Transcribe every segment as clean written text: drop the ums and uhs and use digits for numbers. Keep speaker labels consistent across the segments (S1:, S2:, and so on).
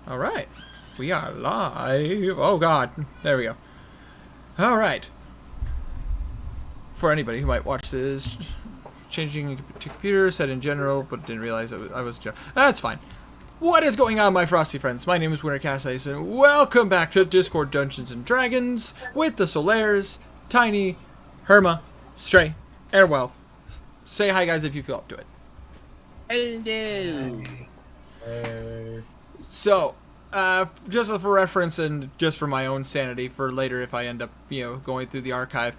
S1: Alright. We are live. Oh god. There we go. Alright. For anybody who might watch this, changing to computer, set in general, but didn't realize I was that's fine. What is going on, my frosty friends? My name is Wintercasice, and welcome back to Discord Dungeons and Dragons with the Solaires, Tiny, Herma, Stray, Airwell. Say hi, guys, if you feel up to it.
S2: Hello.
S1: So, just for reference and just for my own sanity for later if I end up, going through the archive,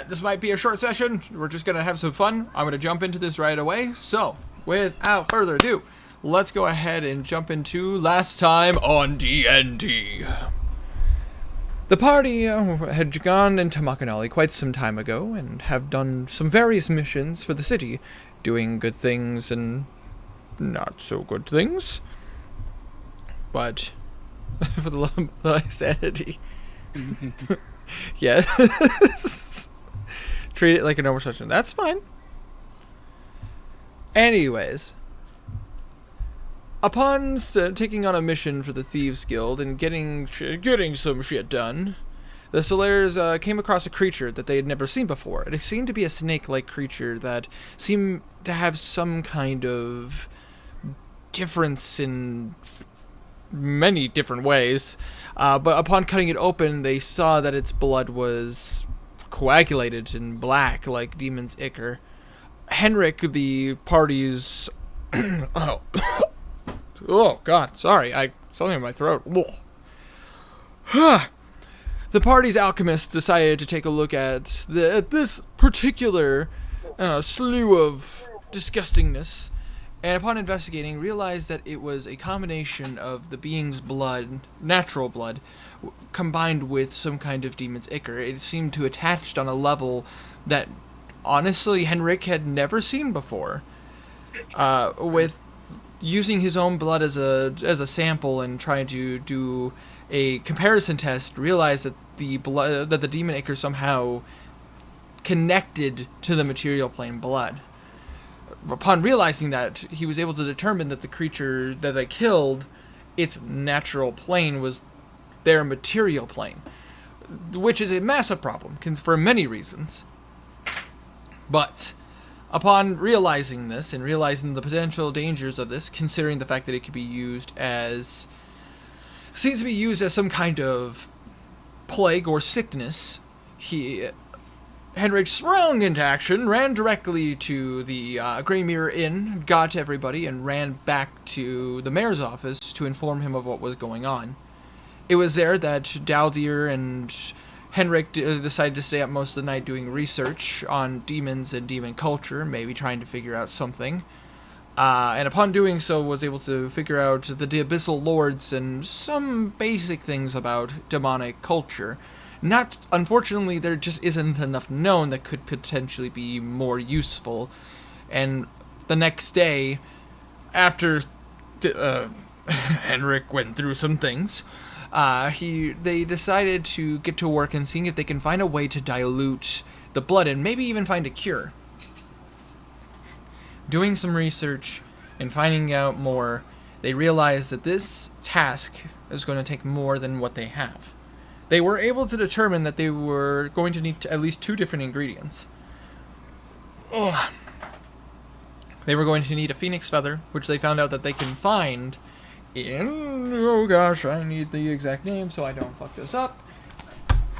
S1: this might be a short session. We're just going to have some fun. I'm going to jump into this right away. So, without further ado, let's go ahead and jump into Last Time on D&D. The party had gone into Makanali quite some time ago and have done some various missions for the city, doing good things and not so good things. But for the love of my sanity, yes, treat it like a normal session. That's fine. Anyways, upon taking on a mission for the Thieves Guild and getting some shit done, the Solaires came across a creature that they had never seen before. It seemed to be a snake-like creature that seemed to have some kind of difference in many different ways, but upon cutting it open, they saw that its blood was coagulated and black like demon's ichor. Henrik, the party's oh god, sorry, something in my throat. The party's alchemist decided to take a look at this particular slew of disgustingness, and upon investigating, realized that it was a combination of the being's blood, natural blood, combined with some kind of demon's ichor. It seemed to attach on a level that, honestly, Henrik had never seen before. With using his own blood as a sample and trying to do a comparison test, realized that the demon ichor somehow connected to the material plane blood. Upon realizing that, he was able to determine that the creature that they killed, its natural plane was their material plane, which is a massive problem for many reasons. But upon realizing this and realizing the potential dangers of this, considering the fact that it could be used as some kind of plague or sickness, Henrik sprung into action, ran directly to the Grey Mirror Inn, got everybody, and ran back to the mayor's office to inform him of what was going on. It was there that Daldir and Henrik decided to stay up most of the night doing research on demons and demon culture, maybe trying to figure out something. And upon doing so, was able to figure out the Abyssal Lords and some basic things about demonic culture. Unfortunately, there just isn't enough known that could potentially be more useful. And the next day, after Henrik went through some things, they decided to get to work and seeing if they can find a way to dilute the blood and maybe even find a cure. Doing some research and finding out more, they realized that this task is going to take more than what they have. They were able to determine that they were going to need at least 2 different ingredients. They were going to need a phoenix feather, which they found out that they can find in... Oh gosh, I need the exact name so I don't fuck this up.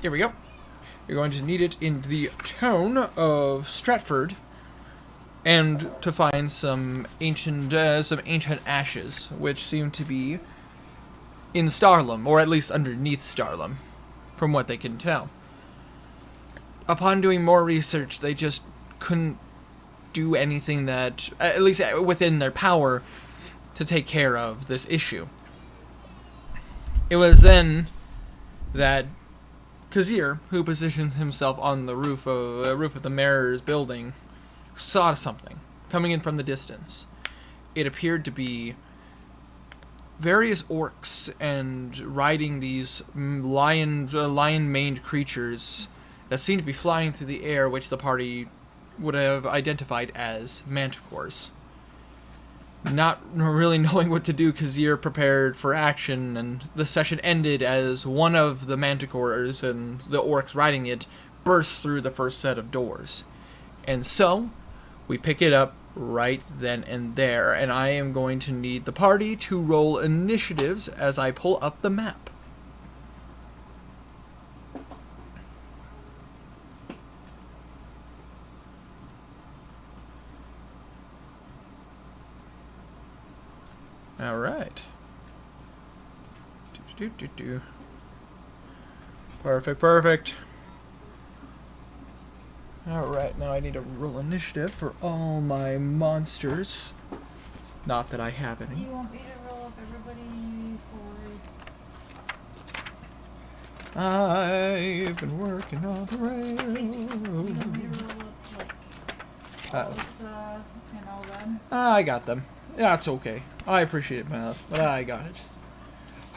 S1: Here we go. You're going to need it in the town of Stratford, and to find some ancient ashes, which seem to be in Starlam, or at least underneath Starlam, from what they can tell. Upon doing more research, they just couldn't do anything that, at least within their power, to take care of this issue. It was then that Kazir, who positioned himself on the roof of the mayor's building, saw something coming in from the distance. It appeared to be various orcs and riding these lion-maned creatures that seemed to be flying through the air, which the party would have identified as manticores. not really knowing what to do because you're prepared for action, and the session ended as one of the manticores and the orcs riding it burst through the first set of doors. And so, we pick it up right then and there, and I am going to need the party to roll initiatives as I pull up the map. All right. Perfect, perfect. All right, now I need to roll initiative for all my monsters. Not that I have
S2: Do
S1: any.
S2: you want me to roll up everybody for...
S1: I've been working on the rails.
S2: Do you want me to roll up, like, Elsa and all them?
S1: I got them. That's okay. I appreciate it, man, but I got it.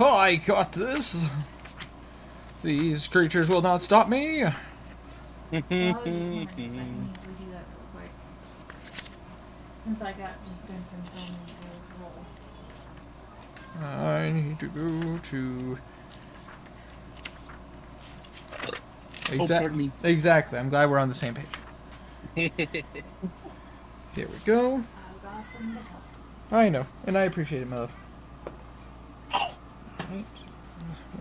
S1: Oh, I got this. These creatures will not stop me.
S2: Well, I was just wondering if I can easily do that real quick. Since I got just done from filming the roll.
S1: I need to go to...
S3: pardon me.
S1: Exactly. I'm glad we're on the same page. Here we go.
S2: I was off from the top.
S1: I know, and I appreciate it, my love. Right.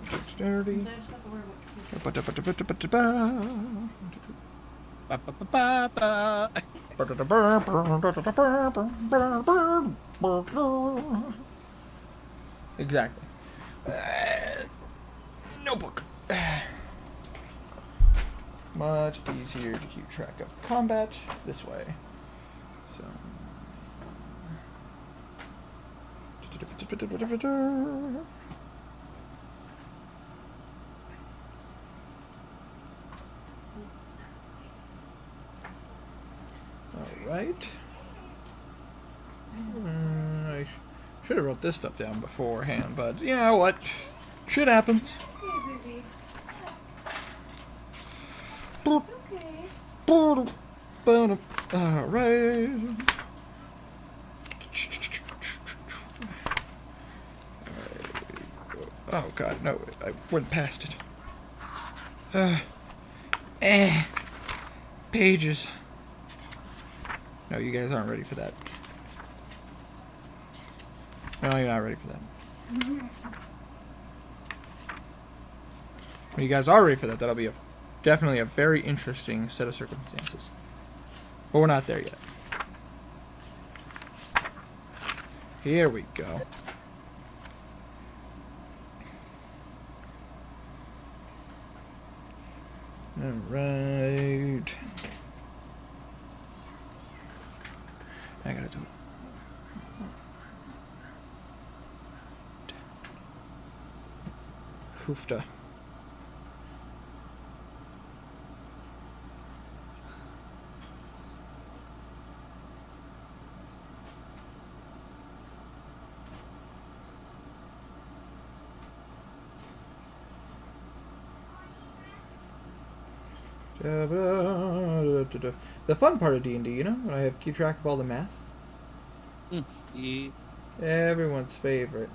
S1: Dexterity.
S2: Since I just have to worry about
S1: Exactly. Notebook. Much easier to keep track of combat this way. So. Alright. I should have wrote this stuff down beforehand, but you know what? Shit happens.
S2: Hey, baby.
S1: Boop,
S2: Okay.
S1: boop, boop. Alright. Oh god, no, I went past it. Pages. No, you guys aren't ready for that. No, you're not ready for that. When you guys are ready for that, that'll be definitely a very interesting set of circumstances. But we're not there yet. Here we go. Alright. I gotta do it. Hoofda. The fun part of D&D, you know, when I keep track of all the math.
S3: Yeah.
S1: Everyone's favorite.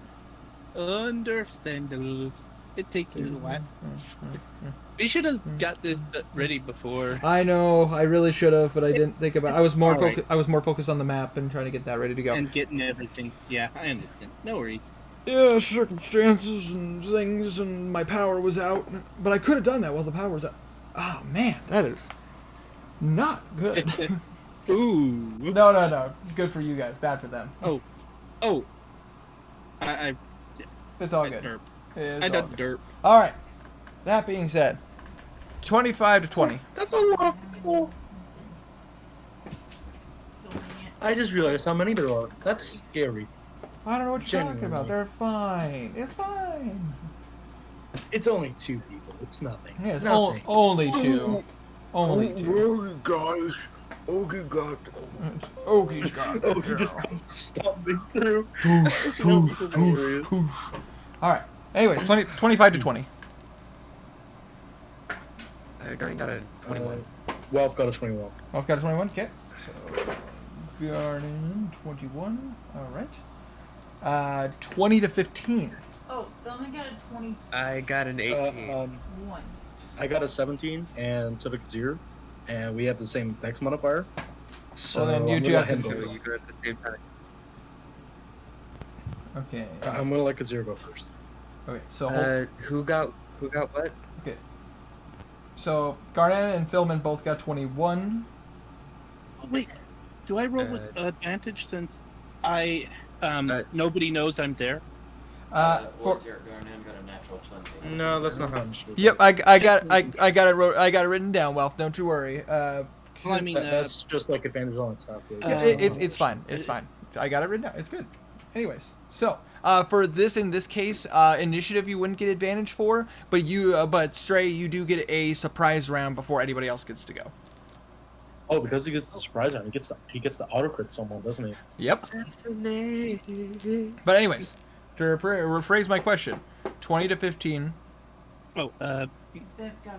S3: Understandable. It takes a little while. We should have got this ready before.
S1: I know, I really should have, but I didn't think about it. I was more
S3: Alright.
S1: I was more focused on the map and trying to get that ready to go.
S3: And getting everything. Yeah, I understand. No worries.
S1: Yeah, circumstances and things, and my power was out. But I could have done that while the power was out. Oh man, that is not good.
S3: Ooh.
S1: No. Good for you guys, bad for them.
S3: Oh. I
S1: It's all
S3: I
S1: good.
S3: derp.
S1: It's
S3: I
S1: all
S3: done
S1: good.
S3: derp.
S1: All right. That being said, 25 to 20.
S4: That's a lot of people.
S2: Filming it.
S4: I just realized how many there are. That's scary.
S1: I don't know what you're talking
S4: Genuinely.
S1: about. They're fine. It's fine.
S4: It's only 2 people. It's nothing.
S1: Yeah, it's
S4: nothing.
S1: only 2. Only 2.
S5: Guys. Okay, God.
S1: Okay, Scott.
S4: Oh, he just comes stomping through.
S1: All right. Anyways, 25 to 20.
S5: I got a 21.
S4: Well, I've got a 21.
S1: Oh, I've got a 21. Okay. So Garden 21. All right. 20 to 15.
S2: Oh, Thelma got a 21.
S5: I got an 18.
S4: I got a 17, and so did Zir, and we have the same dex modifier. So
S1: Well, then you
S4: I'm
S1: two
S4: gonna
S1: have to
S4: let him
S5: So
S4: go.
S5: you go at the same time.
S1: Okay.
S4: I'm gonna let Zir go first.
S1: Okay. So
S5: Who got what?
S1: okay. So Garnet and Philman both got 21.
S3: Wait, do I roll with advantage since I nobody knows I'm there?
S1: For,
S6: Garnan got a natural 20.
S4: No, that's not how I'm sure.
S1: yep. I got it written down, Welf. Don't you worry.
S3: Well, I mean,
S4: That's just like advantage on stuff.
S1: It's fine. It's fine. I got it written down. It's good. Anyways, so for this in this case, initiative you wouldn't get advantage for, but Stray you do get a surprise round before anybody else gets to go.
S4: Oh, because he gets the surprise round, he gets the auto crit someone, doesn't he?
S1: Yep. But anyways, to rephrase my question, 20 to 15.
S3: oh,
S2: Viv got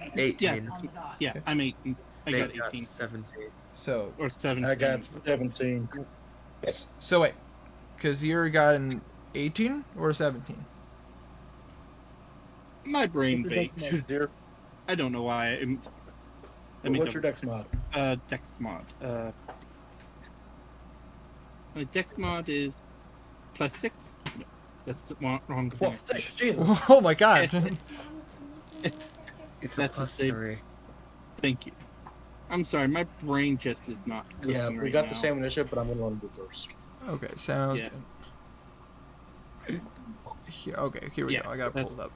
S2: 15.
S5: 18.
S2: On the dot.
S3: yeah, I'm 18. I
S5: Nate
S3: got 18
S5: 17.
S1: So
S3: or 17.
S4: I got 17.
S1: so wait, because you got an 18 or a 17?
S3: My brain baked.
S4: Zir,
S3: I don't know why.
S4: what's your dex mod?
S3: Dex mod. My Dex mod is +6. No, that's the wrong thing.
S4: Plus 6, Jesus.
S1: Oh my god.
S5: It's
S3: That's
S5: a
S3: a save.
S5: +3.
S3: Thank you. I'm sorry, my brain just is not.
S4: Yeah,
S3: cooking
S4: we
S3: right
S4: got
S3: now.
S4: the same initiative, but I'm gonna let him go first.
S1: Okay, sounds
S3: Yeah.
S1: good. Okay, here we
S3: Yeah,
S1: go. I gotta pull
S3: that's-
S1: it up.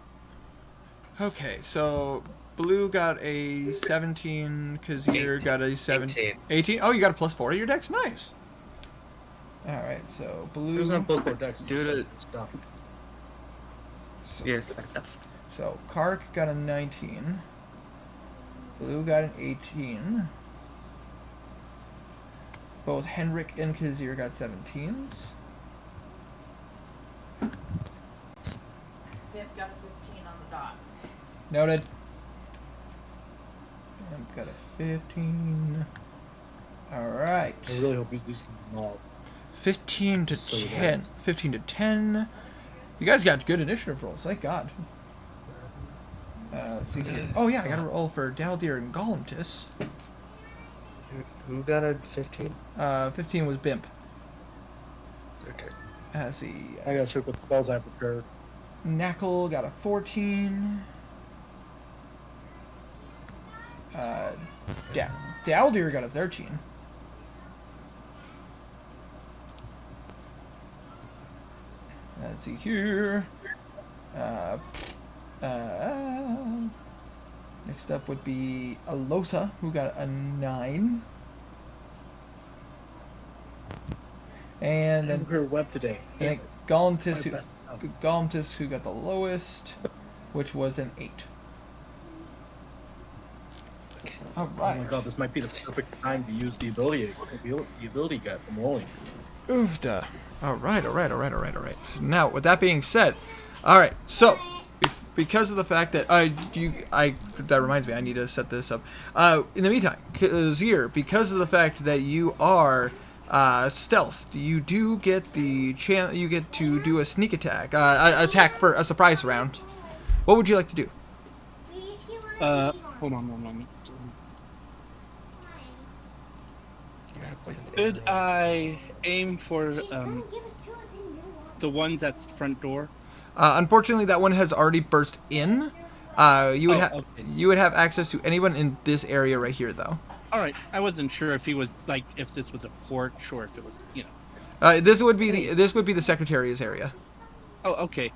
S1: Okay, so Blue got a 17, Kazir got a 17. 18? Oh, you got a +4 to your dex? Nice. Alright, so Blue.
S4: There's no plus 4 dex.
S5: Dude,
S4: Stop.
S1: So,
S5: Yes, accept.
S1: so Kark got a 19. Blue got an 18. Both Henrik and Kazir got 17s.
S2: Viv got a 15 on the dot.
S1: Noted. I've got a 15. Alright.
S4: I really hope he's doing some mob.
S1: 15 to
S4: So
S1: 10. 15 to 10. You guys got good initiative rolls, thank God. Let's see here. Oh yeah, I got a roll for Daldir and Golemtis.
S5: Who got a 15?
S1: 15 was Bimp.
S5: Okay.
S1: Let's see.
S4: I gotta check what spells I prepared.
S1: Knackle got a 14. Daldir got a 13. Let's see here. Next up would be Alosa, who got a 9. And
S4: I
S1: then
S4: prepared web today.
S1: Golemtis,
S4: My best stuff.
S1: Golemtis, who got the lowest, which was an 8. All
S4: Oh
S1: right.
S4: my god, this might be the perfect time to use the ability guy from rolling.
S1: Oofda. All right. Now, with that being said, all right. So, because of the fact that that reminds me, I need to set this up. In the meantime, Kazir, because of the fact that you are stealth, you do get the chance. You get to do a sneak attack, attack for a surprise round. What would you like to do?
S3: Hold on one moment.
S5: You got a poison.
S3: Could I aim for the ones at the front door?
S1: Unfortunately, that one has already burst in. You would
S3: Okay.
S1: you would have access to anyone in this area right here, though.
S3: All right, I wasn't sure if he was like if this was a porch or if it was
S1: This would be the secretary's area,
S3: Oh, okay.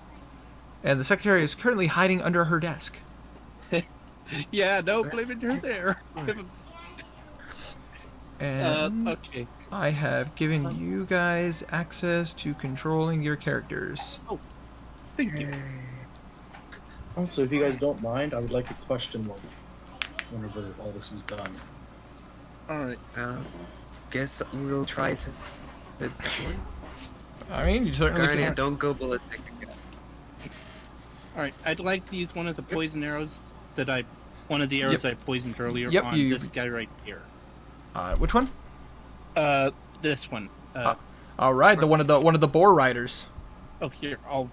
S1: and the secretary is currently hiding under her desk.
S3: Yeah, no, blame it her there.
S1: And
S3: Okay.
S1: I have given you guys access to controlling your characters.
S3: Thank you.
S4: Also, if you guys don't mind, I would like to question one whenever all this is done.
S3: All right.
S5: Guess we'll try to.
S1: I mean, you certainly
S5: Guardian,
S1: can.
S5: don't go ballistic again.
S3: All right. I'd like to use one of the poison arrows one of the arrows I poisoned earlier
S1: Yep,
S3: on
S1: you-
S3: this guy right here.
S1: Which one?
S3: This one.
S1: All right, one of the boar riders.
S3: Oh, here. I'll.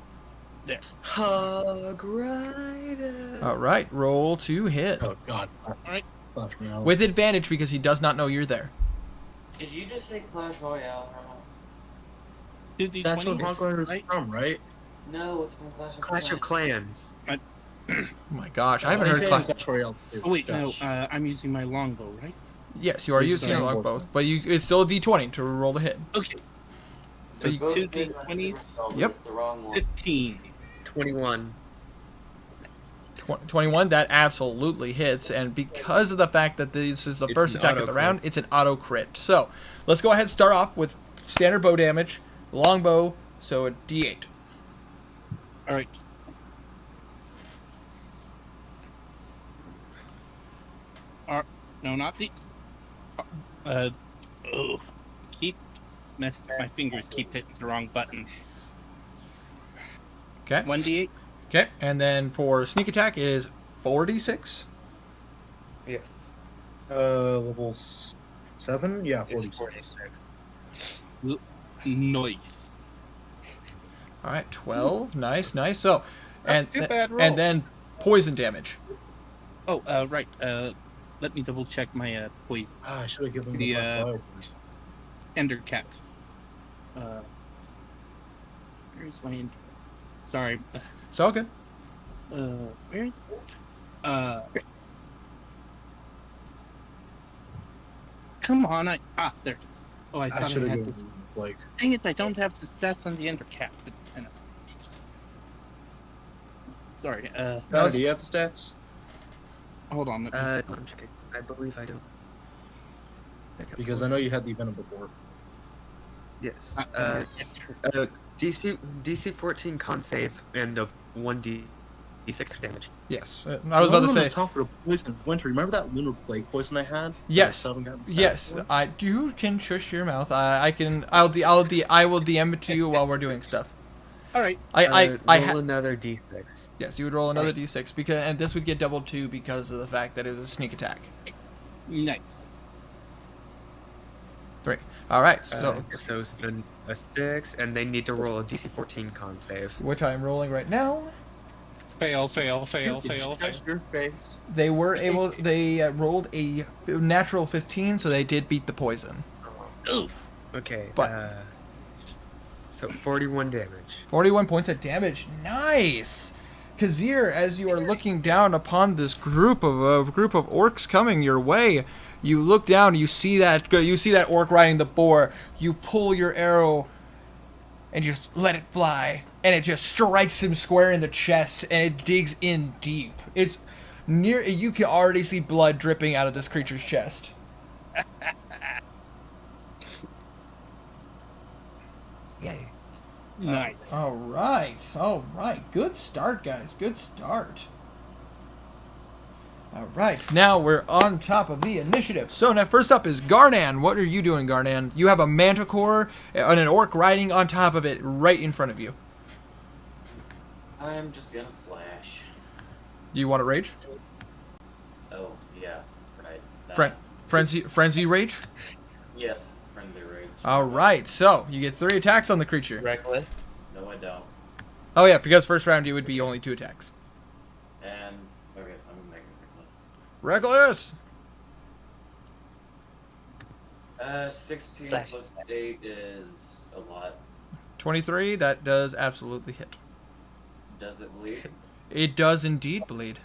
S3: There.
S5: Hog rider.
S1: All right, roll to hit
S4: Oh God.
S3: right.
S4: Flash me out.
S1: with advantage because he does not know you're there.
S6: Did you just say Clash Royale?
S3: Do the
S4: That's what
S3: 20s,
S4: Hog Rider's
S3: right?
S4: from, right?
S6: No, it's from Clash of
S5: Clash of Clans.
S1: Oh my gosh, I haven't
S4: They
S1: heard
S4: say
S1: Clash.
S4: Clash Royale too,
S3: Oh wait, no.
S4: Josh.
S3: I'm using my longbow, right?
S1: Yes, you are
S4: This is
S1: using your
S4: very
S1: longbow,
S4: important.
S1: but it's still a d20 to roll the hit.
S3: Okay.
S1: So you,
S6: Both
S3: two
S6: did
S3: D20s.
S6: my favorite spell, but
S1: Yep.
S6: It's the wrong one.
S3: 15.
S5: 21.
S1: 21, that absolutely hits, and because of the fact that this is the
S5: It's
S1: first
S5: an
S1: attack of
S5: auto
S1: the
S5: crit.
S1: round, it's an auto crit. So let's go ahead and start off with standard bow damage, longbow, so a d8.
S3: All right. No, not the. Oh, my fingers keep hitting the wrong buttons.
S1: Okay.
S3: 1d8.
S1: Okay, and then for sneak attack is 4d6.
S5: Yes.
S4: Level 7? Yeah,
S5: It's
S4: 46.
S5: 46.
S3: Nice.
S1: All right, 12. Nice, nice. So, and
S3: Not too bad roll.
S1: and then poison damage.
S3: Oh, right. Let me double check my poison.
S4: Ah, I should have given
S3: The,
S4: the black flowers.
S3: Ender cap. Where's my? Sorry.
S1: It's all good.
S3: Where's? Come on! There it is. Oh, I
S4: I
S3: thought
S4: should
S3: I
S4: have
S3: had
S4: given
S3: this.
S4: like.
S3: Dang it! I don't have the stats on the ender cap. But I know. Sorry.
S4: Tyler, do you have the stats?
S3: Hold on. Let me,
S5: I'm checking. I believe I don't.
S4: Because I know you had the Venom before.
S5: Yes.
S3: enter.
S5: DC 14 con save and a 1d6 damage.
S1: Yes, I was about to say.
S4: Top of the poison winter. Remember that lunar plague poison I had?
S1: Yes.
S4: That I still haven't gotten the stats
S1: Yes,
S4: for?
S1: you can shush your mouth. I can. I will DM it to you while we're doing stuff.
S3: All right.
S1: I
S5: roll another d6.
S1: Yes, you would roll another d6 because, and this would get doubled too because of the fact that it was a sneak attack.
S3: Nice.
S1: 3. All right, so
S5: So a 6, and they need to roll a DC 14 con save.
S1: which I am rolling right now.
S3: Fail. Fail. Fail.
S4: Did you
S3: Fail.
S4: touch your face?
S1: They were able. They rolled a natural 15, so they did beat the poison.
S3: Oof.
S5: Okay.
S1: But-
S5: So 41 damage.
S1: 41 points of damage. Nice. Kazir, as you are looking down upon this group of orcs coming your way, you look down. You see that orc riding the boar. You pull your arrow, and you just let it fly, and it just strikes him square in the chest, and it digs in deep. It's near. You can already see blood dripping out of this creature's chest.
S5: Yay.
S3: Nice.
S1: All right. Good start, guys. Good start. All right, now we're on top of the initiative. So now first up is Garnan. What are you doing, Garnan? You have a manticore and an orc riding on top of it right in front of you.
S6: I'm just gonna slash.
S1: Do you want to rage?
S6: Oh, yeah, right. that.
S1: Frenzy rage?
S6: Yes, friendly rage.
S1: All right, so you get 3 attacks on the creature.
S5: Reckless.
S6: No, I don't.
S1: Oh yeah, because first round you would be only 2 attacks.
S6: And, okay, I'm gonna make it
S1: Reckless!
S6: reckless. 16
S5: Slash.
S6: plus 8 is a lot.
S1: 23, that does absolutely hit.
S6: Does it bleed?
S1: It does indeed bleed.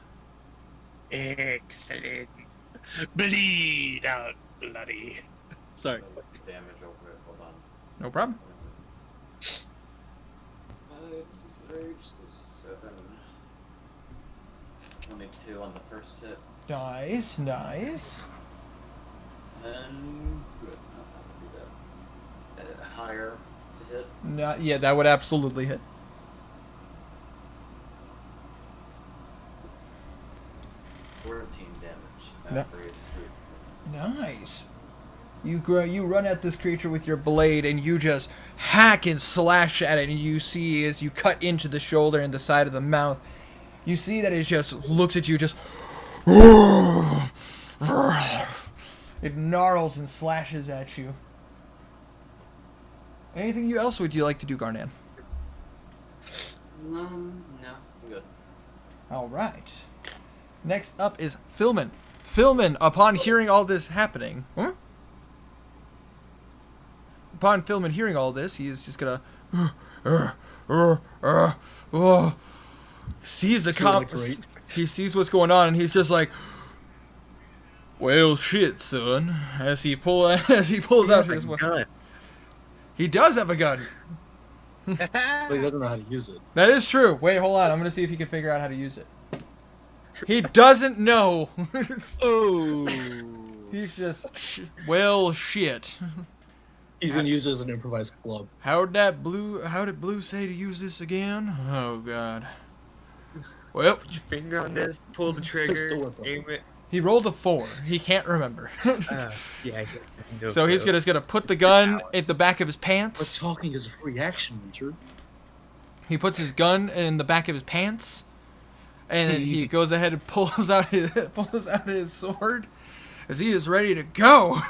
S3: Excellent. Bleed out, bloody. Sorry.
S6: I'm gonna look at damage over it. Hold on.
S1: No problem.
S6: Rage is 7. 22 on the first hit.
S1: Nice.
S6: And it's not that would be that. Higher to hit.
S1: Yeah, that would absolutely hit.
S6: 14 damage.
S1: No.
S6: After it's good.
S1: Nice. You run at this creature with your blade and you just hack and slash at it, and you see as you cut into the shoulder and the side of the mouth, you see that it just looks at you just it gnarls and slashes at you. Anything else would you like to do, Garnan?
S6: No, I'm good.
S1: All right. Next up is Philman. Philman, upon hearing all this happening, upon Philman hearing all this, he is just gonna sees the he sees what's going on, and he's just like, well, shit, son. As he pulls out his
S5: gun.
S1: He does have a gun.
S4: But he doesn't know how to use it.
S1: That is true. Wait, hold on. I'm gonna see if he can figure out how to use it. He doesn't know.
S3: Oh.
S1: He's just well, shit.
S4: He's gonna use it as an improvised club.
S1: How did Blue say to use this again? Oh God. Well,
S5: Put your finger on this, pull the trigger, aim it.
S1: he rolled a 4. He can't remember.
S5: Yeah, I can
S1: So he's just gonna put the gun at the back of his
S4: But
S1: pants.
S4: talking is a free action, Winter.
S1: He puts his gun in the back of his pants, and then he goes ahead and pulls out his sword, as he is ready to go.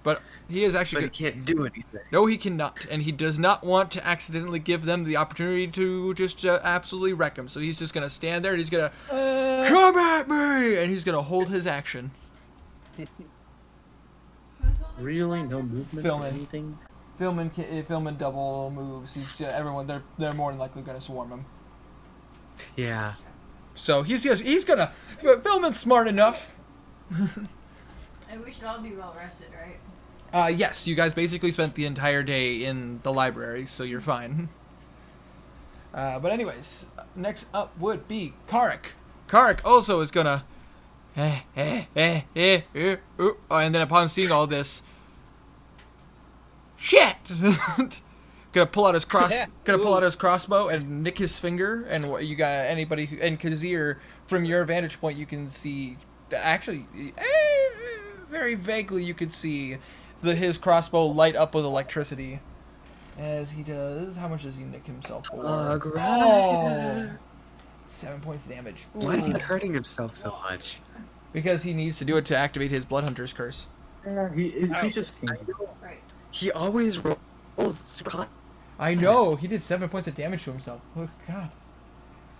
S1: But he is actually.
S5: But he can't do anything.
S1: No, he cannot, and he does not want to accidentally give them the opportunity to just absolutely wreck him. So he's just gonna stand there and he's gonna come at me, and he's gonna hold his action.
S2: Who's holding
S4: Really?
S2: the
S4: No
S2: action?
S4: movement?
S1: Filming.
S4: Anything?
S1: Philman double moves. He's everyone. They're more than likely gonna swarm him.
S5: Yeah.
S1: So he's gonna. Philman's smart enough.
S2: And we should all be well rested, right?
S1: Yes, you guys basically spent the entire day in the library, so you're fine. But anyways, next up would be Karik. Karik also is gonna, and then upon seeing all this, shit, gonna pull out his crossbow and nick his finger. And what you got? Anybody who, and Kazir, from your vantage point, you can see actually, very vaguely, you could see his crossbow light up with electricity. As he does, how much does he nick himself for?
S5: Oh,
S1: 7 points damage.
S5: why is he
S1: Ooh.
S5: hurting himself so much?
S1: Because he needs to do it to activate his Bloodhunter's curse.
S4: He just can't.
S2: Right.
S5: He always rolls super high.
S1: I know, he did 7 points of damage to himself. Oh God.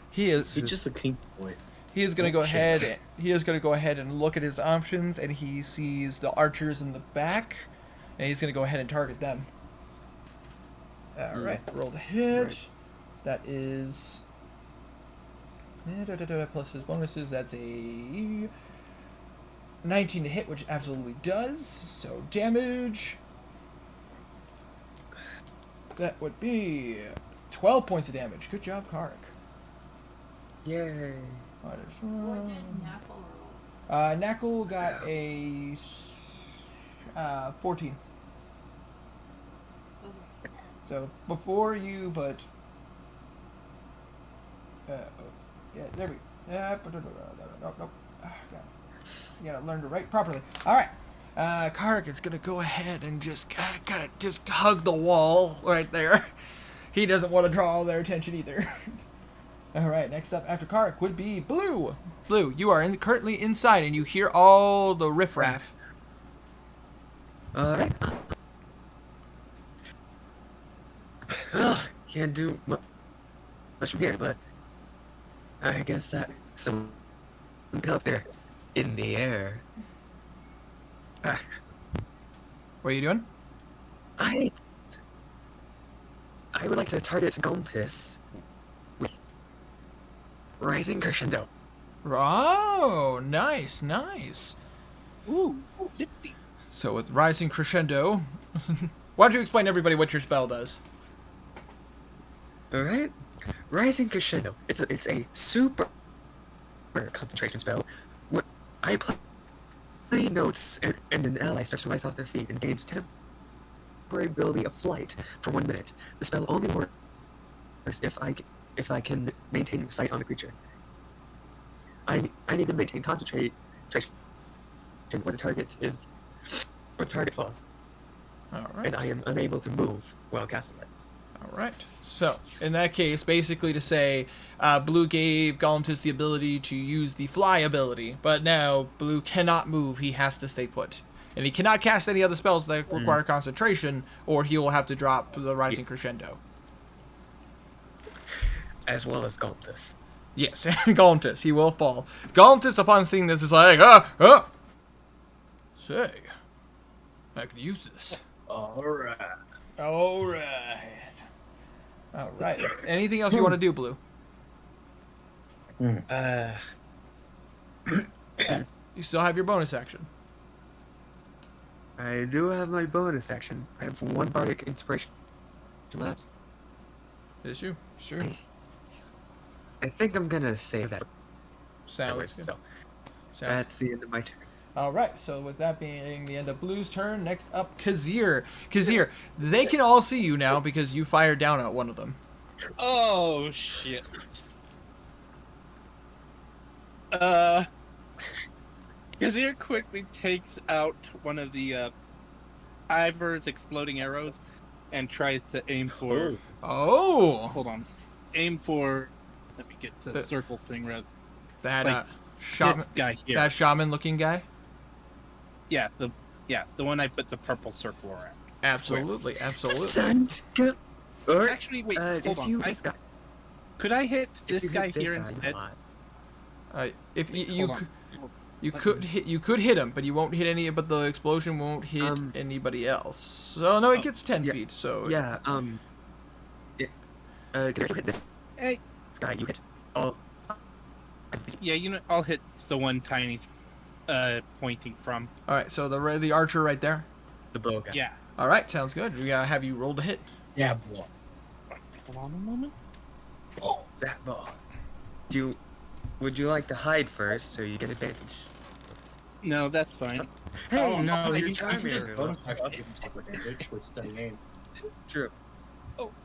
S4: He's just a king boy.
S1: He is gonna
S4: Oh,
S1: go
S4: shit.
S1: ahead. He is gonna go ahead and look at his options, and he sees the archers in the back, and he's gonna go ahead and target them. All right, roll to hit.
S5: Right.
S1: That is plus his bonuses. That's a 19 to hit, which absolutely does. So damage. That would be 12 points of damage. Good job, Karik.
S5: Yay.
S2: What did Knuckle roll?
S1: Knuckle got a 14.
S2: Okay.
S1: So before you, but yeah, there we. Nope. You gotta learn to write properly. All right. Karik is gonna go ahead and just gotta just hug the wall right there. He doesn't want to draw all their attention either. All right. Next up after Karik would be Blue. Blue, you are currently inside, and you hear all the riffraff.
S5: Alright. Can't do much from here, but I guess that someone up there in the air.
S1: What are you doing?
S5: I would like to target Gomtis with Rising Crescendo.
S1: Oh, nice, nice.
S3: Ooh, 50.
S1: So with Rising Crescendo, why don't you explain to everybody what your spell does?
S5: Alright? Rising Crescendo. It's a super concentration spell. When I play notes and an ally starts to rise off their feet and gains temporary ability of flight for 1 minute. The spell only works if I can maintain sight on the creature. I need to maintain concentration where the target falls.
S1: All right.
S5: And I am unable to move while casting it.
S1: All right. So in that case, basically to say, Blue gave Golemtis the ability to use the fly ability, but now Blue cannot move. He has to stay put. and he cannot cast any other spells that require concentration, or he will have to drop the Rising Crescendo.
S5: As well as Galtus.
S1: Yes, and Galtus, he will fall. Galtus, upon seeing this, is like, say, I can use this.
S4: Alright.
S1: Alright. Anything else you want to do, Blue? You still have your bonus action.
S5: I do have my bonus action. I have 1 bardic inspiration left.
S1: Is you? Sure.
S5: I think I'm gonna save that.
S1: Sounds good.
S5: So
S1: Sounds
S5: that's the end of my turn.
S1: Alright, so with that being the end of Blue's turn, next up, Kazir. Kazir, they can all see you now because you fired down at one of them.
S3: Oh shit. Kazir quickly takes out one of the Ivor's exploding arrows and tries to aim for.
S1: Oh!
S3: Hold on. Aim for. Let me get the circle thing right.
S1: That,
S3: Like,
S1: shaman,
S3: This guy here.
S1: that shaman-looking guy?
S3: Yeah, the one I put the purple circle around.
S1: Absolutely, absolutely.
S5: Sounds good. Or,
S3: Actually, wait, hold
S5: if
S3: on.
S5: you hit this
S3: Could I hit
S5: if
S3: this
S5: you
S3: guy
S5: hit this
S3: here
S5: guy,
S3: instead?
S1: If
S3: Hold on.
S1: you could hit him, but you won't hit any. But the explosion won't hit anybody else. So no, it gets 10 feet. So
S5: Yeah, if you hit this
S3: Hey,
S5: guy, you hit all.
S3: yeah, you know, I'll hit the one tiny pointing from.
S1: all right. So the archer right there.
S5: The bow guy.
S3: Yeah.
S1: All right, sounds good. We gotta have you roll to hit.
S4: Yeah, boy.
S3: Hold on a moment.
S5: That ball. Would you like to hide first so you get advantage?
S3: No, that's fine.
S5: Hey,
S3: Oh,
S4: No,
S5: your
S4: you can
S5: charm
S4: just
S5: arrow.
S4: bonus action give himself advantage with steady aim.
S5: True.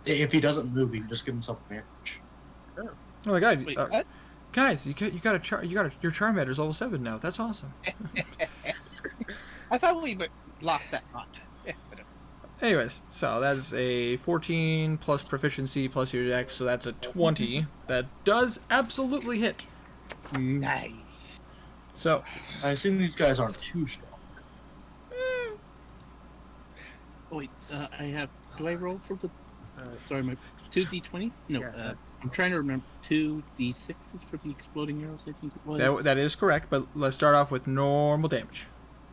S4: If he doesn't move, he can just give himself advantage.
S1: Oh my god,
S3: Wait, what?
S1: guys, your charm meter is level 7 now. That's awesome.
S3: I thought we lost that thought. Yeah, whatever.
S1: Anyways, so that's a 14 plus proficiency plus your dex, so that's a 20. That does absolutely hit.
S3: Nice.
S1: So,
S4: I assume these guys aren't too strong.
S3: Oh, wait, I have. Do I roll for the? Sorry, my 2d20s? No,
S5: Yeah,
S3: I'm trying to remember. 2d6s for the exploding arrows. I think it was.
S1: that is correct, but let's start off with normal damage.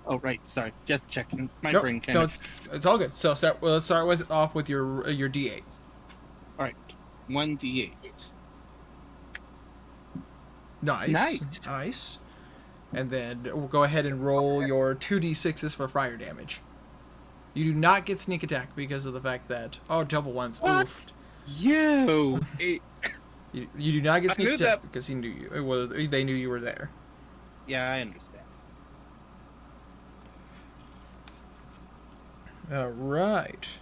S3: Oh, right. Sorry, just checking. My
S1: Nope,
S3: brain kind
S1: no,
S3: of.
S1: it's all good. So let's start off with your D8.
S3: All right, 1d8.
S1: Nice. And then we'll go ahead and roll your 2d6s for fire damage. You do not get sneak attack because of the fact that double ones.
S3: What?
S1: Oof.
S3: Yo.
S1: You do not get
S3: I
S1: sneak
S3: knew
S1: attack
S3: that.
S1: because he knew you. They knew you were there.
S3: Yeah, I understand.
S1: All right.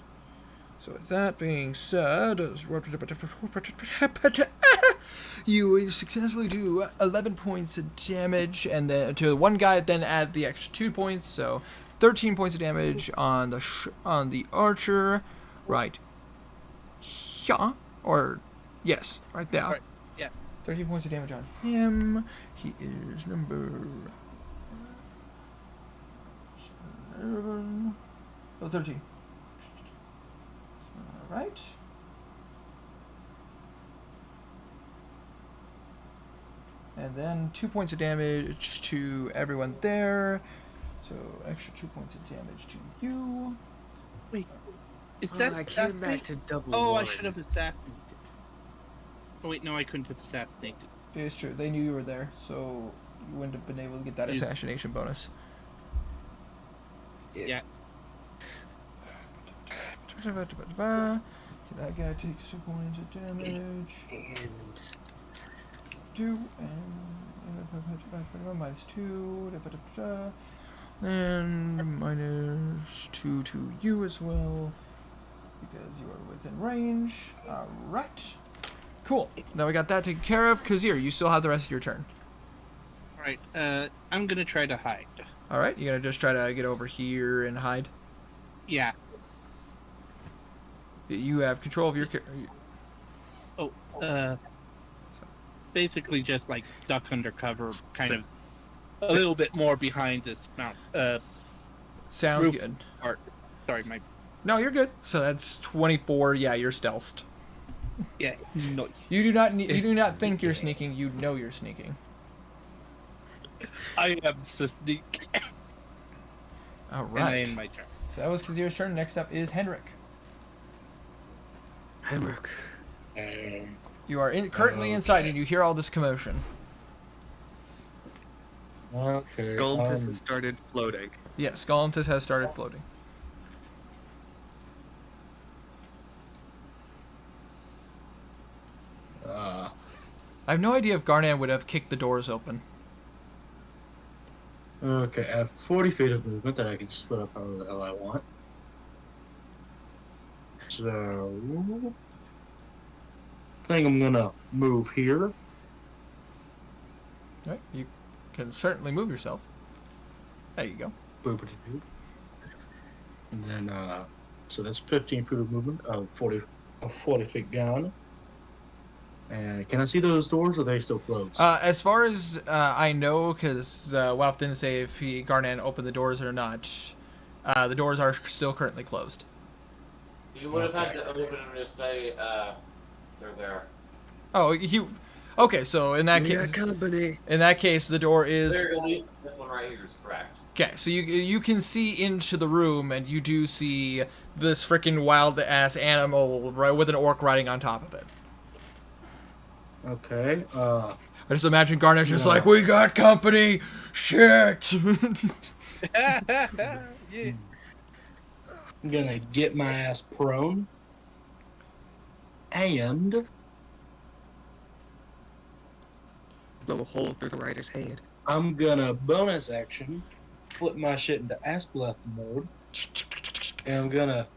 S1: So with that being said, you successfully do 11 points of damage, and then to one guy, then add the extra 2 points, so 13 points of damage on the archer, right? Yeah, or yes, right there.
S3: Right, yeah.
S1: 13 points of damage on him. He is number 13. All right. And then 2 points of damage to everyone there. So extra 2 points of damage to you.
S3: Wait, is
S5: Oh,
S3: that
S5: I came back
S3: assassinate?
S5: to double.
S3: Oh, I
S5: ones.
S3: should have assassinated. Oh wait, no, I couldn't have assassinated.
S1: It's true. They knew you were there, so you wouldn't have been able to get that
S3: Is-
S1: assassination bonus.
S3: Yeah.
S1: That guy takes 2 points of damage.
S5: And
S1: 2 and minus 2. And minus 2 to you as well, because you are within range. Alright. Cool. Now we got that taken care of. Kazir, you still have the rest of your turn.
S3: All right. I'm gonna try to hide.
S1: Alright, you're gonna just try to get over here and hide.
S3: Yeah.
S1: You have control of your
S3: Basically just like duck under cover, kind of a little bit more behind this mount.
S1: Sounds
S3: Roof.
S1: good.
S3: Or, sorry, my
S1: No, you're good. So that's 24. Yeah, you're stealthed.
S3: yeah. Nice.
S1: You do not need, you do not think you're sneaking. You know you're sneaking.
S3: I am so sneak.
S1: All
S3: And
S1: right.
S3: then my turn.
S1: So that was Kazir's turn. Next up is Henrik.
S5: Henrik.
S1: You are currently inside, and you hear all this commotion.
S4: Okay.
S5: Golemtis has started floating.
S1: Yes, Golemtis has started floating. I have no idea if Garnan would have kicked the doors open.
S4: Okay, I have 40 feet of movement that I can split up however the hell I want. So, I think I'm gonna move here.
S1: Right? You can certainly move yourself. There you go.
S4: Boopity-doop. And then, so that's 15 feet of movement of 40 feet down. And can I see those doors, or are they still closed?
S1: As far as I know, because Walf didn't say if Garnan opened the doors or not, the doors are still currently closed.
S6: You would have had to open them to say, they're there.
S1: Oh, okay. So in that
S5: Yeah,
S1: case,
S5: company.
S1: in that case, the door is
S6: There, at least this one right here is correct.
S1: okay. So you can see into the room, and you do see this freaking wild ass animal right with an orc riding on top of it.
S4: Okay,
S1: I just imagine Garnet's just
S4: No.
S1: like, we got company, shit.
S3: Yeah.
S4: I'm gonna get my ass prone. And
S5: Blow a hole through the rider's head.
S4: I'm gonna bonus action, flip my shit into Aspleth mode, and I'm gonna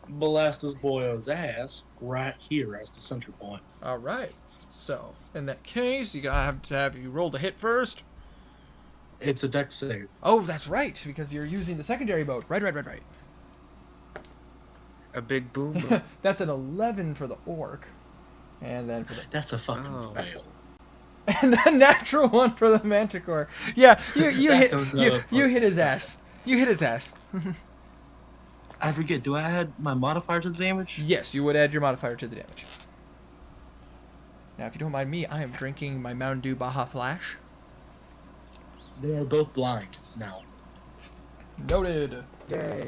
S4: blast this boyo's ass right here as the center point.
S1: All right. So in that case, you gotta have to have you roll the hit first.
S4: It's a dex save.
S1: Oh, that's right, because you're using the secondary mode. Right.
S5: A big boom.
S1: That's an 11 for the orc, and then for the
S4: That's a fucking
S5: Oh.
S4: fail.
S1: and a natural one for the manticore. Yeah, you
S4: That's
S1: hit
S4: another
S1: you hit his ass. You hit his ass.
S4: I forget, do I add my modifier to the damage?
S1: Yes, you would add your modifier to the damage. Now, if you don't mind me, I am drinking my Mountain Dew Baja Flash.
S4: They are both blind now.
S1: Noted.
S5: Yay.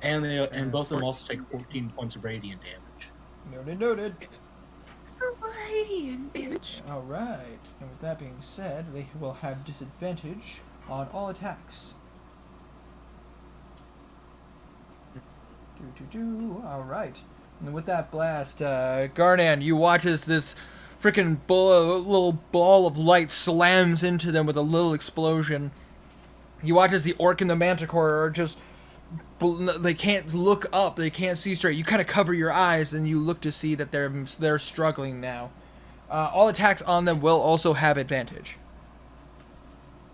S4: And both of them also take 14 points of radiant damage.
S1: Noted.
S5: Radiant damage.
S1: All right. And with that being said, they will have disadvantage on all attacks. All right. And with that blast, Garnan, you watch as this freaking little ball of light slams into them with a little explosion. You watch as the orc and the manticore are just... They can't look up. They can't see straight. You kind of cover your eyes and you look to see that they're struggling now. All attacks on them will also have advantage.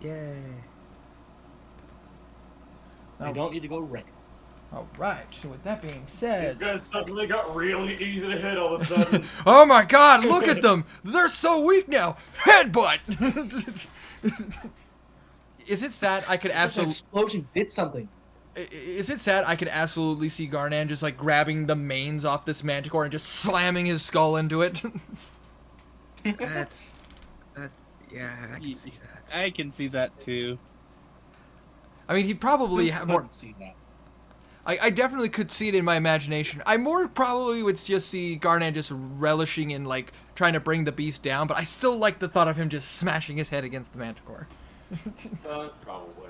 S5: Yay.
S4: They don't need to go red.
S1: All right. So with that being
S6: These
S1: said...
S6: guys suddenly got really easy to hit all of a sudden.
S1: Oh my god, look at them! They're so weak now! Headbutt! Is it sad I could
S4: That
S1: absolutely...
S4: explosion did something.
S1: Is it sad I could absolutely see Garnan just like grabbing the manes off this manticore and just slamming his skull into it?
S5: That's. Yeah, I can see that.
S3: I can see that too.
S1: I mean, he probably
S4: Who
S1: had more...
S4: couldn't see that?
S1: I definitely could see it in my imagination. I more probably would just see Garnan just relishing in like trying to bring the beast down, but I still like the thought of him just smashing his head against the manticore.
S6: Probably.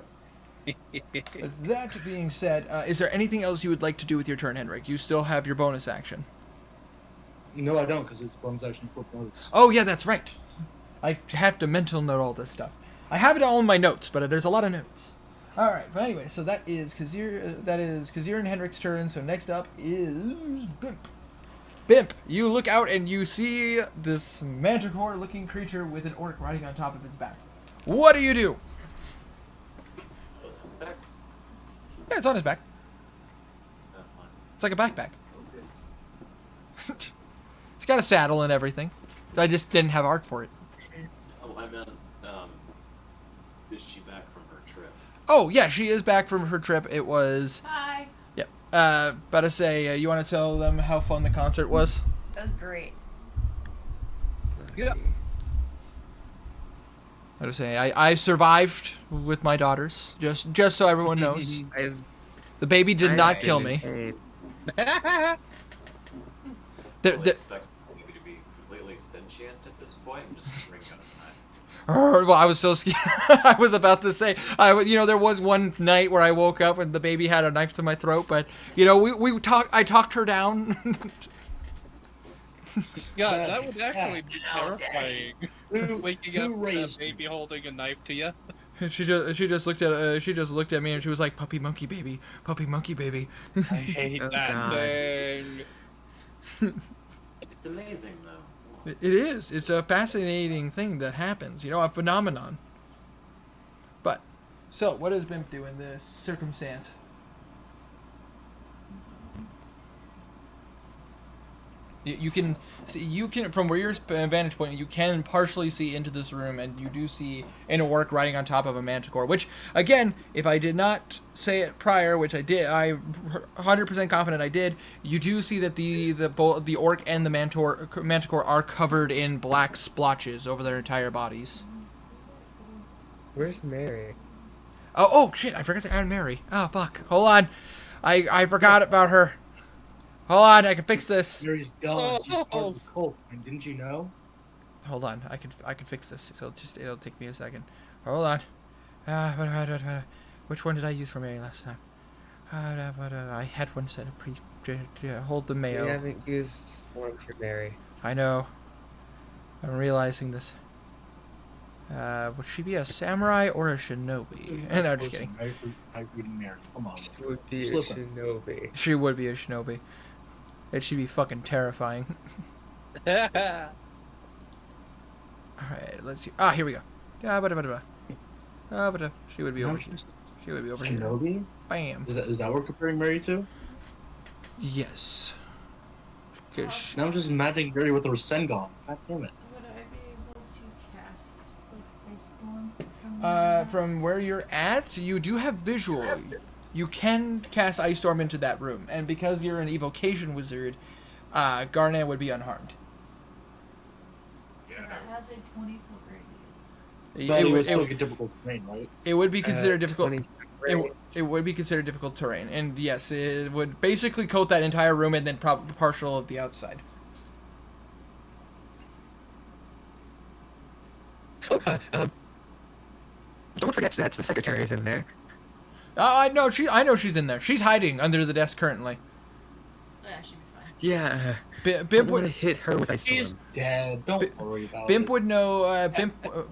S1: With that being said, is there anything else you would like to do with your turn, Henrik? You still have your bonus action.
S4: No, I don't, because it's bonus action for notes.
S1: Oh yeah, that's right. I have to mental note all this stuff. I have it all in my notes, but there's a lot of notes. All right, but anyway, so that is Kazir and Henrik's turn. So next up is Bimp. Bimp, you look out and you see this manticore-looking creature with an orc riding on top of its back. What do you do?
S6: Back.
S1: Yeah, it's on his back.
S6: That's fine.
S1: It's like a backpack. It's got a saddle and everything. I just didn't have art for it.
S6: Oh, I meant, is she back from her trip?
S1: Oh yeah, she is back from her trip. It was.
S2: Hi.
S1: Yep. About to say, you want to tell them how fun the concert was?
S2: That was great.
S3: Yeah.
S1: I was say I survived with my daughters. Just so everyone knows, the baby did not kill me.
S6: Fully
S1: The-
S6: expect maybe to be completely sentient at this point and just bring out a knife.
S1: Well, I was so scared. I was about to say, there was one night where I woke up and the baby had a knife to my throat, but I talked her down.
S3: Yeah, that would actually be
S6: Now,
S3: terrifying. Waking
S4: who
S3: up with a
S4: raised
S3: baby holding a knife to you.
S1: she just looked at me and she was like, puppy monkey baby, puppy monkey baby.
S3: I hate
S5: Oh,
S3: that
S5: God.
S3: thing.
S6: It's amazing though.
S1: It is. It's a fascinating thing that happens. A phenomenon. But, so what has Bimp do in this circumstance? You can see, from where your vantage point, you can partially see into this room, and you do see an orc riding on top of a manticore. Which, again, if I did not say it prior, which I did, I 100% confident I did. You do see that the orc and the manticore are covered in black splotches over their entire bodies.
S5: Where's Mary?
S1: Oh shit! I forgot to add Mary. Oh fuck! Hold on, I forgot about her. Hold on, I can fix this.
S4: Mary's gone. She's part of the cult. And didn't you know?
S1: Hold on, I can fix this. So it'll take me a second. Hold on. Which one did I use for Mary last time? I had one set of hold the
S5: We
S1: mail.
S5: haven't used one for Mary.
S1: I know. I'm realizing this. Would she be a samurai or a shinobi? And I'm just kidding.
S4: I reading Mary. Come on.
S5: She would be a
S4: Slipper.
S5: shinobi.
S1: She would be a shinobi. It should be fucking terrifying. Alright, let's see. Here we go. She would be over here. She would be over here.
S4: Shinobi?
S1: Bam.
S4: Is that what we're comparing Mary to?
S1: Yes. 'Cause she-
S4: Now I'm just imagining Mary with her Rasengan. God damn it.
S2: Would I be able to cast like ice storm from
S1: from where you're at, you do have visual. You can cast Ice Storm into that room, and because you're an evocation wizard, Garnet would be unharmed.
S2: It has a 20-foot radius.
S4: But it
S1: would-
S4: was still a difficult terrain, right?
S1: it would be considered difficult.
S5: 20
S1: It would be considered difficult terrain, and yes, it would basically coat that entire room and then partial of the outside.
S5: Don't forget that the secretary is in there.
S1: I know she's in there. She's hiding under the desk currently.
S2: That should be fine.
S5: Yeah.
S1: Bimp
S5: I'm gonna
S1: would
S5: hit her with ice
S4: She's
S5: storm.
S4: dead. Don't worry about
S1: Bimp
S4: it.
S1: would know.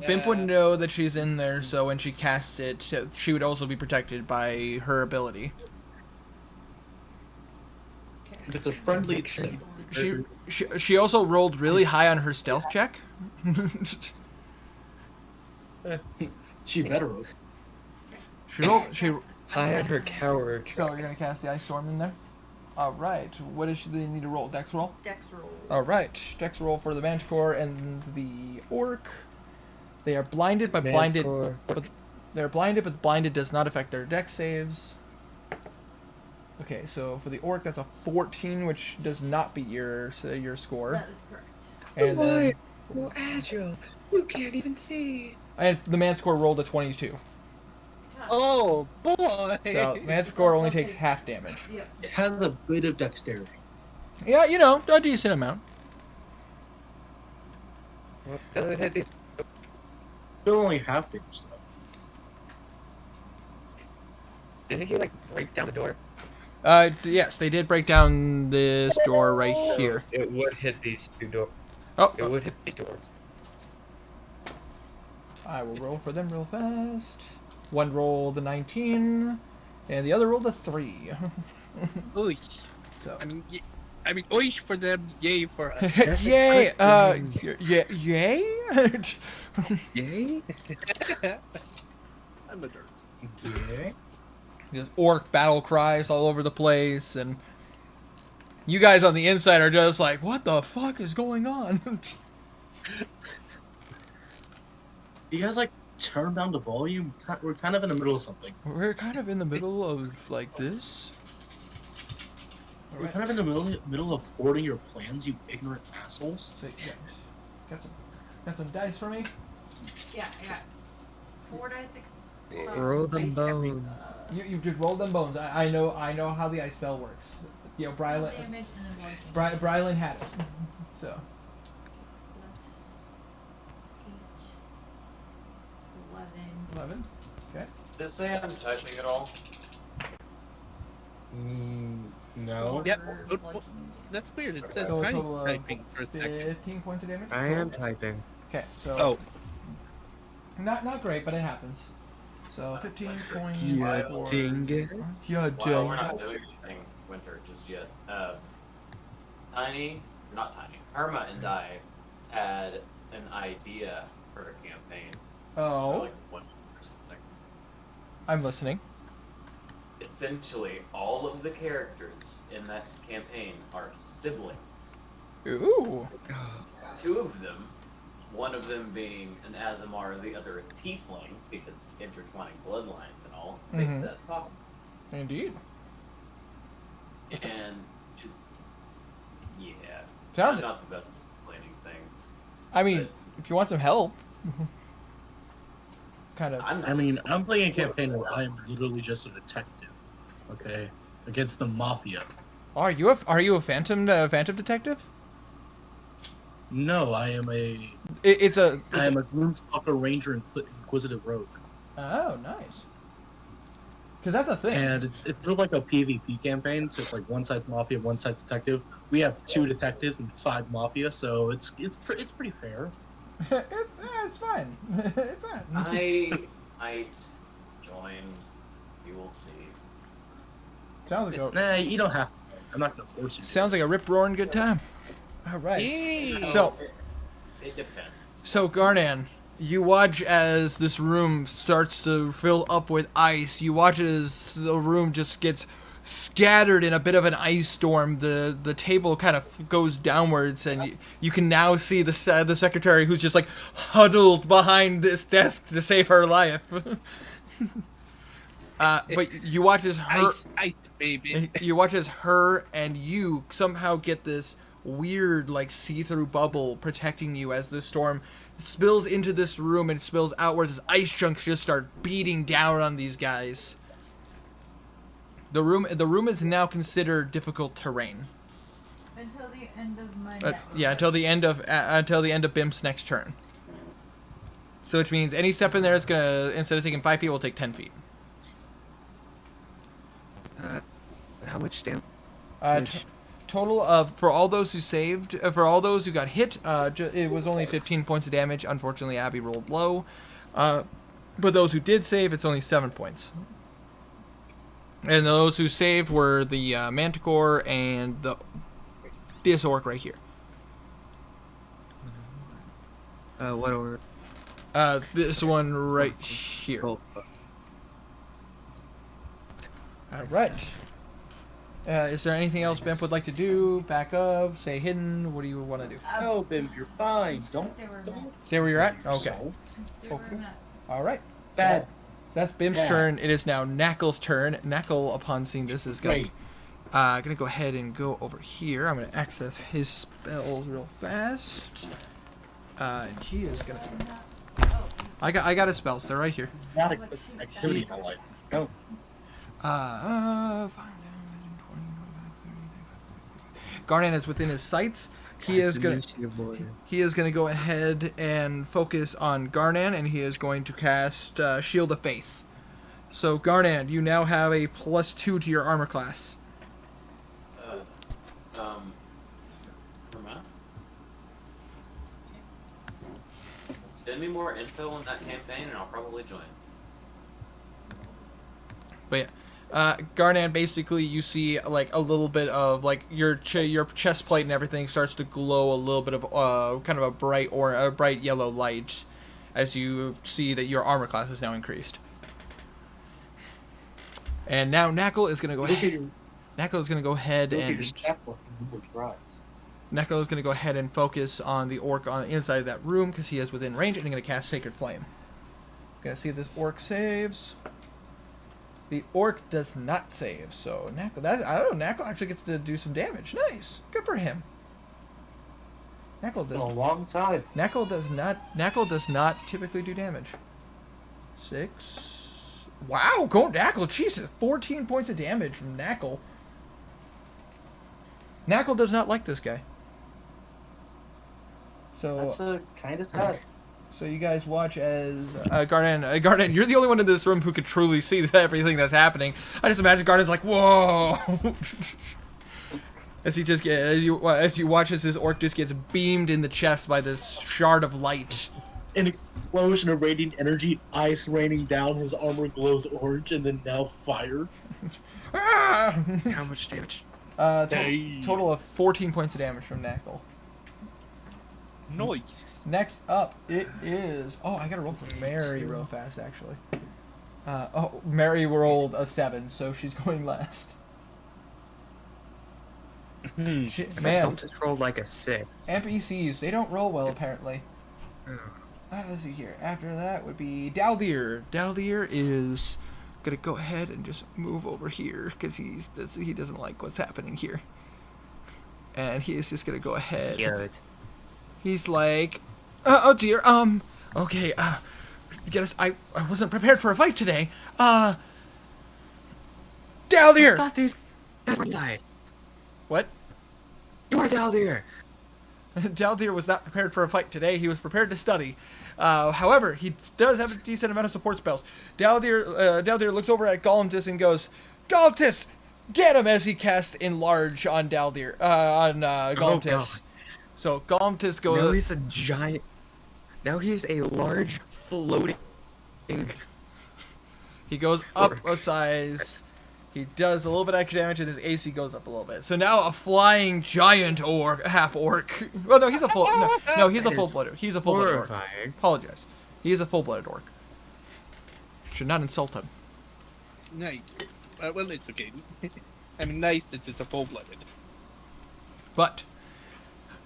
S1: Bimp would know that she's in there, so when she casts it, she would also be protected by her ability.
S4: If it's a friendly
S1: She also rolled really high on her stealth check.
S4: she better have.
S1: She
S5: High on her coward.
S1: So you're gonna cast the ice storm in there. All right. What does she need to roll? Dex roll.
S2: Dex roll.
S1: All right. Dex roll for the manticore and the orc. They are blinded, but
S5: Manticore.
S1: they're blinded, but blinded does not affect their dex saves. Okay, so for the orc, that's a 14, which does not beat your score.
S2: That is correct.
S1: And then,
S5: So agile. You can't even see.
S1: and the manticore rolled a 22.
S3: Oh boy!
S1: So manticore only takes half damage.
S2: Yep.
S4: It has a bit of dexterity.
S1: Yeah, a decent amount.
S5: Well, doesn't hit these.
S4: Still only half damage though.
S5: Didn't he like break down the door?
S1: Yes, they did break down this door right here.
S5: It would hit these two doors.
S1: Oh,
S5: It would hit these doors.
S1: I will roll for them real fast. One rolled a 19, and the other rolled a 3.
S3: Oy.
S1: So.
S3: I mean, oy for them, yay for us.
S1: Yay!
S5: crit
S1: Yay!
S5: Yay!
S3: I'm a dirt.
S4: Yeah.
S1: Just orc battle cries all over the place, and you guys on the inside are just like, what the fuck is going on?
S4: He has like turn down the volume? We're kind of in the middle of something.
S1: We're kind of in the middle of like this.
S4: We're kind of in the middle of hoarding your plans, you ignorant assholes.
S1: So, yeah, got some dice for me.
S2: Yeah, I got 4 dice.
S5: Roll them
S2: dice.
S5: bones.
S1: You just roll them bones. I know how the ice spell works. You know,
S2: Damage and then voice.
S1: Brylan had it. So.
S2: So that's 8, 11.
S1: 11. Okay.
S6: Did it say I'm typing at all?
S4: No.
S3: Yep.
S2: For
S3: Oh,
S2: bludgeoning
S3: That's weird. It says
S1: So a
S3: Tiny's
S1: total of
S3: typing for a second.
S1: 15 points of damage.
S5: I am typing.
S1: Okay, so
S3: Oh,
S1: not great, but it happens. So 15 points.
S5: Yeah,
S1: for...
S5: ding it.
S1: Yeah,
S6: Well, we're not doing anything winter just yet. Not Tiny, Irma and I had an idea for a campaign. For
S1: Oh,
S6: like 1 or something.
S1: I'm listening.
S6: Essentially, all of the characters in that campaign are siblings.
S1: Ooh.
S6: 2 of them, one of them being an Azamar, the other a Tiefling, because intertwining bloodlines and all makes
S1: Mhm.
S6: that possible.
S1: Indeed.
S6: And just, yeah.
S1: Sounds.
S6: I'm not the best at explaining things.
S1: I mean, if you want some help. Kind of.
S6: I'm not.
S4: I mean, I'm playing a campaign where I am literally just a detective. Okay? Against the mafia.
S1: Are you a phantom detective?
S4: No, I am a
S1: It's a.
S4: I am a Gloomstalker Ranger and Inquisitive Rogue.
S1: Oh, nice. Because that's a thing.
S4: And it's sort of like a PvP campaign, so it's like one side's mafia, one side's detective. We have 2 detectives and 5 mafia, so it's pretty fair.
S1: It's fine. It's fine.
S6: I might join. You will see.
S1: Sounds like a
S4: Nah, you don't have to. I'm not gonna force you.
S1: sounds like a rip roaring good time. All right.
S3: yay!
S1: So
S6: It depends.
S1: so Garnan, you watch as this room starts to fill up with ice. You watch as the room just gets scattered in a bit of an ice storm. The table kind of goes downwards, and you can now see the secretary who's just like huddled behind this desk to save her life. But you watch as her
S3: Ice, baby.
S1: you watch as her and you somehow get this weird like see-through bubble protecting you as the storm spills into this room and spills outwards as ice chunks just start beating down on these guys. The room is now considered difficult terrain.
S2: Until the end of my
S1: Yeah, until the end of Bim's next turn. So which means any step in there is gonna, instead of taking 5 feet, will take 10 feet.
S5: How much damage?
S1: Total of, for all those who saved, for all those who got hit, it was only 15 points of damage. Unfortunately, Abby rolled low. But those who did save, it's only 7 points. And those who saved were the Manticore and this orc right here.
S5: What order?
S1: This one right here.
S5: Roll.
S1: All right. Is there anything else Bimp would like to do? Back up, stay hidden. What do you want to do?
S4: No, Bim, you're fine. Don't.
S2: Stay where I'm at.
S1: Stay where you're at. Okay.
S2: Stay where I'm at.
S1: All right.
S4: Bad.
S1: That's Bim's
S4: Yeah.
S1: turn. It is now Knackle's turn. Knackle, upon seeing this, is
S4: Great.
S1: gonna go ahead and go over here. I'm gonna access his spells real fast. And he is gonna.
S2: Oh,
S1: I got his spells. They're right here.
S4: Not a quick activity in my life. No.
S1: 5, 10, 20, 25, 30. Garnan is within his sights. He is gonna go ahead and focus on Garnan, and he is going to cast Shield of Faith. So Garnan, you now have a +2 to your armor class.
S6: Vermont? Send me more info on that campaign, and I'll probably join.
S1: But yeah, Garnan, basically you see like a little bit of like your chest plate and everything starts to glow a little bit of kind of a bright yellow light as you see that your armor class is now increased. And now Knackle is gonna go ahead. Knackle is gonna go ahead
S4: Look at your
S1: and
S4: stat book and tries.
S1: Knackle is gonna go ahead and focus on the orc on the inside of that room because he is within range, and he's gonna cast Sacred Flame. Gonna see if this orc saves. The orc does not save, so Knackle. I don't know. Knackle actually gets to do some damage. Nice, good for him. Knackle
S4: Been
S1: does.
S4: a long time.
S1: Knackle does not. Knackle does not typically do damage. 6. Wow, go Knackle. Jesus, 14 points of damage from Knackle. Knackle does not like this guy. So
S4: That's kind of sad.
S1: So you guys watch as Garden, you're the only one in this room who can truly see everything that's happening. I just imagine Garden's like, whoa, as you watch as this orc just gets beamed in the chest by this shard of light.
S4: An explosion of radiant energy, ice raining down, his armor glows orange, and then now fire.
S1: Ah!
S5: How much damage?
S1: Total of 14 points of damage from Knackle.
S3: Nice.
S1: Next up, it is. Oh, I gotta roll for Mary real fast, actually. Mary rolled a 7, so she's going last. Man,
S5: Just rolled like a 6.
S1: NPCs, they don't roll well, apparently.
S5: Oh.
S1: Let's see here. After that would be Daldir. Daldir is gonna go ahead and just move over here because he doesn't like what's happening here, and he is just gonna go ahead.
S5: Good.
S1: He's like, oh dear, okay, get us. I wasn't prepared for a fight today.
S5: I
S1: Daldir.
S5: thought these guys were die.
S1: What?
S5: You are Daldir.
S1: Daldir was not prepared for a fight today. He was prepared to study. However, he does have a decent amount of support spells. Daldir looks over at Golemtis and goes, Golemtis, get him, as he casts Enlarge on Golemtis.
S5: God.
S1: So Golemtis goes...
S5: Now he's a giant... Now he's a large, floating...
S1: He goes up a size. He does a little bit extra damage, and his AC goes up a little bit. So now a flying giant orc, half orc. Well, no, he's a full. No, he's a full-blooded. He's a full-blooded orc.
S5: Horrifying.
S1: Apologize. He is a full-blooded orc. Should not insult him.
S3: Nice. Well, it's okay. I mean, nice that it's a full-blooded.
S1: But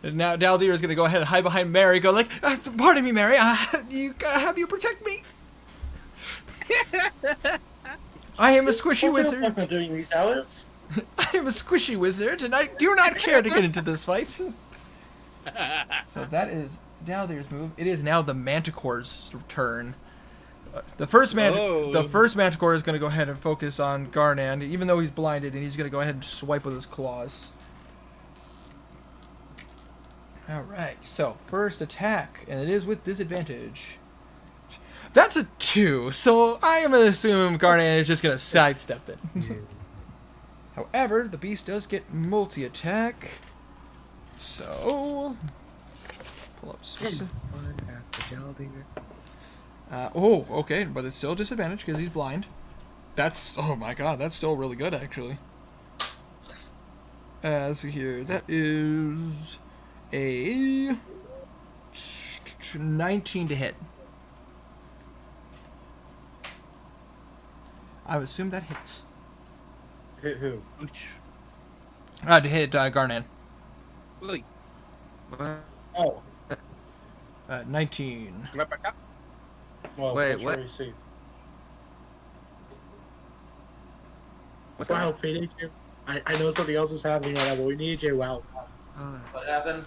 S1: now Daldir is going to go ahead and hide behind Mary. Go like, pardon me, Mary. You have you protect me. I am a squishy wizard.
S4: I've been doing these hours.
S1: I am a squishy wizard, and I do not care to get into this fight. So that is Daldir's move. It is now the Manticore's turn. The first Manticore is going to go ahead and focus on Garnan, even though he's blinded, and he's going to go ahead and swipe with his claws. Alright, so first attack, and it is with disadvantage. That's a 2, so I am going to assume Garnan is just going to sidestep it. However, the beast does get multi-attack. So, pull up specific.
S5: One after Daldir.
S1: Oh, okay, but it's still disadvantage because he's blind. That's, oh my god, that's still really good, actually. Let's see here, that is a 19 to hit. I would assume that hits.
S4: Hit who?
S1: To hit Garnan.
S3: Like,
S4: Oh,
S1: 19.
S4: well,
S5: Wait,
S4: what's
S5: what?
S4: your AC?
S5: What's
S4: Wow,
S5: that?
S4: Fade AJ. I know something else is happening right now, but we need AJ. Wow.
S6: What happened?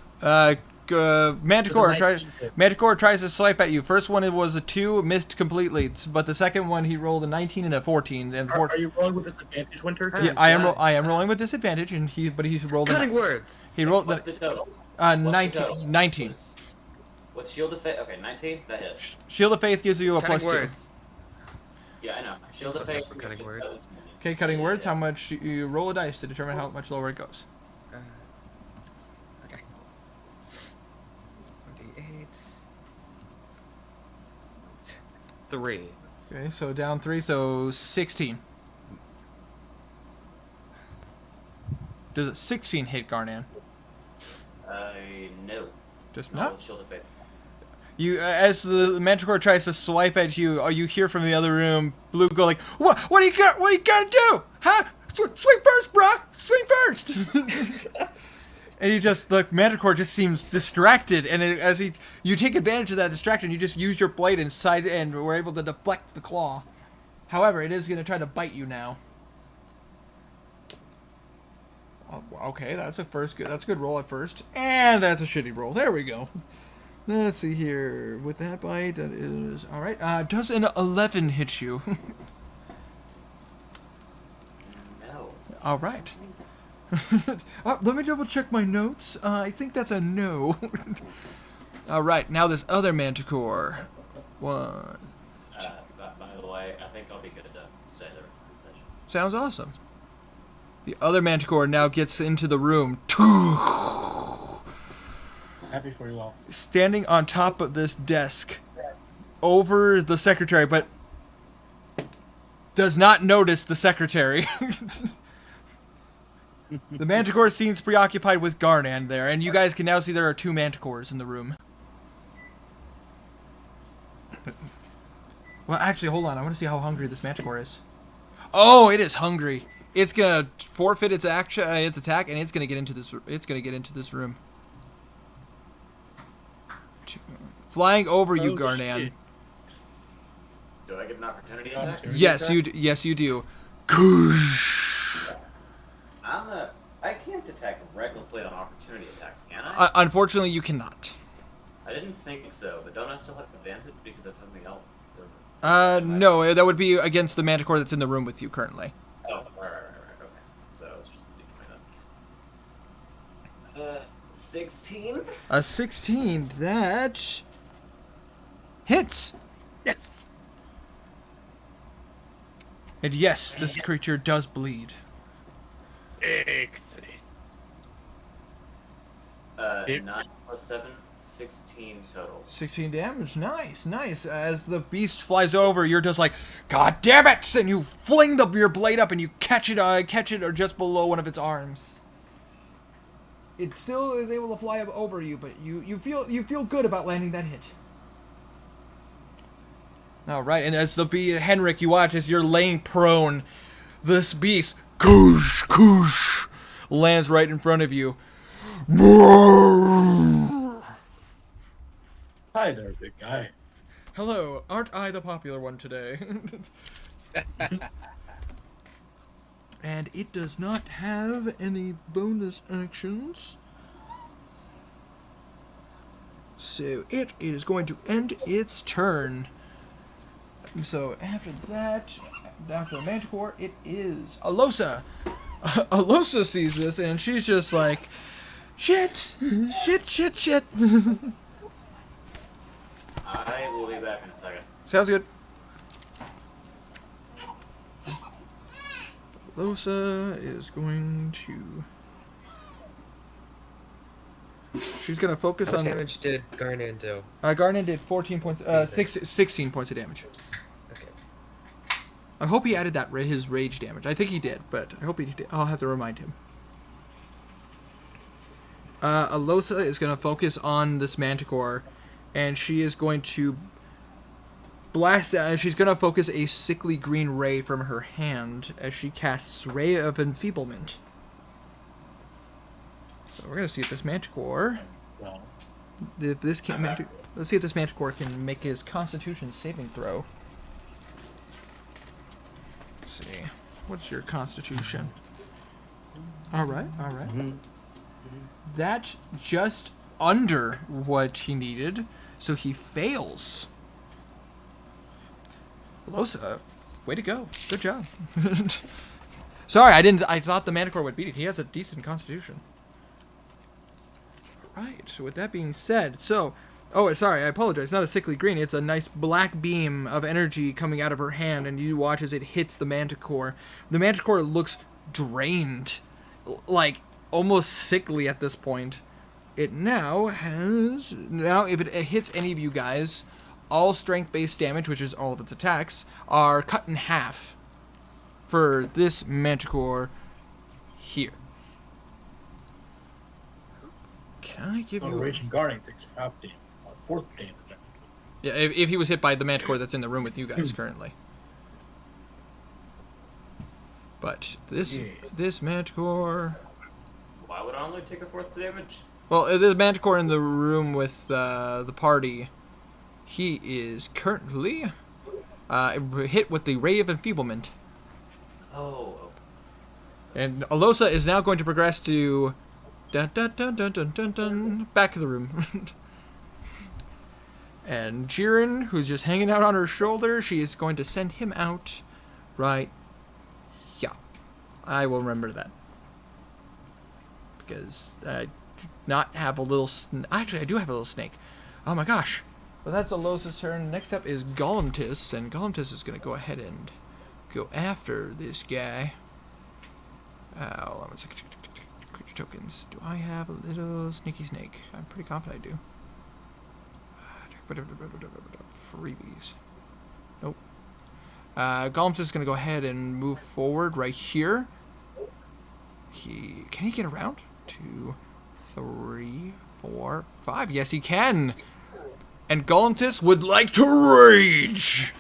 S1: Manticore,
S4: There's a 19 hit.
S1: Manticore tries to swipe at you. First one, it was a 2, missed completely. But the second one, he rolled a 19 and a 14. And
S4: Are you rolling with disadvantage, Winter?
S1: yeah, I am rolling with disadvantage, and he's rolled.
S5: Cutting words.
S1: He rolled
S6: What's the total?
S1: 19. 19.
S6: What's Shield of Faith? Okay, 19? That hits.
S1: Shield of Faith gives you a
S5: Cutting
S1: +2.
S5: words.
S6: Yeah, I know. Shield of
S5: That's
S6: Faith.
S5: not for cutting words.
S1: Okay, cutting words. How much you roll a dice to determine how much lower it goes.
S5: Okay. 28. 3.
S1: Okay, so down 3, so 16. Does a 16 hit Garnan?
S6: No.
S1: Just
S6: No,
S1: not.
S6: with Shield of Faith.
S1: You, as the Manticore tries to swipe at you, you hear from the other room, Blue go like, "What? What do you got? What do you gotta do? Huh? Swing first, bruh! Swing first!" And the Manticore just seems distracted, and you take advantage of that distraction, you just use your blade and we're able to deflect the claw. However, it is going to try to bite you now. Oh, okay, that's a good roll at first, and that's a shitty roll. There we go. Let's see here. With that bite, that is all right. Does an 11 hit you?
S6: No.
S1: All right. Let me double check my notes. I think that's a no. All right, now this other Manticore. One.
S6: By the way, I think I'll be good to stay the rest of the session.
S1: Sounds awesome. The other Manticore now gets into the room.
S4: Happy for you all.
S1: Standing on top of this desk over the secretary, but does not notice the secretary. The Manticore seems preoccupied with Garnan there, and you guys can now see there are 2 Manticores in the room. Well, actually, hold on. I want to see how hungry this Manticore is. Oh, it is hungry. It's gonna forfeit its attack, and it's gonna get into this. It's gonna get into this room. Flying over you, Garnan.
S3: shit.
S6: Do I get an opportunity attack?
S1: Yes, you do.
S6: I can't attack recklessly on opportunity attacks, can I?
S1: Unfortunately, you cannot.
S6: I didn't think so, but don't I still have advantage because of something else?
S1: No, that would be against the Manticore that's in the room with you currently.
S6: Oh, right, okay. So it's just the D20 then. 16?
S1: A 16, that hits.
S3: Yes.
S1: And yes, this creature does bleed.
S3: Excellent.
S6: 9 plus 7, 16 total.
S1: 16 damage, nice. As the beast flies over, you're just like, God damn it! And you fling your blade up and you catch it or just below one of its arms. It still is able to fly up over you, but you feel good about landing that hit. All right, and as Henrik, you watch as you're laying prone, this beast, koosh, lands right in front of you.
S4: Hi there, big guy.
S1: Hello, aren't I the popular one today? And it does not have any bonus actions. So it is going to end its turn. So after that, after Manticore, it is Alosa. Alosa sees this and she's just like, shit.
S6: I will be back in a second.
S1: Sounds good. Alosa is going to... She's going to focus
S5: How much
S1: on...
S5: damage did Garnan do?
S1: Garnan did 14 points, 16 points of damage.
S5: Okay.
S1: I hope he added that his rage damage. I think he did, but I hope he did. I'll have to remind him. Alosa is going to focus on this Manticore, and she is going to blast. She's going to focus a sickly green ray from her hand as she casts Ray of Enfeeblement. So we're going to see if this Manticore,
S4: Well,
S1: let's see if this Manticore can make his Constitution saving throw. Let's see. What's your Constitution? All right. That's just under what he needed, so he fails. Alosa, way to go. Good job. Sorry, I thought the Manticore would beat it. He has a decent Constitution. Alright, so with that being said, oh, sorry, I apologize. Not a sickly green. It's a nice black beam of energy coming out of her hand, and you watch as it hits the Manticore. The Manticore looks drained, like almost sickly at this point. It now if it hits any of you guys, all strength-based damage, which is all of its attacks, are cut in half for this Manticore here. Can I give you
S4: Raging Guardian takes half damage, fourth damage.
S1: Yeah, if he was hit by the Manticore that's in the room with you guys currently. But this Manticore...
S6: Wow, Why would I only take a fourth damage?
S1: Well, the Manticore in the room with the party, he is currently hit with the Ray of Enfeeblement.
S6: Oh.
S1: And Alosa is now going to progress to dun, dun, dun, dun, dun, dun, dun, back of the room. And Jiren, who's just hanging out on her shoulder, she is going to send him out right. Yeah, I will remember that. Because I do not have a little... Actually, I do have a little snake. Oh my gosh. Well, that's Alosa's turn. Next up is Golemtis, and Golemtis is going to go ahead and go after this guy. Hold on one second. Creature tokens. Do I have a little sneaky snake? I'm pretty confident I do. Freebies. Nope. Golemtis is going to go ahead and move forward right here. Can he get around? 2, 3, 4, 5. Yes, he can. And Golemtis would like to rage.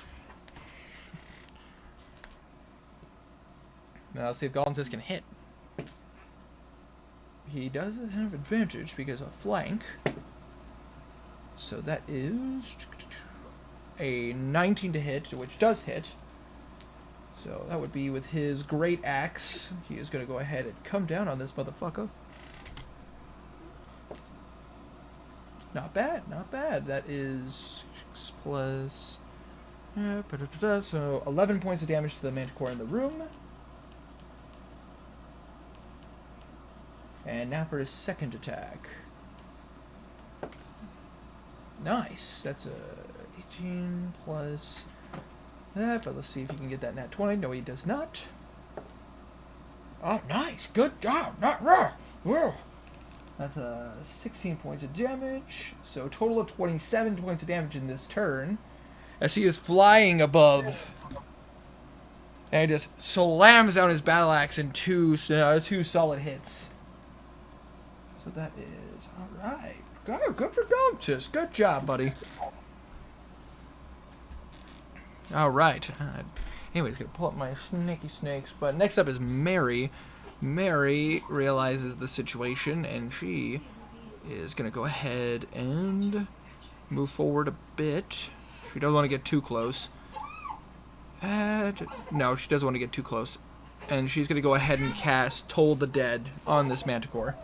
S1: Now let's see if Golemtis can hit. He doesn't have advantage because of flank. So that is a 19 to hit, which does hit. So that would be with his great axe. He is going to go ahead and come down on this motherfucker. Not bad, not bad. That is 6 plus... So 11 points of damage to the Manticore in the room. And now for his second attack. Nice. That's a 18 plus that, but let's see if he can get that nat 20. No, he does not. Oh, nice. Good job. Not raw. Whoa. That's 16 points of damage. So a total of 27 points of damage in this turn. As he is flying above. And he just slams down his battle axe in two solid hits. So that is alright. Good for Golemtis. Good job, buddy. Alright. Anyways, gonna pull up my snaky snakes. But next up is Mary. Mary realizes the situation, and she is gonna go ahead and move forward a bit. She doesn't want to get too close. No, she doesn't want to get too close. And she's gonna go ahead and cast Toll the Dead on this Manticore.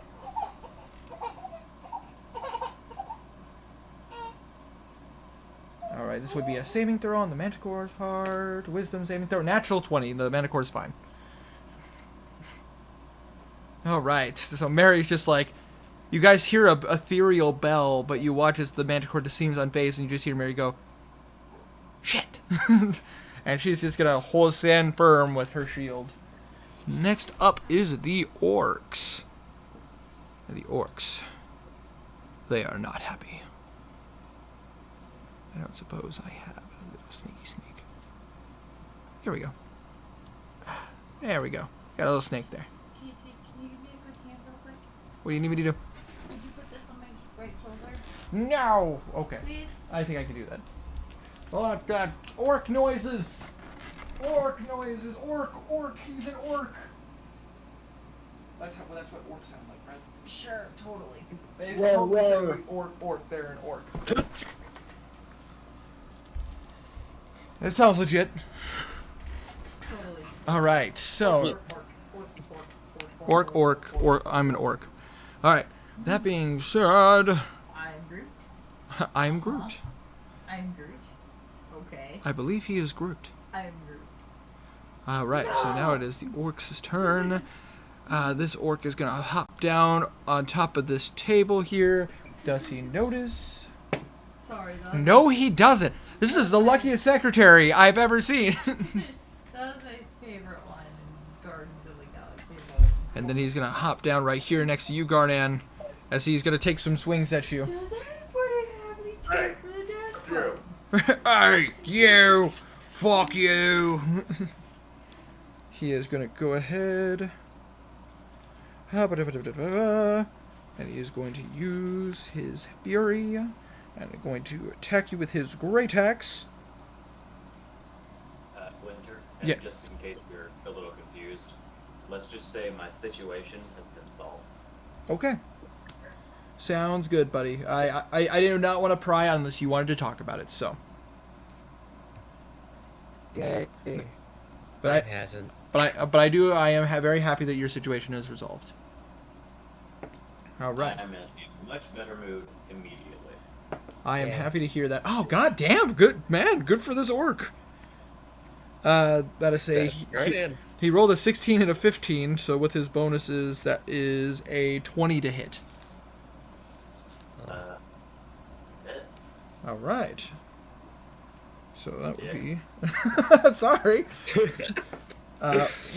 S1: Alright, this would be a saving throw on the Manticore's part. Wisdom saving throw. Natural 20. The Manticore's fine. Alright, so Mary's just like... You guys hear a ethereal bell, but you watch as the Manticore just seems unfazed, and you just hear Mary go... Shit! And she's just gonna stand firm with her shield. Next up is the Orcs. The Orcs. They are not happy. I don't suppose I have a little sneaky snake. Here we go. There we go. Got a little snake there.
S2: Can you give me a quick hand real quick?
S1: What do you need me to do?
S2: Could you put this on my right shoulder?
S1: No! Okay.
S2: Please?
S1: I think I can do that. Oh, I've got orc noises! Orc noises! Orc! He's an orc! That's what orcs sound like, right?
S2: Sure, totally.
S1: They
S4: Whoa,
S1: totally say
S4: whoa.
S1: orc, they're an orc. It sounds legit.
S2: Totally.
S1: Alright, so... Orc, I'm an orc. Alright, that being said...
S2: I'm Groot.
S1: I'm Groot.
S2: I'm Groot. Okay.
S1: I believe he is Groot.
S2: I'm Groot.
S1: Alright, so now it is the orc's turn. This orc is gonna hop down on top of this table here. Does he notice?
S2: Sorry, though.
S1: No, he doesn't. This is the luckiest secretary I've ever seen.
S2: That was my favorite one in Guardians of the Galaxy.
S1: And then he's gonna hop down right here next to you, Garnan, as he's gonna take some swings at you.
S2: Does anybody have any time for the death?
S1: Hey, you! Fuck you! He is gonna go ahead. And he is going to use his Fury. And going to attack you with his Great Axe.
S6: Winter,
S1: Yeah.
S6: just in case you're a little confused, let's just say my situation has been solved.
S1: Okay. Sounds good, buddy. I did not want to pry unless you wanted to talk about it, so.
S5: Yay.
S1: But
S5: Mine
S1: I,
S5: hasn't.
S1: I am very happy that your situation is resolved. All right.
S6: I'm in a much better mood immediately.
S1: I am
S5: Yeah.
S1: happy to hear that. Oh, god damn. Good, man. Good for this orc. That is a...
S5: Right in.
S1: He rolled a 16 and a 15, so with his bonuses, that is a 20 to hit.
S6: That-
S1: All right. So that would
S6: Yeah.
S1: be... Sorry.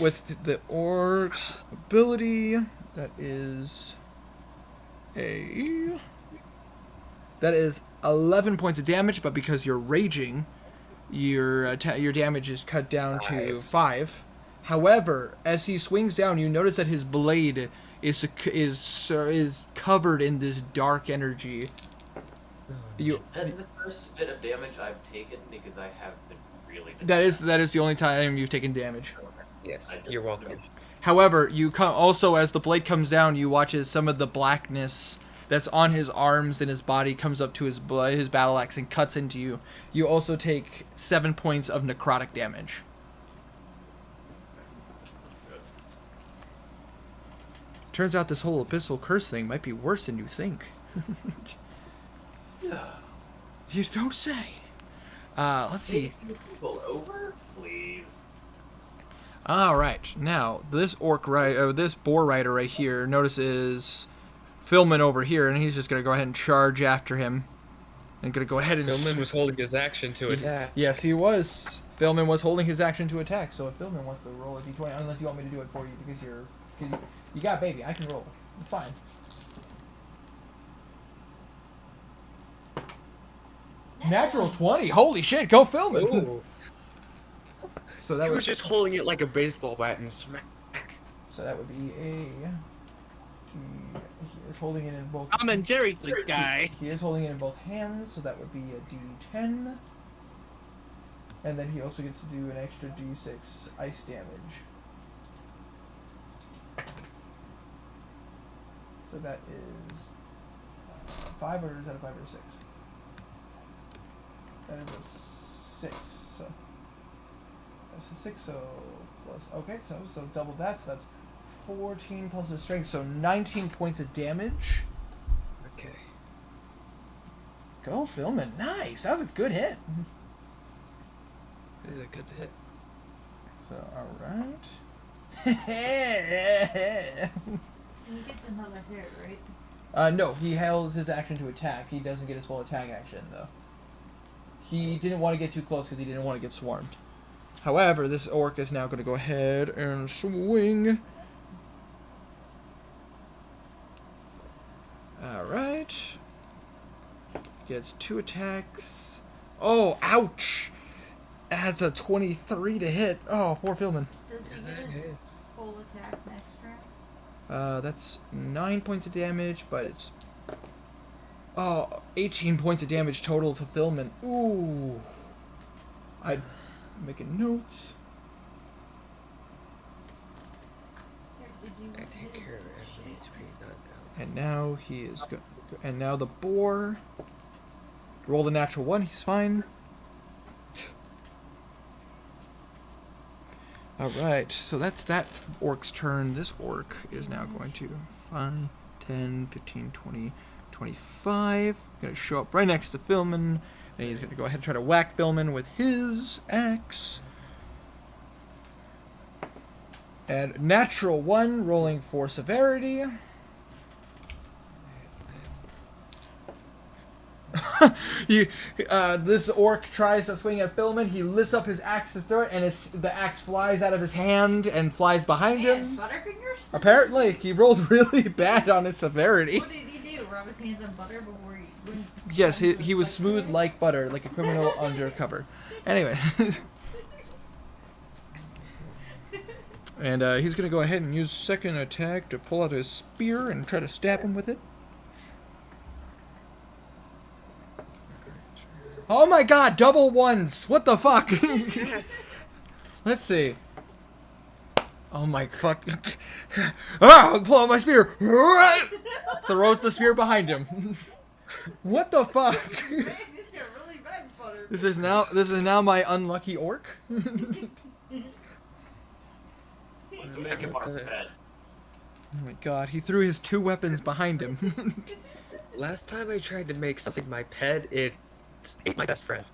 S1: With the orc's ability, that is a... That is 11 points of damage, but because you're raging, your damage is cut down to 5. However, as he swings down, you notice that his blade is covered in this dark energy.
S6: That's the first bit of damage I've taken because I have been really.
S1: That is the only time you've taken damage.
S5: Yes, you're welcome.
S1: However, also as the blade comes down, you watch as some of the blackness that's on his arms and his body comes up to his battle axe and cuts into you. You also take 7 points of necrotic damage. Turns out this whole abyssal curse thing might be worse than you think.
S6: Yeah.
S1: You don't say. Let's see.
S6: People over, please.
S1: All right, now this this boar rider right here notices Philman over here, and he's just gonna go ahead and charge after him, and gonna go ahead and.
S5: Philman was holding his action to attack.
S1: Yes, he was. Philman was holding his action to attack. So if Philman wants to roll a d20, unless you want me to do it for you, because you got baby, I can roll. It's fine. Natural 20. Holy shit, go Philman.
S5: Ooh.
S1: So that
S5: He
S1: was
S5: was just holding it like a baseball bat and smack.
S1: So that would be a. He is holding it in both.
S3: Tom and Jerry's the guy.
S1: He is holding it in both hands, so that would be a D10. And then he also gets to do an extra D6 ice damage. So that is 5, or is that a 5 or a 6? That is a 6. So that's a 6. So plus. Okay, so double that. So that's 14 plus his strength. So 19 points of damage.
S5: Okay.
S1: Go Philman. Nice. That was a good hit.
S5: This is a good hit.
S1: So alright.
S2: He gets another hit, right?
S1: No, he held his action to attack. He doesn't get his full attack action, though. He didn't want to get too close because he didn't want to get swarmed. However, this orc is now going to go ahead and swing. Alright. Gets 2 attacks. Oh, ouch! That's a 23 to hit. Oh, poor Philman.
S2: Does he get his full attack next round?
S1: That's 9 points of damage, but it's 18 points of damage total to Philman. Ooh. I'm making notes.
S2: Here, did you
S5: I take
S2: hit
S5: care of
S2: his
S5: every
S2: shit?
S5: HP not now.
S1: And now he is and now the boar rolled a natural 1. He's fine. Alright, so that's that orc's turn. This orc is now going to 5, 10, 15, 20, 25. Going to show up right next to Philman. And he's going to go ahead and try to whack Philman with his axe. And natural 1, rolling for severity. This orc tries to swing at Philman. He lifts up his axe to throw it, and the axe flies out of his hand and flies behind
S2: Man,
S1: him.
S2: Butterfingers?
S1: Apparently, he rolled really bad on his severity.
S2: What did he do? Rub his hands on butter before he went?
S1: Yes, he was smooth like butter, like a criminal undercover. Anyway. And he's going to go ahead and use second attack to pull out his spear and try to stab him with it. Oh my god, double ones! What the fuck? Let's see. Oh my fuck. Ah! Pull out my spear! Throws the spear behind him. What the fuck?
S2: Man, this got really bad butter.
S1: This is now my unlucky orc.
S6: Let's make him our pet.
S1: Oh my god, he threw his 2 weapons behind him.
S5: Last time I tried to make something my pet, it ate my best friend.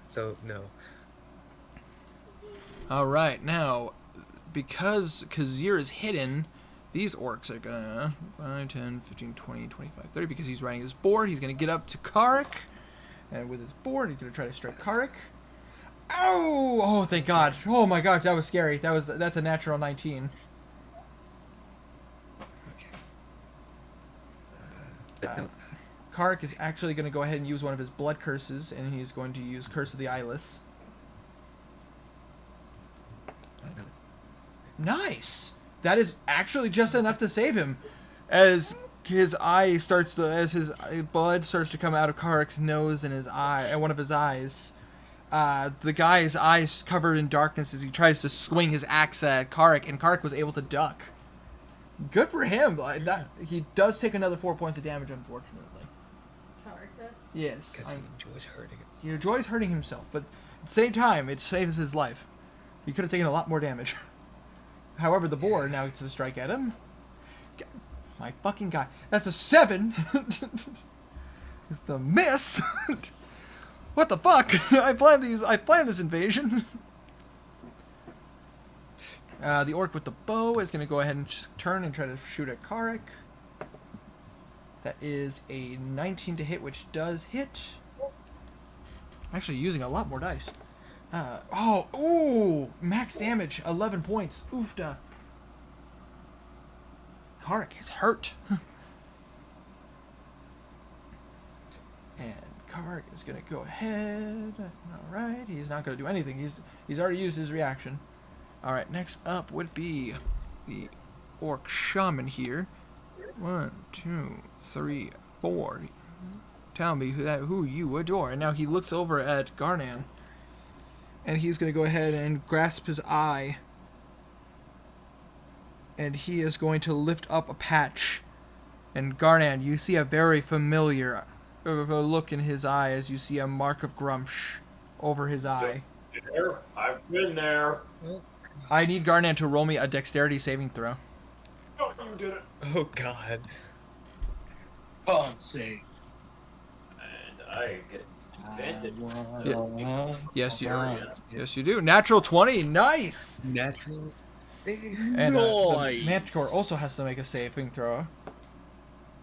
S5: So, no.
S1: Alright, now, because Kazir is hidden, these orcs are gonna 5, 10, 15, 20, 25, 30, because he's riding his board, he's gonna get up to Karik, and with his board, he's gonna try to strike Karik. Ow! Oh, thank god. Oh my god, that was scary. That's a natural 19. Karik is actually going to go ahead and use one of his blood curses, and he's going to use Curse of the Eyeless. Nice! That is actually just enough to save him. As his blood starts to come out of Karik's nose and his eye, and one of his eyes. The guy's eyes covered in darkness as he tries to swing his axe at Karik, and Karik was able to duck. Good for him. He does take another 4 points of damage, unfortunately.
S2: Tarek does?
S1: Yes.
S5: Because he enjoys hurting it.
S1: He enjoys hurting himself, but at the same time, it saves his life. He could have taken a lot more damage. However, the boar now gets to strike at him. My fucking guy. That's a 7. It's a miss. What the fuck? I planned this invasion. The orc with the bow is going to go ahead and turn and try to shoot at Karik. That is a 19 to hit, which does hit. Actually using a lot more dice. Ooh! Max damage, 11 points. Oofda. Karik is hurt. And Karik is going to go ahead. Alright, he's not going to do anything. He's already used his reaction. Alright, next up would be the orc shaman here. 1, 2, 3, 4. Tell me who you adore. And now he looks over at Garnan. And he's going to go ahead and grasp his eye. And he is going to lift up a patch. And Garnan, you see a very familiar look in his eye as you see a mark of Grumsh over his eye.
S6: There, I've been there.
S1: I need Garnan to roll me a dexterity saving throw.
S6: Oh, you did it.
S5: Oh god.
S4: Con save.
S6: And I get advantage.
S1: Yes, you do. Natural 20. Nice.
S5: Natural.
S1: And the Manticore also has to make a saving throw.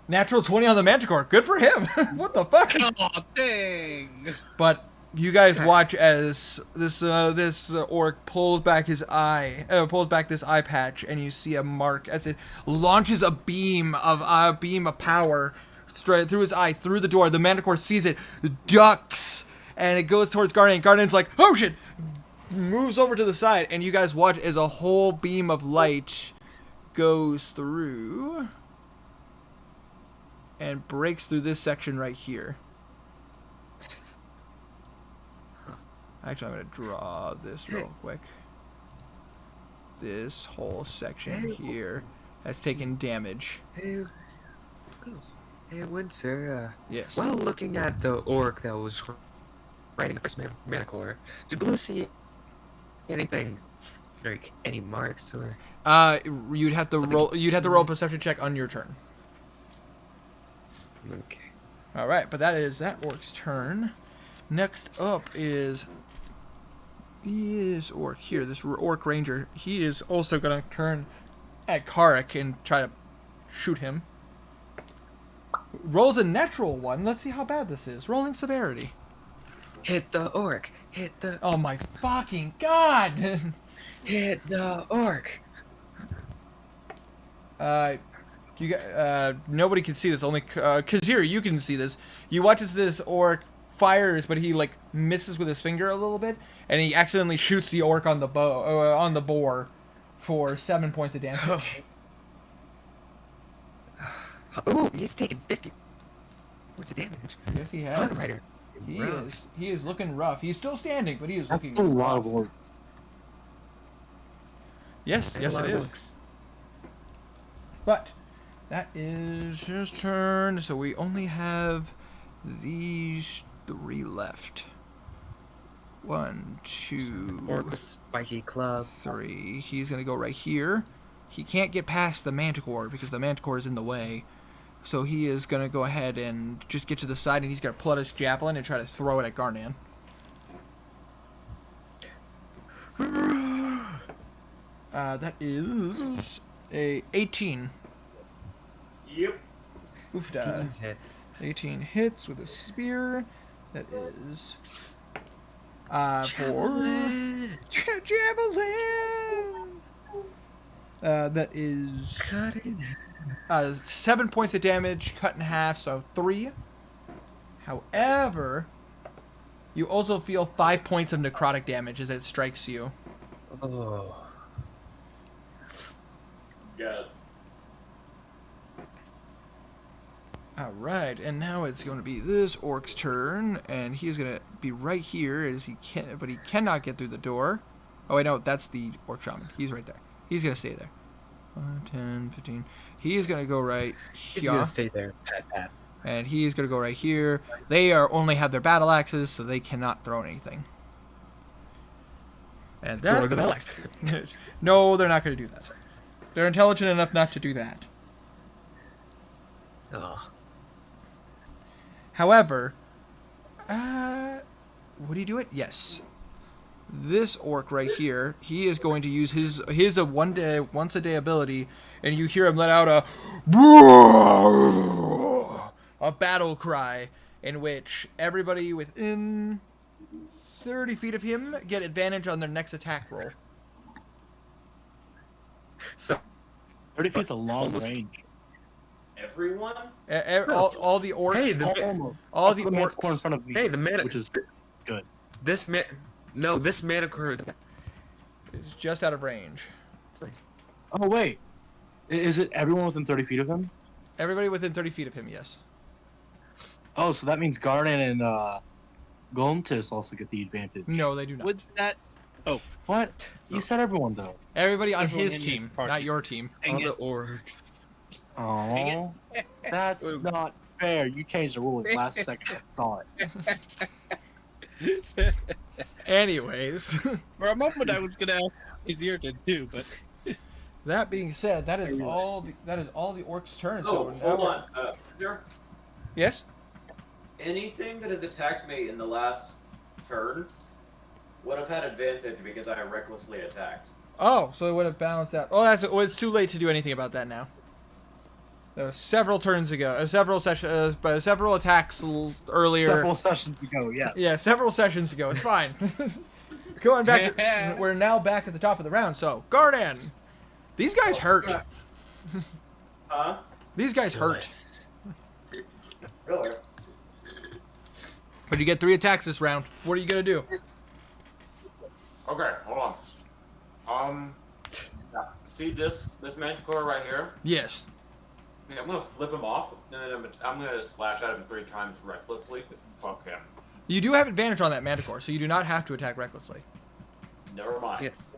S1: Natural 20 on the Manticore. Good for him. What the fuck?
S3: Oh, dang!
S1: But you guys watch as this orc pulls back this eye patch, and you see a mark as it launches a beam of power straight through his eye, through the door. The Manticore sees it, ducks, and it goes towards Guardian. Guardian's like, oh shit! Moves over to the side, and you guys watch as a whole beam of light goes through and breaks through this section right here. Actually, I'm going to draw this real quick. This whole section here has taken damage.
S5: Hey, Winter.
S1: Yes.
S5: While looking at the orc that was riding the first Manicore, did Blue see anything, like any marks or?
S1: You'd have to roll. You'd have to roll a perception check on your turn.
S5: Okay.
S1: All right, but that is that orc's turn. Next up is this orc here. This orc ranger. He is also gonna turn at Karik and try to shoot him. Rolls a natural 1. Let's see how bad this is. Rolling severity.
S5: Hit the orc. Hit the.
S1: Oh my fucking god!
S5: Hit the orc.
S1: Nobody can see this. Only Kazir, you can see this. You watch as this orc fires, but he like misses with his finger a little bit, and he accidentally shoots the orc on the boar for 7 points of damage.
S5: Ooh, he's taking 50 points of damage.
S1: Yes, he has.
S5: Hog Rider.
S1: He is looking rough. He's still standing, but he is looking
S4: That's a lot
S1: rough.
S4: of work.
S1: Yes,
S5: That's
S1: yes,
S5: a lot
S1: it
S5: of
S1: is.
S5: books.
S1: But that is his turn, so we only have these 3 left. 1, 2,
S5: Or the spiky club.
S1: 3. He's gonna go right here. He can't get past the Manticore because the Manticore is in the way. So he is gonna go ahead and just get to the side, and he's gonna pull out his javelin and try to throw it at Garnan. That is a 18.
S6: Yep.
S1: Oofda.
S5: Hits.
S1: 18 hits with a spear. That is for
S5: Javelin.
S1: javelin. That is
S5: Cut it.
S1: 7 points of damage, cut in half, so 3. However, you also feel 5 points of necrotic damage as it strikes you.
S5: Oh.
S6: Got it.
S1: Alright, and now it's going to be this orc's turn, and he's going to be right here, as he can, but he cannot get through the door. Oh wait, no, that's the orc shaman. He's right there. He's going to stay there. 5, 10, 15. He's going to go right
S5: He's
S1: here.
S5: gonna stay there. Pat, pat.
S1: And he's going to go right here. They are only have their battle axes, so they cannot throw anything. And
S5: Throw the
S1: that...
S5: battle axe.
S1: No, they're not going to do that. They're intelligent enough not to do that.
S5: Oh.
S1: However, would he do it? Yes. This orc right here, he is going to use his once a day ability, and you hear him let out a battle cry, in which everybody within 30 feet of him get advantage on their next attack roll.
S5: So
S3: 30 feet's a long
S5: Almost-
S3: range.
S6: Everyone?
S1: All the orcs.
S5: Hey,
S1: all the
S3: Manticore in
S1: orcs.
S3: front of me,
S5: hey, the man.
S3: which is good.
S5: This man. No, this Manticore.
S1: Is just out of range.
S3: Oh wait, is it everyone within 30 feet of him?
S1: Everybody within 30 feet of him, yes.
S3: Oh, so that means Garden and Golmtis also get the advantage.
S1: No, they do not.
S3: Would that? Oh, what? You said everyone though.
S1: Everybody on
S3: Everyone
S1: his
S3: in his
S1: team,
S3: party.
S1: not your team.
S5: All
S3: Dang
S5: the
S3: it.
S5: orcs.
S3: Oh, that's not fair. You changed the rule at last second. Thought.
S1: Anyways,
S3: For a moment, I was gonna ask easier to do, but
S1: that being said, that is all the orcs' turns.
S6: Oh,
S1: so now
S6: hold on. Sure.
S1: Yes.
S6: Anything that has attacked me in the last turn would have had advantage because I recklessly attacked.
S1: Oh, so it would have balanced out. Oh, it's too late to do anything about that now. That was several turns ago, several attacks earlier.
S3: several sessions ago, yes.
S1: Yeah, several sessions ago. It's fine. Going back to, we're now back at the top of the round. So, Gardan, these guys hurt.
S6: Huh?
S1: These guys hurt.
S6: Really?
S1: But you get 3 attacks this round. What are you gonna do?
S6: Okay, hold on. Yeah. See this Manticore right here?
S1: Yes.
S6: Yeah, I'm gonna flip him off, and then I'm gonna slash at him 3 times recklessly. Cause fuck him.
S1: You do have advantage on that Manticore, so you do not have to attack recklessly
S6: Never mind.
S5: Yes.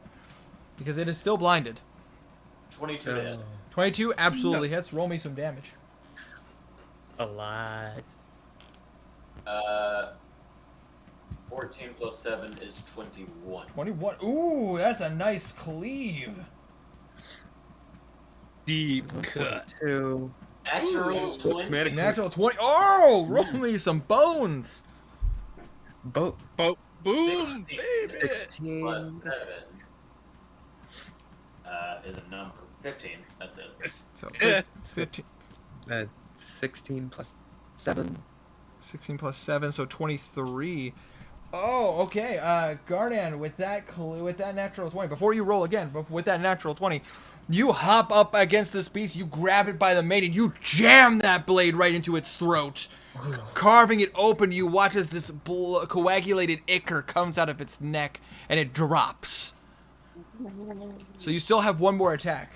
S1: because it is still blinded.
S6: 22 to hit.
S1: 22 absolutely hits. Roll me some damage.
S5: A lot.
S6: 14 plus 7 is 21.
S1: 21. Ooh, that's a nice cleave.
S3: Deep cut.
S5: 2.
S6: Natural 20.
S5: Manticore.
S1: Natural 20. Oh, roll me some bones.
S5: Boat.
S3: Boom!
S5: 16.
S6: Plus 7 is a number. 15. That's it.
S1: So
S3: Yeah.
S1: 15,
S5: 16 plus 7.
S1: 16 plus 7, so 23. Oh, okay. Gardan, with that natural 20, before you roll again, but with that natural 20, you hop up against this beast, you grab it by the mane, and you jam that blade right into its throat. Carving it open, you watch as this coagulated ichor comes out of its neck, and it drops. So you still have one more attack.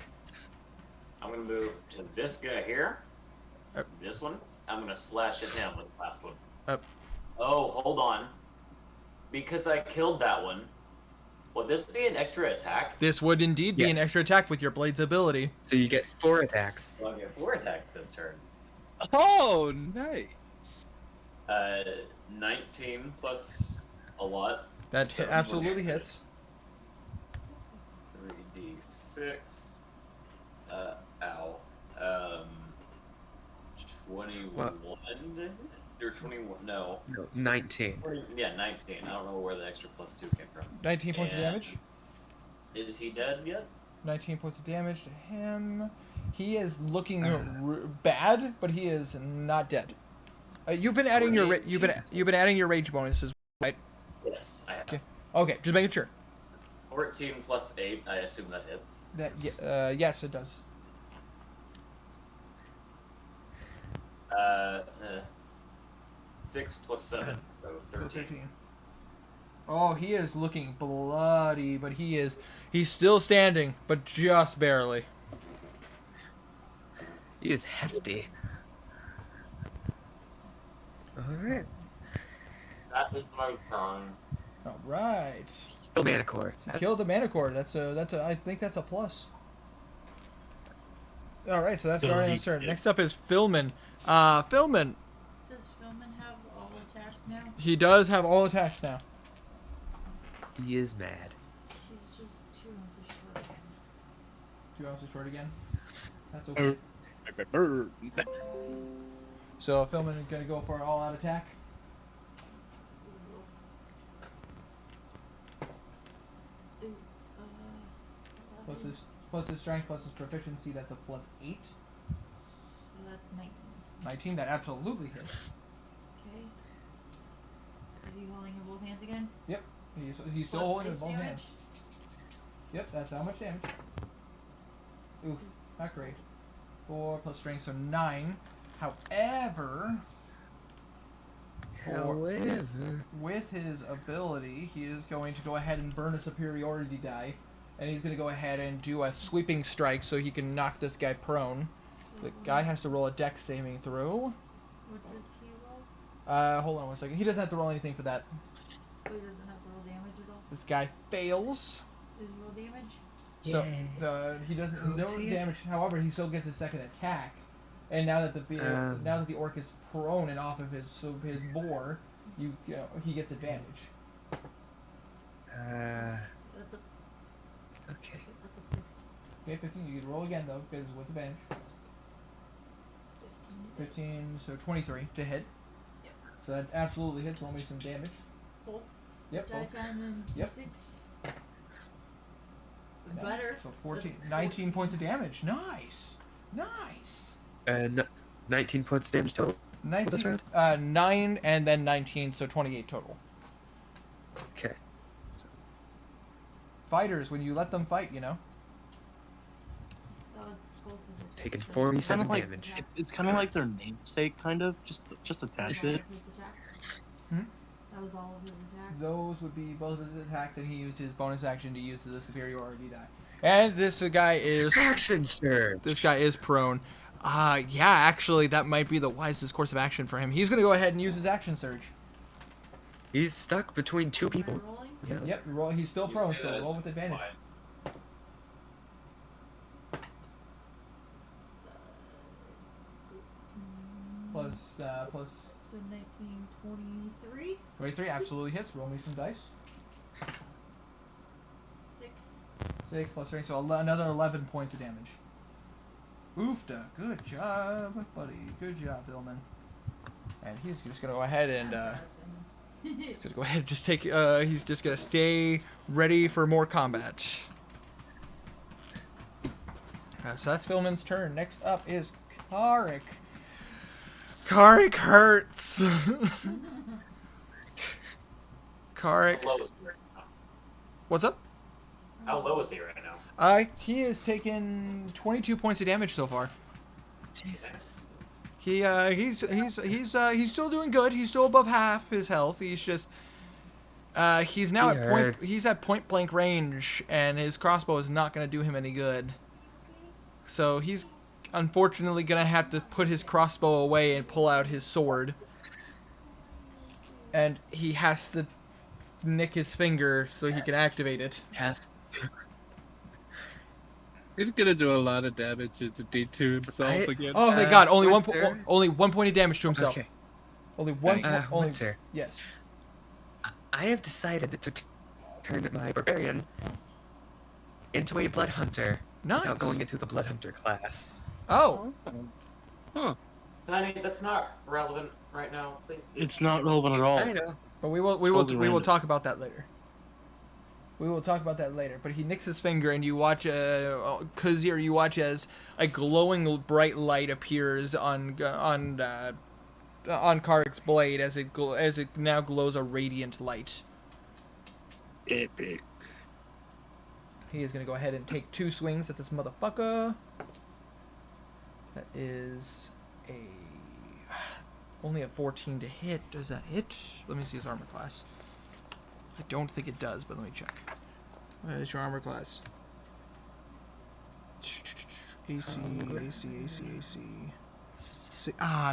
S6: I'm gonna move to this guy here. This one. I'm gonna slash at him with the last one.
S1: Up.
S6: Oh, hold on. Because I killed that one, Would this be an extra attack?
S1: This would indeed be an
S5: Yes.
S1: extra attack with your blade's ability.
S5: So you get 4 attacks.
S6: Well, I'll get 4 attacks this turn.
S3: Oh, nice.
S6: 19 plus a lot.
S1: That
S6: So
S1: absolutely hits.
S6: 3d6. Ow. 21 or 21? No.
S5: No, 19.
S6: Yeah, 19. I don't know where the extra plus 2 came from.
S1: 19 points of
S6: And
S1: damage.
S6: Is he dead yet?
S1: 19 points of damage to him. He is looking bad, but he is not dead. You've been adding your you've been adding your rage bonuses, right?
S6: Yes, I have.
S1: Okay. Okay, just making sure.
S6: 14 plus 8, I assume that hits.
S1: That yes, it does.
S6: 6 plus 7, so 13.
S1: Oh, he is looking bloody, but he's still standing, but just barely.
S5: He is hefty. Alright.
S6: That is my turn.
S1: All right.
S5: Kill Manicore.
S1: He killed the Manicore. I think that's a plus. All right, so that's Guardian's turn. Next up is Philman. Philman.
S2: Does Philman have all attacks now?
S1: He does have all attacks now.
S5: He is mad.
S2: She's just 2 ounces short again.
S1: 2 ounces short again. That's okay.
S3: Bird.
S1: So Philman is gonna go for an all-out attack.
S2: Ooh,
S1: Plus his strength, plus his proficiency. That's a plus 8.
S2: So that's 19.
S1: 19. That absolutely hits.
S2: Okay. Is he holding in both hands again?
S1: He's still
S2: Plus
S1: holding it in
S2: ice
S1: both
S2: damage?
S1: hands. Yep, that's how much damage. Oof, not great. 4 plus strength, so 9. However, with his ability, he is going to go ahead and burn a superiority die, and he's going to go ahead and do a sweeping strike so he can knock this guy prone. The guy has to roll a dex saving throw.
S2: What does he roll?
S1: Hold on 1 second. He doesn't have to roll anything for that.
S2: Oh, he doesn't have to roll damage at all?
S1: This guy fails.
S2: Does he roll damage?
S1: So he doesn't no
S5: see it.
S1: damage. However, he still gets a second attack. And now that the orc is prone and off of his boar, he gets advantage.
S2: That's a
S5: Okay.
S2: that's a
S1: Okay, 15. You can roll again though, because with advantage. 15, so 23 to hit.
S2: Yep.
S1: So that absolutely hits. Roll me some damage.
S2: both.
S1: Yep.
S2: Dice
S1: both.
S2: and
S1: Yep.
S2: 6.
S1: Yeah,
S2: Better.
S1: So 14,
S2: That's
S1: 19 points of damage. Nice. Nice.
S5: 19 points damage total.
S1: 19, 9 and then 19, so 28 total.
S5: Okay.
S1: Fighters, when you let them fight, you know.
S2: That was both of his
S5: Taking
S2: attacks.
S5: 47
S7: Kinda like-
S5: damage.
S7: It's kind of like their namesake, kind of. Just attach
S2: All
S7: it.
S2: of his attacks?
S1: Hmm?
S2: That was all of his attacks?
S1: Those would be both of his attacks, and he used his bonus action to use the superiority die. And this guy is
S5: Action surge.
S1: this guy is prone. Yeah, actually, that might be the wisest course of action for him. He's gonna go ahead and use his action surge.
S5: He's stuck between 2
S2: Am I
S5: people.
S2: rolling?
S5: Yeah.
S1: Yep, roll. He's still
S6: You
S1: prone,
S6: say
S1: so
S6: that
S1: roll
S6: as
S1: with advantage.
S6: wise.
S1: Plus
S2: So 19, 23,
S1: 23 absolutely hits. Roll me some dice.
S2: 6.
S1: 6 plus strength, so another 11 points of damage. Oofta, good job, buddy. Good job, Billman. And he's just gonna go ahead and he's gonna go ahead and just take. He's just gonna stay ready for more combat. So that's Philman's turn. Next up is Karik. Karik hurts. Karik,
S6: How low is he right now?
S1: what's up?
S6: How low is he right now?
S1: He has taken 22 points of damage so far.
S5: Jesus.
S1: He's still doing good. He's still above half his health. He's just he's now
S5: He
S1: at point.
S5: hurts.
S1: He's at point blank range, and his crossbow is not going to do him any good. So he's unfortunately going to have to put his crossbow away and pull out his sword. And he has to nick his finger so he can activate it.
S5: Yes.
S3: He's gonna do a lot of damage to D2 himself again.
S1: Oh, thank God! Only
S5: Winter?
S1: only 1 point of damage to himself.
S5: Okay.
S1: Only one. Only
S5: Winter.
S1: yes.
S5: I have decided to turn my barbarian into a blood hunter
S1: Nice.
S5: without going into the blood hunter class.
S1: Oh,
S3: Huh.
S6: Danny, that's not relevant right now, please.
S7: It's not relevant at all.
S5: I know.
S1: but we will
S7: Totally
S1: we will
S7: random.
S1: talk about that later. We will talk about that later. But he nicks his finger, and you watch Kazir. You watch as a glowing bright light appears on Karik's blade as it now glows a radiant light.
S3: Epic.
S1: He is gonna go ahead and take 2 swings at this motherfucker. That is only a 14 to hit. Does that hit? Let me see his armor class. I don't think it does, but let me check. What is your armor class? AC.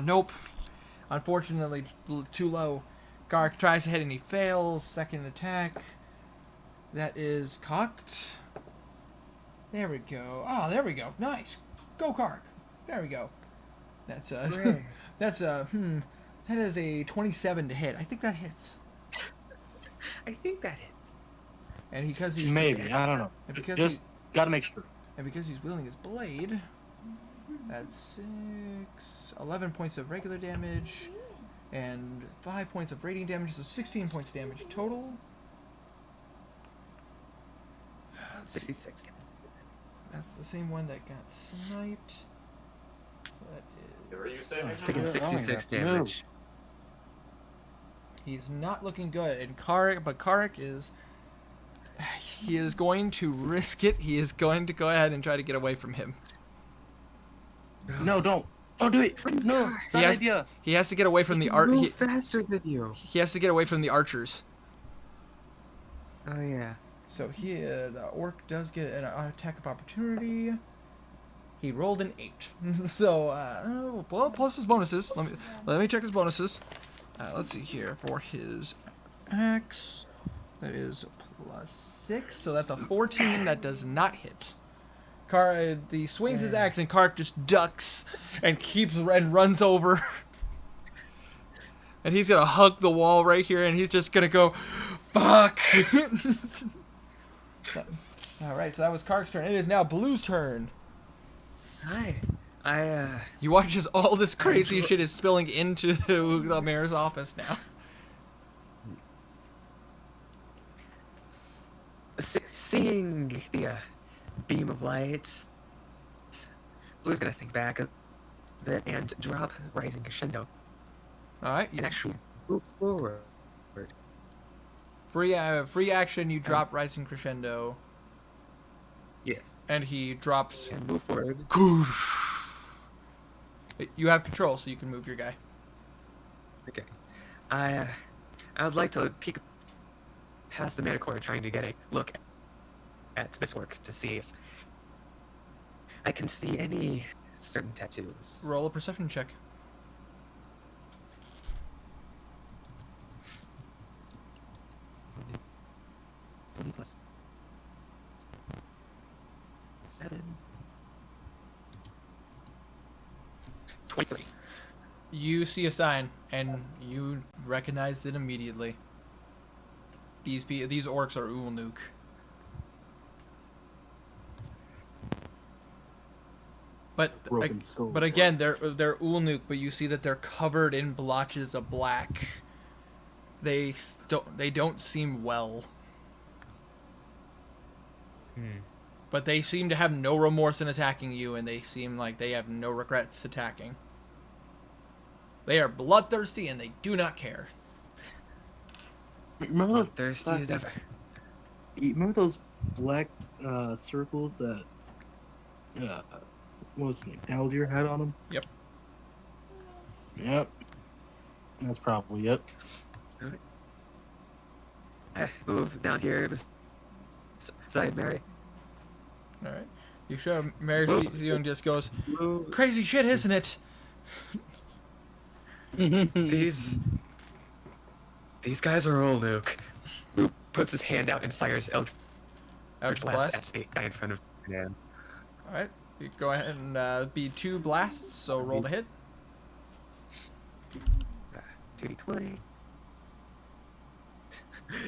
S1: Nope. Unfortunately, too low. Gark tries to hit and he fails. Second attack. That is cocked. There we go. Oh, there we go. Nice. Go, Kark. There we go. That's that is a 27 to hit. I think that hits.
S5: I think that hits.
S1: And because he's
S7: Maybe, I don't know.
S1: and because
S7: Just gotta make sure.
S1: he's wielding his blade, that's 11 points of regular damage and 5 points of radiant damage, so 16 points of damage total.
S5: 66.
S1: That's the same one that got sniped. That is.
S6: What were you saying?
S5: Sticking
S6: Hannah?
S5: 66
S7: yeah.
S5: damage.
S1: He's not looking good, and Karik is. He is going to risk it. He is going to go ahead and try to get away from him.
S7: No, don't do it. No, bad idea.
S1: He has to get away from the
S5: Move faster than you.
S1: He has to get away from the archers.
S5: Oh yeah.
S1: So the orc does get an attack of opportunity. He rolled an 8. So well, plus his bonuses. Let me check his bonuses. Let's see here for his axe. That is plus 6, so that's a 14. That does not hit. The swings his axe and Kark just ducks and runs over. And he's gonna hug the wall right here, and he's just gonna go, fuck. All right, so that was Kark's turn. It is now Blue's turn.
S5: Hi.
S1: You watch as all this crazy shit is spilling into the mayor's office now.
S5: Seeing the beam of light, Blue's gonna think back a bit and drop Rising Crescendo
S1: All right,
S5: and actually move forward.
S1: free action. You drop Rising Crescendo,
S5: Yes.
S1: and he drops.
S5: And move forward.
S1: You have control, so you can move your guy.
S5: Okay. I would like to peek past the Manticore, trying to get a look at this work to see if I can see any certain tattoos.
S1: Roll a perception check.
S5: Plus 7. 23.
S1: You see a sign, and you recognize it immediately. These orcs are Ulnuk.
S7: Broken skull.
S1: But again, they're Ulnuk, but you see that they're covered in blotches of black. They don't seem well. But they seem to have no remorse in attacking you, and they seem like they have no regrets attacking. They are bloodthirsty, and they do not care.
S7: Remember those
S5: Thirsty
S7: black-
S5: as ever.
S7: Remember those black circles that what was his name? Aldir had on him?
S1: Yep.
S7: Yep. That's probably it.
S5: I move down here beside Mary.
S1: All right. You show Mary sees you and just goes,
S5: Move.
S1: "Crazy shit, isn't it?"
S5: These guys are all Luke. Blue puts his hand out and fires Eldritch
S1: Eldritch
S5: Blast
S1: blast.
S5: at the guy in front of him.
S1: All right. You go ahead and be 2 blasts. So roll to hit.
S5: 2d20.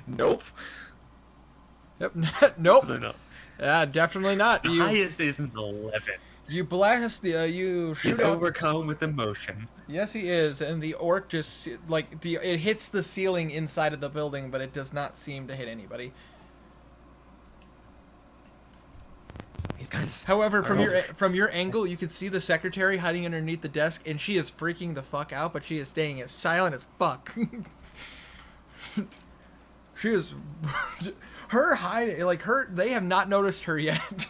S5: Nope.
S1: Yep. Nope.
S5: So no.
S1: Yeah, definitely not.
S5: The highest is an 11.
S1: You blast the you shoot
S5: He's
S1: out.
S5: overcome with emotion.
S1: Yes, he is, and the orc just like it hits the ceiling inside of the building, but it does not seem to hit anybody.
S5: These guys.
S1: However,
S5: are
S1: from your angle, you can see the secretary hiding underneath the desk, and she is freaking the fuck out, but she is staying as silent as fuck. She is her hiding like her. They have not noticed her yet.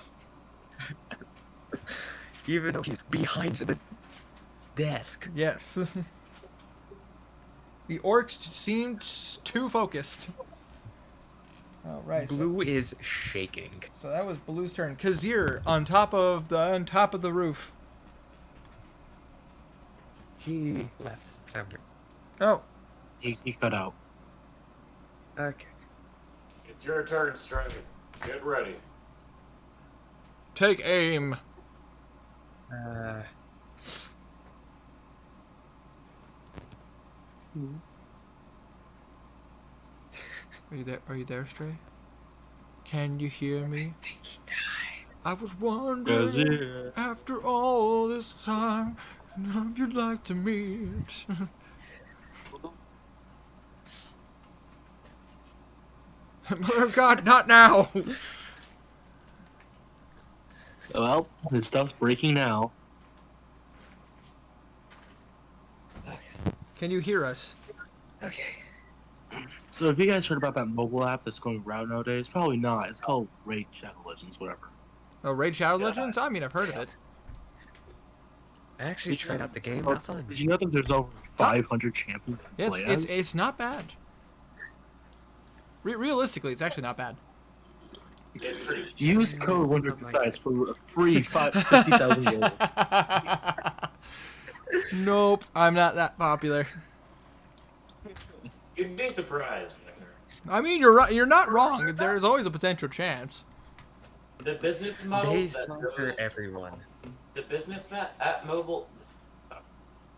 S5: Even though he's behind the desk.
S1: Yes. The orcs seemed too focused. All right.
S5: Blue is shaking.
S1: So that was Blue's turn. Kazir on top of the roof.
S5: He left.
S1: Oh,
S7: He cut out.
S5: Okay.
S6: It's your turn, Stray. Get ready.
S1: take aim. Are you there, Stray? Can you hear me?
S5: I think he died.
S1: I was wondering, after all this time, if you'd like to meet. Mother of God, not now!
S7: Well, his stuff's breaking now.
S1: Can you hear us?
S5: Okay.
S7: So have you guys heard about that mobile app that's going around nowadays? Probably not. It's called Raid Shadow Legends, whatever.
S1: Oh, Raid Shadow Legends? I mean, I've heard of it.
S5: I actually tried out the game. Not fun.
S7: Did you know that there's over 500 champions to
S1: Yes,
S7: play as?
S1: it's not bad. Realistically, it's actually not bad.
S6: It's pretty
S7: Use code Wintercasice for a free 50,000 gold.
S1: Nope, I'm not that popular.
S6: You'd be surprised, Victor.
S1: I mean, you're right. You're not wrong. There's always a potential chance.
S6: The business model
S5: They
S6: that
S5: sponsor
S6: goes,
S5: everyone.
S6: the business at mobile,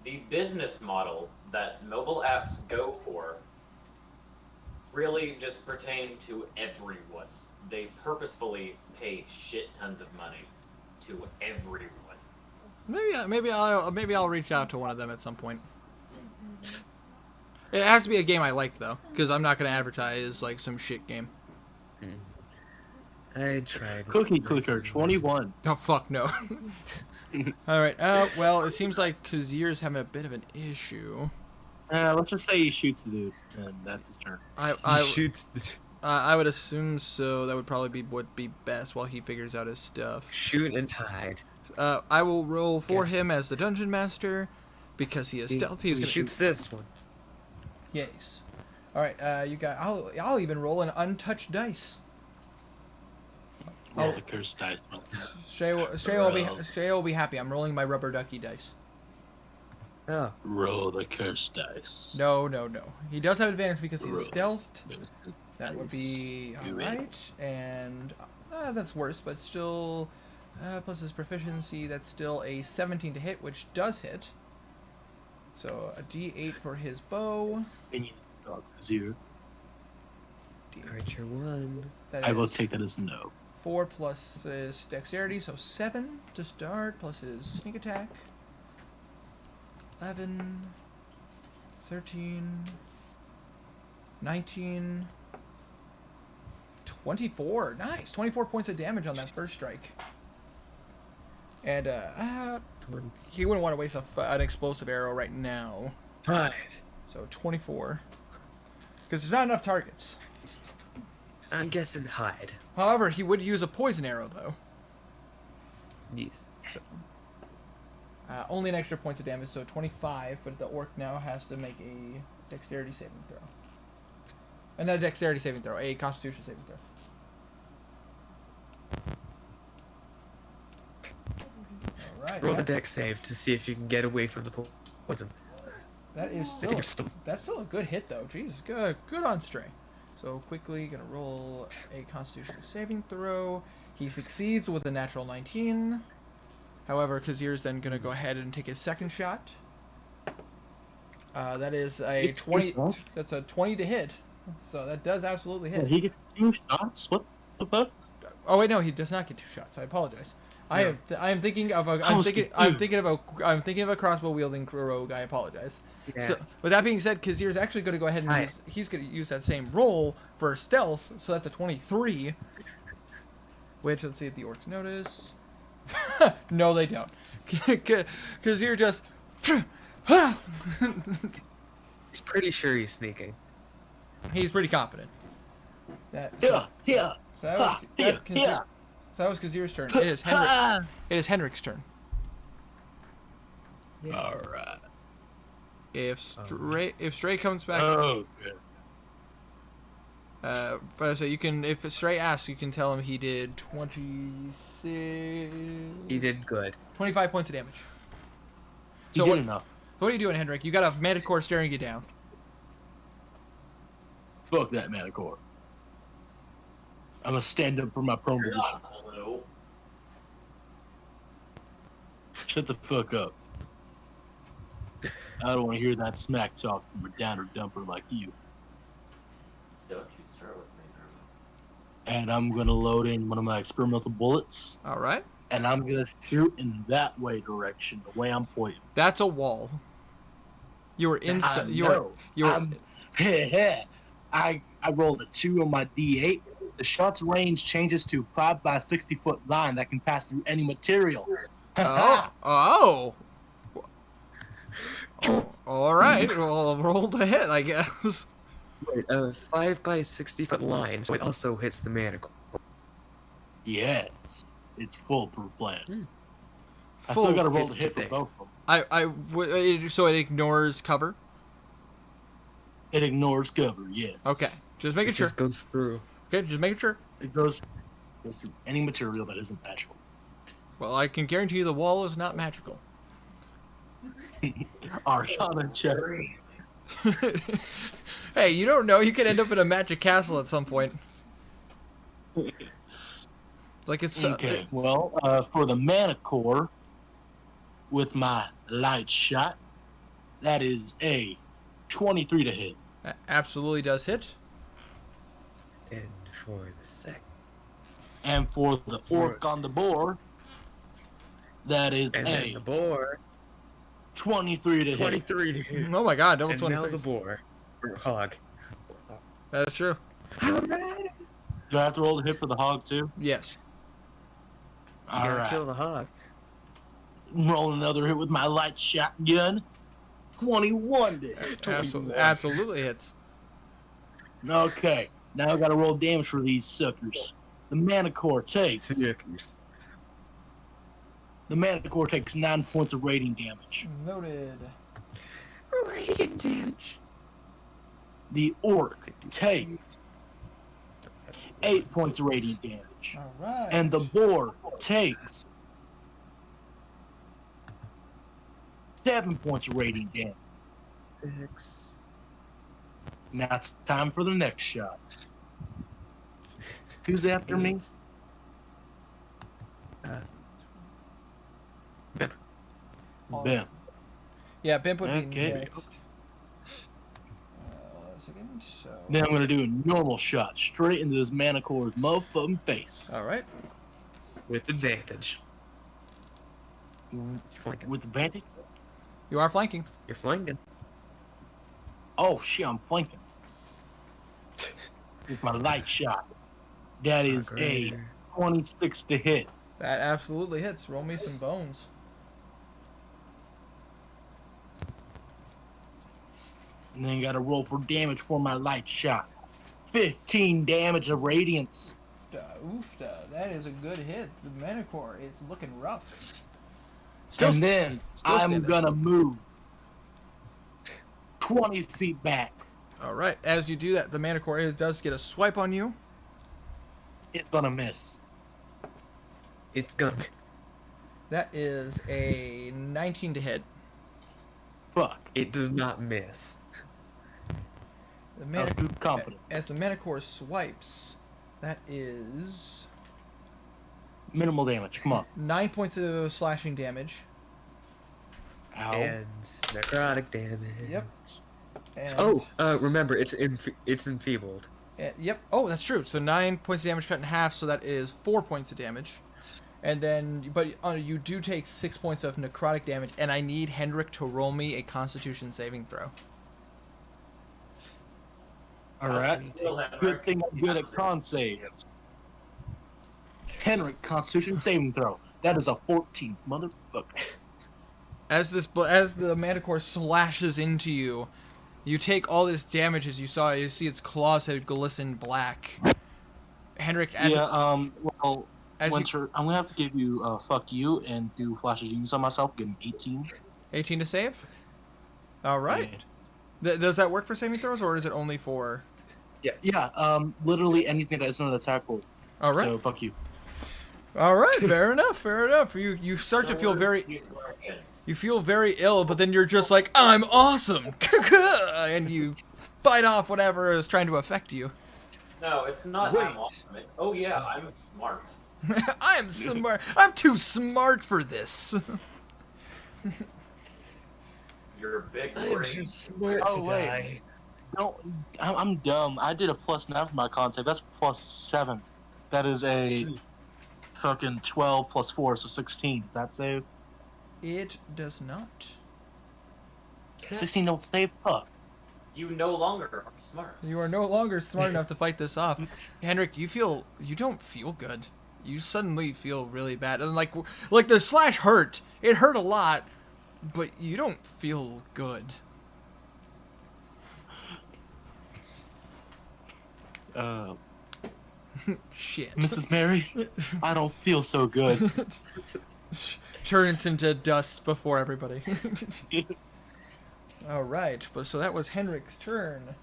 S6: the business model that mobile apps go for really just pertain to everyone. They purposefully pay shit tons of money to everyone.
S1: Maybe I'll reach out to one of them at some point. It has to be a game I like though, because I'm not gonna advertise like some shit game.
S5: I tried.
S7: Cookie Clicker 21.
S1: Oh fuck no. All right. Well, it seems like Kazir's having a bit of an issue.
S7: Let's just say he shoots the dude, and that's his turn.
S1: I
S5: Shoots.
S1: I would assume so. That would probably would be best while he figures out his stuff.
S5: Shoot and hide.
S1: I will roll for
S5: Guess.
S1: him as the dungeon master because he is stealthy. He's
S5: He
S1: gonna
S5: shoots
S1: shoot.
S5: this one.
S1: Yes. All right. You got. I'll even roll an untouched dice.
S7: Roll the cursed dice.
S1: Shay will be happy. I'm rolling my rubber ducky dice.
S5: Oh.
S7: Roll the cursed dice.
S1: No. He does have advantage because he's
S7: Roll.
S1: stealthed.
S7: Cursed
S1: That would
S7: dice.
S1: be
S7: Do it.
S1: alright. And that's worse, but still, plus his proficiency, that's still a 17 to hit, which does hit. So a D8 for his bow.
S7: And you dog zero.
S5: Archer 1.
S1: That
S7: I will
S1: is
S7: take that as no.
S1: 4 plus his dexterity, so 7 to start, plus his sneak attack. 11, 13, 19, 24. Nice. 24 points of damage on that first strike. And he wouldn't want to waste an explosive arrow right now.
S5: Hide.
S1: So 24. Because there's not enough targets.
S5: I'm guessing hide.
S1: However, he would use a poison arrow, though.
S5: Yes.
S1: Only an extra points of damage, so 25, but the orc now has to make a dexterity saving throw. Not a dexterity saving throw, a constitution saving throw. Alright.
S5: Roll the dex save to see if you can get away from the poison.
S1: That is
S5: I think
S1: still,
S5: it's
S1: that's still a good hit, though. Jesus, good on Stray. So quickly gonna roll a Constitution saving throw. He succeeds with a natural 19. However, Kazir's then gonna go ahead and take his second shot. That is a 20. That's a 20 to hit. So that does absolutely hit.
S7: He gets 2 shots? What the fuck?
S1: Oh wait, no, he does not get 2 shots. I apologize. I am thinking of a I'm thinking of a crossbow wielding rogue. I apologize.
S5: Yeah.
S1: So, with that being said, Kazir's actually going to go ahead and he's going to use that same roll for stealth. So that's a 23. Which, let's see if the orcs notice. No, they don't. Kazir just.
S5: He's pretty sure he's sneaking.
S1: He's pretty confident. That,
S7: Yeah, yeah.
S1: So that was,
S7: yeah,
S1: Kazir,
S7: yeah.
S1: So that was Kazir's turn. It is Henrik. It is Henrik's turn.
S5: Yeah.
S7: Alright.
S1: If Stray comes back,
S7: Oh, good.
S1: but I say you can. If Stray asks, you can tell him he did 26.
S5: He did good.
S1: 25 points of damage.
S7: He
S1: So
S7: did
S1: what?
S7: enough.
S1: What are you doing, Henrik? You got a manticore staring you down.
S7: Fuck that Manicore. I'm gonna stand up from my prone position.
S6: Hello.
S7: Shut the fuck up. I don't want to hear that smack talk from a downer dumper like you.
S6: Don't you start with me, Herman.
S7: And I'm gonna load in one of my experimental bullets,
S1: All right.
S7: and I'm gonna shoot in that way direction, the way I'm pointing.
S1: That's a wall. You were inside. You were.
S7: know.
S1: You were.
S7: I'm, I rolled a 2 on my D8. The shot's range changes to 5 by 60 foot line that can pass through any material.
S1: Oh. All right. Well, roll to hit, I guess.
S5: Wait, a 5 by 60 foot line, so it also hits the manicle.
S7: Yes, it's foolproof plan. I
S1: Full
S7: still got to roll
S5: hits
S7: to hit for
S5: today.
S7: both of them.
S1: So it ignores cover.
S7: It ignores cover. Yes.
S1: Okay. Just
S5: It
S1: making sure.
S5: just goes through.
S1: Okay. Just making sure.
S7: It goes through any material that isn't magical.
S1: Well, I can guarantee you the wall is not magical.
S7: Arcana check.
S1: Hey, you don't know. You could end up in a magic castle at some point. Like it's
S7: Okay. Well, for the mana core, with my light shot, that is a 23 to hit.
S1: That absolutely does hit.
S5: And for the second.
S7: And for the orc on the board, that is
S5: And then
S7: a
S5: the boar.
S7: 23 to hit.
S5: 23 to hit.
S1: Oh my God! Double
S5: And now
S1: 23.
S5: the boar. Or hog.
S1: That's true.
S5: Alright.
S7: Do I have to roll to hit for the hog too?
S1: Yes.
S5: You gotta
S7: Alright.
S5: kill the hog.
S7: Roll another hit with my light shotgun. 21 to hit.
S1: Absolutely hits.
S7: Okay. Now I gotta roll damage for these suckers. The mana core takes.
S5: Snickers.
S7: The mana core takes 9 points of radiant damage.
S1: Noted.
S5: Radiant damage.
S7: The orc takes 8 points of radiant damage.
S1: All right.
S7: And the boar takes 7 points of radiant damage.
S5: 6.
S7: Now it's time for the next shot. Who's after me? Ben.
S1: Yeah, Bimp would be
S7: Okay.
S1: next. Second. So.
S7: Now I'm gonna do a normal shot straight into this mana core's motherfucking face.
S1: All right.
S5: With advantage. You're flanking.
S7: With advantage?
S1: You are flanking.
S5: You're flanking.
S7: Oh shit, I'm flanking. With my light shot. That is a 26 to hit.
S1: That absolutely hits. Roll me some bones.
S7: And then gotta roll for damage for my light shot. 15 damage of radiance.
S1: Oofta. That is a good hit. The Manicore is looking rough.
S7: And then
S1: still
S7: I'm
S1: standing.
S7: gonna move 20 feet back.
S1: All right. As you do that, the Manicore does get a swipe on you.
S7: It's gonna miss.
S5: It's gonna.
S1: That is a 19 to hit.
S7: Fuck.
S5: It does not miss.
S1: The
S7: I was too confident.
S1: as the Manicore swipes, that is
S7: Minimal damage. Come on.
S1: 9 points of slashing damage.
S7: Ow.
S5: And necrotic damage.
S1: Yep. And,
S5: Oh, remember, it's enfeebled.
S1: Yep. Oh, that's true. So 9 points of damage cut in half, so that is 4 points of damage. And then, but you do take 6 points of necrotic damage, and I need Hendrik to roll me a Constitution saving throw.
S7: All right. Good thing I'm good at con saves. Henrik, Constitution saving throw. That is a 14, motherfucker.
S1: As the Manticore slashes into you, you take all this damage as you see its claws have glistened black. Hendrik,
S7: well,
S1: as
S7: Winter, I'm gonna have to give you fuck you and do flash of genius on myself. Give him 18.
S1: 18 to save? Alright. Does that work for saving throws, or is it only for...
S7: Yeah, literally anything that isn't an attack roll.
S1: Alright.
S7: So, fuck you.
S1: Alright, fair enough, fair enough. You start to feel very... You feel very ill, but then you're just like, I'm awesome! And you bite off whatever is trying to affect you.
S6: No, it's not I'm awesome. Oh yeah, I'm smart.
S1: I'm smart. I'm too smart for this.
S6: You're a big
S5: I'm
S6: brain.
S5: too smart
S7: Oh,
S5: to
S7: wait.
S5: die.
S7: No, I'm dumb. I did a +9 for my con save. That's +7. That is a fucking 12 + 4, so 16. Does that save?
S1: It does not.
S7: 16 don't save? Fuck.
S6: You no longer are smart.
S1: You are no longer smart enough to fight this off. Hendrik, you don't feel good. You suddenly feel really bad. And like the slash hurt. It hurt a lot, but you don't feel good. Shit.
S7: Mrs. Mary, I don't feel so good.
S1: Turns into dust before everybody. Alright, but so that was Hendrik's turn.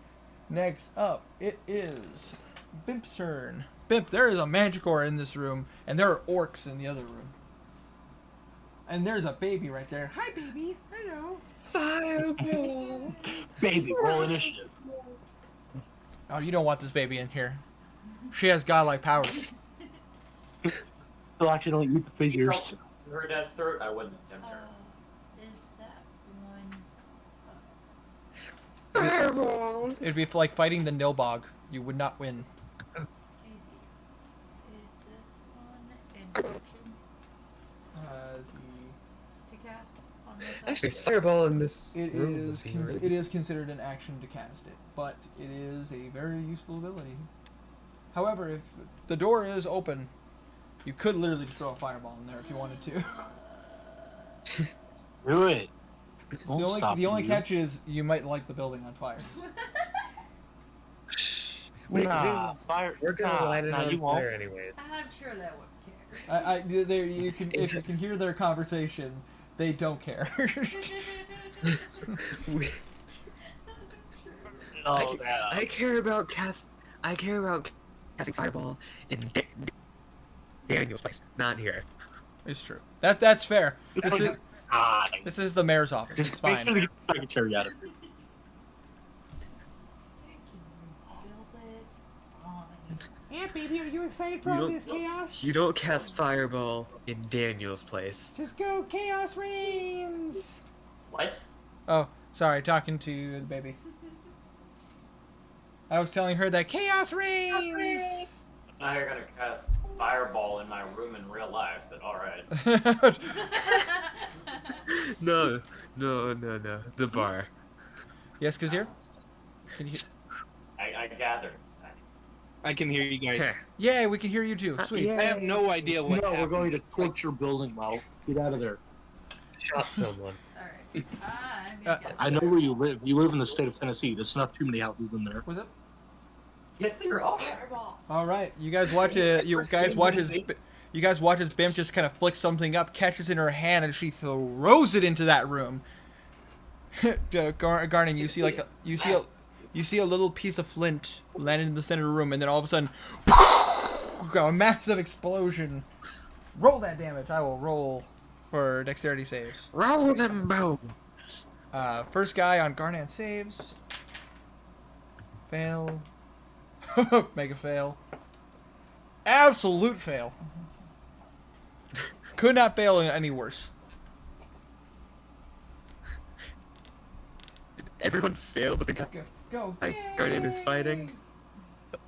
S1: Next up, it is Bimp's turn. Bimp, there is a Manticore in this room, and there are orcs in the other room. And there's a baby right there. Hi, baby. Hello.
S5: Fireball!
S7: Baby, roll initiative.
S1: Oh, you don't want this baby in here. She has godlike powers.
S7: She'll actually eat the figures.
S6: Her dad's throat, I wouldn't attempt her.
S2: Is that one?
S5: Fireball!
S1: It'd be like fighting the Nilbog. You would not win.
S2: Easy. Is this one in action to cast on myself?
S5: Actually, fireball in this
S1: It
S5: room
S1: is
S5: would be really-
S1: it is considered an action to cast it, but it is a very useful ability. However, if the door is open, you could literally just throw a fireball in there if you wanted to.
S7: Do it. Won't
S1: The
S7: stop
S1: only
S7: you.
S1: catch is you might light the building on fire.
S5: Wait,
S7: Nah, fire.
S5: we're gonna light it
S7: nah,
S5: on
S7: you won't.
S5: fire anyways.
S2: I'm sure that wouldn't care.
S1: If you can hear their conversation, they don't care.
S7: Oh,
S5: I care about casting fireball in Daniel's place, not here.
S1: It's true. That's fair.
S7: This
S1: This is
S7: is fine.
S1: this is the mayor's office. It's
S7: Just make
S1: fine.
S7: sure to get the secretary out of here.
S1: Yeah, baby, are you excited
S5: for all this
S1: chaos?
S5: You don't cast fireball in Daniel's place.
S1: Just go, chaos reigns.
S6: What?
S1: Oh, sorry, talking to the baby. I was telling her that chaos reigns.
S6: Now you're gonna cast fireball in my room in real life, but alright.
S5: No. The bar.
S1: Yes, Kazir? Can you?
S6: I gathered.
S3: I can hear you guys.
S1: Yeah, we can hear you too. Sweet.
S5: Yeah.
S3: I have no idea what
S7: No, we're
S3: happened.
S7: going to torch your building, Mo. Get out of there.
S5: Shot someone.
S2: Alright. I'm
S1: Uh,
S2: gonna
S7: I know where you live. You live in the state of Tennessee. There's not too many houses in there.
S1: What's up?
S6: Yes, they're all.
S2: Fireball.
S1: All right, you guys watch it. You guys watch as Bimp just kind of flicks something up, catches in her hand, and she throws it into that room. Garning, you see like you see a little piece of flint landed in the center of the room, and then all of a sudden, a massive explosion. Roll that damage. I will roll for dexterity saves.
S5: Roll them boom.
S1: First guy on Garnan saves. Fail. Mega fail. Absolute fail. Could not fail any worse.
S5: Everyone failed, but the guy
S1: Go.
S5: my guardian is fighting.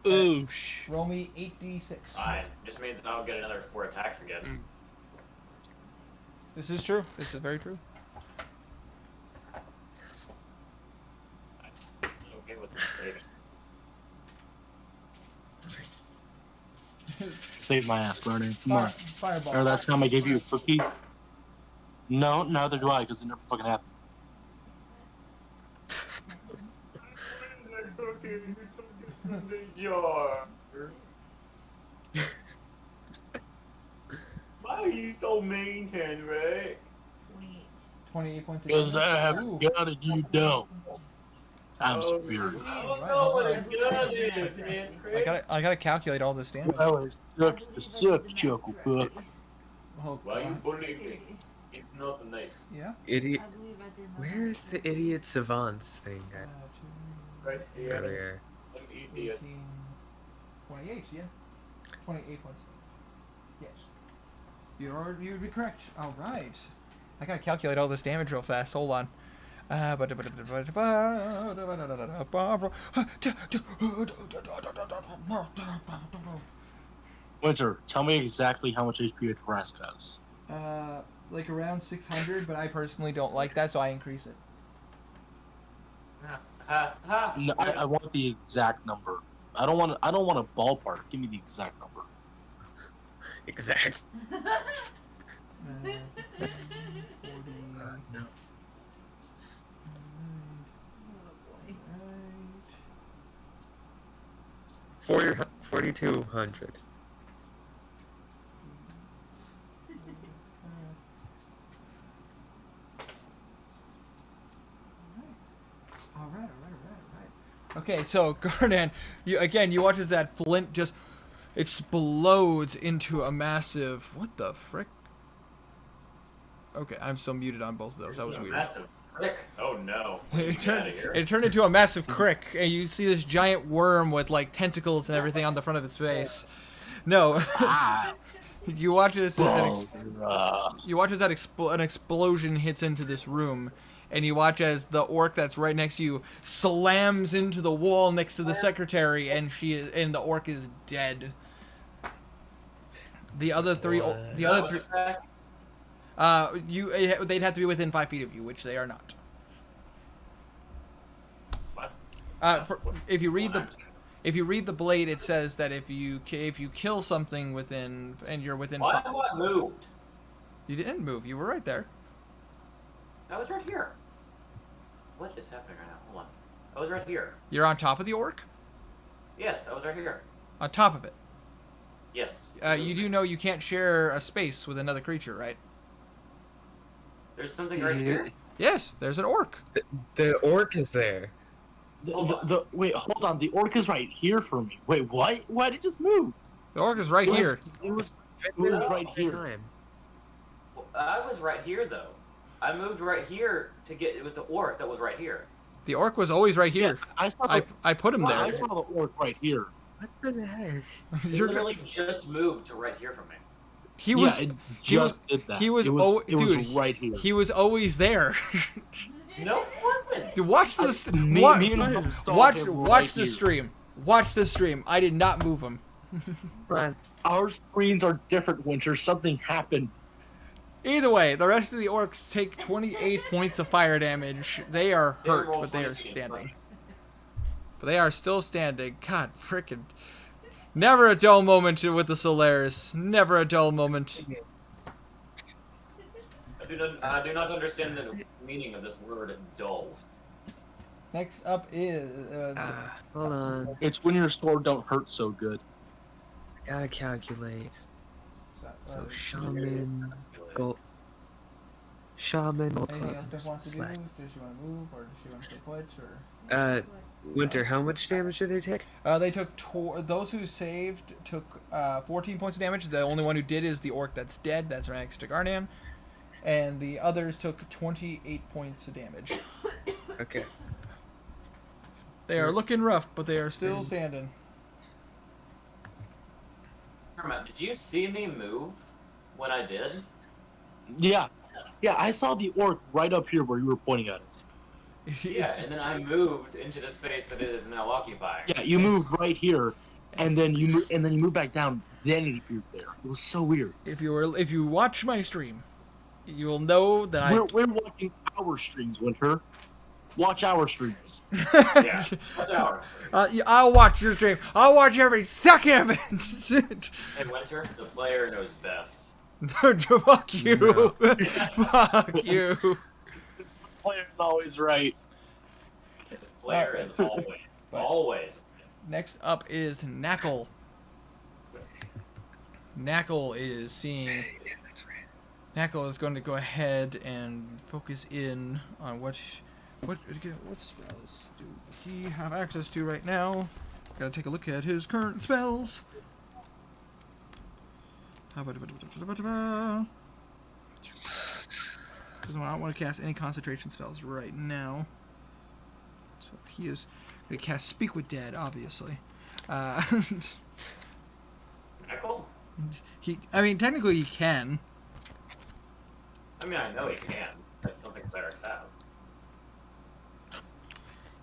S3: Oosh.
S1: Roll me 8d6.
S6: Fine. Just means I'll get another 4 attacks again.
S1: This is true. This is very true.
S6: Okay with the
S7: Save my ass, Guardian. Come on.
S1: Fireball.
S7: Or that time I gave you a cookie. No, neither do I, because it never fucking happened.
S6: Why are you so mean, Henry?
S1: 28 points of
S7: Because
S1: damage.
S7: I haven't
S1: Ooh.
S7: got it, you don't. I'm
S6: Oh,
S7: superior.
S6: I don't know what a gun is, Henry.
S1: I gotta calculate all this damage.
S7: Well, it sucks, Chuckle Puck.
S1: Oh,
S6: Why you
S1: God.
S6: bullying me? It's not nice.
S1: Yeah.
S5: Idiot.
S2: I believe I did my
S5: Where's the idiot savants thing
S6: Right here.
S5: earlier?
S6: An idiot.
S1: 18, 28, yeah. 28 points. Yes. You'd be correct. All right. I gotta calculate all this damage real fast. Hold on.
S7: Winter, tell me exactly how much HP a Tarrasque has.
S1: Like around 600, but I personally don't like that, so I increase it.
S6: Ha ha.
S7: No, I want the exact number. I don't want a ballpark. Give me the exact number.
S5: Exact.
S1: That's 40.
S7: No.
S1: Right.
S5: 4,200.
S1: All right. Okay, so Garnan, you watch as that flint just explodes into a massive. What the frick? Okay, I'm still muted on both of those. That was weird.
S6: Massive frick. Oh no.
S1: It
S6: Get out of here.
S1: turned into a massive crick, and you see this giant worm with like tentacles and everything on the front of its face. No,
S7: Ah,
S1: you watch as
S7: well,
S1: an explosion hits into this room, and you watch as the orc that's right next to you slams into the wall next to the secretary, and the orc is dead. The other three,
S6: Attack.
S1: they'd have to be within 5 feet of you, which they are not.
S6: What?
S1: If you read the blade, it says that if you kill something within and you're within.
S6: Why have I moved?
S1: You didn't move. You were right there.
S6: I was right here. What is happening right now? Hold on. I was right here.
S1: You're on top of the orc.
S6: Yes, I was right here.
S1: On top of it.
S6: Yes.
S1: You do know you can't share a space with another creature, right?
S6: There's something right here.
S1: Yes, there's an orc.
S5: The orc is there.
S7: Wait, hold on. The orc is right here for me. Wait, what? Why did it just move?
S1: The orc is right
S7: It was-
S1: here.
S5: It was
S7: right
S5: every
S7: here.
S5: time.
S6: Well, I was right here though. I moved right here to get with the orc that was right here.
S1: The orc was always right
S7: Yeah,
S1: here.
S7: I saw the,
S1: I put him
S7: I
S1: there.
S7: saw the orc right here.
S5: What the heck?
S6: He
S1: You're
S6: literally just moved to right here from me.
S1: he was
S7: yeah, it
S1: he was-
S7: just did that.
S1: he was
S7: It
S1: oh,
S7: it was
S1: dude,
S7: right here.
S1: he was always there.
S6: No, it wasn't.
S1: Dude, watch this.
S7: Me and him saw
S1: Watch
S7: him
S1: the
S7: right here.
S1: stream. Watch the stream. I did not move him.
S5: Run.
S7: Our screens are different, Winter. Something happened.
S1: Either way, the rest of the orcs take 28 points of fire damage. They are
S6: They
S1: hurt,
S6: roll
S1: but they are
S6: 20.
S1: standing. But they are still standing. God, frickin'. Never a dull moment with the Solaris. Never a dull moment.
S6: I do not understand the meaning of this word dull.
S1: Next up is...
S5: Hold on.
S7: It's when your sword don't hurt so good.
S5: I gotta calculate. So shaman, gold. Shaman, gold
S1: anything
S5: club,
S1: else Steph wants to do?
S5: slack.
S1: Does she want to move, or does she want to stay put, or...
S5: Winter, how much damage did they take?
S1: They took... those who saved took 14 points of damage. The only one who did is the orc that's dead. That's right next to Garnan. And the others took 28 points of damage.
S5: Okay.
S1: They are looking rough, but they are still standing.
S6: Hermit, did you see me move when I did?
S7: Yeah. Yeah, I saw the orc right up here where you were pointing at it.
S6: Yeah, and then I moved into the space that it is now occupying.
S7: Yeah, you moved right here, and then you moved back down. Then it appeared there. It was so weird.
S1: If you watch my stream, you'll know that
S7: We're watching our streams, Winter. Watch our streams.
S6: Yeah, watch out.
S1: I'll watch your stream. I'll watch every second of it.
S6: Hey, Winter, the player knows best.
S1: Fuck you. Fuck you.
S7: Player's always right.
S6: The player is always.
S1: Next up is Knackle. Knackle is seeing. Knackle is going to go ahead and focus in on what spells do he have access to right now. Gotta take a look at his current spells. Doesn't want to cast any concentration spells right now. So he is going to cast Speak with Dead, obviously.
S6: Knuckle?
S1: Technically he can.
S6: I mean, I know he can. That's something clerics have.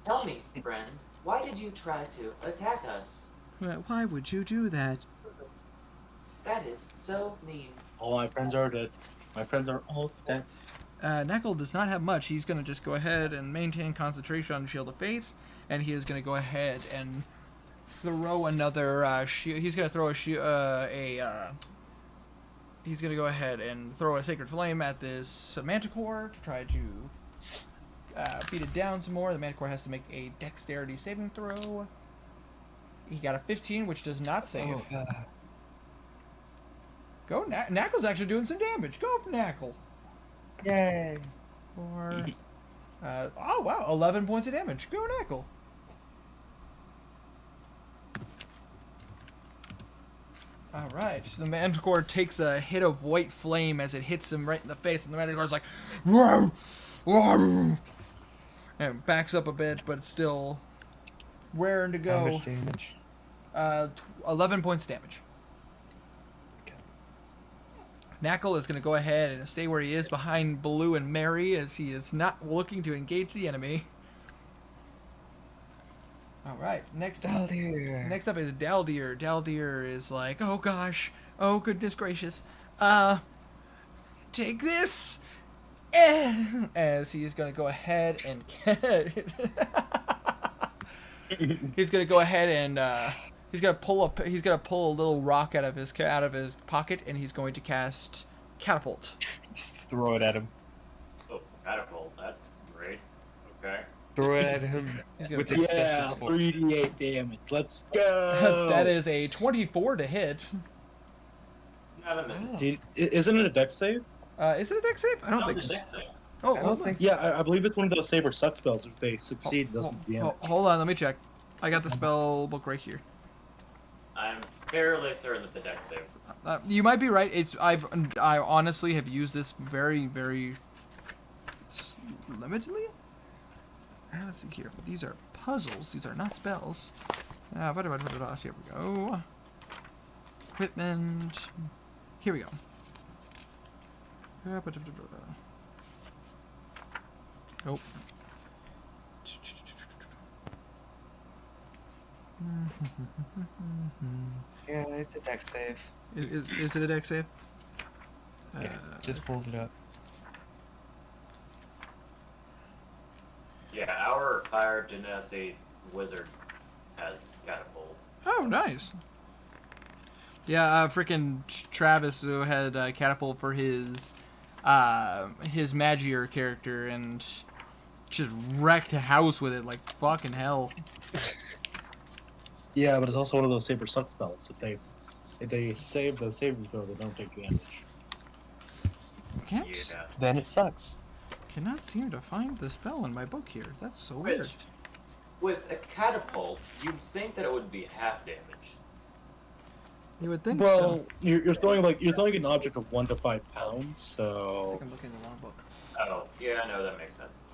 S6: Tell me, friend, why did you try to attack us?
S1: Why would you do that?
S6: That is so mean.
S7: All my friends are dead. My friends are all dead.
S1: Knuckle does not have much. He's going to just go ahead and maintain concentration on Shield of Faith, and he is going to go ahead and throw another shield. He's going to throw he's going to go ahead and throw a Sacred Flame at this Manticore to try to beat it down some more. The Manticore has to make a Dexterity saving throw. He got a 15, which does not save. Go, Knackle's actually doing some damage. Go, Knackle.
S5: Yay!
S1: Oh wow, 11 points of damage. Go, Knackle. Alright, the Manticore takes a hit of white flame as it hits him right in the face, and the Manticore's like, "Whoa, whoa," and backs up a bit, but still raring to go.
S5: How much damage?
S1: 11 points of damage. Knackle is going to go ahead and stay where he is behind Blue and Mary, as he is not looking to engage the enemy. Alright, next up is Daldir. Daldir is like, oh gosh, oh goodness gracious, take this! As he is going to go ahead and he's going to go ahead and he's gonna pull a little rock out of his pocket, and he's going to cast Catapult.
S5: Just throw it at him.
S6: Oh, catapult. That's great. Okay.
S5: Throw it at him with
S7: Yeah,
S5: excessive force.
S7: 3d8 damage. Let's go.
S1: That is a 24 to hit.
S6: No, that misses.
S7: Isn't it a dex save?
S1: Is it a deck save? I don't think
S6: the
S1: so.
S6: deck save.
S1: Oh,
S5: I
S1: hold
S5: don't
S1: on.
S5: think
S7: Yeah, I believe it's one of those saber suck spells. If they succeed, it doesn't damage.
S1: Hold on, let me check. I got the spell book right here.
S6: I'm fairly certain it's a deck save.
S1: You might be right. I honestly have used this very, very limitedly. Let's see here. These are puzzles. These are not spells. Here we go. Equipment. Here we go. Oh.
S5: Yeah, it's a deck save.
S1: Is it a deck save?
S5: Yeah, just pulled it up.
S6: Yeah, our fire genasi wizard has catapult.
S1: Oh, nice. Yeah, freaking Travis who had catapult for his Magier character and just wrecked a house with it like fucking hell.
S7: Yeah, but it's also one of those saber suck spells. If they save the saving throw, they don't take damage.
S1: Can't,
S6: Yeah.
S5: Then it sucks.
S1: Cannot seem to find the spell in my book here. That's so weird.
S6: Which, with a catapult, you'd think that it would be half damage.
S1: You would think
S7: Well,
S1: so.
S7: you're throwing an object of 1 to 5 pounds,
S1: I
S7: so
S1: think I'm looking at the wrong book.
S6: Oh, yeah, I know that makes sense.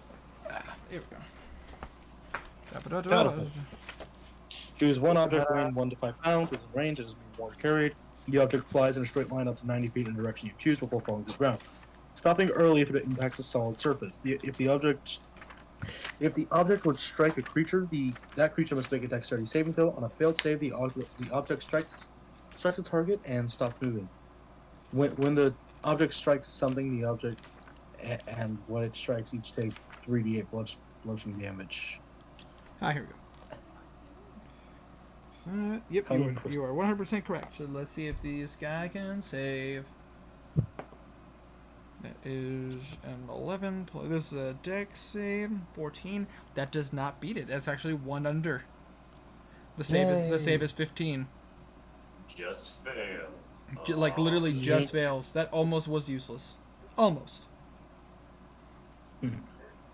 S1: Here we go.
S4: Catapult. Choose one object weighing 1 to 5 pounds within range that is being worn or carried. The object flies in a straight line up to 90 feet in the direction you choose before falling to the ground. Stopping early if it impacts a solid surface. If the object would strike a creature, that creature must make a dexterity saving throw. On a failed save, the object strikes the target and stops moving. When the object strikes something, the object and what it strikes each take 3d8 bludgeoning damage.
S1: Ah, here we go. So, yep, you are 100% correct. So let's see if this guy can save. That is an 11. This is a dex save, 14. That does not beat it. That's actually one under. The save is 15.
S6: Just fails.
S1: Like literally just fails. That almost was useless. Almost.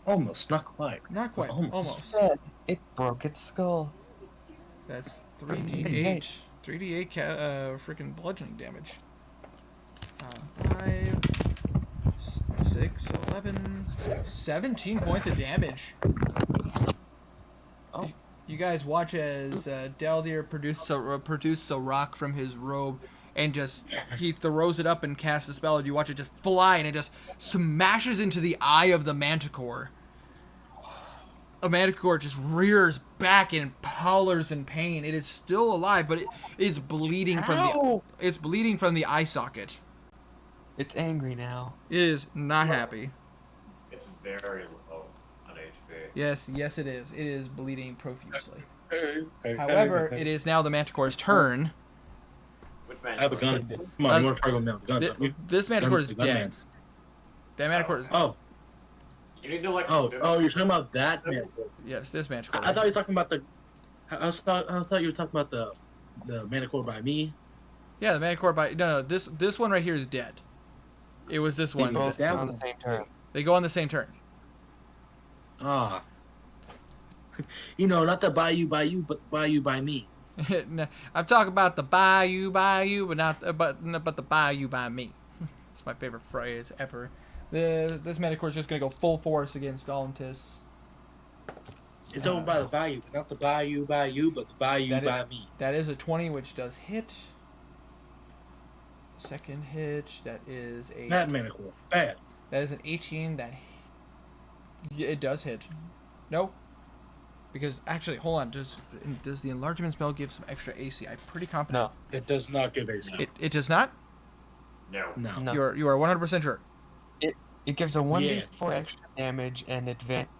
S4: Almost, not quite.
S1: Not quite. Almost.
S5: Instead, it broke its skull.
S1: That's 3d8. 3d8 freaking bludgeoning damage. 5, 6, 11, 17 points of damage.
S5: Oh.
S1: You guys watch as Daldir produces a rock from his robe and he throws it up and casts a spell, and you watch it just fly, and it just smashes into the eye of the manticore. A manticore just rears back and hollers in pain. It is still alive, but it is bleeding from the eye socket.
S5: It's angry now.
S1: It is not happy.
S6: It's very low on HP.
S1: Yes, it is. It is bleeding profusely.
S4: Hey,
S1: However, it is now the manticore's turn.
S6: Which man?
S4: I have a gun. Come on, you want to Fargo now? Gun.
S1: This manticore is
S4: Gun
S1: dead.
S4: man's.
S1: That manticore is...
S4: Oh,
S6: You need to like.
S4: you're talking about that man.
S1: Yes, this manticore.
S4: I thought you were talking about the. I thought you were talking about the manticore by me.
S1: Yeah, the manticore by... No, this one right here is dead. It was this one.
S5: Both
S4: that
S5: on
S4: one.
S5: the same turn.
S1: They go on the same turn.
S4: Ah. Not the bayou by you, but the bayou by me.
S1: No, I'm talking about the bayou, but not the bayou by me. It's my favorite phrase ever. This manticore is just gonna go full force against Galantis.
S4: It's over by the bayou, not the bayou by you, but the bayou
S1: That
S4: by me.
S1: That is a 20, which does hit. Second hit, that is a...
S4: That manticore, bad.
S1: That is an 18. It does hit. No. Because, actually, hold on. Does the enlargement spell give some extra AC? I'm pretty confident.
S5: No.
S4: It does not give AC.
S1: It does not?
S6: No.
S4: No.
S5: No.
S1: You are 100% sure.
S5: It gives a 1d4
S4: Yeah.
S5: extra damage and advantage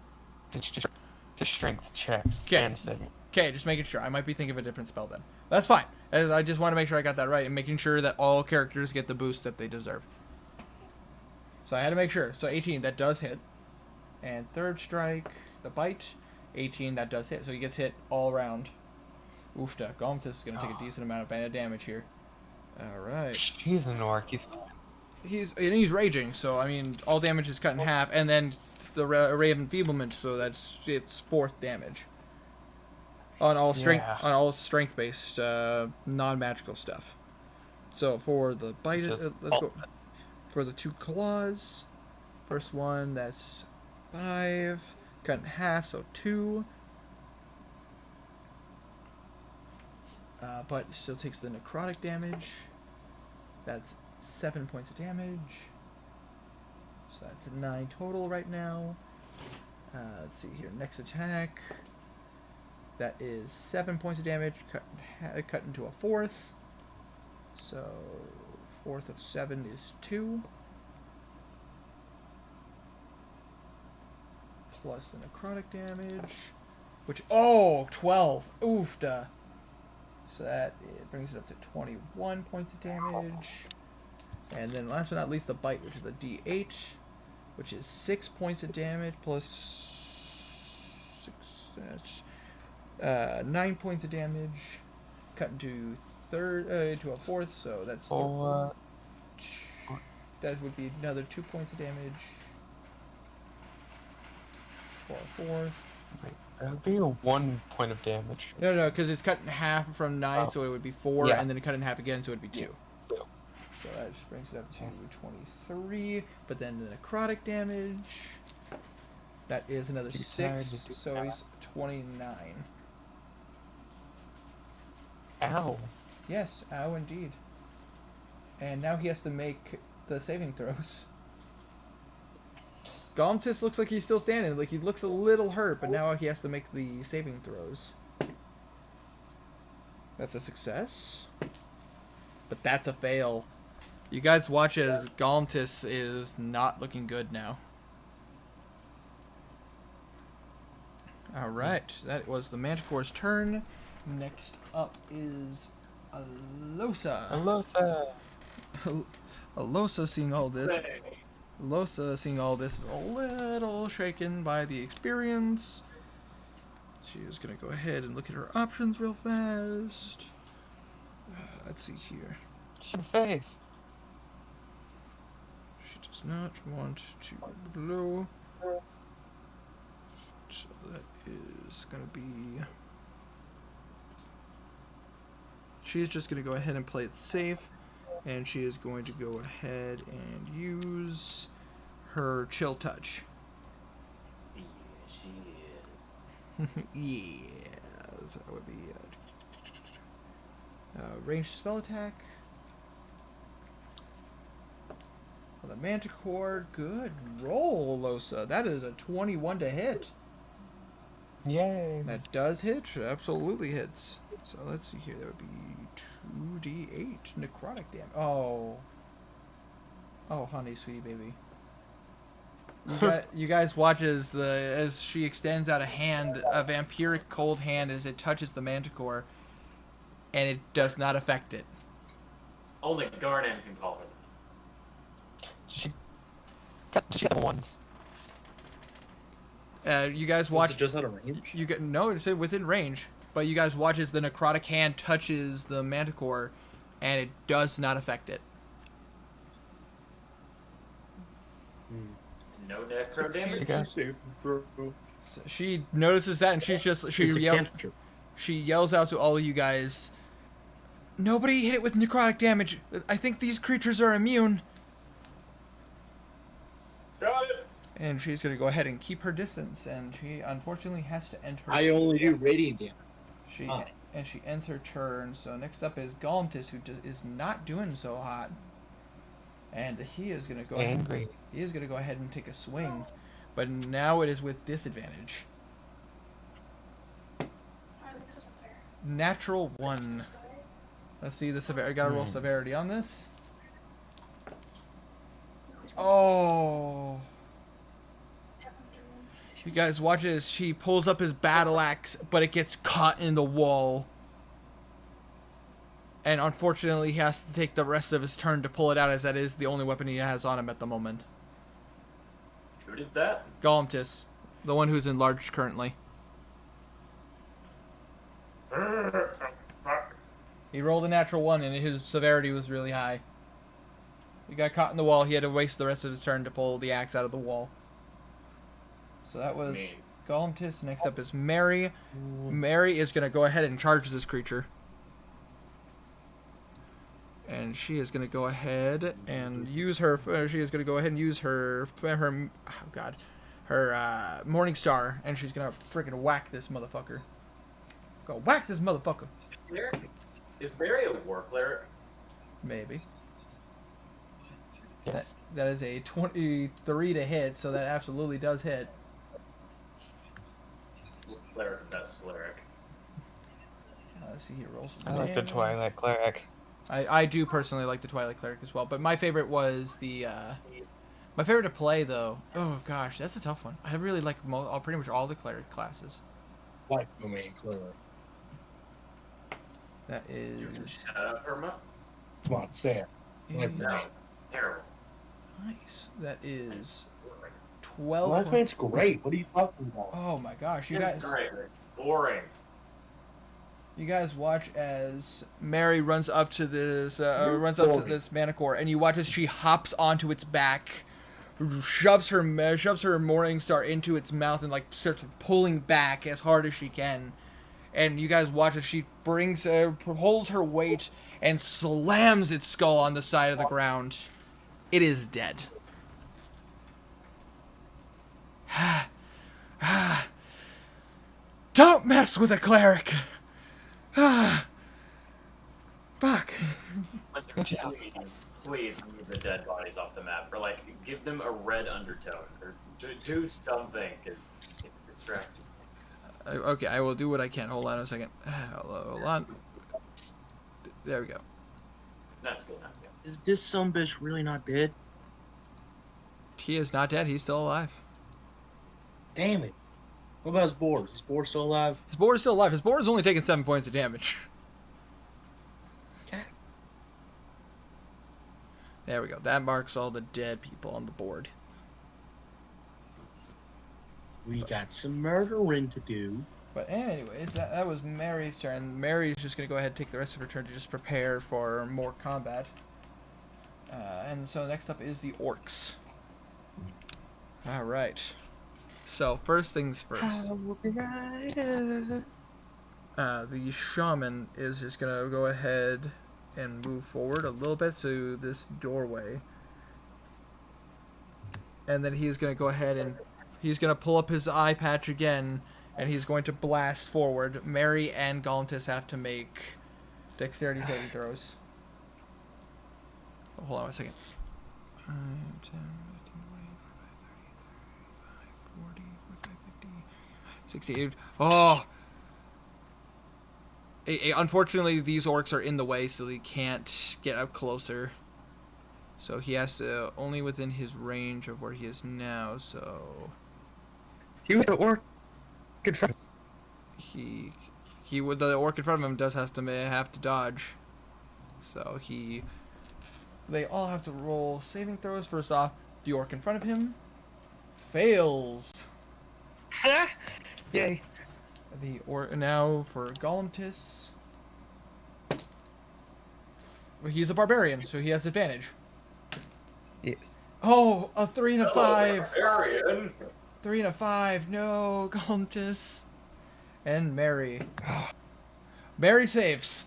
S5: to strength checks
S1: Okay.
S5: and saving.
S1: Okay, just making sure. I might be thinking of a different spell then. That's fine. I just want to make sure I got that right and making sure that all characters get the boost that they deserve. So I had to make sure. So 18, that does hit. And third strike, the bite. 18, that does hit. So he gets hit all around. Oofta. Golemus is going to take a decent amount of bad damage here. Alright.
S5: He's an orc. He's fine.
S1: He's raging, so I mean, all damage is cut in half, and then the Ray of Enfeeblement, so it's fourth damage. On all strength based, non-magical stuff. So for the bite, let's go for the 2 claws. First one, that's 5, cut in half, so 2. But still takes the necrotic damage. That's 7 points of damage. So that's a 9 total right now. Let's see here. Next attack. That is 7 points of damage, cut into a fourth. So, fourth of 7 is 2. Plus the necrotic damage, which, 12. Oofda. So that it brings it up to 21 points of damage. And then last but not least, the bite, which is the D8, which is 6 points of damage plus 6. That's 9 points of damage, cut into a fourth, so that's that would be another 2 points of damage for a fourth.
S5: That would be a 1 point of damage.
S1: No, because it's cut in half from 9, so it would be 4,
S5: Yeah.
S1: and then it cut in half again, so it would be 2.
S5: Yeah.
S1: So that just brings it up to 23, but then the necrotic damage That is another
S5: Too tired
S1: 6,
S5: to do
S1: so
S5: that.
S1: he's 29.
S5: Ow.
S1: Yes, ow indeed. And now he has to make the saving throws. Galmtis looks like he's still standing. Like, he looks a little hurt, but now he has to make the saving throws. That's a success. But that's a fail. You guys watch as Galmtis is not looking good now. Alright, that was the Manticore's turn. Next up is Alosa.
S5: Alosa.
S1: Alosa seeing all this. Alosa seeing all this is a little shaken by the experience. She is going to go ahead and look at her options real fast. Let's see here.
S5: Should face.
S1: She does not want to blow. So that is going to be... She's just going to go ahead and play it safe. And she is going to go ahead and use her chill touch.
S6: Yeah, she is.
S1: Yeah. So that would be ranged spell attack. Well, the Manticore, good roll, Losa. That is a 21 to hit.
S5: Yay.
S1: That does hit. Absolutely hits. So let's see here. That would be 2d8 necrotic damage. Oh. Oh, honey, sweetie baby. You guys watch as she extends out a hand, a vampiric cold hand, as it touches the Manticore, and it does not affect it.
S6: Only Garnan can call her that.
S5: She got the ones.
S1: You guys
S4: Was
S1: watch.
S4: it just out of range?
S1: You get no, it's within range. But you guys watch as the necrotic hand touches the Manticore, and it does not affect it.
S6: No necro damage?
S5: She got
S1: So she notices that, and she's just
S4: It's a cantrip.
S1: she yells out to all of you guys. Nobody hit it with necrotic damage. I think these creatures are immune.
S6: Got it!
S1: And she's gonna go ahead and keep her distance, and she unfortunately has to end her.
S8: I only do radiant damage.
S1: She
S8: Huh.
S1: and she ends her turn. So next up is Galmtis, who is not doing so hot, and he is gonna go.
S5: angry.
S1: He is gonna go ahead and take a swing, but now it is with disadvantage. Natural 1. Let's see the severity. I gotta roll severity on this. Oh. You guys watch as she pulls up his battle axe, but it gets caught in the wall. And unfortunately, he has to take the rest of his turn to pull it out, as that is the only weapon he has on him at the moment.
S6: Who did that?
S1: Galmtis, the one who's enlarged currently.
S6: Fuck.
S1: He rolled a natural 1, and his severity was really high. He got caught in the wall. He had to waste the rest of his turn to pull the axe out of the wall. So that was
S6: mean.
S1: Galmtis. Next up is Mary. Mary is going to go ahead and charge this creature. And she is going to go ahead and use her. She is going to go ahead and use her. Oh God, her Morning Star, and she's going to freaking whack this motherfucker. Go whack this motherfucker.
S6: Is Barry a war cleric?
S1: Maybe.
S5: Yes.
S1: That is a 23 to hit, so that absolutely does hit.
S6: Cleric, best cleric.
S1: Let's see, he rolls.
S5: I like the
S1: damage.
S5: Twilight Cleric.
S1: I do personally like the Twilight Cleric as well, but my favorite was the my favorite to play though. Oh gosh, that's a tough one. I really like pretty much all the cleric classes.
S8: Like domain clearer.
S1: That is
S6: You can shut up, Irma.
S8: Come on, say it. Like
S6: No.
S8: domain.
S6: Terrible.
S1: nice. That is
S4: Well,
S1: 12.
S4: that man's great. What are you talking about?
S1: Oh my gosh, you
S6: It's
S1: guys!
S6: great. Boring.
S1: You guys watch as Mary runs up to this Manticore, and you watch as she hops onto its back, shoves her Morning Star into its mouth, and like starts pulling back as hard as she can. And you guys watch as she holds her weight and slams its skull on the side of the ground. It is dead. Don't mess with a cleric. Fuck.
S6: Please move the dead bodies off the map, or like give them a red undertone, or do something, because it's distracting.
S1: Okay, I will do what I can. Hold on a second. Hold on. There we go.
S6: That's good enough. Yeah.
S7: Is this some bitch really not dead?
S1: He is not dead. He's still alive.
S7: Damn it. What about his board? Is his board still alive?
S1: His board is still alive. His board is only taking 7 points of damage.
S7: Okay.
S1: There we go. That marks all the dead people on the board.
S7: We got some murdering to do.
S1: But anyways, that was Mary's turn. Mary's just going to go ahead and take the rest of her turn to just prepare for more combat. And so next up is the orcs. Alright. So, first things first. The shaman is just going to go ahead and move forward a little bit to this doorway. And then he's going to go ahead and he's going to pull up his eye patch again, and he's going to blast forward. Mary and Galantis have to make dexterity saving throws. Oh, hold on a second. 5, 10, 15, 20, 25, 30, 45, 50, 60. Oh! Unfortunately, these orcs are in the way, so he can't get up closer. So he has to only within his range of where he is now. So
S5: He was the orc in front of him.
S1: he with the orc in front of him does have to dodge. So they all have to roll saving throws. First off, the orc in front of him fails.
S5: Yay.
S1: The orc now for Galantis. He's a barbarian, so he has advantage.
S5: Yes.
S1: Oh, a 3 and a 5.
S6: Barbarian.
S1: 3 and a 5. No, Galantis. And Mary. Mary saves.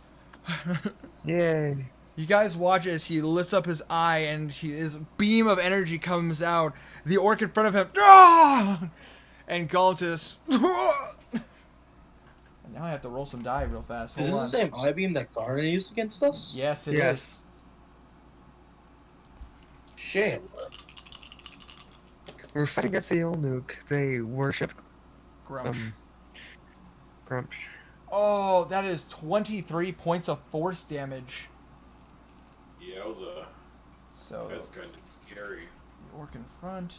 S5: Yay.
S1: You guys watch as he lifts up his eye and his beam of energy comes out. The orc in front of him. Ah! And Galantis. And now I have to roll some die real fast.
S7: Is
S1: Hold
S7: this
S1: on.
S7: the same eye beam that Garden used against us?
S1: Yes, it is.
S5: Yes.
S7: Shit.
S5: We're fighting against the old nuke. They worship
S1: Grumsh.
S5: Grumsh.
S1: Oh, that is 23 points of force damage.
S6: Yowza.
S1: So
S6: That's kind of scary.
S1: the orc in front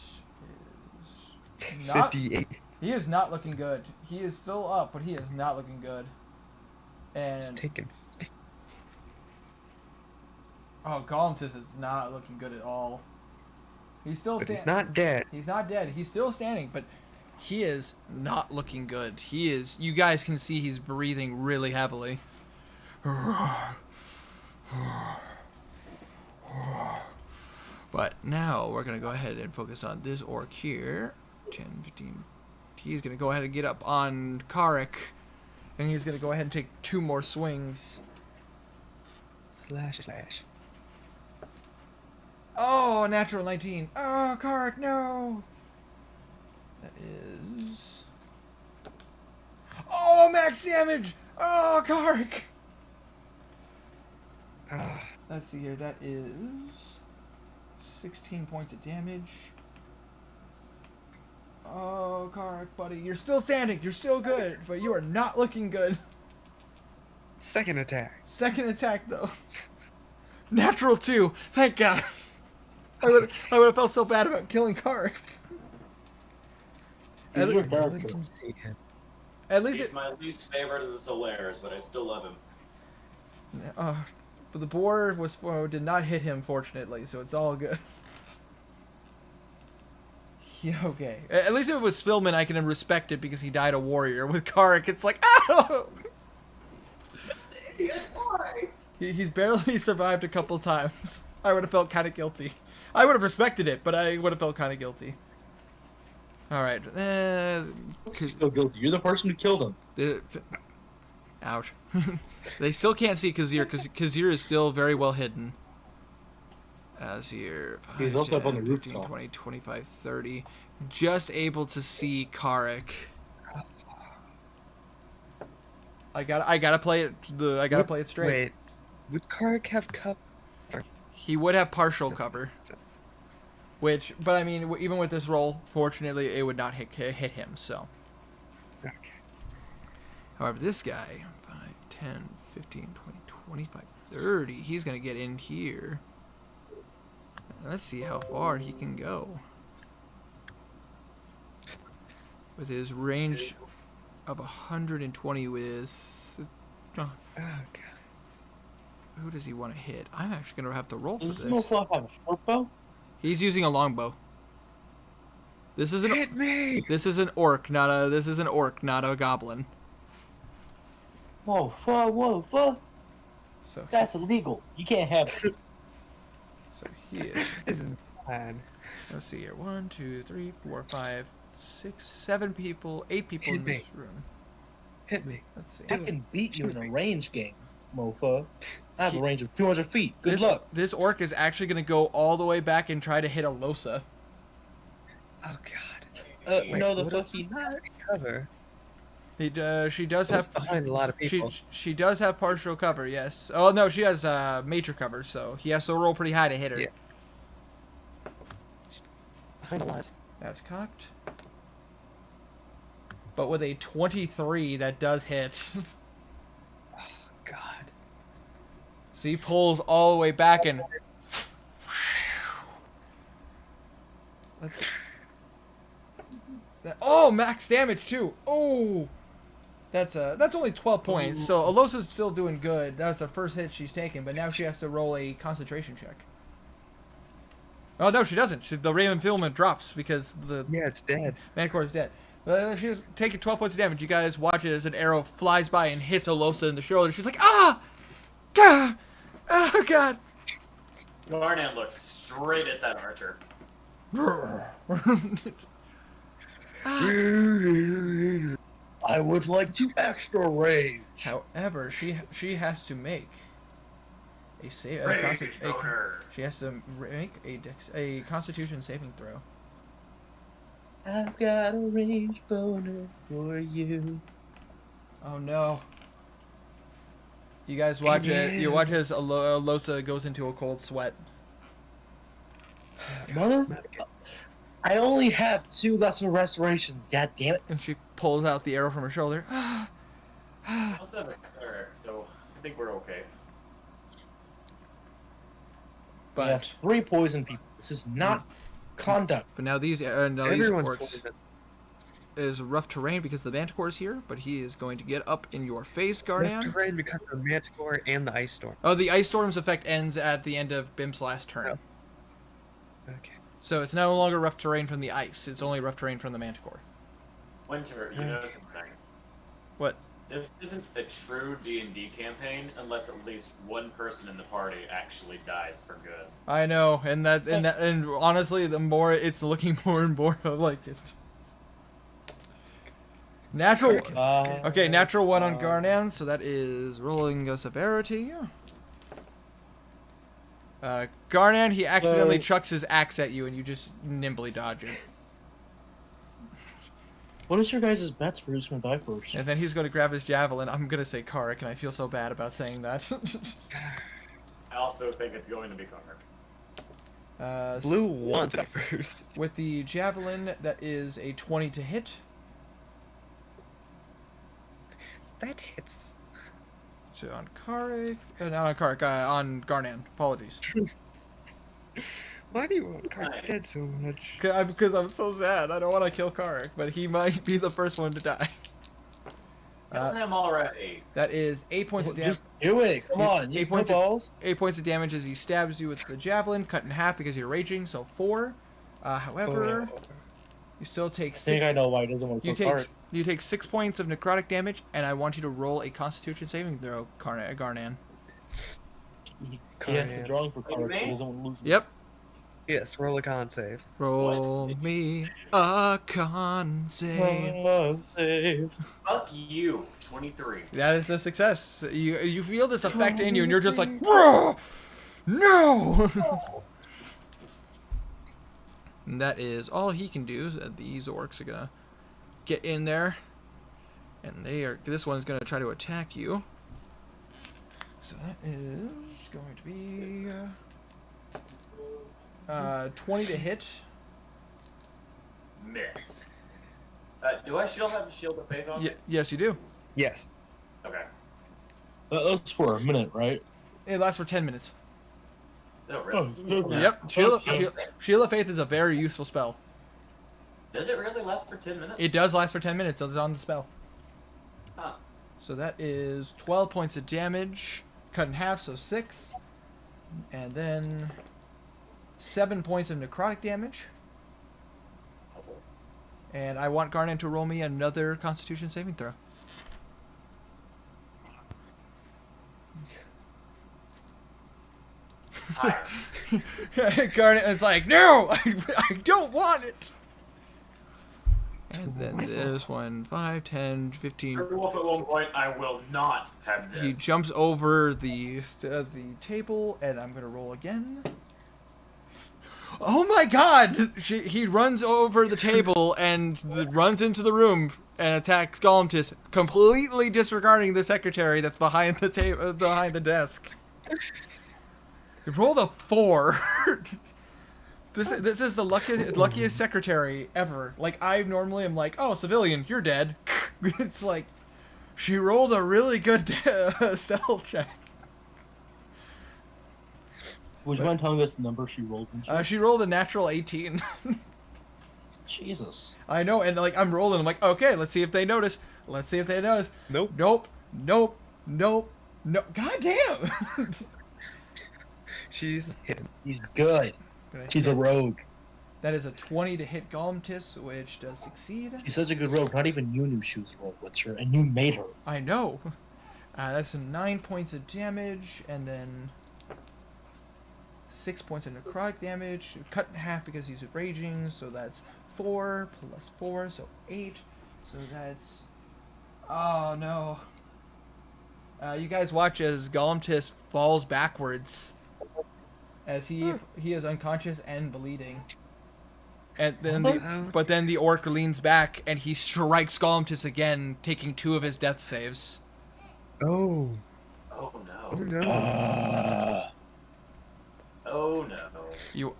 S1: is not.
S5: 58.
S1: He is not looking good. He is still up, but he is not looking good.
S5: It's
S1: And
S5: taken.
S1: Galantis is not looking good at all. He's still
S5: But he's
S1: standing.
S5: not dead.
S1: He's not dead. He's still standing, but he is not looking good. He is. You guys can see he's breathing really heavily. But now we're gonna go ahead and focus on this orc here. 10, 15. He's gonna go ahead and get up on Karik, and he's gonna go ahead and take 2 more swings.
S5: Slash, slash.
S1: Oh, natural 19. Oh, Karik, no. That is. Oh, max damage. Oh, Karik.
S5: Ah,
S1: Let's see here. That is 16 points of damage. Oh, Karik, buddy. You're still standing. You're still good, but you are not looking good.
S5: second attack.
S1: Second attack, though. Natural 2. Thank God. I would have felt so bad about killing Karik.
S8: He's your
S5: No one
S8: character.
S5: can see him.
S1: At least
S6: He's my least favorite of the Solaires, but I still love him.
S1: but the board did not hit him, fortunately, so it's all good. Yeah, okay. At least if it was Philman, I can respect it because he died a warrior. With Karik, it's like, ow!
S6: Why?
S1: He's barely survived a couple times. I would have felt kind of guilty. I would have respected it, but I would have felt kind of guilty. Alright.
S7: You feel guilty. You're the person who killed him.
S1: Ouch. They still can't see Kazir, because Kazir is still very well hidden. Azir, 5,
S7: He's also up on
S1: 10,
S7: the
S1: 15,
S7: rooftop.
S1: 20, 25, 30. just able to see Karek. I gotta play it. I gotta play it straight.
S5: Wait, would Karek have cover?
S1: He would have partial cover. But I mean, even with this roll, fortunately, it would not hit him. So.
S5: Okay.
S1: However, this guy, 5, 10, 15, 20, 25, 30, he's going to get in here. Let's see how far he can go. With his range of 120 with...
S5: Oh, God.
S1: Who does he want to hit? I'm actually going to have to roll for
S8: Does
S1: this.
S8: this mofo have a short bow?
S1: He's using a longbow. This is
S5: Hit me!
S1: This is an orc, not a goblin.
S8: Whoa, fuck.
S1: So
S8: That's illegal. You can't have it.
S1: so he is.
S5: Isn't bad.
S1: Let's see here. 1, 2, 3, 4, 5, 6, 7 people, 8 people
S5: Hit
S1: in this
S5: me.
S1: room.
S5: Hit me.
S1: Let's see.
S8: I can beat you in a range game, mofo. I have a range of 200 feet. Good luck.
S1: This orc is actually going to go all the way back and try to hit a Losa.
S5: Oh, God. Wait,
S8: No, the
S5: what
S8: fuck
S5: else
S8: he
S5: is
S8: not.
S5: cover?
S1: She does
S5: That's
S1: have
S5: behind a lot of people.
S1: she does have partial cover. Yes. Oh no, she has major cover, so he has to roll pretty high to hit her.
S5: Yeah. Behind a lot.
S1: That's cocked. But with a 23, that does hit.
S5: God.
S1: So he pulls all the way back and. Oh, max damage too. Oh, that's only 12 points. So Alosa's still doing good. That's the first hit she's taken, but now she has to roll a concentration check. Oh no, she doesn't. The Raven filament drops because the
S5: Yeah, it's dead.
S1: Manticore is dead. She was taking 12 points of damage. You guys watch as an arrow flies by and hits Alosa in the shoulder. She's like, ah, God, oh God.
S6: Garnet looks straight at that archer.
S8: I would like to extra rage.
S1: However, she has to make a save.
S6: Rage boner.
S1: She has to make a Constitution saving throw.
S8: I've got a rage boner for you.
S1: Oh no! You guys watch it. You watch as Alosa goes into a cold sweat.
S8: Mother, I only have 2 lesser restorations. God damn it!
S1: And she pulls out the arrow from her shoulder.
S6: I also have a cleric, so I think we're okay.
S8: We have
S1: But
S8: 3 poison people. This is not conduct.
S1: now these these
S5: Everyone's
S1: orcs
S5: poison.
S1: is rough terrain because the Manticore is here, but he is going to get up in your face,
S5: Left
S1: Garnan.
S5: terrain because of the Manticore and the Ice Storm.
S1: Oh, the Ice Storm's effect ends at the end of Bim's last turn.
S5: Oh. Okay.
S1: So it's no longer rough terrain from the ice. It's only rough terrain from the Manticore.
S6: Winter, you know something.
S1: What?
S6: This isn't a true D&D campaign unless at least one person in the party actually dies for good.
S1: I know, and honestly, the more it's looking more and more of like just natural. Okay, natural 1 on Garnan, so that is rolling a severity. Garnan, he accidentally chucks his axe at you, and you just nimbly dodge it.
S4: What is your guys' bets for who's gonna die first?
S1: And then he's going to grab his javelin. I'm going to say Karek, and I feel so bad about saying that.
S6: I also think it's going to be Karnak.
S5: Blue wants it first.
S1: With the javelin, that is a 20 to hit.
S5: That hits.
S1: So on Karek, not on Karek, on Garnan. Apologies.
S5: Why do you want Kark dead so much?
S1: Because I'm so sad. I don't want to kill Karek, but he might be the first one to die.
S6: Kill him already.
S1: That is 8 points of damage.
S8: Just do it. Come on. You
S1: 8 points
S8: no
S1: of,
S8: balls.
S1: 8 points of damage as he stabs you with the javelin, cut in half because you're raging. So 4. However, you still take
S4: I think
S1: 6.
S4: I know why he doesn't want to
S1: You
S4: kill
S1: take
S4: Kark.
S1: you take 6 points of necrotic damage, and I want you to roll a Constitution saving throw, Garnan.
S4: He has the drawing for Kark, so he doesn't want to lose.
S1: Yep.
S5: Yes, roll a con save.
S1: Roll me a con save.
S6: Fuck you, 23.
S1: That is a success. You feel this effect in you, and you're just like, bro, no. And that is all he can do. So these orcs are gonna get in there, and this one's gonna try to attack you. So that is going to be 20 to hit.
S6: Miss. Do I still have the shield of faith on me?
S1: Yes, you do.
S5: Yes.
S6: Okay.
S8: That's for a minute, right?
S1: It lasts for 10 minutes.
S6: No, really?
S1: Yep. Shield of Faith is a very useful spell.
S6: Does it really last for 10 minutes?
S1: It does last for 10 minutes. It's on the spell.
S6: Huh.
S1: So that is 12 points of damage, cut in half, so 6. And then 7 points of necrotic damage. And I want Garnet to roll me another Constitution saving throw. Garnet is like, no, I don't want it. And then this one, 5, 10, 15.
S6: Wolf at one point, I will not have this.
S1: He jumps over the table, and I'm gonna roll again. Oh my God! He runs over the table and runs into the room and attacks Golemtis, completely disregarding the secretary that's behind the behind the desk. He rolled a 4. This is the luckiest secretary ever. Like, I normally am like, oh, civilian, you're dead. It's like, she rolled a really good stealth check.
S8: Would you mind telling us the number she rolled into?
S1: She rolled a natural 18.
S8: Jesus.
S1: I know, and like I'm rolling. I'm like, okay, let's see if they notice. Let's see if they notice.
S5: Nope.
S1: Nope. Nope. Nope. No. God damn.
S5: She's hidden.
S8: He's good. She's a rogue.
S1: That is a 20 to hit Golemtis, which does succeed.
S8: She's such a good rogue. Not even you knew she was a rogue, Witcher, and you made her.
S1: I know. That's 9 points of damage, and then 6 points of necrotic damage. Cut in half because he's raging, so that's 4 plus 4, so 8. So that's... Oh, no. You guys watch as Golemtis falls backwards. As he is unconscious and bleeding. And then but then the orc leans back and he strikes Golemtis again, taking 2 of his death saves.
S5: Oh.
S6: Oh no.
S5: Oh no.
S6: Oh no.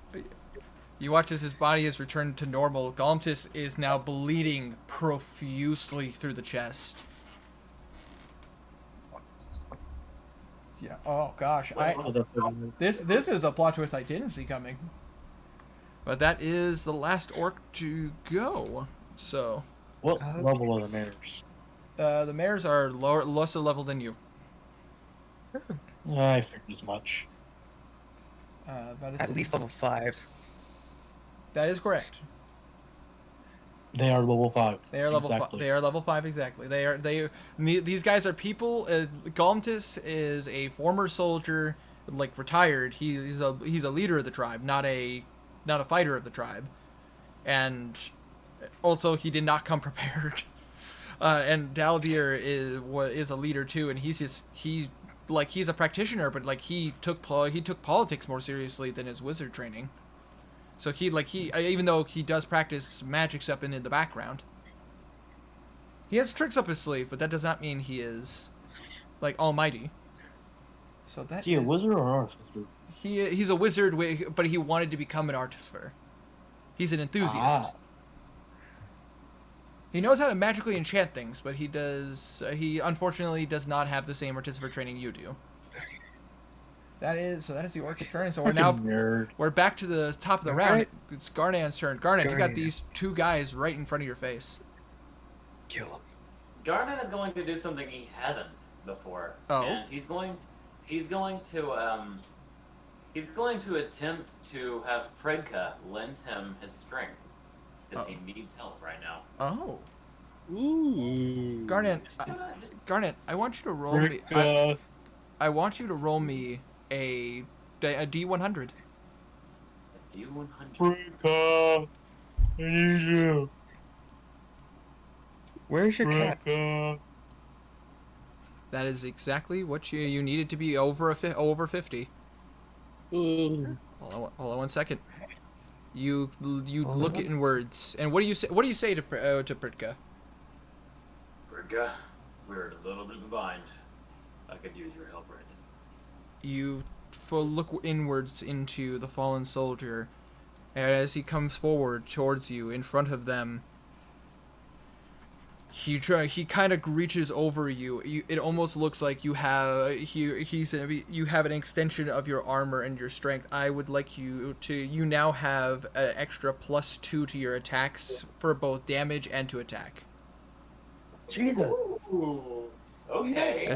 S1: You watch as his body is returned to normal. Golemtis is now bleeding profusely through the chest. Yeah. Oh gosh. This is a plot twist I didn't see coming. But that is the last orc to go. So.
S8: What level are the mares?
S1: The mares are lesser level than you.
S8: I figured as much.
S5: At least level 5.
S1: That is correct.
S8: They are level 5.
S1: They are level
S8: exactly.
S1: 5. They are level 5 exactly. These guys are people. Golemtis is a former soldier, like retired. He's a leader of the tribe, not a fighter of the tribe, and also he did not come prepared. And Daldir is a leader too, and he's a practitioner, but like he took politics more seriously than his wizard training. So he even though he does practice magic stuff in the background, he has tricks up his sleeve, but that does not mean he is like almighty. So that
S8: Is he a wizard or an artificer?
S1: he's a wizard, but he wanted to become an artificer. He's an enthusiast. He knows how to magically enchant things, but he unfortunately does not have the same artificer training you do. That is the orc's turn. So we're back to the top of the round.
S5: Right.
S1: It's Garnan's turn. Garnan, you got these 2 guys right in front of your face.
S5: Kill him.
S6: Garnet is going to do something he hasn't before.
S1: Oh.
S6: And he's going to attempt to have Predka lend him his strength. Because he needs help right now.
S1: Oh.
S3: Ooh.
S1: Garnet, Garnet, I want you to roll me. I want you to roll me a D100.
S6: D100.
S8: Freaka, I need you.
S5: Where's your cat?
S8: Freaka.
S1: That is exactly what you needed to be over 50.
S3: Ooh.
S1: Hold on 1 second. You look inwards, and what do you say? What do you say to Pritka?
S6: Briga, we're in a little bit of a bind. I could use your help right now.
S1: You look inwards into the fallen soldier, and as he comes forward towards you, in front of them, he kind of reaches over you. It almost looks like you have you have an extension of your armor and your strength. I would like you now have an extra +2 to your attacks for both damage and to attack.
S8: Jesus.
S6: Ooh. Okay.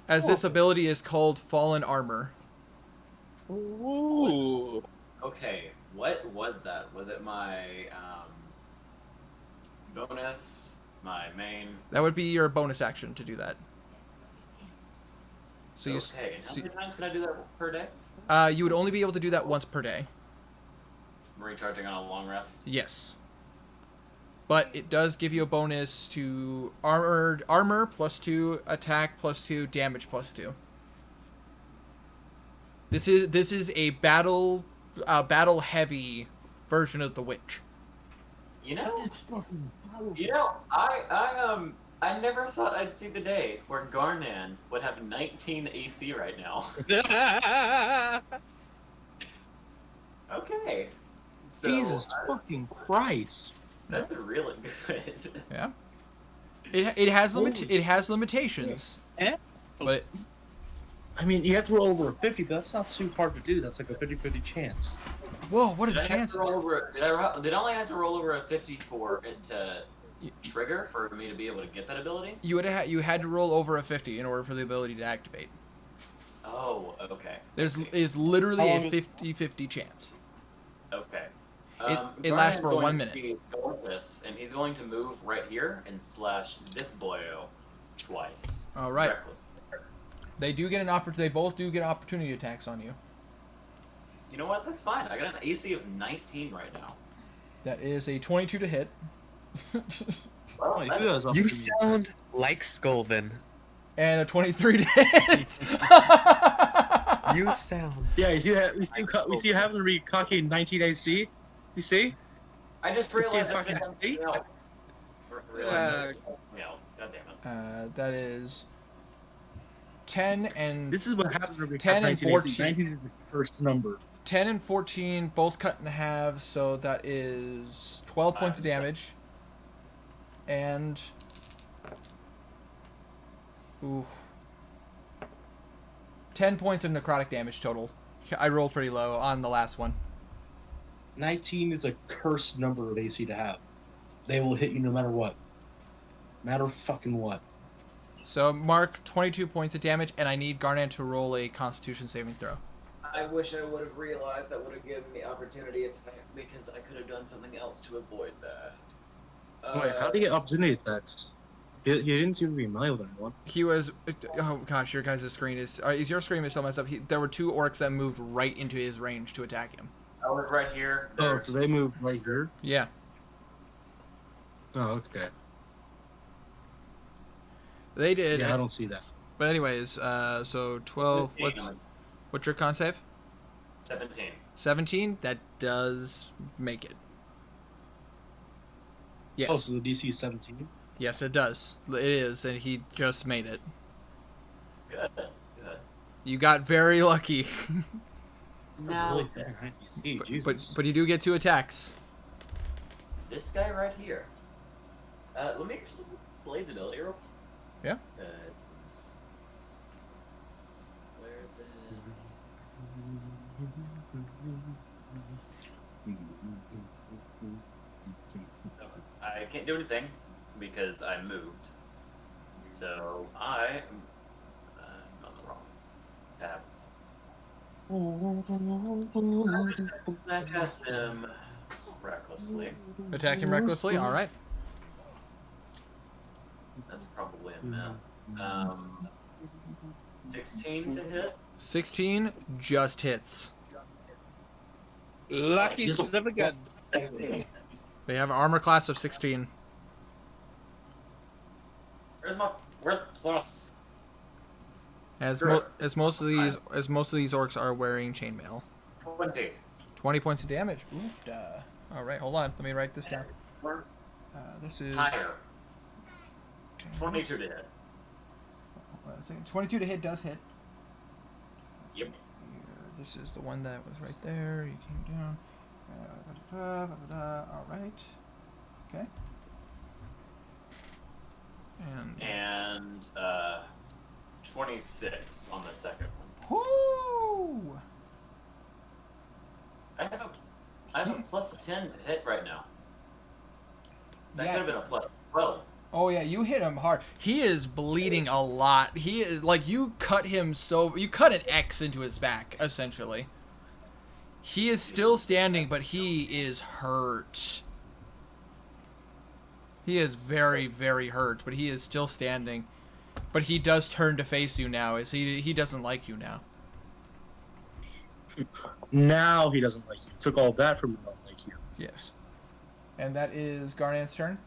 S1: As this ability is called Fallen Armor.
S3: Ooh.
S6: Okay. What was that? Was it my bonus? My main?
S1: That would be your bonus action to do that. So
S6: Okay. And how many times can I do that per day?
S1: you would only be able to do that once per day.
S6: Recharging on a long rest.
S1: Yes. But it does give you a bonus to armor +2, attack +2, damage +2. This is a battle heavy version of the witch.
S6: You know, I never thought I'd see the day where Garnan would have 19 AC right now. Okay. So,
S7: Jesus fucking Christ.
S6: That's really good.
S1: Yeah. It has limitations. But
S8: I mean, you have to roll over a 50, but that's not too hard to do. That's like a 50-50 chance.
S1: whoa, what are
S6: Did
S1: the
S6: I have
S1: chances?
S6: to roll over? Did I only have to roll over a 50 for it to trigger for me to be able to get that ability?
S1: You had to roll over a 50 in order for the ability to activate.
S6: Oh, okay.
S1: Is literally
S8: How
S1: a
S8: long is-
S1: 50-50 chance.
S6: Okay.
S1: It lasts
S6: Garnan's
S1: for
S6: going
S1: 1
S6: to
S1: minute.
S6: be going this, and he's going to move right here and slash this boyo twice.
S1: All right.
S6: Reckless.
S1: They do get an opportunity. They both do get opportunity attacks on you.
S6: You know what? That's fine. I got an AC of 19 right now.
S1: That is a 22 to hit.
S6: Well,
S7: Wait,
S6: that-
S7: who has
S5: You
S7: opportunity?
S5: sound like Skolvin.
S1: And a 23 to hit.
S5: You sound.
S8: Yeah, we see you having to read cocky 19 AC. You see?
S6: I just realized I
S8: fucking
S6: didn't have
S8: see?
S6: anything else. Realized something else. God damn it.
S1: That is 10 and
S8: This is what happens when we
S1: 10
S8: have
S1: and
S8: 19 AC.
S1: 14.
S8: 19 is the first number.
S1: 10 and 14 both cut in half, so that is 12 points of damage. And ooh, 10 points of necrotic damage total. I rolled pretty low on the last one.
S8: 19 is a cursed number of AC to have. They will hit you no matter what. Matter fucking what.
S1: So mark 22 points of damage, and I need Garnan to roll a Constitution saving throw.
S6: I wish I would have realized that would have given me opportunity attack because I could have done something else to avoid that.
S8: Wait, how do you get opportunity attacks? He didn't seem to be melee with anyone.
S1: He was. Oh gosh, your guys' screen is. Is your screen still messed up? There were 2 orcs that moved right into his range to attack him.
S6: I was right here.
S8: Oh,
S6: There's-
S8: so they moved right here?
S1: Yeah.
S8: Oh, okay.
S1: They did.
S8: Yeah, I don't see that.
S1: But anyways, so 12. What's your con save?
S6: 17.
S1: 17. That does make it. Yes.
S8: Oh, so the DC is 17?
S1: Yes, it does. It is, and he just made it.
S6: Good.
S1: You got very lucky.
S6: Now,
S8: Really thin, right? DC, Jesus.
S1: but you do get 2 attacks.
S6: this guy right here. Let me actually Blade's ability real quick.
S1: Yeah.
S6: 'Cause- Where is it? So, I can't do anything because I moved. So I am on the wrong tab. I'm just gonna cast him recklessly.
S1: Attack him recklessly. All right.
S6: That's probably a miss. 16 to hit.
S1: 16 just hits.
S3: Lucky son of a gun.
S1: They have an armor class of 16.
S6: Where's the plus?
S1: As most of these orcs are wearing chainmail.
S6: 20.
S1: 20 points of damage. Oof, all right, hold on. Let me write this down. This is
S6: Higher. 22 to hit.
S1: 22 to hit does hit. Let's
S6: Yep.
S1: see here. This is the one that was right there. You came down. All right. Okay.
S6: And 26 on the second one.
S1: Whoo!
S6: I have a plus 10 to hit right now. That
S1: Yeah.
S6: could have been a plus 12.
S1: Oh yeah, you hit him hard. He is bleeding a lot. He is like you cut an X into his back essentially. He is still standing, but he is hurt. He is very, very hurt, but he is still standing. But he does turn to face you now, as he doesn't like you now.
S4: Now he doesn't like you. Took all that from him, not like you.
S1: Yes. And that is Garnet's turn.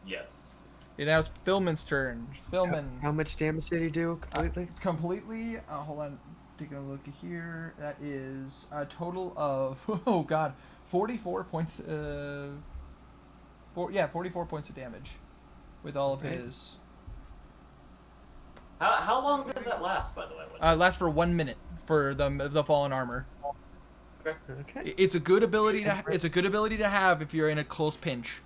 S6: Yes.
S1: It now is Philman's turn. Philman.
S5: How much damage did he do completely?
S1: Completely. Hold on. Taking a look here. That is a total of, oh god, 44 points. 44 points of damage with all of his.
S6: How long does that last, by the way?
S1: Lasts for 1 minute for the fallen armor.
S5: Okay.
S1: It's a good ability to. It's a good ability to have if you're in a close pinch.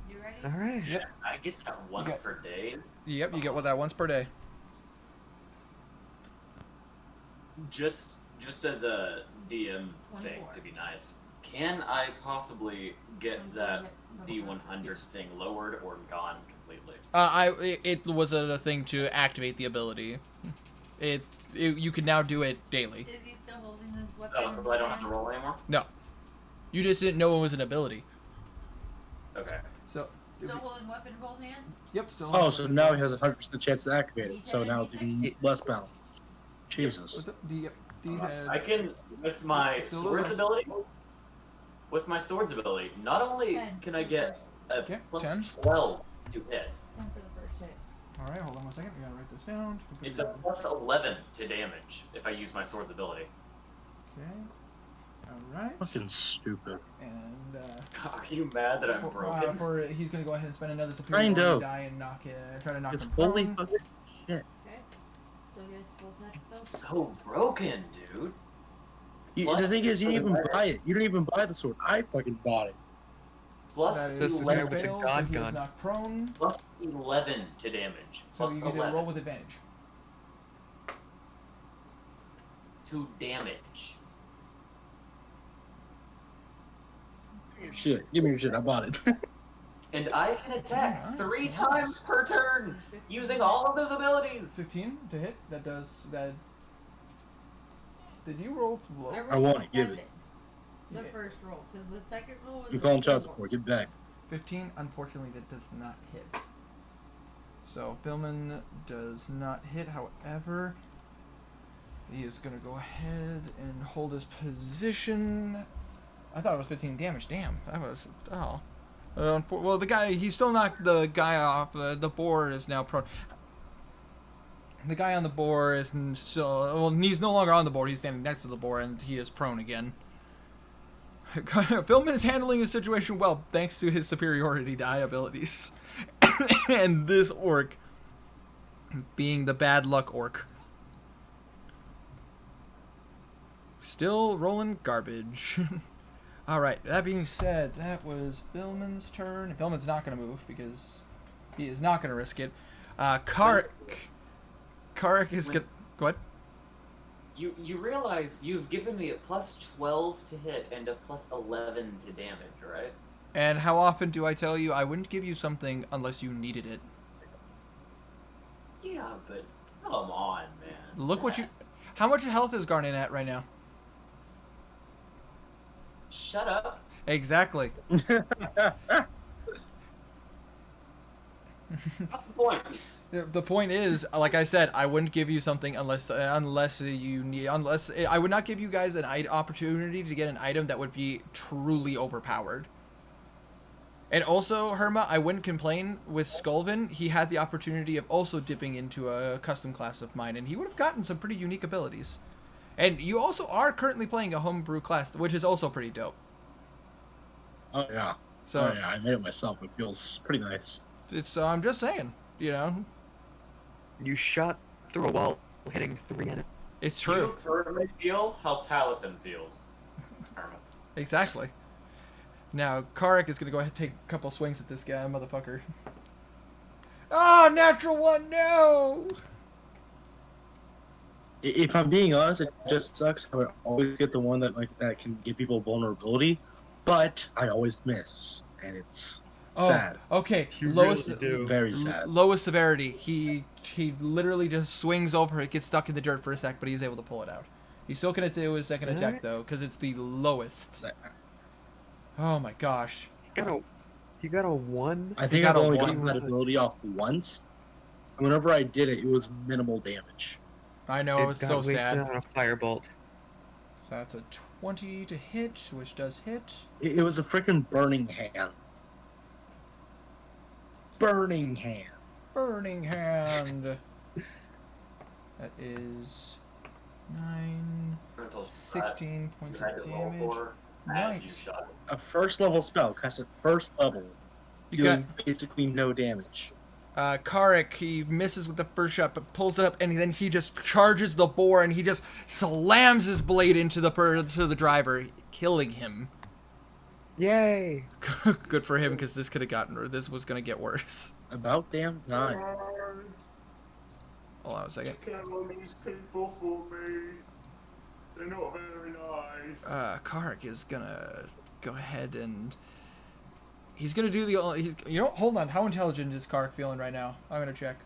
S2: You ready?
S5: All right.
S1: Yep.
S6: I get that once
S1: got-
S6: per day.
S1: Yep. You get that once per day.
S6: Just as a DM thing
S2: 24.
S6: to be nice. Can I possibly get that D100 thing lowered or gone completely?
S1: It was a thing to activate the ability. You can now do it daily.
S2: Is he still holding his weapon?
S6: Oh, so I don't have to roll anymore?
S1: No, you just didn't know it was an ability.
S6: Okay.
S1: So.
S2: Still holding weapon in both hands?
S1: Yep. Still.
S4: Oh, so now he has a 100% chance to activate it. So now it's even less bound. Jesus.
S6: I can, with my swords ability, not only
S2: 10
S6: can I get a
S1: Okay,
S6: plus
S1: 10.
S6: 12 to hit,
S2: 10 for the first hit.
S1: All right. Hold on 1 second. We gotta write this down.
S6: it's a plus 11 to damage if I use my swords ability.
S1: Okay. All right.
S7: Fucking stupid.
S1: And
S6: Are you mad that I'm broken?
S1: he's gonna go ahead and spend another
S4: Kind
S1: superiority
S4: of.
S1: die and try to knock
S4: It's
S1: him
S4: holy
S1: prone.
S4: fucking shit.
S2: Okay. So you guys both had
S6: It's
S2: spells?
S6: so broken, dude.
S4: The thing is, you didn't even buy it. You didn't even buy the sword. I fucking bought it.
S6: Plus
S1: That is
S5: That's the guy with the
S6: 11,
S1: fail,
S5: god
S1: so he is
S5: gun.
S1: knocked prone.
S6: plus 11 to damage.
S1: So
S6: Plus
S1: you get to
S6: 11
S1: roll with advantage.
S6: to damage.
S4: Give me your shit. Give me your shit. I bought it.
S6: And I can attack
S1: Alright,
S6: 3
S1: so nice.
S6: times per turn using all of those abilities.
S1: 16 to hit. That does that. Did you roll low?
S2: I
S4: want
S2: rolled
S4: it, give it.
S2: 7, the
S1: Yeah.
S2: first roll, because the second roll was
S4: You
S2: a
S4: calling child
S2: 4.
S4: support. Get back.
S1: 15. Unfortunately, that does not hit. So Billman does not hit. However, he is gonna go ahead and hold his position. I thought it was 15 damage. Damn, that was well, the guy, he still knocked the guy off. The board is now prone. The guy on the board is still, well, he's no longer on the board. He's standing next to the board, and he is prone again. Philman is handling the situation well, thanks to his superiority die abilities. And this orc being the bad luck orc. Still rolling garbage. Alright, that being said, that was Philman's turn. Philman's not going to move because he is not going to risk it. Karik is going to... Go ahead.
S6: You realize you've given me a plus 12 to hit and a plus 11 to damage, right?
S1: And how often do I tell you I wouldn't give you something unless you needed it?
S6: Yeah, but come on, man.
S1: Look what you... How much health is Garnet at right now?
S6: Shut up.
S1: Exactly.
S6: What's the point?
S1: The point is, like I said, I wouldn't give you something unless you need, unless I would not give you guys an opportunity to get an item that would be truly overpowered. And also, Herma, I wouldn't complain with Skulvin. He had the opportunity of also dipping into a custom class of mine, and he would have gotten some pretty unique abilities. And you also are currently playing a homebrew class, which is also pretty dope.
S7: Oh yeah.
S1: So
S7: Oh yeah, I made it myself. It feels pretty nice.
S1: it's I'm just saying, you know,
S5: You shot through a wall, hitting 3 enemies.
S1: it's
S6: You
S1: true.
S6: currently feel how Taliesin feels.
S1: Exactly. Now Karik is gonna go ahead and take a couple swings at this guy, motherfucker. Oh, natural one, no!
S7: If I'm being honest, it just sucks how I always get the one that can give people vulnerability, but I always miss, and it's sad.
S1: Okay.
S5: You
S1: Lowest,
S5: really do.
S7: Very sad.
S1: lowest severity. He literally just swings over it, gets stuck in the dirt for a sec, but he's able to pull it out. He's still gonna do his second attack
S5: Alright.
S1: though, because it's the lowest. Oh my gosh.
S5: You got a 1?
S7: I think
S1: got
S7: I've
S1: a
S7: only
S1: one.
S7: gotten that ability off once. And whenever I did it, it was minimal damage.
S1: I know, it was so sad.
S5: on a firebolt.
S1: So that's a 20 to hit, which does hit.
S7: It was a freaking burning hand. Burning hand.
S1: Burning hand. That is 9,
S6: Mental
S1: 16 points
S6: you had
S1: of
S6: to roll
S1: damage.
S6: for as you
S1: Nice.
S6: shot it.
S7: A first level spell, cast at first level,
S1: You got
S7: doing basically no damage.
S1: Karik, he misses with the first shot, but pulls it up, and then he just charges the boar, and he just slams his blade into the driver, killing him.
S5: Yay!
S1: Good for him, because this could have gotten, this was gonna get worse.
S7: About damn time.
S1: Hold on a second.
S4: these people for me. They're not very nice.
S1: Karik is gonna go ahead and he's gonna do the. You know, hold on. How intelligent is Karik feeling right now? I'm gonna check.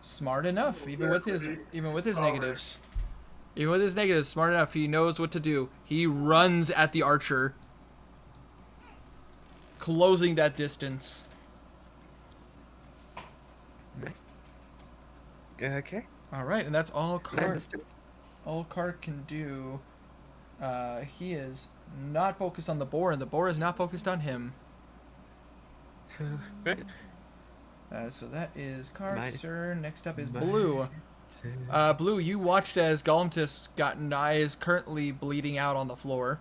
S1: Smart enough, even with his negatives. Even with his negatives, smart enough. He knows what to do. He runs at the archer, closing that distance.
S5: Nice. Okay.
S1: All right, and that's all
S5: I
S1: Karik.
S5: understand.
S1: All Karik can do. He is not focused on the boar, and the boar is not focused on him.
S5: Right.
S1: So that is Karik's turn. Next up is
S5: My
S1: Blue. Blue, you watched as Golemtis is currently bleeding out on the floor.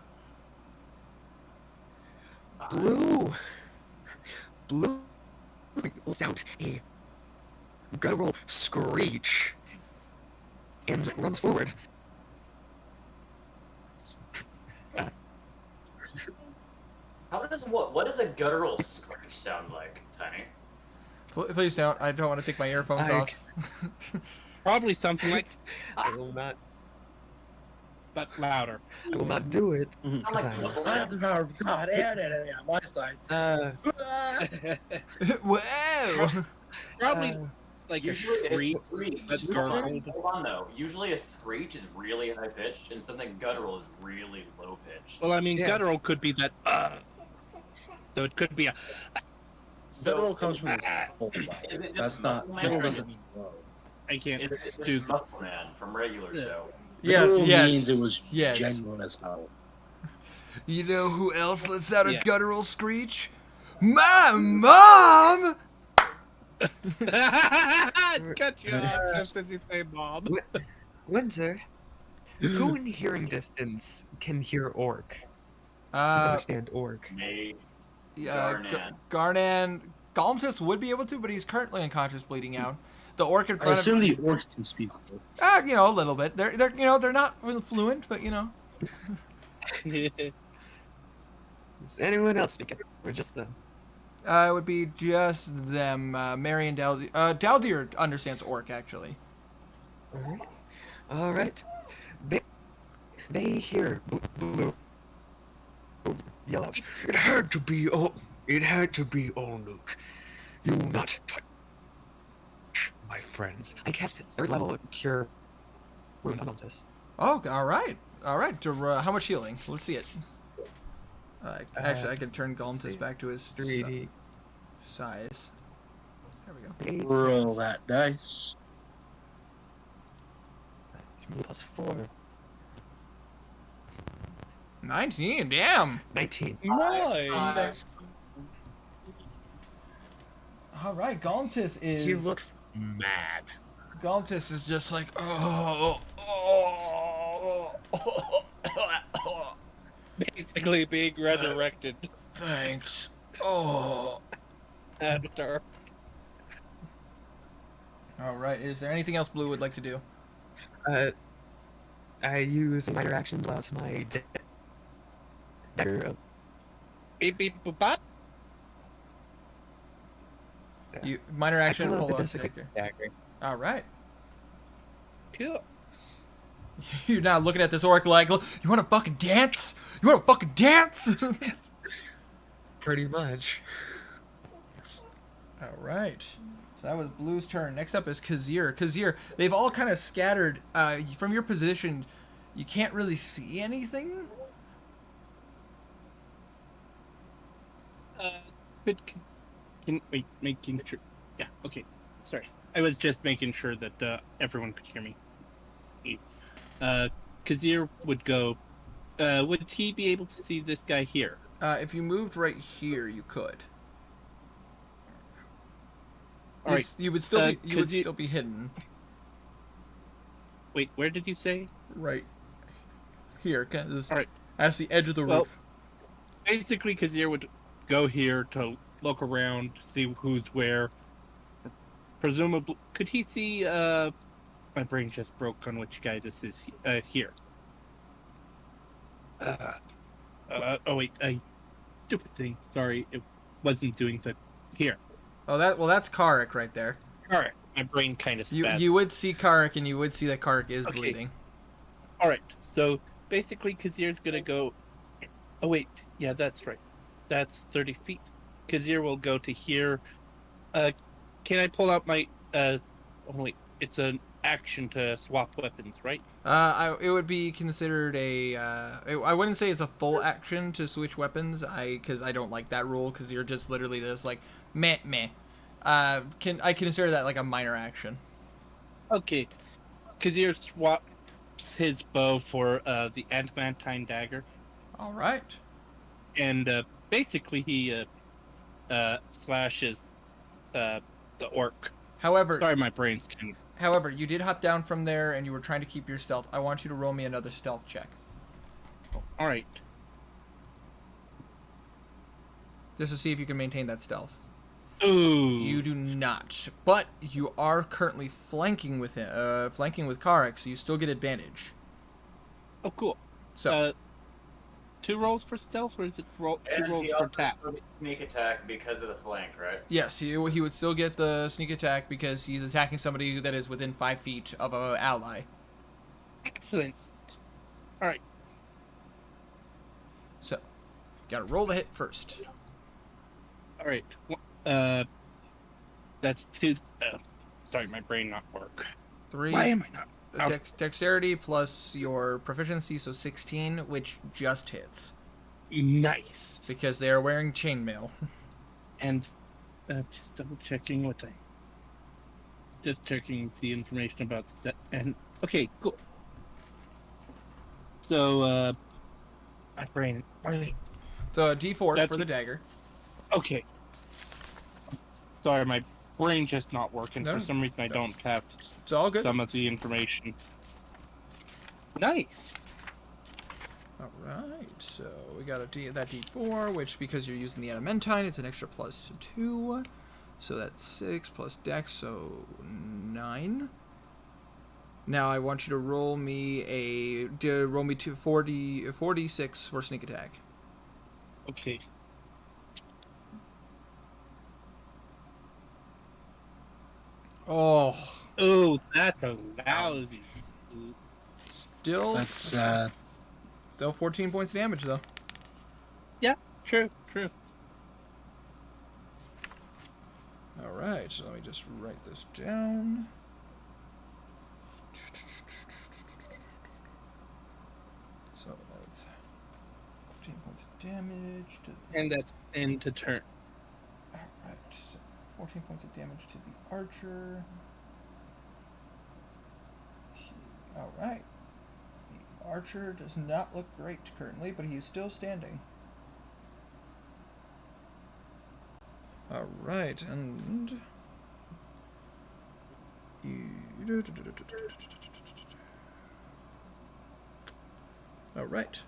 S5: Blue lets out a guttural screech and runs forward.
S6: What does a guttural screech sound like, Tiny?
S1: Please don't. I don't want to take my earphones
S5: I-
S1: off.
S3: Probably something like,
S5: I will not.
S3: but louder.
S5: I will not do it.
S6: Sound like
S5: 'cause I am
S6: bubble
S7: I have the power of God and on my side.
S1: Whoa!
S3: Probably like a
S6: Usually a
S3: screech.
S6: screech.
S3: That's
S6: Usually,
S3: garbled.
S6: hold on though. Usually a screech is really high pitched, and something guttural is really low pitched.
S3: Well, I mean,
S5: Yes.
S3: guttural could be that. So it could be a.
S7: Guttural comes from the soul.
S6: Is it just
S7: That's not.
S6: muscle man?
S7: Guttural doesn't mean low.
S3: I can't
S6: It's
S3: do.
S6: just Muscle Man from regular
S3: Yeah.
S6: show.
S1: Yeah,
S7: Guttural
S1: yes.
S7: means it was
S1: Yes.
S7: genuine as hell.
S1: You know who else lets out a
S3: Yeah.
S1: guttural screech? My mom!
S3: Cut you off just as you say, Bob.
S5: Winter, who in hearing distance can hear orc?
S1: Uh,
S5: Understand orc?
S6: Me.
S1: Garnan. Golemtis would be able to, but he's currently unconscious, bleeding out. The orc in
S7: I
S1: front of
S7: assume the orcs can speak.
S1: you know, a little bit. They're they're not fluent, but you know.
S5: Is anyone else speaking? Or just them?
S1: It would be just them, Mary and Daldir. Daldir understands orc, actually.
S5: Alright. Alright. They hear Blue yell out. It had to be all Luke. You will not touch my friends. I cast 3rd level cure wounds on this.
S1: Oh, all right. How much healing? Let's see it. Actually, I can turn
S5: let's see.
S1: Golemtis back to his
S5: 3D.
S1: size. There we go.
S5: 8,
S7: Roll that dice.
S5: 3 plus 4.
S1: 19. Damn.
S5: 19.
S3: Nice.
S1: All right. Golemtis is.
S5: He looks mad.
S1: Galtis is just like,
S3: Basically being resurrected.
S1: thanks. Oh.
S3: Avatar.
S1: All right. Is there anything else Blue would like to do?
S5: I use a minor action plus my dagger.
S3: Beep beep boop bop.
S1: You minor action.
S5: I pull
S1: Pull
S5: out the
S1: out
S5: desecrated
S1: dagger.
S5: dagger.
S1: All right.
S3: Cool.
S1: You're now looking at this orc like, you want to fucking dance? You want to fucking dance?
S5: Pretty much.
S1: All right. So that was Blue's turn. Next up is Kazir. Kazir, they've all kind of scattered. From your position, you can't really see anything.
S3: But can wait, making sure. Yeah. Okay. Sorry. I was just making sure that everyone could hear me. Kazir would go. Would he be able to see this guy here?
S1: If you moved right here, you could.
S3: All right.
S1: You would still be. You would
S3: Kazir-
S1: still be hidden
S3: Wait, where did you say?
S1: right here. Kind of
S3: All right.
S1: as the edge of the
S3: Well,
S1: roof.
S3: Basically, Kazir would go here to look around, see who's where. Presumably, could he see? My brain just broke on which guy this is. Here. Oh wait, stupid thing. Sorry, it wasn't doing that. Here.
S1: Oh, that's Karik right there.
S3: All right. My brain kind of spat.
S1: You would see Karik, and you would see that Karik is
S3: Okay.
S1: bleeding.
S3: All right. So basically, Kazir's gonna go. Oh wait, yeah, that's right. That's 30 feet. Kazir will go to here. Can I pull out my? Oh wait, it's an action to swap weapons, right?
S1: It would be considered I wouldn't say it's a full action to switch weapons. Because I don't like that rule. Because you're just literally just like meh meh. I consider that like a minor action.
S3: Okay. Kazir swaps his bow for the adamantine dagger,
S1: All right.
S3: and basically he slashes the orc.
S1: However,
S3: Sorry, my brain's kind of.
S1: However, you did hop down from there, and you were trying to keep your stealth. I want you to roll me another stealth check,
S3: All right.
S1: just to see if you can maintain that stealth.
S3: Ooh.
S1: You do not, but you are currently flanking with him, flanking with Karik, so you still get advantage.
S3: Oh, cool.
S1: So
S3: 2 rolls for stealth, or is it two
S6: And
S3: rolls
S6: he
S3: for
S6: also
S3: tap?
S6: took sneak attack because of the flank, right?
S1: yes, he would still get the sneak attack because he's attacking somebody that is within 5 feet of an ally.
S3: Excellent. All right.
S1: So, gotta roll the hit first.
S3: All right. That's 2. Sorry, my brain not work.
S1: 3.
S3: Why am I not? Oh.
S1: Dexterity plus your proficiency, so 16, which just hits
S3: Nice.
S1: because they are wearing chainmail.
S3: And just double checking what I. Just checking the information about and okay, cool. So my brain. Wait.
S1: So D4
S3: That's-
S1: for the dagger.
S3: Okay. Sorry, my brain just not working.
S1: No,
S3: For some reason, I
S1: no.
S3: don't have
S1: It's all good.
S3: some of the information. Nice.
S1: All right, so we got that D4, which because you're using the adamantine, it's an extra plus 2. So that's 6 plus Dex, so 9. Now I want you to roll me 4d6 for sneak attack.
S3: Okay.
S1: Oh,
S3: Oh, that's a lousy.
S1: still
S7: That's
S1: still 14 points damage though.
S3: True.
S1: All right, so let me just write this down. So that's 14 points of damage to
S3: And that's end to turn.
S1: Alright, so 14 points of damage to the archer. Alright. The archer does not look great currently, but he is still standing. Alright, and you All right.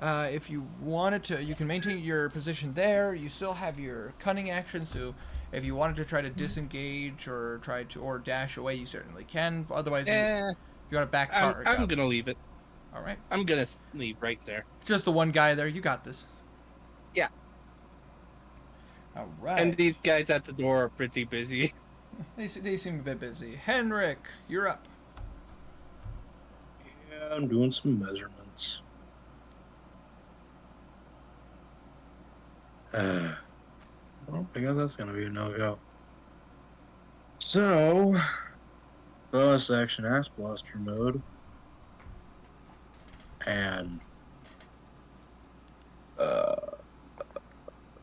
S1: If you wanted to, you can maintain your position there. You still have your cunning action, so if you wanted to try to disengage or dash away, you certainly can. Otherwise, you want to back car.
S3: I'm gonna leave it.
S1: All right.
S3: I'm gonna leave right there.
S1: Just the one guy there. You got this.
S3: Yeah.
S1: All right.
S3: And these guys at the door are pretty busy.
S1: They seem a bit busy. Henrik, you're up.
S4: Yeah, I'm doing some measurements. Well, I guess that's gonna be a no-go. So, bonus action Ass Blaster mode. And,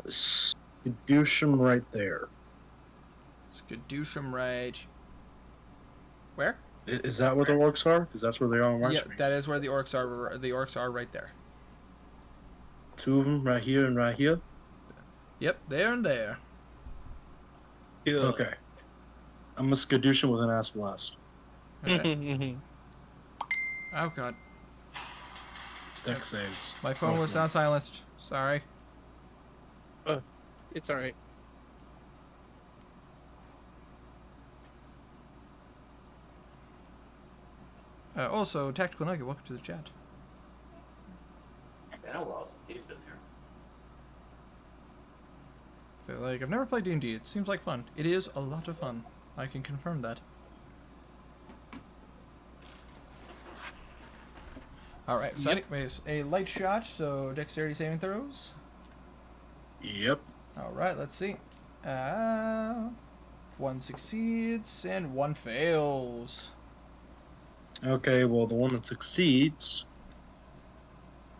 S4: Skadoosham right there.
S1: Skadoosham right. Where?
S4: Is that where the orcs are? Because that's where they are on my
S1: Yeah,
S4: screen.
S1: that is where the orcs are. The orcs are right there.
S4: Two of them, right here and right here.
S1: Yep, there and there.
S4: Okay. I'm a Skadoosham with an Ass Blast.
S1: Okay. Oh god,
S4: Deck saves.
S1: my phone was on silenced. Sorry.
S3: It's alright.
S1: Also, Tactical Nugget, welcome to the chat.
S6: Been a while since he's been here.
S1: So, like, I've never played D&D. It seems like fun. It is a lot of fun. I can confirm that. Alright, so
S3: Yep.
S1: anyways, a light shot, so dexterity saving throws.
S4: Yep.
S1: Alright, let's see. One succeeds and one fails.
S4: Okay, well, the one that succeeds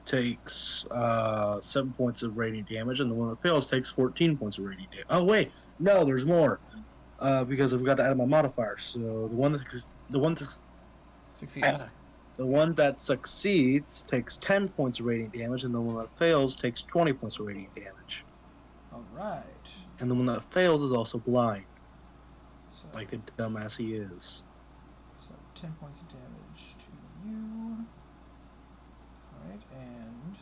S4: takes 7 points of radiant damage, and the one that fails takes 14 points of radiant damage. Oh wait, no, there's more, because I've got to add my modifiers. So the one that succeeds takes 10 points of radiant damage, and the one that fails takes 20 points of radiant damage.
S1: Alright.
S4: And the one that fails is also blind,
S1: So,
S4: like the dumbass he is.
S1: so 10 points of damage to you. Alright, and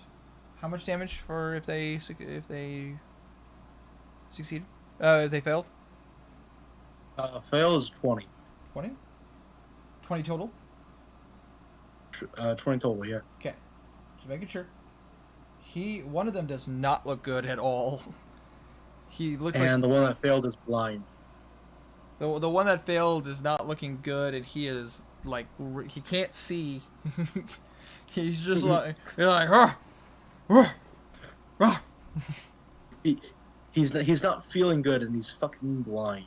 S1: how much damage for if they succeed? If they failed?
S4: Fail is 20.
S1: 20? 20 total?
S4: 20 total, yeah.
S1: Okay. Just making sure. One of them does not look good at all. He looks
S4: And the one that failed is blind.
S1: like the one that failed is not looking good, and he is like he can't see. He's just like you're like
S4: He's not feeling good, and he's fucking blind.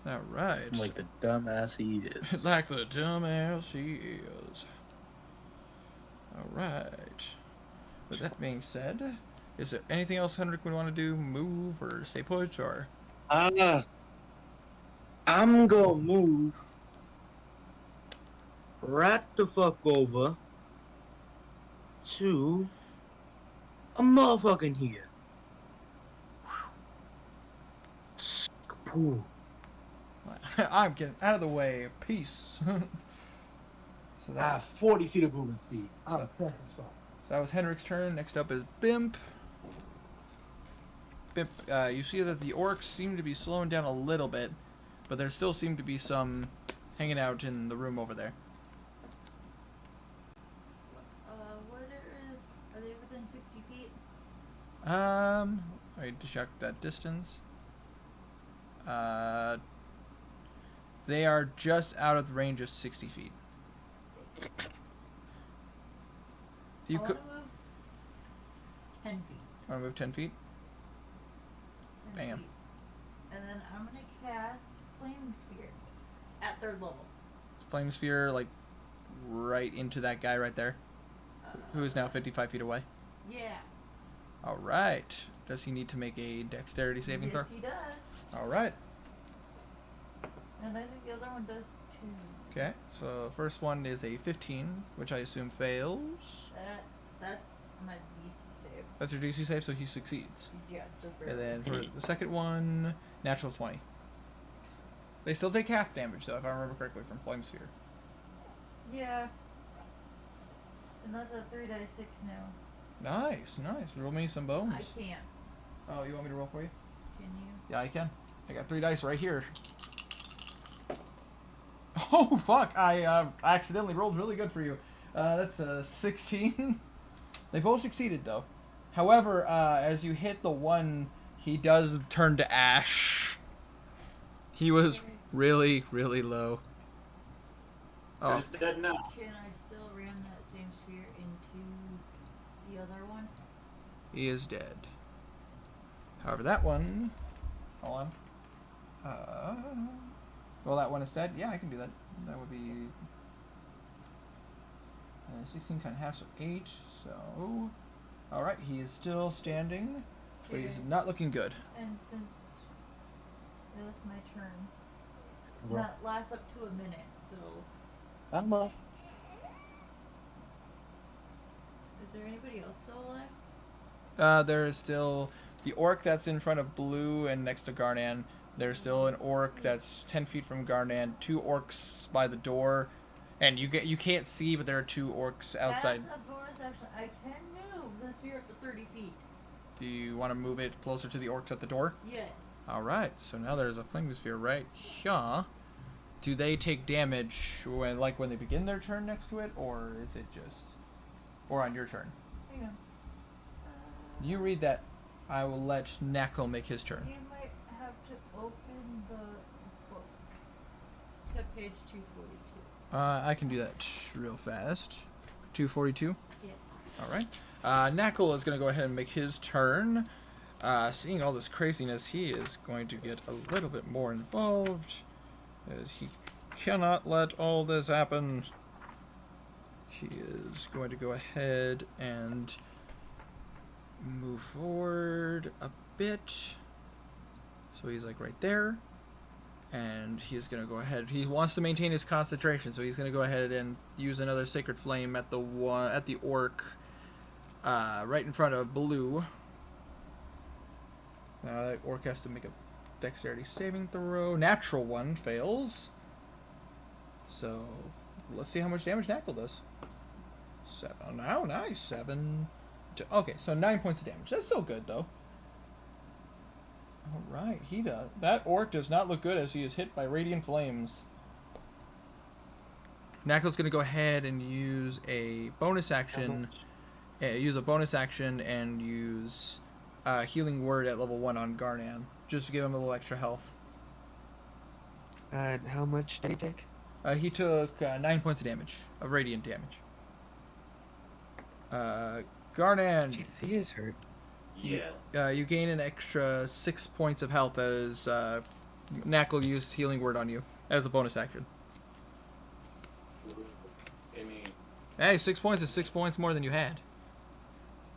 S1: All right.
S4: Like the dumbass he is.
S1: Like the dumbass he is. All right. With that being said, is there anything else Henrik would want to do? Move or stay put or?
S4: I'm gonna move right the fuck over to a motherfucking here. Skapoo.
S1: I'm getting out of the way. Peace. So
S8: I have 40 feet of movement speed. I'm fast as fuck.
S1: So that was Henrik's turn. Next up is Bimp. Bimp, you see that the orcs seem to be slowing down a little bit, but there still seem to be some hanging out in the room over there.
S2: Are they within 60 feet?
S1: I need to check that distance. They are just out of the range of 60 feet. You
S2: I
S1: could
S2: want to move 10 feet.
S1: want to move 10 feet.
S2: 10
S1: Bam.
S2: feet. And then I'm going to cast Flame Sphere at third level.
S1: Flame sphere, like right into that guy right there, who is now 55 feet away.
S2: Yeah.
S1: All right. Does he need to make a dexterity saving throw?
S2: Yes, he does.
S1: All right.
S2: And I think the other one does too.
S1: Okay. So the first one is a 15, which I assume fails.
S2: That's my DC save.
S1: That's your DC save, so he succeeds.
S2: Yeah, just
S1: And
S2: barely.
S1: then for the second one, natural 20. They still take half damage, though, if I remember correctly, from Flame Sphere.
S2: Yeah. And that's a 3d6 now.
S1: Nice, nice. Roll me some bones.
S2: I can't.
S1: Oh, you want me to roll for you?
S2: Can you?
S1: Yeah, I can. I got 3 dice right here. Oh, fuck! I accidentally rolled really good for you. That's a 16. They both succeeded, though. However, as you hit the one, he does turn to ash. He was really, really low. Oh,
S6: Who's dead now?
S2: Can I still ram that same sphere into the other one?
S1: he is dead. However, that one... Hold on. Well, that one is dead. Yeah, I can do that. That would be... 16 kind of half, so 8. So... Alright, he is still standing, but he's
S2: Okay.
S1: not looking good.
S2: And since it was my turn,
S7: Well.
S2: that lasts up to a minute, so
S7: I'm
S2: is there anybody else still alive?
S1: There is still the orc that's in front of Blue and next to Garnan. There's still an orc that's 10 feet from Garnan. 2 orcs by the door, and you can't see, but there are 2 orcs outside.
S2: As a bonus action, I can move the sphere up to 30 feet.
S1: Do you want to move it closer to the orcs at the door?
S2: Yes.
S1: All right. So now there's a flame sphere right here. Do they take damage when they begin their turn next to it, or is it just, or on your turn?
S2: Hang on.
S1: You read that. I will let Knackle make his turn.
S2: You might have to open the book to page 242.
S1: I can do that real fast. 242.
S2: Yes.
S1: All right. Knackle is going to go ahead and make his turn. Seeing all this craziness, he is going to get a little bit more involved, as he cannot let all this happen. He is going to go ahead and move forward a bit. So he's like right there. And he's going to go ahead. He wants to maintain his concentration, so he's going to go ahead and use another Sacred Flame at the orc right in front of Blue. That orc has to make a dexterity saving throw. Natural one fails. So let's see how much damage Knackle does. 7. Oh, nice. 7. Okay, so 9 points of damage. That's still good, though. Alright, he does. That orc does not look good as he is hit by radiant flames. Knackle's going to go ahead and use a bonus action. And use Healing Word at level 1 on Garnan. Just to give him a little extra health.
S5: How much did he take?
S1: He took 9 points of damage. Of radiant damage. Garnan,
S5: Jeez, he is hurt.
S6: Yes.
S1: you gain an extra 6 points of health as Knackle used Healing Word on you as a bonus action.
S6: I mean,
S1: Hey, 6 points is 6 points more than you had.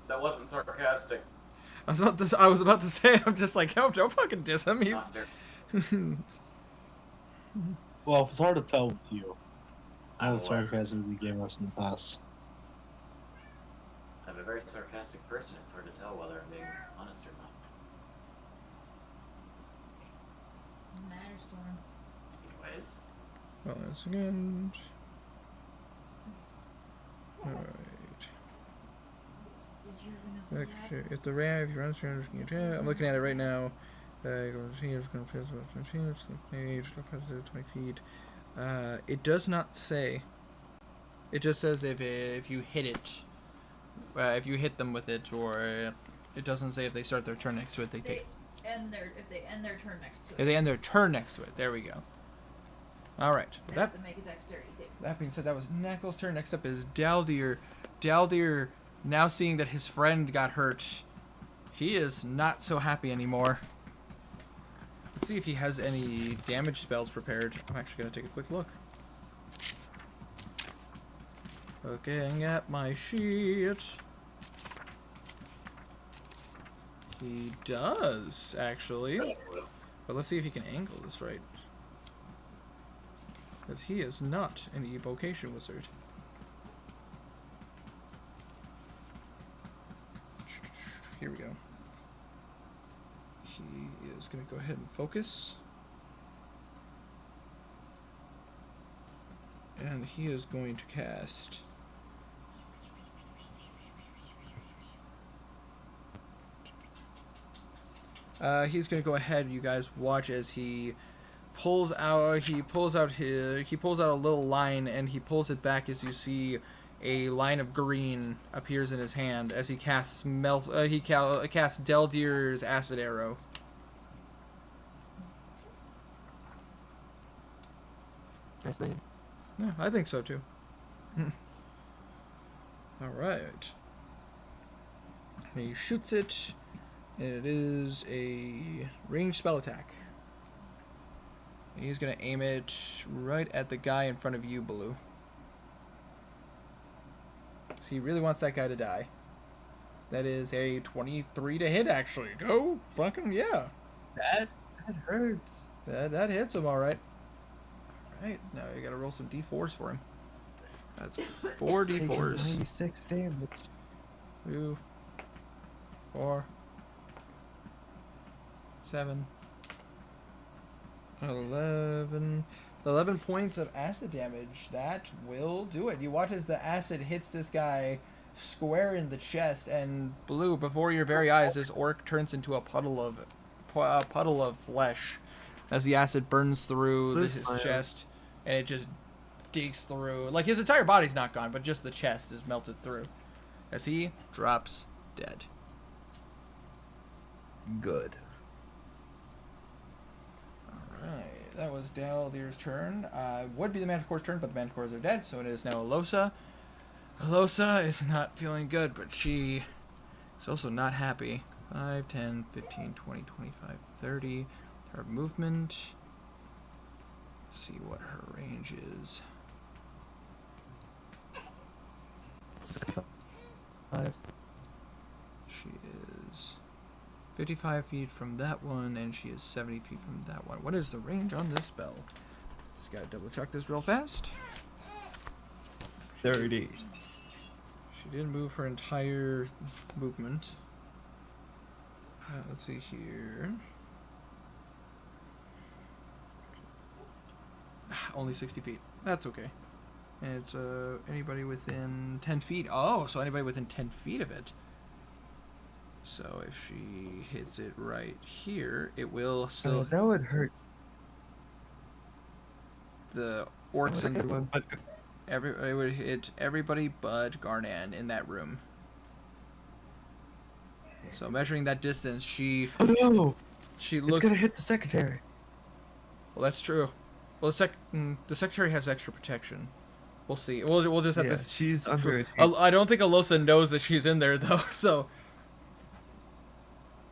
S6: that wasn't sarcastic.
S1: I was about to say, I'm just like, oh, don't fucking diss him. He's...
S6: Not there.
S7: Well, if it's hard to tell with you, all the
S6: Oh,
S7: sarcasm we gave us in the past.
S6: I'm a very sarcastic person. It's hard to tell whether I'm being honest or not.
S2: Matters to him.
S6: Anyways,
S1: Well, that's again. Alright.
S2: Did you even know that?
S1: If the if you run through, I'm looking at it right now. 20 feet. It does not say. It just says if you hit it, if you hit them with it, or it doesn't say if they start their turn next to it. They take.
S2: If they end their turn next to it.
S1: If they end their turn next to it. There we go. All right.
S2: They
S1: That
S2: have to make a dexterity save.
S1: That being said, that was Knackle's turn. Next up is Daldir. Daldir, now seeing that his friend got hurt, he is not so happy anymore. Let's see if he has any damage spells prepared. I'm actually going to take a quick look. Looking at my sheet. He does, actually. But let's see if he can angle this right. Because he is not an evocation wizard. here we go. He is going to go ahead and focus. And he is going to cast... he's going to go ahead, you guys watch as he pulls out a little line, and he pulls it back as you see a line of green appears in his hand as he casts casts Deldir's acid arrow.
S5: Nice name.
S1: Yeah, I think so too. All right. He shoots it. It is a ranged spell attack. He's going to aim it right at the guy in front of you, Blue. So he really wants that guy to die. That is a 23 to hit, actually. Go fucking yeah.
S5: That hurts.
S1: That hits him, all right. All right, now you got to roll some d4s for him. That's 4 d4s.
S5: 96 damage.
S1: 2, 4, 7, 11 points of acid damage. That will do it. You watch as the acid hits this guy square in the chest, and Blue, before your very eyes, this orc turns into a puddle of flesh as the acid burns through his chest, and it just digs through. Like, his entire body's not gone, but just the chest is melted through as he drops dead.
S5: Good.
S1: Alright, that was Daldir's turn. Would be the Manticore's turn, but the Manticores are dead, so it is now Alosa. Alosa is not feeling good, but she is also not happy. 5, 10, 15, 20, 25, 30. Her movement. Let's see what her range is.
S5: 5.
S1: She is 55 feet from that one, and she is 70 feet from that one. What is the range on this spell? Just gotta double check this real fast.
S5: 30.
S1: She did move her entire movement. Let's see here. Only 60 feet. That's okay. And it's anybody within 10 feet. Oh, so anybody within 10 feet of it. So if she hits it right here, it will still...
S5: Oh, that would hurt.
S1: The orcs and...
S5: One, but
S1: It would hit everybody but Garnan in that room. So measuring that distance, she...
S5: oh no!
S1: She
S5: It's
S1: looks...
S5: gonna hit the secretary.
S1: Well, that's true. Well, the secretary has extra protection. We'll see. We'll just have
S5: Yeah,
S1: to...
S5: she's under attack.
S1: I don't think Alosa knows that she's in there, though, so...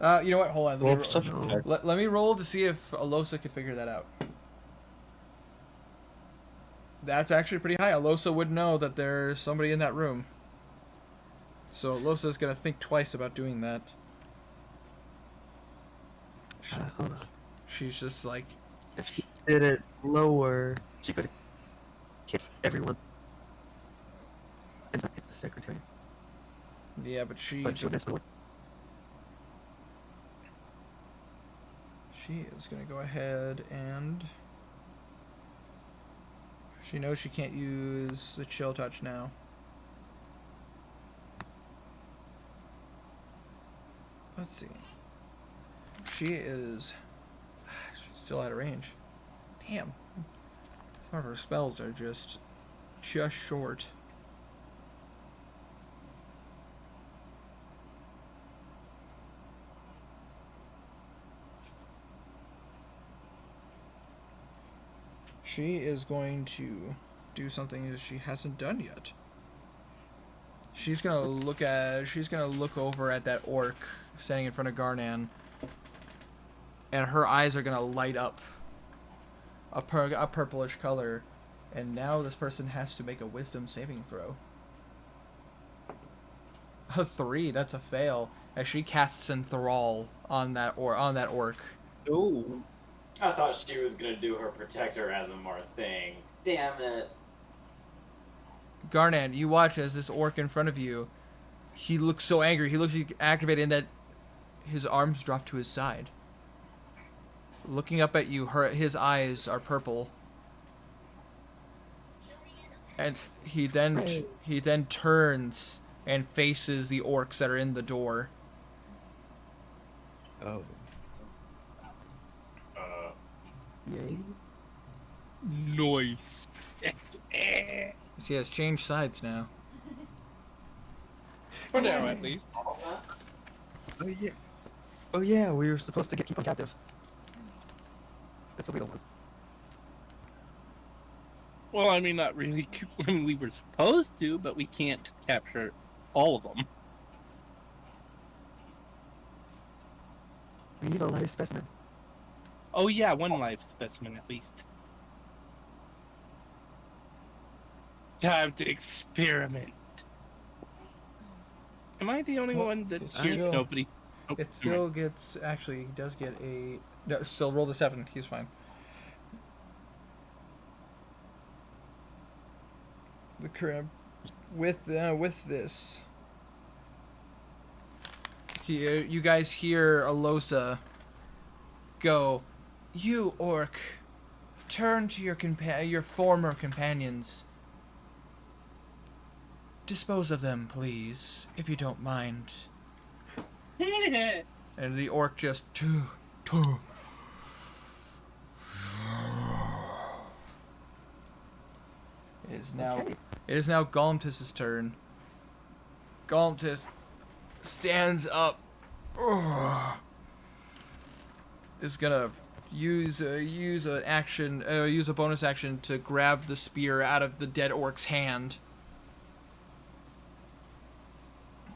S1: you know what? Hold on.
S4: Roll
S1: Let me,
S4: perception check.
S1: let me roll to see if Alosa can figure that out. That's actually pretty high. Alosa would know that there's somebody in that room. So Alosa's gonna think twice about doing that.
S5: Hold on.
S1: She's just like...
S5: If she did it lower, she could hit everyone. And not hit the secretary.
S1: Yeah, but she...
S5: But she would miss the one.
S1: She is gonna go ahead and... She knows she can't use the chill touch now. Let's see. She's still out of range. Damn. Some of her spells are just short. She is going to do something that she hasn't done yet. She's gonna look over at that orc standing in front of Garnan, and her eyes are gonna light up a purplish color, and now this person has to make a wisdom saving throw. A 3, that's a fail, as she casts Enthrall on that orc.
S5: Oh.
S6: I thought she was gonna do her protector as a more thing. Damn it.
S1: Garnan, you watch as this orc in front of you, he looks so angry. He looks activated, and that his arms drop to his side. Looking up at you, his eyes are purple. And he then turns and faces the orcs that are in the door.
S5: Oh. Yay.
S3: Nice.
S1: He has changed sides now.
S3: For now, at least.
S5: Oh yeah. Oh yeah, we were supposed to keep him captive. That's what we don't want.
S3: Well, I mean, not really. I mean, we were supposed to, but we can't capture all of them.
S5: We need a live specimen.
S3: Oh yeah, one live specimen at least. Time to experiment. Am I the only one that
S1: it's
S3: hears
S1: still-
S3: nobody? Oh,
S1: It still gets, actually, he does get a, no, still roll the 7, he's fine. The crab, with this, you guys hear Alosa go, "You orc, turn to your former companions. Dispose of them, please, if you don't mind." And the orc just It is now Galmtis' turn. Galmtis stands up. Is gonna use a bonus action to grab the spear out of the dead orc's hand.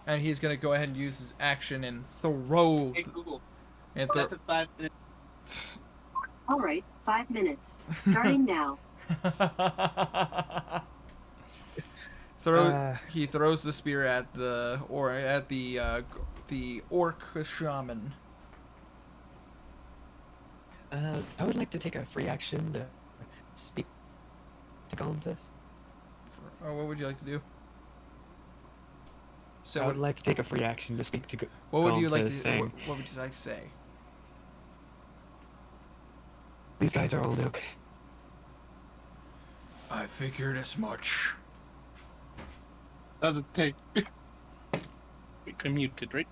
S1: And he's gonna go ahead and use his action and throw.
S3: Hey Google,
S1: And
S3: set to 5 minutes.
S9: All right, 5 minutes. Starting now.
S1: He throws the spear at the orc shaman.
S5: I would like to take a free action to speak to Galmtis.
S1: Oh, what would you like to do? So
S5: I would like to take a free action to speak to
S1: what would you like to
S5: Galmtis, saying,
S1: what would you like to say?
S5: these guys are all nuke.
S1: I figured as much.
S3: Doesn't take. I'm muted, right?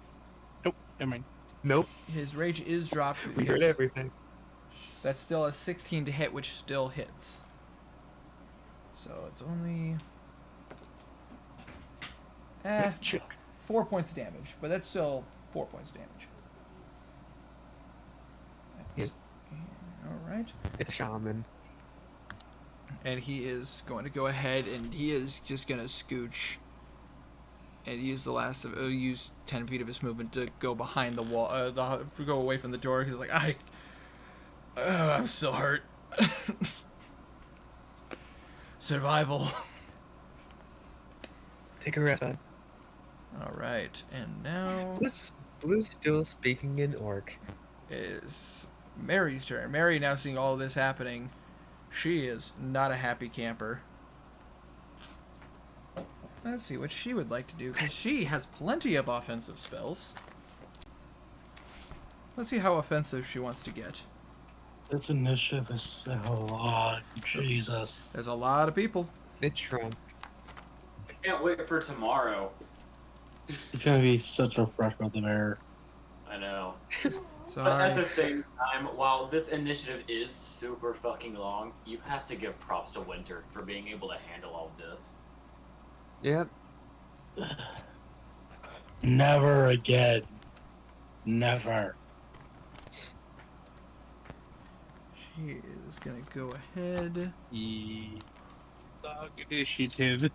S3: Nope, never mind.
S5: Nope,
S1: His rage is dropped.
S5: we heard everything.
S1: That's still a 16 to hit, which still hits. So it's only
S5: Chuck.
S1: 4 points of damage, but that's still 4 points of damage.
S5: Yes.
S1: All right.
S5: It's a shaman.
S1: And he is going to go ahead and he is just going to scooch and use use 10 feet of his movement to go behind the wall, go away from the door. He's like, I'm still hurt. Survival.
S5: Take a rest, bud.
S1: All right, and now
S5: Blue's still speaking in orc.
S1: is Mary's turn. Mary, now seeing all this happening, she is not a happy camper. Let's see what she would like to do, because she has plenty of offensive spells. Let's see how offensive she wants to get.
S7: This initiative is so long. Jesus.
S1: There's a lot of people.
S5: It's Trump.
S6: I can't wait for tomorrow.
S7: It's gonna be such a fresh breath of air.
S6: I know.
S1: So
S6: But at the same time, while this initiative is super fucking long, you have to give props to Winter for being able to handle all of this.
S5: Yep.
S7: Never again. Never.
S1: she is gonna go ahead.
S3: Dog initiative.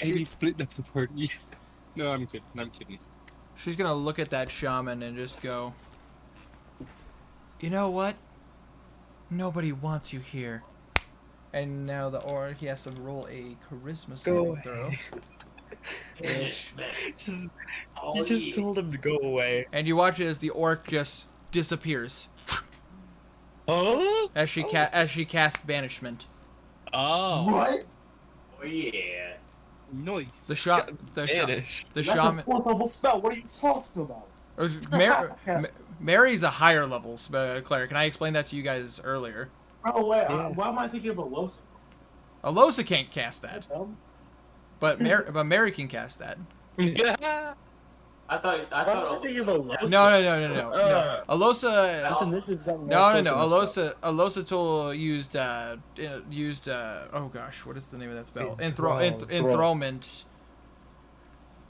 S3: Maybe splitting up the party. No, I'm kidding. I'm kidding.
S1: She's gonna look at that shaman and just go, "You know what? Nobody wants you here." And now he has to roll a charisma saving throw.
S5: Just, you just told him to go away.
S1: And you watch as the orc just disappears
S3: Oh?
S1: as she casts banishment.
S3: Oh.
S6: Oh yeah.
S3: Nice.
S1: The shot. The shot.
S5: Spanish.
S1: The
S8: That's
S1: shaman.
S8: a fourth level spell. What are you talking about?
S1: Mary's a higher level cleric. Can I explain that to you guys earlier?
S8: Oh wait,
S5: Yeah.
S8: why am I thinking of a Losa?
S1: Alosa can't cast that, but Mary can cast that.
S6: I thought
S4: I'm thinking of a
S6: Alosa was-
S1: No. Alosa.
S6: Well,
S1: No. Alosa tool used oh gosh, what is the name of that spell? Enthrallment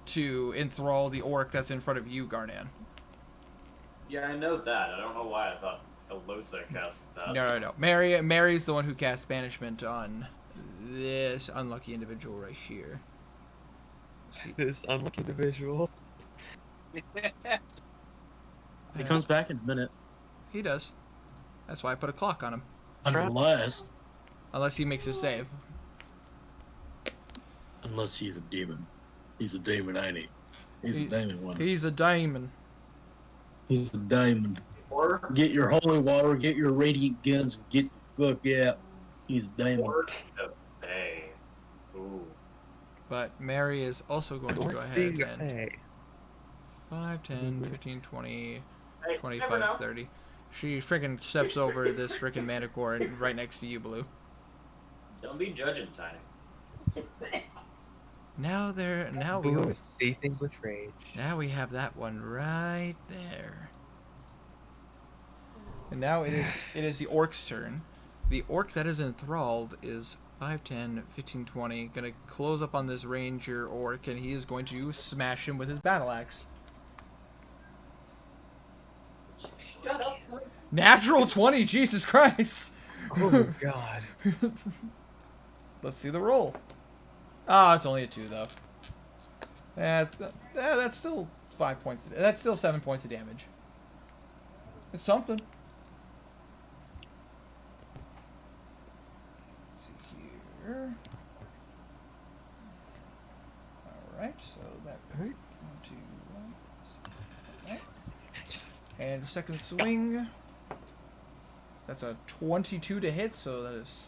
S1: to enthrall the orc that's in front of you, Garnan.
S6: Yeah, I know that. I don't know why I thought Alosa cast that.
S1: No. Mary's the one who cast banishment on this unlucky individual right here.
S5: This unlucky individual.
S7: He comes back in a minute.
S1: He does. That's why I put a clock on him.
S7: Unless
S1: He makes his save.
S7: he's a demon. He's a demon, ain't he? He's
S1: He-
S7: a demon one.
S1: He's a diamond.
S7: He's a diamond.
S6: Or,
S7: Get your holy water, get your radiant guns, and get the fuck out. He's a demon.
S6: or the Bay. Ooh.
S1: But Mary is also going to go ahead
S5: Being a
S1: and
S5: fae.
S1: 5, 10, 15, 20,
S6: Hey, never
S1: 25,
S6: know.
S1: 30. She freaking steps over this freaking manticore and right next to you, Blue.
S6: Don't be judging, Tiny.
S1: Now
S5: Blue is seething with rage.
S1: Now we have that one right there. And now it is the orc's turn. The orc that is enthralled is 5, 10, 15, 20. Gonna close up on this ranger orc, and he is going to smash him with his battle axe.
S6: Shut up.
S1: Natural 20, Jesus Christ!
S5: Oh god.
S1: Let's see the roll. Ah, it's only a 2 though. That's still 5 points. That's still 7 points of damage. It's something. Let's see here. All right, so that 1, 2, 1. And second swing. That's a 22 to hit, so that is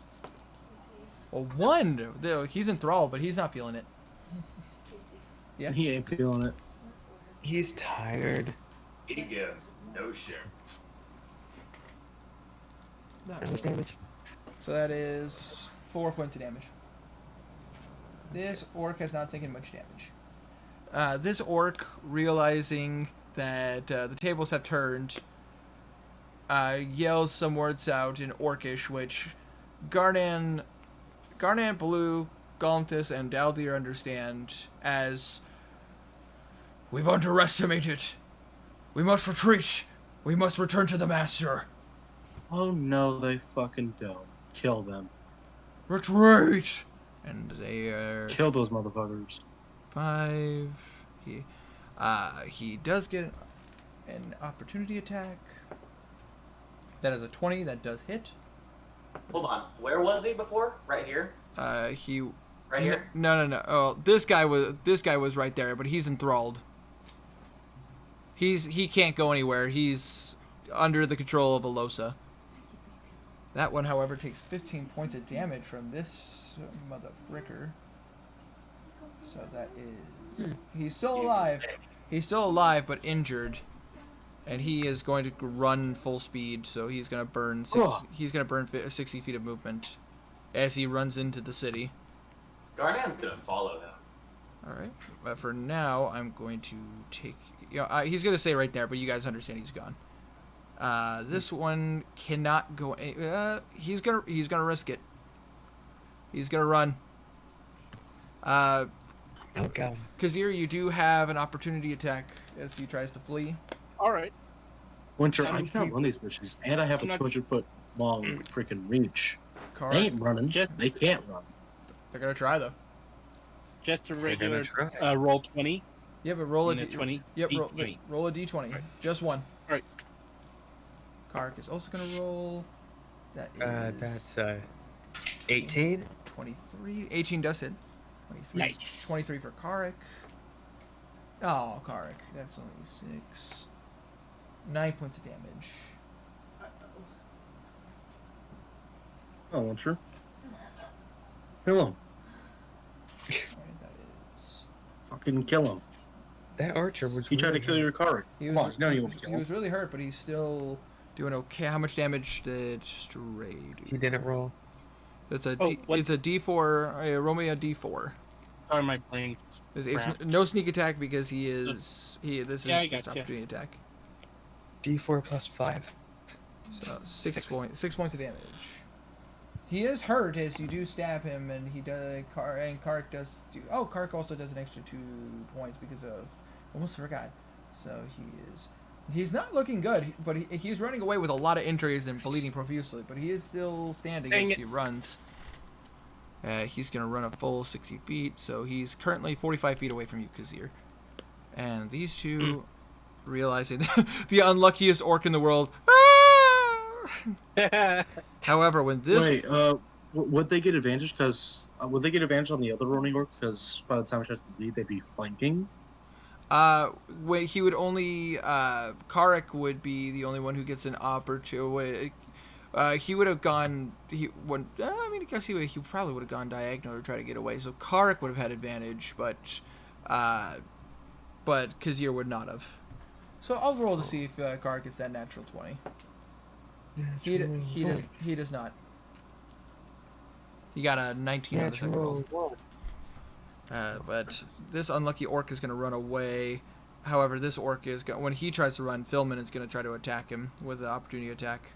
S1: a 1. He's enthralled, but he's not feeling it. Yeah.
S7: He ain't feeling it.
S5: He's tired.
S6: He gives no shits.
S5: How much damage?
S1: So that is 4 points of damage. This orc has not taken much damage. This orc, realizing that the tables have turned, yells some words out in Orcish, which Garnan, Blue, Galmtis, and Daldir understand as, "We've underestimated. We must retreat. We must return to the Master.
S7: Oh no, they fucking don't. Kill them.
S1: Retreat!" And they are
S7: Kill those motherfuckers.
S1: 5. He does get an opportunity attack. That is a 20. That does hit.
S6: Hold on. Where was he before? Right here?
S1: He.
S6: Right here?
S1: No. Oh, this guy was right there, but he's enthralled. He can't go anywhere. He's under the control of Alosa. That one, however, takes 15 points of damage from this mother fricker. So that is. He's still alive. He's still alive, but injured. And he is going to run full speed, so he's going to burn 60 feet of movement as he runs into the city.
S6: Garnan's gonna follow him.
S1: All right, but for now, I'm going to take. He's going to stay right there, but you guys understand he's gone. This one cannot go. He's gonna risk it. He's gonna run.
S5: Okay.
S1: Kazir, you do have an opportunity attack as he tries to flee.
S3: All right.
S7: Winter, I
S3: I'm
S7: can't run these bitches, and I have a
S3: I'm not-
S7: 200-foot long freaking reach.
S1: Car.
S7: They ain't running. They can't run.
S1: They're gonna try though.
S3: Just a
S5: gonna
S3: regular
S5: try.
S3: roll 20.
S1: Yeah, but roll a
S3: And a 20.
S1: Yep,
S3: D20.
S1: roll a d20.
S3: Right.
S1: Just one.
S3: Right.
S1: Kark is also gonna roll. That is
S5: That's 18.
S1: 23. 18 does hit. 23.
S3: Nice.
S1: 23 for Karik. Oh, Karik. That's only 6. 9 points of damage.
S4: Oh, Winter. Hello.
S1: Alright, that
S4: Fucking kill him.
S5: That archer was.
S4: He tried to
S5: really
S4: kill your card.
S1: He
S4: Come
S1: was,
S4: on, you know you want to kill
S1: he
S4: him.
S1: was really hurt, but he's still doing okay. How much damage did Stray do?
S5: He didn't roll.
S1: It's a
S3: Oh,
S1: D,
S3: what-
S1: it's a D4. Roll me a D4.
S3: Or am I playing?
S1: It's
S3: Crap.
S1: no sneak attack because he is This is
S3: Yeah, I
S1: just
S3: gotcha.
S1: opportunity attack.
S5: D4 plus 5.
S1: So six
S5: Six.
S1: points of damage. He is hurt as you do stab him, and he does. Kark does do. Oh, Kark also does an extra 2 points because of. Almost forgot. So he's not looking good, but he's running away with a lot of injuries and bleeding profusely. But he is still standing
S3: Dang
S1: as
S3: it.
S1: he runs. He's gonna run a full 60 feet, so he's currently 45 feet away from you, Kazir. And these two, realizing the unluckiest orc in the world. However, when this
S4: Wait, would they get advantage? Because would they get advantage on the other rolling orc? Because by the time it tries to lead, they'd be flanking.
S1: when he would only Karek would be the only one who gets an opportunity. He would have gone. I mean, I guess he probably would have gone diagonal to try to get away. So Karek would have had advantage, but Kazir would not have. So I'll roll to see if Karek gets that natural 20. He does not. He got a 19 on the second roll. But this unlucky orc is going to run away. However, this orc is when he tries to run, Philman is going to try to attack him with the opportunity attack.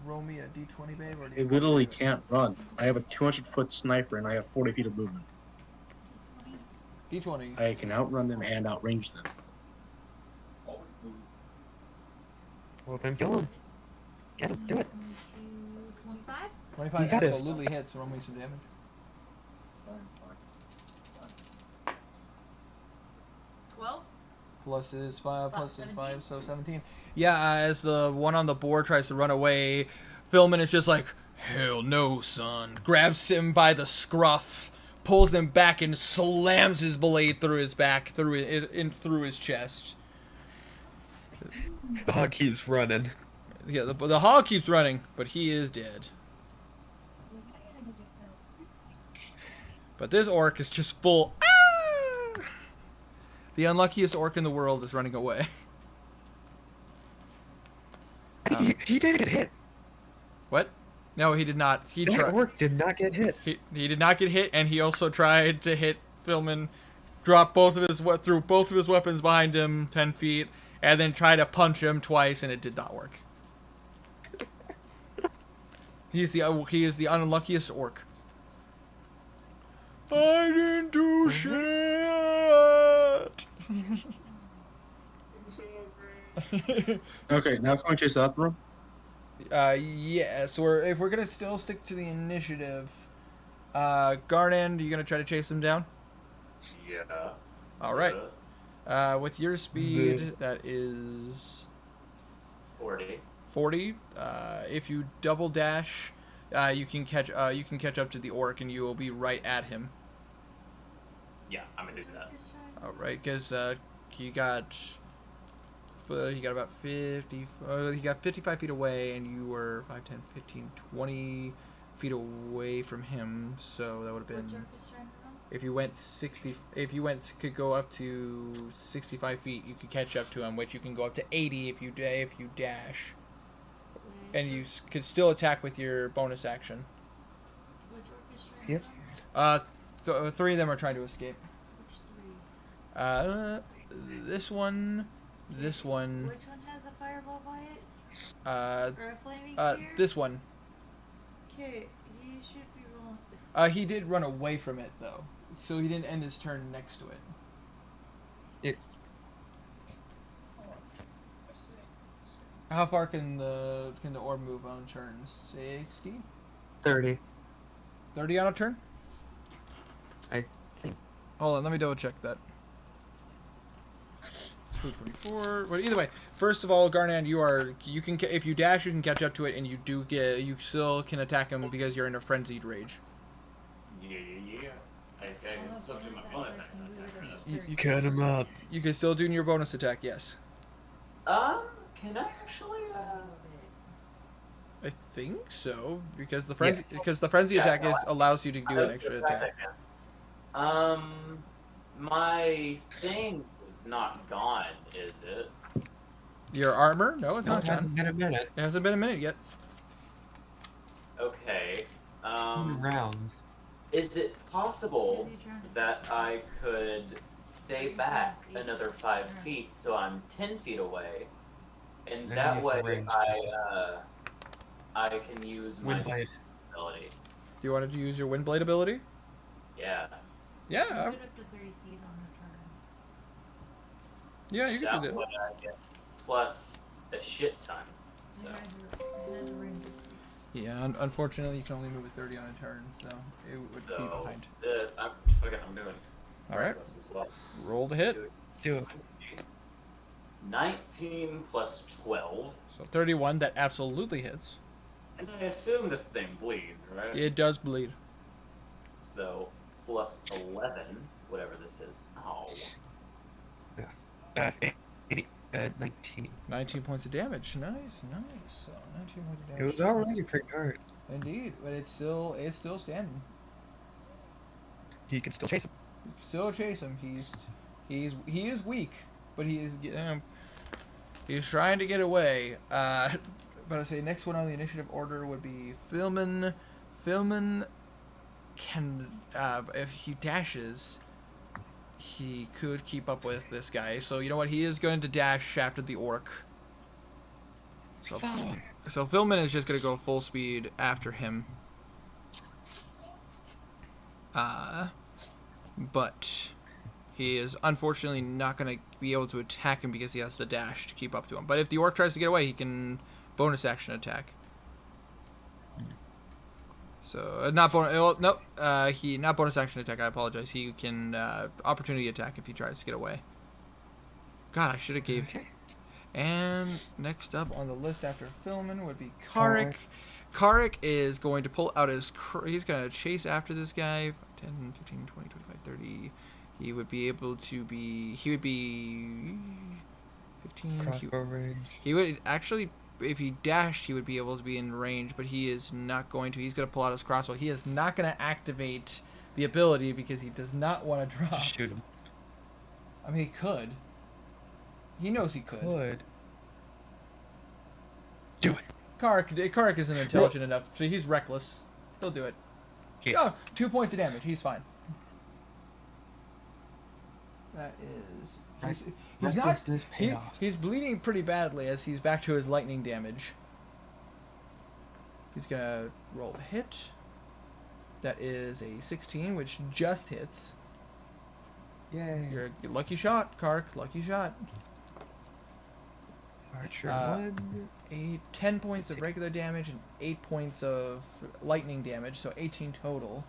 S1: Roll me a d20, babe. Or
S4: They literally can't run. I have a 200-foot sniper and I have 40 feet of movement.
S1: d20.
S4: I can outrun them and outrange them.
S5: Well, then kill him. Get him. Do it.
S2: 25?
S1: 25
S5: You got it.
S1: absolutely hits. Roll me some damage.
S2: 12?
S1: Plus is 5, plus is
S2: 17?
S1: 5, so 17. Yeah, as the one on the board tries to run away, Philman is just like, hell no, son. Grabs him by the scruff, pulls him back, and slams his blade through his back, through his chest.
S5: The hog keeps running.
S1: Yeah, the hog keeps running, but he is dead. But this orc is just full. Ah! The unluckiest orc in the world is running away.
S5: He did get hit.
S1: What? No, he did not. He
S5: That
S1: tried.
S5: orc did not get hit.
S1: He did not get hit, and he also tried to hit Philman, drop threw both of his weapons behind him 10 feet, and then try to punch him twice, and it did not work. He is the unluckiest orc. I didn't do shit.
S4: Okay, now can we chase after them?
S1: Yeah. So if we're gonna still stick to the initiative, Garnan, you gonna try to chase him down?
S6: Yeah.
S1: All right. With your speed, that is
S6: 40.
S1: 40. If you double dash, you can catch up to the orc, and you will be right at him.
S6: Yeah, I'm gonna do that.
S1: All right, because he got about 50. He got 55 feet away, and you were 5, 10, 15, 20 feet away from him. So that would have been. If you went could go up to 65 feet, you could catch up to him, which you can go up to 80 if you dash, and you could still attack with your bonus action.
S5: Yep.
S1: Three of them are trying to escape.
S2: Which 3?
S1: This one.
S2: Which one has a fireball by it?
S1: Uh,
S2: Or a flaming spear?
S1: this one.
S2: Okay, he should be rolling.
S1: He did run away from it though, so he didn't end his turn next to it.
S5: It's
S1: How far can the orb move on turns? 60?
S5: 30.
S1: 30 on a turn?
S5: I think.
S1: Hold on, let me double check that. 224. But either way, first of all, Garnan, if you dash, you can catch up to it, and you still can attack him because you're in a frenzied rage.
S6: Yeah. I can still do my bonus action attack.
S1: You
S5: Cut him up.
S1: You can still do your bonus attack, yes.
S6: Can I actually,
S1: I think so because the frenzy attack allows you to do an extra attack.
S6: My thing is not gone, is it?
S1: Your armor? No, it's
S5: No,
S1: not
S5: it
S1: gone.
S5: hasn't been a minute.
S1: It hasn't been a minute yet.
S6: Okay.
S5: 2 rounds.
S6: Is it possible
S2: Is he trying to
S6: that
S2: say-
S6: I could stay back another 5 feet so I'm 10 feet away, and
S5: Then
S6: that
S5: use the
S6: way
S5: range.
S6: I can use my
S5: Windblade.
S6: ability.
S1: Do you want to use your Windblade ability?
S6: Yeah.
S1: Yeah.
S2: Get up to 30 feet on the turn.
S1: Yeah, you can do
S6: That
S1: that.
S6: way I get plus a shit ton. So.
S2: It has a range of 60.
S1: Yeah, unfortunately, you can only move at 30 on a turn, so it would be
S6: So,
S1: behind.
S6: I'm doing
S1: All right,
S6: this as well.
S1: roll to hit.
S5: Do it.
S6: 19 plus 12.
S1: So 31, that absolutely hits.
S6: And I assume this thing bleeds, right?
S1: It does bleed.
S6: So, plus 11, whatever this is. Oh.
S5: 19.
S1: 19 points of damage. Nice, nice. So 19 points of
S5: It
S1: damage.
S5: was already pretty hard.
S1: Indeed, but it's still standing.
S5: He can still chase him.
S1: You can still chase him. He is weak, but he's trying to get away. But I say next one on the initiative order would be Philman. Philman can if he dashes, he could keep up with this guy. So you know what? He is going to dash after the orc.
S5: Follow him.
S1: So Philman is just going to go full speed after him. But he is unfortunately not going to be able to attack him because he has to dash to keep up to him. But if the orc tries to get away, he can bonus action attack. So not bonus. Well, no, he not bonus action attack. I apologize. He can opportunity attack if he tries to get away. God, I should have gave.
S5: Okay.
S1: And next up on the list after Philman would be Karik. Karik is going to pull out his... He's going to chase after this guy. 10, 15, 20, 25, 30. He would be able to be... He would be... 15...
S5: Crossbow range.
S1: He would actually... If he dashed, he would be able to be in range, but he is not going to. He's going to pull out his crossbow. He is not going to activate the ability because he does not want to drop.
S5: Just shoot him.
S1: I mean, he could. He knows he could.
S5: Could. Do it.
S1: Karik isn't intelligent enough, so he's reckless. He'll do it.
S5: Yeah.
S1: Oh, 2 points of damage. He's fine. That is... He's not...
S5: Recklessness paid off.
S1: He's bleeding pretty badly as he's back to his lightning damage. He's gonna roll to hit. That is a 16, which just hits.
S5: Yay.
S1: You're a lucky shot, Kark. Lucky shot.
S5: Archer 1.
S1: 10 points of regular damage and 8 points of lightning damage, so 18 total.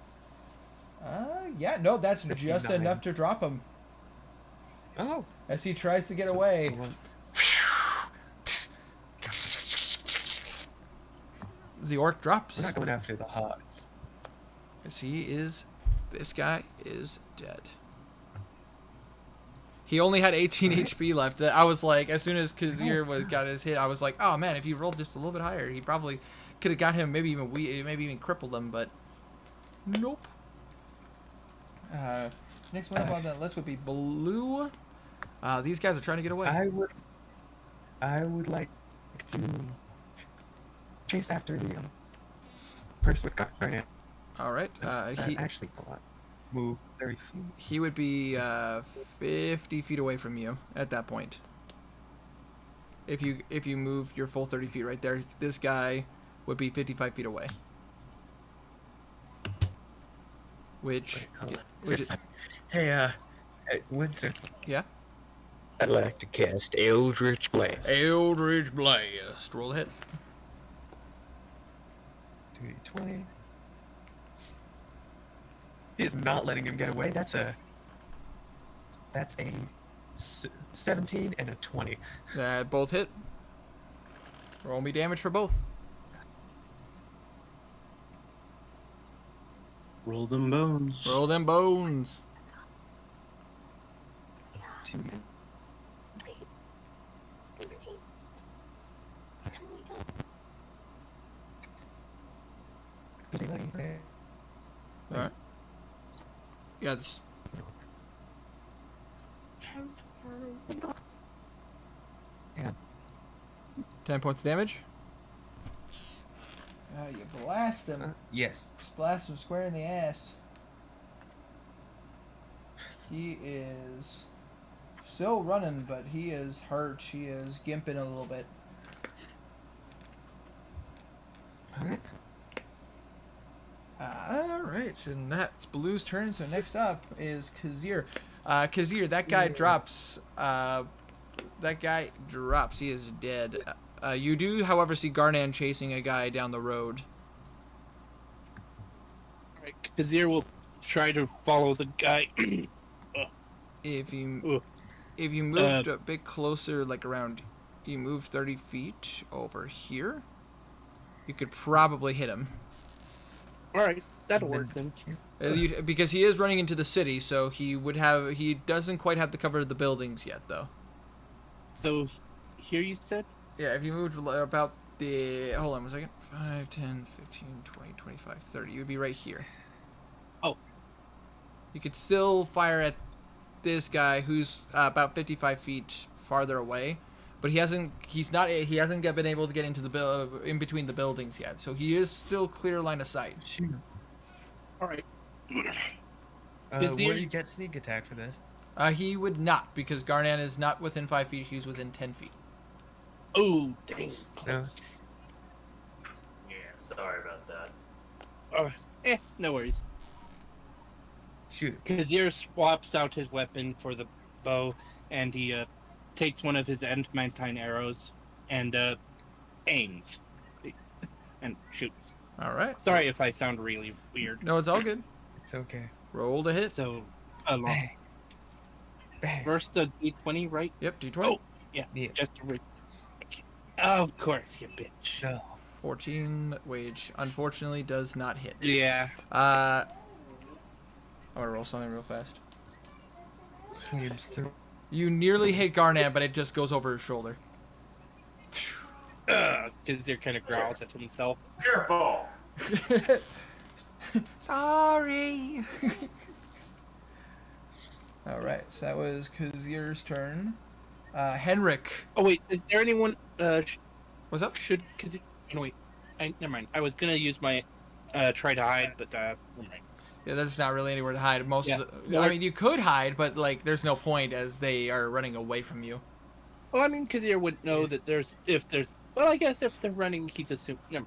S1: Yeah, no, that's just
S5: 59.
S1: enough to drop him.
S5: Oh.
S1: As he tries to get away. The orc drops.
S5: We're not going after the hots.
S1: As this guy is dead. He only had 18 HP left. I was like, as soon as Kazir got his hit, I was like, oh man, if he rolled just a little bit higher, he probably could have got him, maybe even crippled him, but nope. Next one up on that list would be Blue. These guys are trying to get away.
S5: I would like to chase after the person with Garnet.
S1: All right. He
S5: actually move 30 feet.
S1: He would be 50 feet away from you at that point. If you move your full 30 feet right there, this guy would be 55 feet away. Which is,
S5: hey, Winter.
S1: Yeah.
S5: I'd like to cast Eldritch Blast.
S1: Eldritch Blast. Roll a hit.
S5: 2d20. He is not letting him get away. That's a 17 and a 20.
S1: Both hit. Roll me damage for both.
S4: Roll them bones.
S1: Roll them bones.
S5: 2.
S1: Alright. Yeah, this.
S5: Yeah.
S1: 10 points of damage. You blast him.
S5: Yes.
S1: Just blast him square in the ass. He is still running, but he is hurt. He is gimping a little bit.
S5: Alright.
S1: Alright, and that's Blue's turn. So next up is Kazir. Kazir, that guy drops. That guy drops. He is dead. You do, however, see Garnan chasing a guy down the road.
S3: Alright, Kazir will try to follow the guy.
S1: If you
S3: Ugh.
S1: moved a bit closer, like around, you moved 30 feet over here, you could probably hit him.
S3: Alright, that'll work then.
S1: Because he is running into the city, so he doesn't quite have the cover of the buildings yet, though.
S3: So, here you said?
S1: Yeah, if you moved about the... Hold on one second. 5, 10, 15, 20, 25, 30. You would be right here.
S3: Oh.
S1: You could still fire at this guy who's about 55 feet farther away, but he hasn't been able to get into the in between the buildings yet, so he is still clear line of sight.
S5: Shoot.
S3: Alright.
S5: Would you get sneak attack for this?
S1: He would not, because Garnan is not within 5 feet, he's within 10 feet.
S3: Oh, dang. Close.
S6: Yeah, sorry about that.
S3: No worries.
S5: Shoot.
S3: Kazir swaps out his weapon for the bow, and he takes one of his adamantine arrows and aims and shoots.
S1: All right.
S3: Sorry if I sound really weird.
S1: No, it's all good.
S5: It's okay.
S1: Roll to hit.
S3: So,
S5: Bang. Bang.
S3: first a d20, right?
S1: Yep, D20.
S3: Oh, yeah. Just a okay. Of course, you bitch.
S5: No.
S1: 14 wage. Unfortunately, does not hit.
S3: Yeah.
S1: I'm gonna roll something real fast.
S5: Slams through.
S1: You nearly hit Garnan, but it just goes over his shoulder.
S3: Kazir kind of growls at himself.
S6: Careful!
S1: Sorry. All right, so that was Kazir's turn. Henrik.
S3: Oh wait, is there anyone?
S1: What's up?
S3: Should Kazir? No wait. Never mind. I was gonna use my try to hide, but never mind.
S1: Yeah, there's not really anywhere to hide.
S3: Yeah.
S1: I mean, you could hide, but like, there's no point as they are running away from you.
S3: Well, I mean, Kazir wouldn't know that if there's. Well, I guess if they're running, he'd assume. No.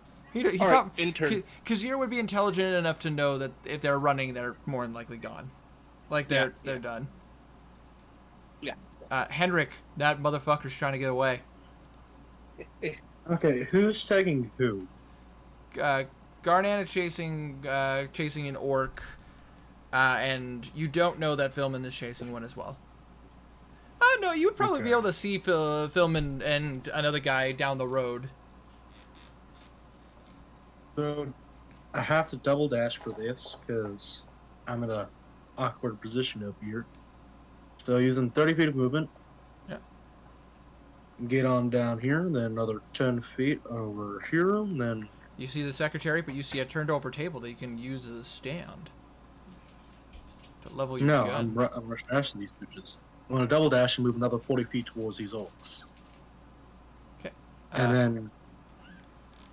S3: All right, intern.
S1: Kazir would be intelligent enough to know that if they're running, they're more than likely gone. Like they're done.
S3: Yeah.
S1: Henrik, that motherfucker's trying to get away.
S4: Okay, who's tagging who?
S1: Garnan is chasing an orc, and you don't know that Philman is chasing one as well. No, you would probably be able to see Philman and another guy down the road.
S4: So, I have to double dash for this, because I'm in a awkward position up here. So, using 30 feet of movement.
S1: Yeah.
S4: Get on down here, then another 10 feet over here, and then...
S1: You see the secretary, but you see a turned over table that you can use as a stand to level your
S4: No,
S1: gun.
S4: I'm rush dashing these bitches. I'm gonna double dash and move another 40 feet towards these orcs.
S1: Okay.
S4: And then...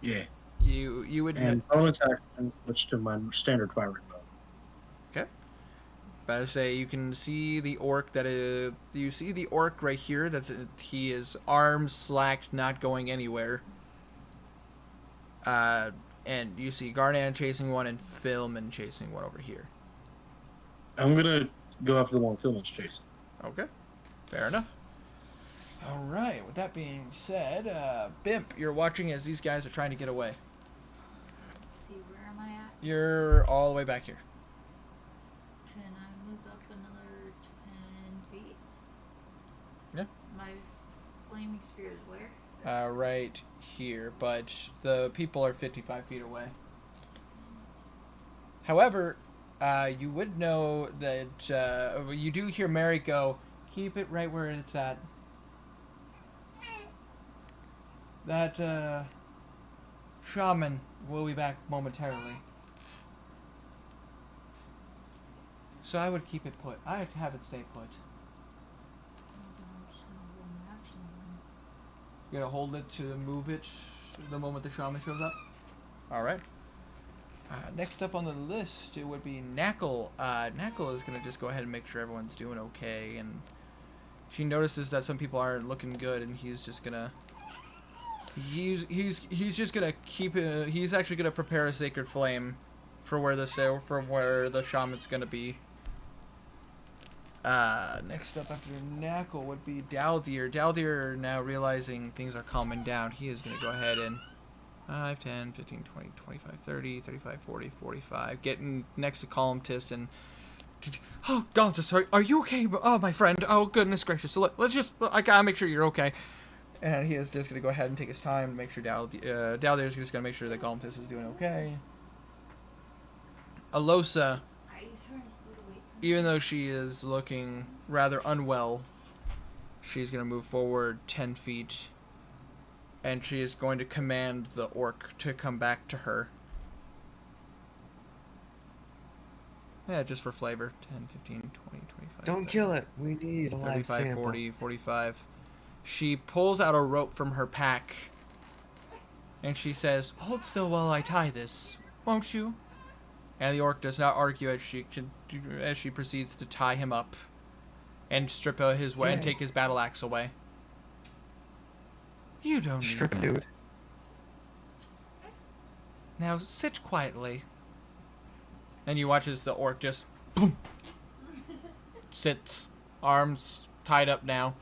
S4: Yeah.
S1: You would
S4: And bonus action, switch to my standard firing mode.
S1: Okay. About to say you can see the orc that is. You see the orc right here. He is arms slacked, not going anywhere. And you see Garnan chasing one and Philman chasing one over here.
S4: I'm gonna go after the one Philman's chasing.
S1: Okay. Fair enough. All right. With that being said, Bimp, you're watching as these guys are trying to get away.
S2: See, where am I at?
S1: You're all the way back here.
S2: Can I move up another 10 feet?
S1: Yeah.
S2: My flaming spear is where?
S1: Right here, but the people are 55 feet away. However, you would know that you do hear Mary go, "Keep it right where it's at." That shaman will be back momentarily. So I would keep it put. I'd have it stay put.
S2: Hold on.
S1: You're gonna hold it to move it the moment the shaman shows up. All right. Next up on the list, it would be Knackle. Knackle is gonna just go ahead and make sure everyone's doing okay, and she notices that some people aren't looking good, and he's just gonna. He's just gonna keep. He's actually gonna prepare a sacred flame for where the shaman's gonna be. Next up after Knackle would be Daldir. Daldir, now realizing things are calming down, he is going to go ahead and 5, 10, 15, 20, 25, 30, 35, 40, 45. Getting next to Columtus and... Oh, Columtus, are you okay? Oh, my friend. Oh, goodness gracious. So let's just... I gotta make sure you're okay. And he is just going to go ahead and take his time to make sure Daldir is just going to make sure that Columtus is doing okay. Alosa... Even though she is looking rather unwell, she's going to move forward 10 feet, and she is going to command the orc to come back to her. Yeah, just for flavor. 10, 15, 20, 25.
S5: Don't
S1: 30,
S5: kill it. We need a live
S1: 35,
S5: sample.
S1: 40, 45. She pulls out a rope from her pack, and she says, "Hold still while I tie this, won't you?" And the orc does not argue as she proceeds to tie him up and strip his way and take his battle axe away. You don't
S5: Strip
S1: need...
S5: him, dude.
S1: Now sit quietly. And you watch as the orc just boom, sits, arms tied up now,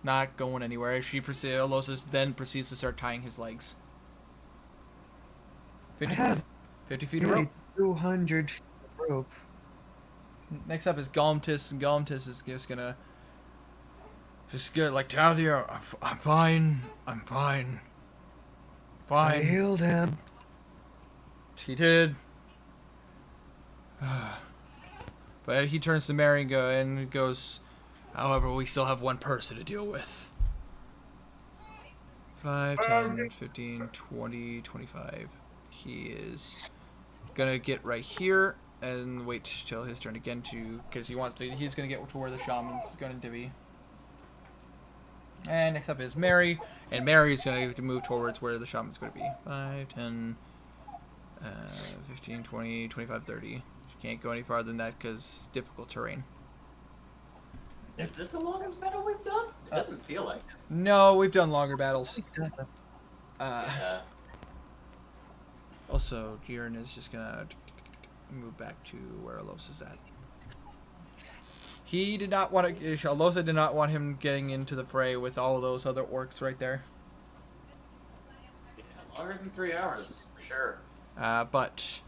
S1: not going anywhere. As Alosis then proceeds to start tying his legs. 50, 50 feet of rope.
S5: 200 feet of rope.
S1: Next up is Galmtis, and Galmtis is just gonna get like, Taldir, I'm fine.
S5: I healed him.
S1: She did. But he turns to Mary and goes, however, we still have one person to deal with. 5, 10, 15, 20, 25. He is gonna get right here and wait till his turn again because he's gonna get to where the shaman's going to be. And next up is Mary, and Mary's gonna move towards where the shaman's gonna be. 5, 10, 15, 20, 25, 30. She can't go any farther than that because difficult terrain.
S6: Is this the longest battle we've done? It doesn't feel like it.
S1: No, we've done longer battles. Also, Jiren is just gonna move back to where Alos is at. He did not want to. Alosa did not want him getting into the fray with all of those other orcs right there.
S6: Yeah, longer than 3 hours, for sure.
S1: But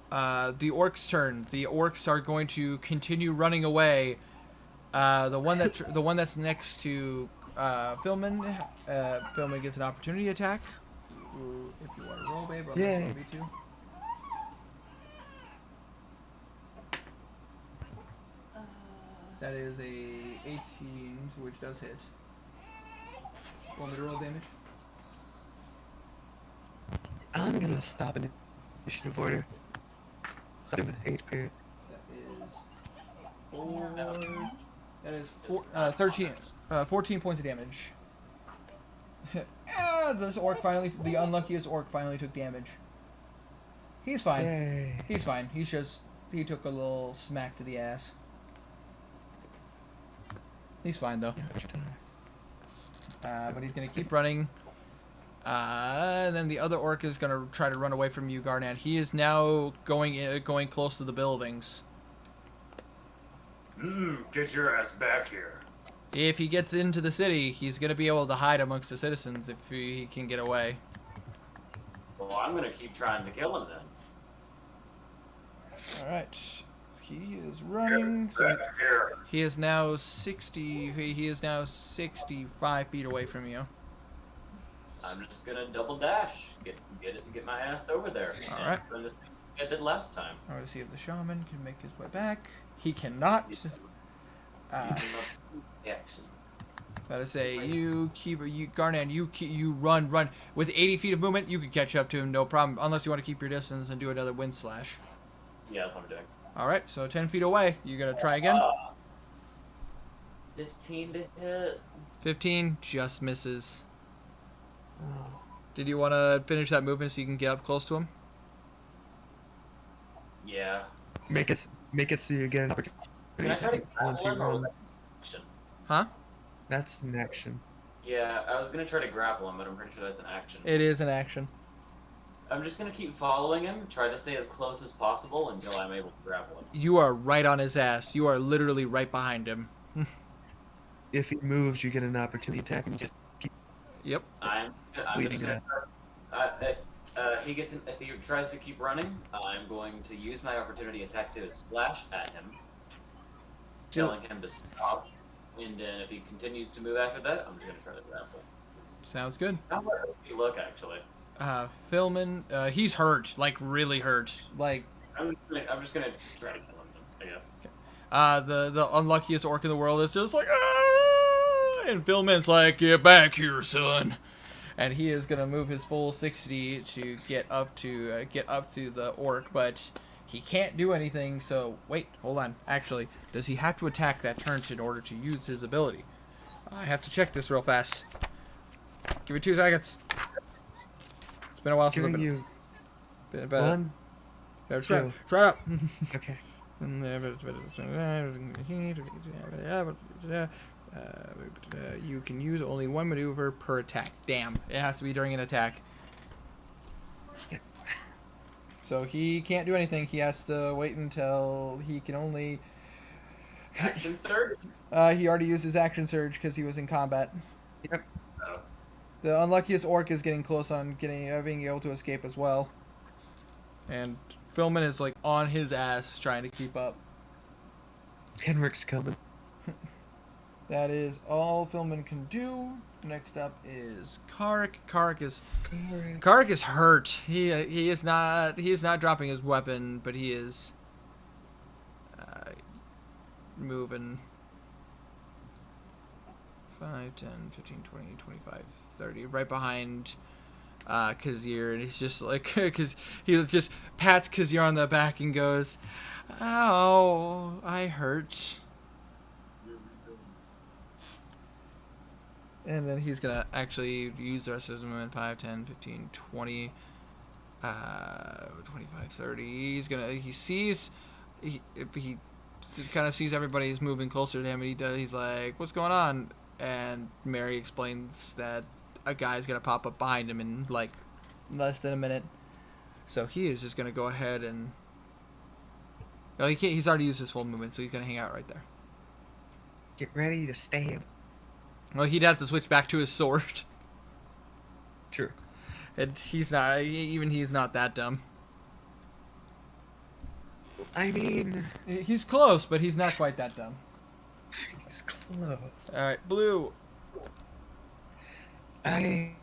S1: the orcs' turn. The orcs are going to continue running away. The one that's next to Philman. Philman gets an opportunity attack. If you want to roll, babe, I'll let you too. That is a 18, which does hit. Want me to roll damage?
S5: I'm gonna stop in initiative order. Stop with HP.
S1: That is 14 points of damage. This orc the unluckiest orc finally took damage. He's fine.
S5: Yay.
S1: He's fine. He took a little smack to the ass. He's fine though. But he's gonna keep running. And then the other orc is gonna try to run away from you, Garnet. He is now going close to the buildings.
S6: Get your ass back here.
S1: If he gets into the city, he's gonna be able to hide amongst the citizens if he can get away.
S6: Well, I'm gonna keep trying to kill him then.
S1: All right. He is running. So he is now 60. He is now 65 feet away from you.
S6: I'm just gonna double dash, get my ass over there.
S1: All right.
S6: Run this thing I did last time.
S1: I want to see if the shaman can make his way back. He cannot.
S6: Action.
S1: Gotta say, Garnan, you run with 80 feet of movement. You can catch up to him, no problem, unless you want to keep your distance and do another wind slash.
S6: Yeah, that's what I'm doing.
S1: All right, so 10 feet away. You gotta try again.
S6: 15 to hit.
S1: 15 just misses. Did you want to finish that movement so you can get up close to him?
S6: Yeah.
S5: Make it so you get an
S6: Can I
S5: opportunity
S6: try to
S5: attack once he
S6: grapple him or was
S5: runs.
S6: that action?
S1: Huh?
S5: That's an action.
S6: Yeah, I was gonna try to grapple him, but I'm pretty sure that's an action.
S1: It is an action.
S6: I'm just gonna keep following him, try to stay as close as possible until I'm able to grapple him.
S1: You are right on his ass. You are literally right behind him.
S5: If he moves, you get an opportunity attack, and you just keep
S1: Yep.
S6: I'm
S5: bleeding
S6: just
S5: it
S6: gonna.
S5: out.
S6: If he tries to keep running, I'm going to use my opportunity attack to slash at him, telling him to stop. And then if he continues to move after that, I'm just gonna try to grapple.
S1: Sounds good.
S6: How does he look actually?
S1: Philman, he's hurt, like really hurt. Like,
S6: I'm just gonna try to kill him, I guess.
S1: the unluckiest orc in the world is just like, ah! And Philman's like, get back here, son. And he is gonna move his full 60 to get up to the orc, but he can't do anything. So wait, hold on. Actually, does he have to attack that turn in order to use his ability? I have to check this real fast. Give me 2 seconds. It's been a while since I've
S5: Giving
S1: been.
S5: you
S1: Been
S5: one.
S1: Shut
S5: two.
S1: up.
S5: Okay.
S1: You can use only one maneuver per attack. Damn, it has to be during an attack. So he can't do anything. He has to wait until he can only.
S6: Action surge?
S1: He already used his action surge because he was in combat.
S5: Yep.
S6: Oh.
S1: The unluckiest orc is getting close on being able to escape as well. And Philman is like on his ass trying to keep up.
S5: Henrik's coming.
S1: That is all Philman can do. Next up is Karik. Karik is hurt. He is not dropping his weapon, but he is moving 5, 10, 15, 20, 25, 30 right behind Kazir, and he's just like, because he just pats Kazir on the back and goes, "Ow, I hurt." And then he's gonna actually use the rest of his movement, 5, 10, 15, 20, 25, 30. He kind of sees everybody's moving closer to him, and he's like, "What's going on?" And Mary explains that a guy's gonna pop up behind him in like less than a minute. So he is just gonna go ahead and, no, he can't. He's already used his full movement, so he's gonna hang out right there.
S5: Get ready to stab.
S1: Well, he'd have to switch back to his sword,
S5: True.
S1: and he's not that dumb.
S5: I mean,
S1: He's close, but he's not quite that dumb.
S5: he's close.
S1: All right, Blue.
S5: I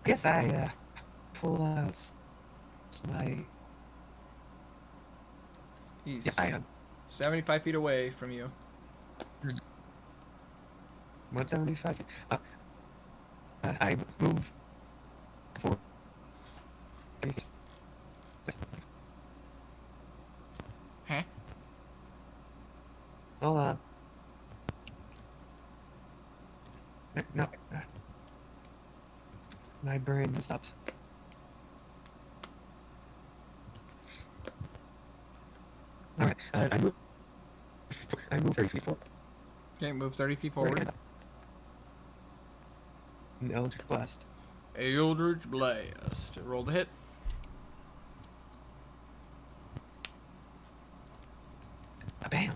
S5: guess I pull out my.
S1: He's
S5: Yeah, I am
S1: 75 feet away from you.
S5: 175. I move forward.
S1: Huh?
S5: Hold on. No. My brain stops. Alright, I move 30 feet forward.
S1: Okay, move 30 feet forward.
S5: An Eldritch Blast.
S1: Eldritch Blast. Roll the hit.
S5: Bam!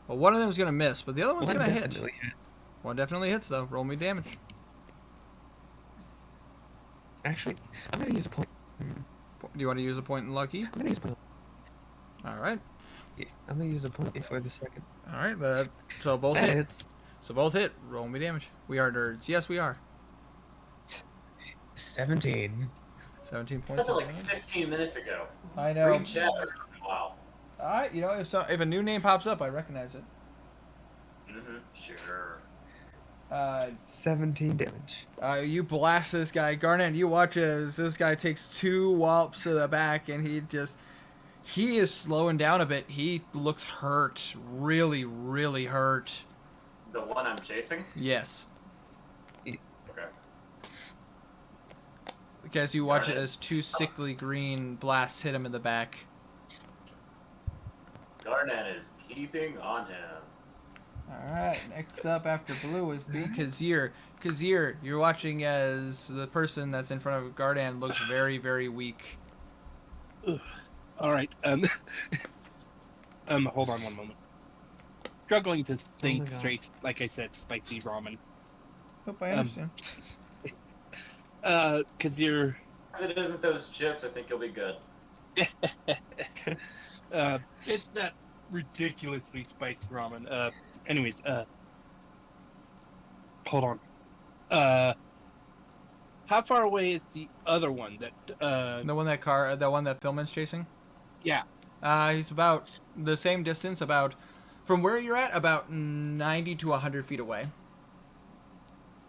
S1: Well, one of them is gonna miss, but the other one's
S5: One
S1: gonna hit.
S5: definitely hits.
S1: One definitely hits though. Roll me damage.
S5: Actually, I'm gonna use a point.
S1: Do you want to use a point in lucky?
S5: I'm gonna use a point.
S1: All right.
S5: Yeah, I'm gonna use a point for the second.
S1: All right. So both
S5: That
S1: hit.
S5: hits.
S1: So both hit. Roll me damage. We are nerds. Yes, we are.
S5: 17.
S1: 17 points.
S6: That's
S1: of
S6: like
S1: damage.
S6: 15 minutes ago.
S1: I know.
S6: Read chat every once in a while.
S1: All right. You know, if a new name pops up, I recognize it.
S6: Sure.
S5: 17 damage.
S1: You blast this guy, Garnet. You watch as this guy takes 2 whops to the back, and He is slowing down a bit. He looks hurt. Really, really hurt.
S6: The one I'm chasing?
S1: Yes.
S6: Okay.
S1: As you watch it
S6: Garnet.
S1: as two sickly green blasts hit him in the back.
S6: Garnet is keeping on him.
S1: Alright, next up after blue is B. Kazir. Kazir, you're watching as the person that's in front of Gardan looks very, very weak.
S3: All right. Hold on one moment. Struggling to think
S5: God.
S3: straight. Like I said, spicy ramen.
S1: Hope I understand.
S3: Cause you're.
S6: If it isn't those chips, I think you'll be good.
S3: It's that ridiculously spiced ramen. Anyways, hold on. How far away is the other one that,
S1: The one that Philman's chasing?
S3: yeah.
S1: He's about the same distance, from where you're at, about 90 to 100 feet away.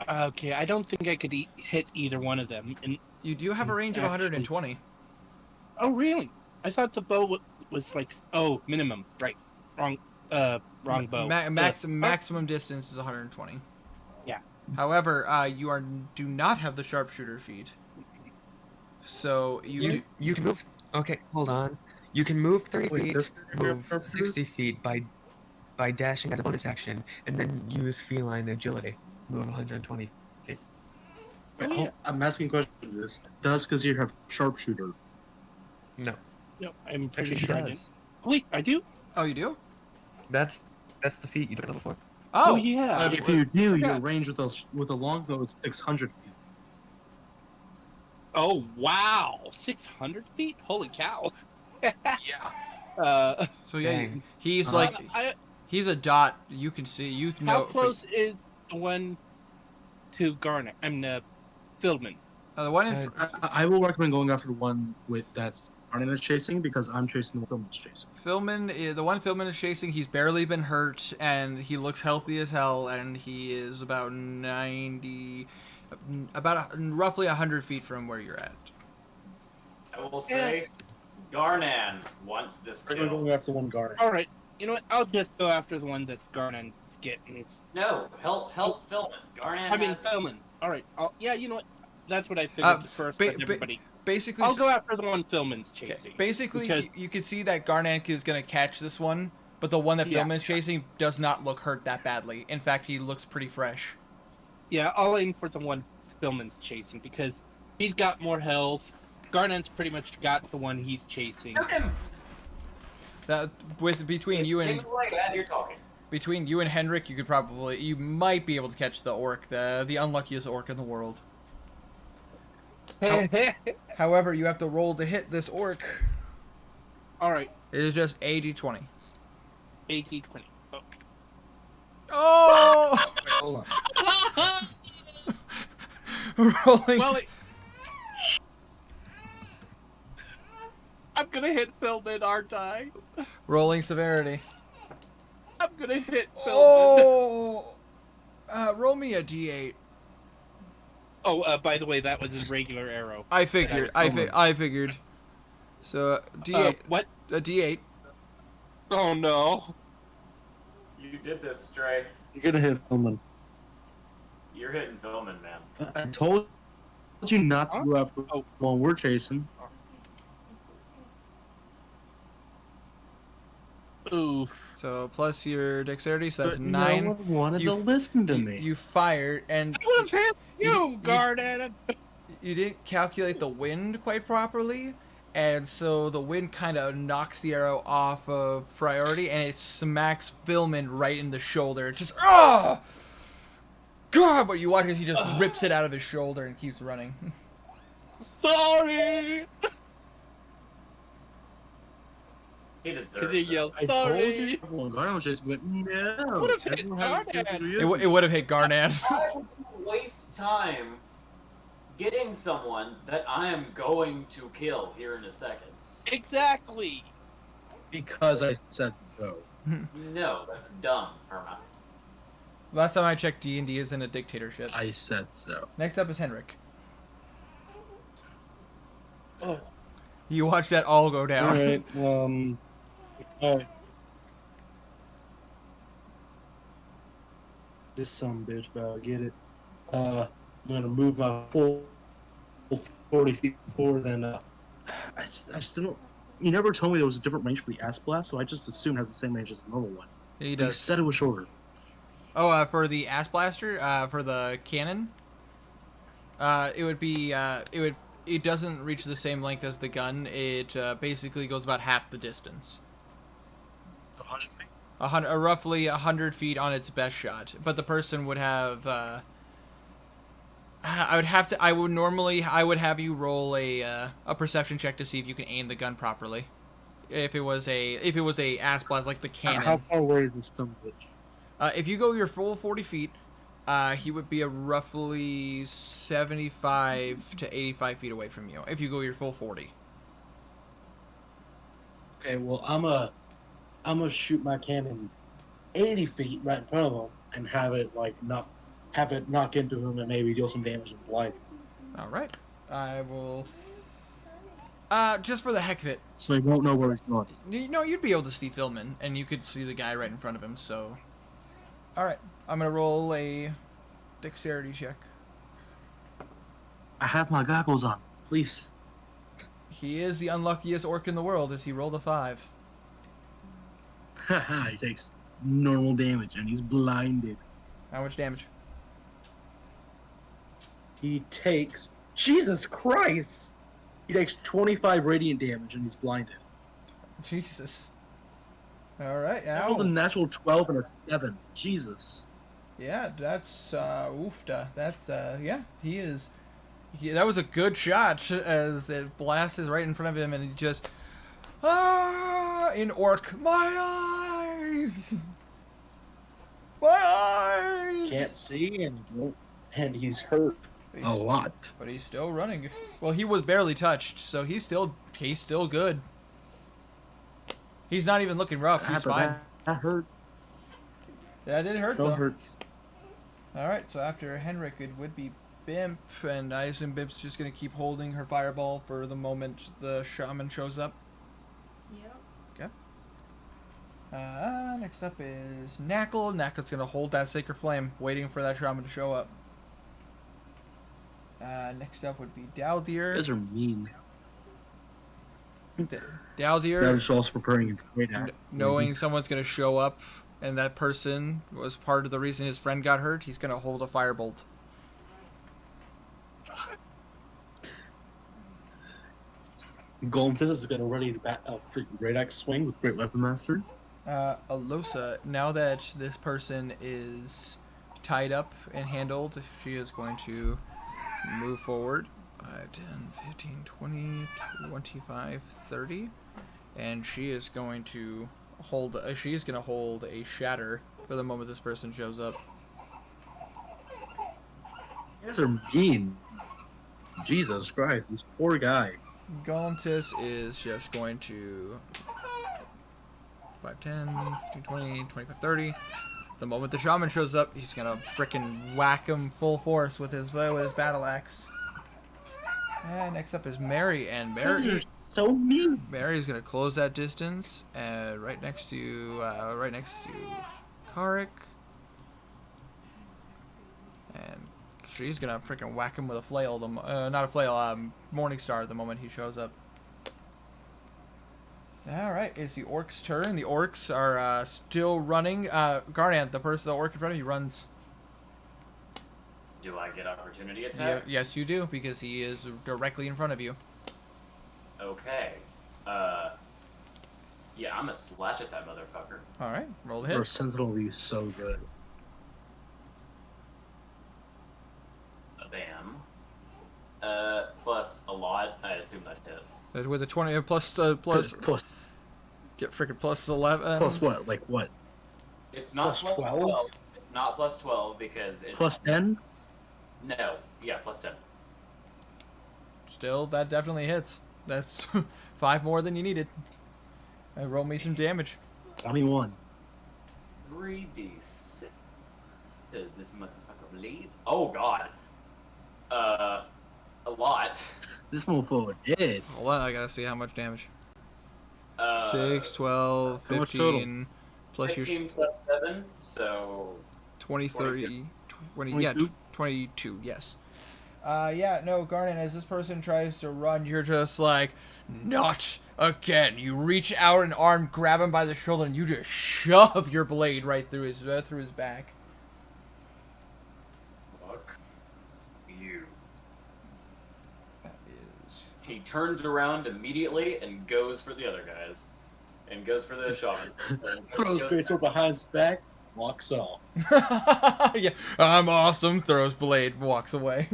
S3: Okay, I don't think I could hit either one of them. And
S1: You do have a range of
S3: Actually-
S1: 120.
S3: oh, really? I thought the bow was like minimum. Right? Wrong bow.
S1: Maximum distance is 120.
S3: Yeah.
S1: However, you do not have the sharpshooter feat. So
S5: You can move. Okay, hold on. You can move 30
S4: Wait,
S5: feet,
S4: this-
S5: move 60 feet by dashing as a bonus action, and then use feline agility. Move 120 feet.
S3: Oh, yeah.
S4: I'm asking questions. Does Kazir have sharpshooter?
S5: No,
S3: No, I'm pretty
S5: actually he
S3: sure I didn't.
S5: does.
S3: Wait, I do?
S1: Oh, you do?
S5: That's the feat you did level 4.
S1: Oh,
S3: yeah.
S4: If you do,
S3: Yeah.
S4: your range with a longbow is 600 feet.
S3: Oh, wow. 600 feet? Holy cow.
S7: Yeah.
S1: So yeah,
S5: Dang.
S1: he's like he's a dot. You can see. You can
S3: how
S1: know.
S3: close is the one to Garnet? Philman.
S1: The one in.
S4: I will recommend going after the one with that's Arnon is chasing because I'm chasing the film is chasing.
S1: The one Philman is chasing, he's barely been hurt, and he looks healthy as hell, and he is about roughly 100 feet from where you're at.
S6: I will say, Garnan wants this
S4: We're going
S6: kill.
S4: after one guard.
S3: All right. You know what? I'll just go after the one that's Garnet's getting.
S6: No, help Philman. Garnan
S3: I mean,
S6: has
S3: Philman. All right. Yeah, you know what? That's what I figured first. But everybody.
S1: Basically,
S3: I'll go after the one Philman's
S1: okay,
S3: chasing.
S1: basically,
S3: because-
S1: you can see that Garnan is going to catch this one, but the one that
S3: Yeah.
S1: Philman's chasing does not look hurt that badly. In fact, he looks pretty fresh.
S3: Yeah, I'll aim for the one Philman's chasing because he's got more health. Garnet's pretty much got the one he's chasing.
S6: Shoot him!
S1: Between you and
S6: as you're talking.
S1: Henrik, you might be able to catch the orc, the unluckiest orc in the world. However, you have to roll to hit this orc.
S3: All right,
S1: It is just AD20.
S3: 18, 20.
S1: Oh!
S5: Hold on.
S1: Rolling.
S3: Well, I'm gonna hit Philman, aren't I?
S1: Rolling severity.
S3: I'm gonna hit Philman.
S1: Oh! Roll me a D8.
S3: Oh, by the way, that was his regular arrow.
S1: I figured. I figured. So D8.
S3: What?
S1: A D8.
S3: Oh no.
S6: You did this, Stray.
S4: You're gonna hit Philman.
S6: You're hitting Philman, man.
S4: I told you not to go after the one we're chasing.
S3: Ooh.
S1: So plus your dexterity, so that's
S4: But
S1: 9.
S4: No one wanted
S1: You-
S4: to listen to me.
S1: You fire, and
S3: I would have hit
S1: You-
S3: you, Garnet.
S1: you didn't calculate the wind quite properly, and so the wind kind of knocks the arrow off of priority, and it smacks Philman right in the shoulder. It just God! But you watch as he just rips it out of his shoulder and keeps running.
S3: Sorry.
S6: He deserves
S3: Because he
S6: it.
S3: yelled,
S4: I told
S3: sorry.
S4: you everyone Garnet was chasing, but no.
S3: Would've hit
S4: everyone had a chance to
S3: Garnet.
S4: do
S1: It would have hit Garnan.
S6: Why would you waste time getting someone that I am going to kill here in a second?
S3: Exactly.
S4: Because I said so.
S6: No, that's dumb, Irma.
S1: Last time I checked, D&D isn't a dictatorship.
S4: I said so.
S1: Next up is Henrik.
S3: Oh.
S1: You watch that all go down.
S4: Alright, alright. This son bitch, but I'll get it. I'm gonna move my full 40 feet forward, then, I still don't. You never told me there was a different range for the ass blast, so I just assumed it has the same range as the normal one.
S1: He
S4: But you
S1: does.
S4: said it was shorter.
S1: Oh, for the ass blaster, for the cannon, it would be, it doesn't reach the same length as the gun. It basically goes about half the distance.
S4: 100 feet?
S1: Roughly 100 feet on its best shot. But the person would have, I would have you roll a perception check to see if you can aim the gun properly. If it was a ass blast like the cannon.
S4: How far away is this son bitch?
S1: If you go your full 40 feet, he would be a roughly 75 to 85 feet away from you. If you go your full 40.
S4: Okay, well, I'm gonna shoot my cannon 80 feet right in front of him and have it knock into him and maybe deal some damage and blind.
S1: All right. I will. Just for the heck of it,
S4: So he won't know where he's going.
S1: you'd be able to see Philman, and you could see the guy right in front of him. So, all right, I'm gonna roll a dexterity check.
S4: I have my goggles on. Please.
S1: He is the unluckiest orc in the world, as he rolled a 5.
S4: Haha, he takes normal damage and he's blinded.
S1: How much damage?
S4: He takes. Jesus Christ! He takes 25 radiant damage and he's blinded.
S1: Jesus. All right.
S4: I rolled a
S1: Ow.
S4: natural 12 and a 7. Jesus.
S1: Yeah, that's oofda. That's yeah. He is. That was a good shot as it blasts right in front of him, and he just in orc. My eyes. My eyes.
S4: Can't see and he's hurt a lot.
S1: But he's still running. Well, he was barely touched, so he's still good. He's not even looking rough. He's fine.
S4: That hurt.
S1: That did hurt
S4: Don't
S1: though.
S4: hurt.
S1: All right, so after Henrik, it would be Bimp, and I assume Bimp's just gonna keep holding her fireball for the moment the shaman shows up.
S2: Yep.
S1: Next up is Knackle. Knackle's gonna hold that sacred flame, waiting for that shaman to show up. Next up would be
S4: You
S1: Daldir.
S4: guys are mean.
S1: Daldir,
S4: That was also preparing a great act.
S1: knowing someone's gonna show up, and that person was part of the reason his friend got hurt, he's gonna hold a firebolt.
S4: Golem Fist is gonna ready to bat a freaking great axe swing with Great Weapon Master.
S1: Alosa, now that this person is tied up and handled, she is going to move forward 5, 10, 15, 20, 25, 30, and she is going to hold a shatter for the moment this person shows up.
S4: You guys are mean. Jesus Christ, this poor guy.
S1: Galantis is just going to 5, 10, 15, 20, 25, 30. The moment the shaman shows up, he's gonna frickin' whack him full force with his battle axe. And next up is Mary, and
S4: You're so mean.
S1: Mary's gonna close that distance, right next to Karik, and she's gonna freaking whack him with a flail. Not a flail, Morningstar. The moment he shows up. All right, it's the orcs' turn. The orcs are still running. Garnant, the orc in front of you, runs.
S6: Do I get opportunity attack?
S1: Yes, you do, because he is directly in front of you.
S6: Okay. Yeah, I'm gonna slash at that motherfucker.
S1: All right, roll the
S4: Our
S1: hit.
S4: Sentinel will be so good.
S6: Bam. Plus a lot. I assume that hits.
S1: With a 20 plus get freaking plus 11.
S4: Plus what? Like what?
S6: It's not
S4: Plus
S6: plus
S4: 12?
S6: 12. It's not plus 12 because it's
S4: Plus 10?
S6: No. Yeah, plus 10.
S1: Still, that definitely hits. That's 5 more than you needed. And roll me some damage.
S4: 21.
S6: 3d6. Does this motherfucker bleeds? Oh god. A lot.
S7: This motherfucker dead.
S1: Hold on, I gotta see how much damage. 6,
S6: Uh,
S1: 12,
S7: How much total?
S1: 15, plus your
S6: 15 plus 7, so
S1: 20, 30, 20, yeah,
S7: 22?
S1: 22, yes. Yeah, no, Garnet, as this person tries to run, you're just like, not again. You reach out an arm, grab him by the shoulder, and you just shove your blade right through his back.
S6: fuck you.
S1: That is...
S6: He turns around immediately and goes for the other guys. And goes for the shaman. And
S8: Throws
S6: goes-
S8: Graceful behind his back, walks off.
S1: Yeah, I'm awesome, throws blade, walks away.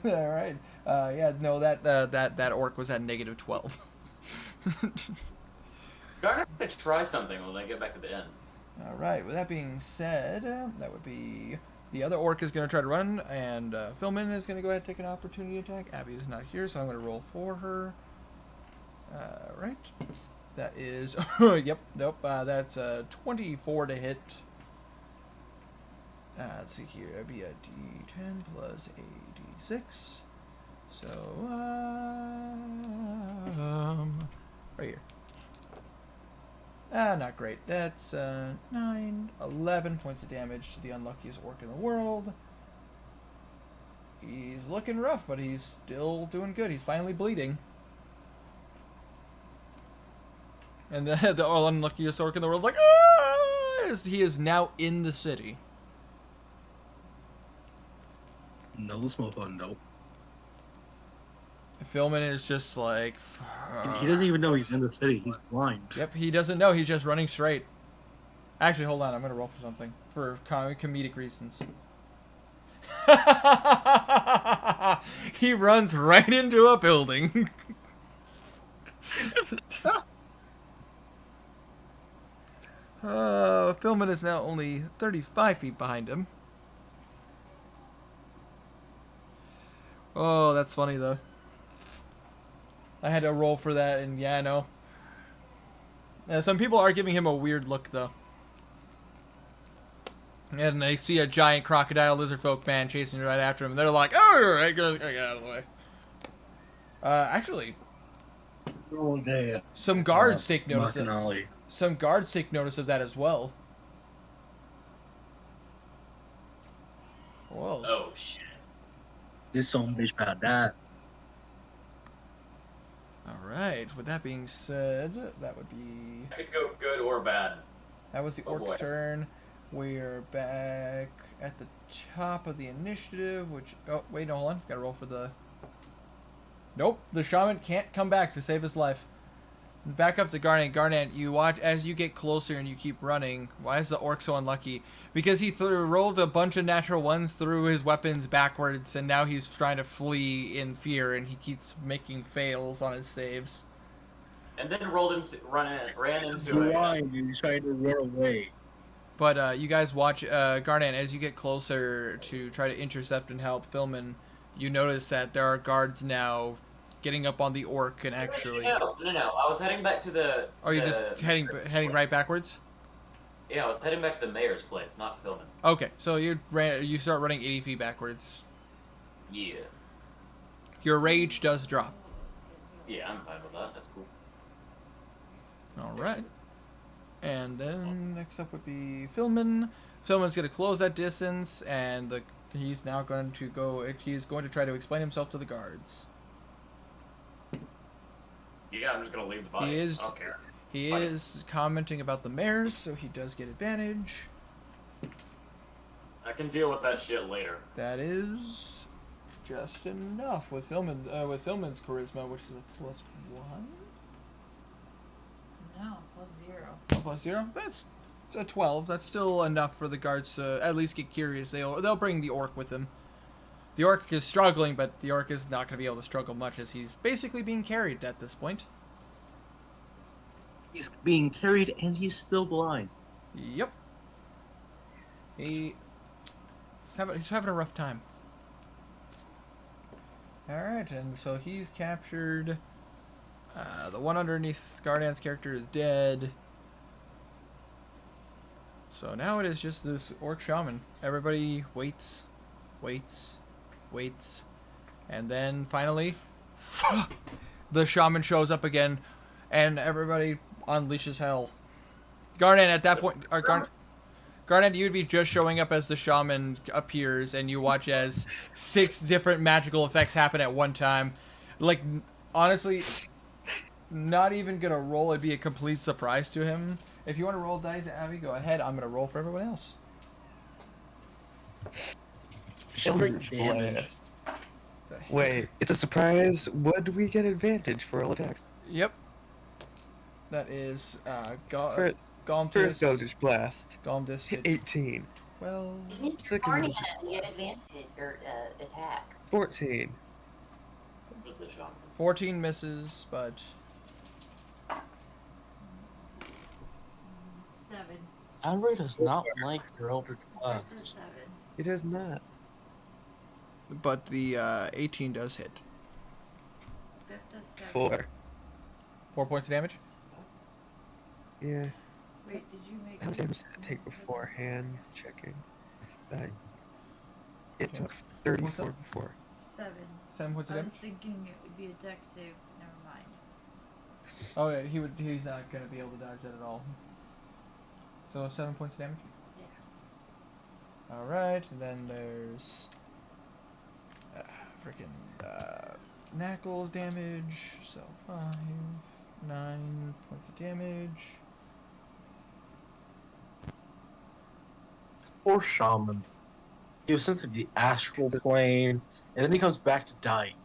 S1: Alright. Yeah, no, that orc was at negative 12.
S6: Garnet gonna try something when they get back to the end.
S1: Alright, with that being said, that would be... The other orc is going to try to run, and Philman is going to go ahead and take an opportunity attack. Abby is not here, so I'm going to roll for her. Right. That is... yep, nope, that's 24 to hit. Let's see here, that'd be a d10 plus a d6. So, right here. Not great. That's 9, 11 points of damage to the unluckiest orc in the world. He's looking rough, but he's still doing good. He's finally bleeding. And the unluckiest orc in the world is like, ah! He is now in the city.
S7: No, this motherfucker, no.
S1: Philman is just like...
S7: He doesn't even know he's in the city. He's blind.
S1: Yep, he doesn't know. He's just running straight. Actually, hold on. I'm going to roll for something. For comedic reasons. He runs right into a building. Philman is now only 35 feet behind him. Oh, that's funny, though. I had to roll for that, and yeah, I know. Some people are giving him a weird look, though. And they see a giant crocodile lizardfolk man chasing right after him, and they're like, oh, right, get out of the way. Actually,
S8: Oh, damn.
S1: some guards take
S7: Mark
S1: notice
S7: and
S1: of
S7: Ollie.
S1: some guards take notice of that as well. Whoa.
S6: Oh, shit.
S7: This son of a bitch about that.
S1: Alright, with that being said, that would be...
S6: That could go good or bad.
S1: That was the
S6: Oh,
S1: orc's
S6: boy.
S1: turn. We're back at the top of the initiative, which... Oh, wait, no, hold on. Gotta roll for the... Nope, the shaman can't come back to save his life. Back up to Garnet. Garnet, you watch as you get closer and you keep running. Why is the orc so unlucky? Because he rolled a bunch of natural ones through his weapons backwards, and now he's trying to flee in fear, and he keeps making fails on his saves.
S6: And then ran into a...
S7: Blind, he's trying to run away.
S1: But you guys watch, Garnet, as you get closer to try to intercept and help Philman, you notice that there are guards now getting up on the orc and actually...
S6: No. I was heading back to the...
S1: Oh, you're just heading right backwards?
S6: Yeah, I was heading back to the mayor's place, not to Philman.
S1: Okay, so you start running 80 feet backwards.
S6: Yeah.
S1: Your rage does drop.
S6: Yeah, I'm fine with that. That's cool.
S1: Alright. And then next up would be Philman. Philman's going to close that distance, and he's now going to go... He's going to try to explain himself to the guards.
S6: Yeah, I'm just gonna leave the body.
S1: He is...
S6: I don't care.
S1: He
S6: Fine.
S1: is commenting about the mares, so he does get advantage.
S6: I can deal with that shit later.
S1: That is just enough with Philman's charisma, which is a +1.
S2: No, plus 0.
S1: Oh, +0. That's a 12. That's still enough for the guards to at least get curious. They'll bring the orc with them. The orc is struggling, but the orc is not going to be able to struggle much as he's basically being carried at this point.
S7: He's being carried and he's still blind.
S1: Yep. He's having a rough time. Alright, and so he's captured. The one underneath Gardan's character is dead. So now it is just this orc shaman. Everybody waits. And then finally, the shaman shows up again, and everybody unleashes hell. Garnet, at that point, or Garnet, you'd be just showing up as the shaman appears, and you watch as 6 different magical effects happen at one time. Like, honestly, not even gonna roll. It'd be a complete surprise to him. If you want to roll dice, Abby, go ahead. I'm gonna roll for everyone else.
S5: Eldritch Blast. Wait, it's a surprise. Would we get advantage for all attacks?
S1: Yep. That is
S5: First
S1: Galmtis.
S5: Eldritch Blast.
S1: Galmtis.
S5: 18.
S1: Well,
S10: Mr.
S5: Second
S10: Barney
S5: one.
S10: had get advantage or attack.
S5: 14.
S6: Was the shaman?
S1: 14 misses, but
S2: 7.
S7: Andre does not like your Eldritch Blast.
S2: Victor 7.
S5: It does not.
S1: the 18 does hit.
S2: Victor 7.
S5: 4.
S1: 4 points of damage.
S5: Yeah.
S2: Wait, did you make
S5: How much damage did it take beforehand? Checking. It took 34 before.
S2: 7.
S1: 7 points of
S2: I was
S1: damage.
S2: thinking it would be a deck save. Never mind.
S1: Oh yeah, he's not gonna be able to dodge that at all. So 7 points of damage.
S2: Yeah.
S1: All right, and then there's Knuckles damage. So 5, 9 points of damage.
S7: Poor shaman. He was sent to the astral plane, and then he comes back to dying.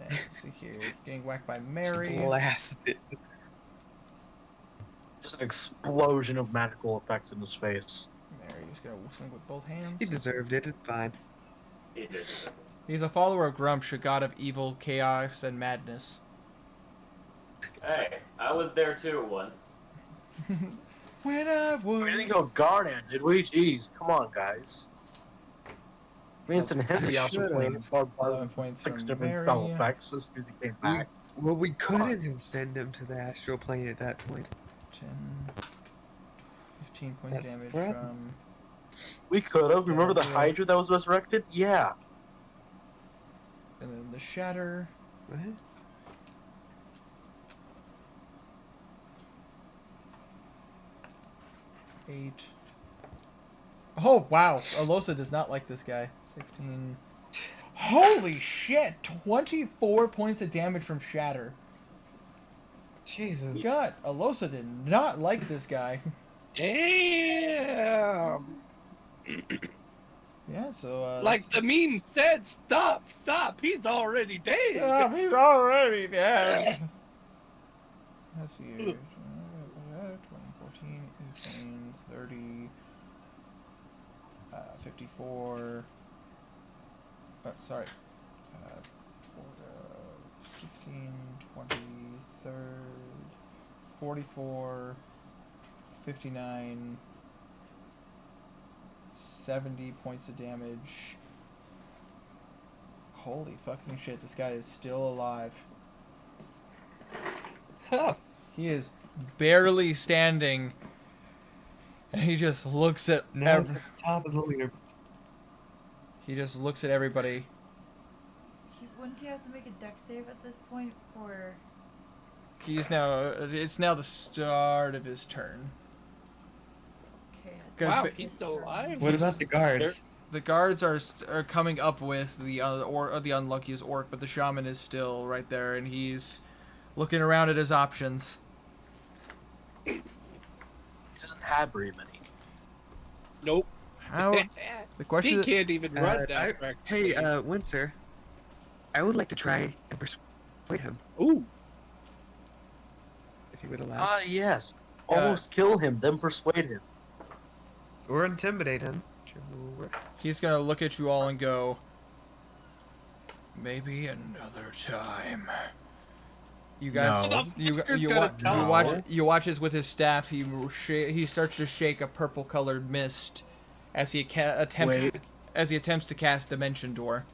S1: Let's see here, getting whacked by Mary.
S5: Blasted.
S7: Just an explosion of magical effects in his face.
S1: Mary's gonna swing with both hands.
S5: He deserved it. It's fine.
S6: He did deserve it.
S1: He's a follower of Grumsh, a god of evil, chaos, and madness.
S6: Hey, I was there too once.
S1: When I
S7: We
S1: was.
S7: didn't go Garnet, did we? Jeez, come on, guys. Me and Henry also
S5: should've.
S7: played in Fargo
S1: 11 points
S7: 6
S1: from
S7: different
S1: Mary.
S7: spell effects as soon as he came back.
S5: Well, we couldn't have sent him to the astral plane at that point.
S1: 10, 15 points
S5: That's the
S1: damage
S5: problem.
S1: from.
S7: We could have. Remember the
S1: Yeah.
S7: Hydra that was resurrected? Yeah.
S1: And then the shatter.
S5: What?
S1: 8. Oh, wow. Alosa does not like this guy. 16. Holy shit! 24 points of damage from shatter.
S5: Jesus.
S1: God, Alosa did not like this guy.
S3: Damn!
S1: Yeah, so,
S3: Like the meme said, stop, he's already dead.
S1: he's already dead. Let's see here. 20, 14, 18, 30, 54. Sorry. 16, 20, 44, 59, 70 points of damage. Holy fucking shit, this guy is still alive. He is barely standing, and he just looks at
S5: Now at the top of the leader.
S1: he just looks at everybody.
S2: Wouldn't he have to make a deck save at this point for?
S1: It's now the start of his turn.
S2: Okay.
S1: 'Cause
S3: Wow,
S1: ba-
S3: he's still alive.
S5: What about the guards?
S1: The guards are coming up with the unluckiest orc, but the shaman is still right there, and he's looking around at his options.
S7: He doesn't have very many.
S3: Nope.
S1: How? The question
S3: He
S1: is,
S3: can't even run that far.
S5: Hey, Winter. I would like to try and persuade him,
S3: Ooh.
S5: if he would allow.
S7: Ah, yes. Almost kill him, then persuade him.
S5: Or intimidate him. Sure.
S1: he's gonna look at you all and go, maybe another time. You guys,
S3: No.
S1: you
S3: Motherfucker's
S1: watch as with his staff he starts to shake a purple-colored mist as he attempts to cast Dimension Door.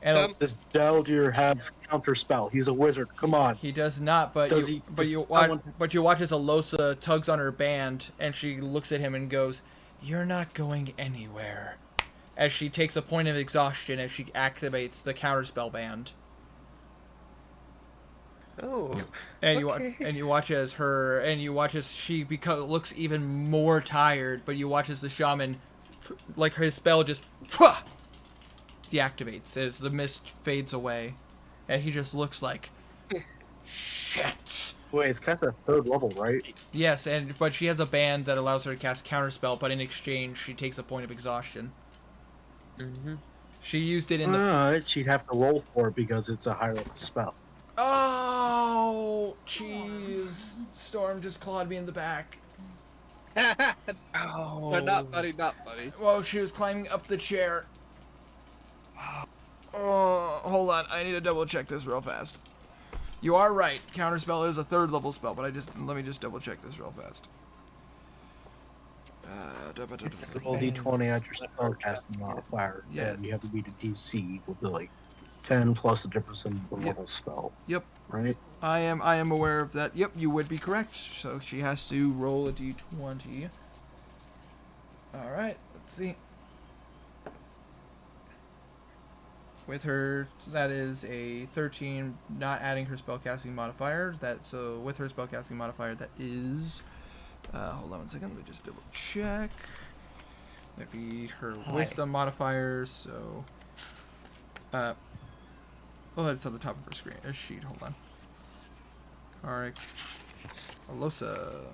S1: And
S7: Does Daldir have counterspell? He's a wizard. Come on.
S1: he does not, but
S7: Does
S1: you
S7: he-
S1: watch as Alosa tugs on her band, and she looks at him and goes, "You're not going anywhere. as she takes a point of exhaustion as she activates the counterspell band.
S5: Oh.
S1: And
S5: Okay.
S1: you watch as she looks even more tired, but you watch as the shaman, like his spell just deactivates as the mist fades away, and he just looks like shit.
S7: Wait, it's cast at 3rd level, right?
S1: Yes, but she has a band that allows her to cast counterspell, but in exchange she takes a point of exhaustion.
S5: Mm-hmm.
S1: She used it in the.
S7: She'd have to roll for it because it's a higher level spell.
S1: Oh, jeez! Storm just clawed me in the back.
S5: Oh.
S3: But not funny, not funny.
S1: Well, she was climbing up the chair. Oh, hold on. I need to double check this real fast. You are right. Counterspell is a 3rd level spell, but let me just double check this real fast.
S7: Roll d20 at your spellcasting modifier.
S1: Yeah.
S7: And you have to beat a DC equal to like 10 plus the difference in the level spell.
S1: Yep.
S7: Right?
S1: I am aware of that. Yep, you would be correct. So she has to roll a d20. All right. Let's see. With her, that is a 13, not adding her spellcasting modifier. So with her spellcasting modifier, that is. Hold on 1 second. Let me just double check. That'd be her wisdom modifiers. So. Oh, that's on the top of her screen. A sheet. Hold on. Alright. Alosa.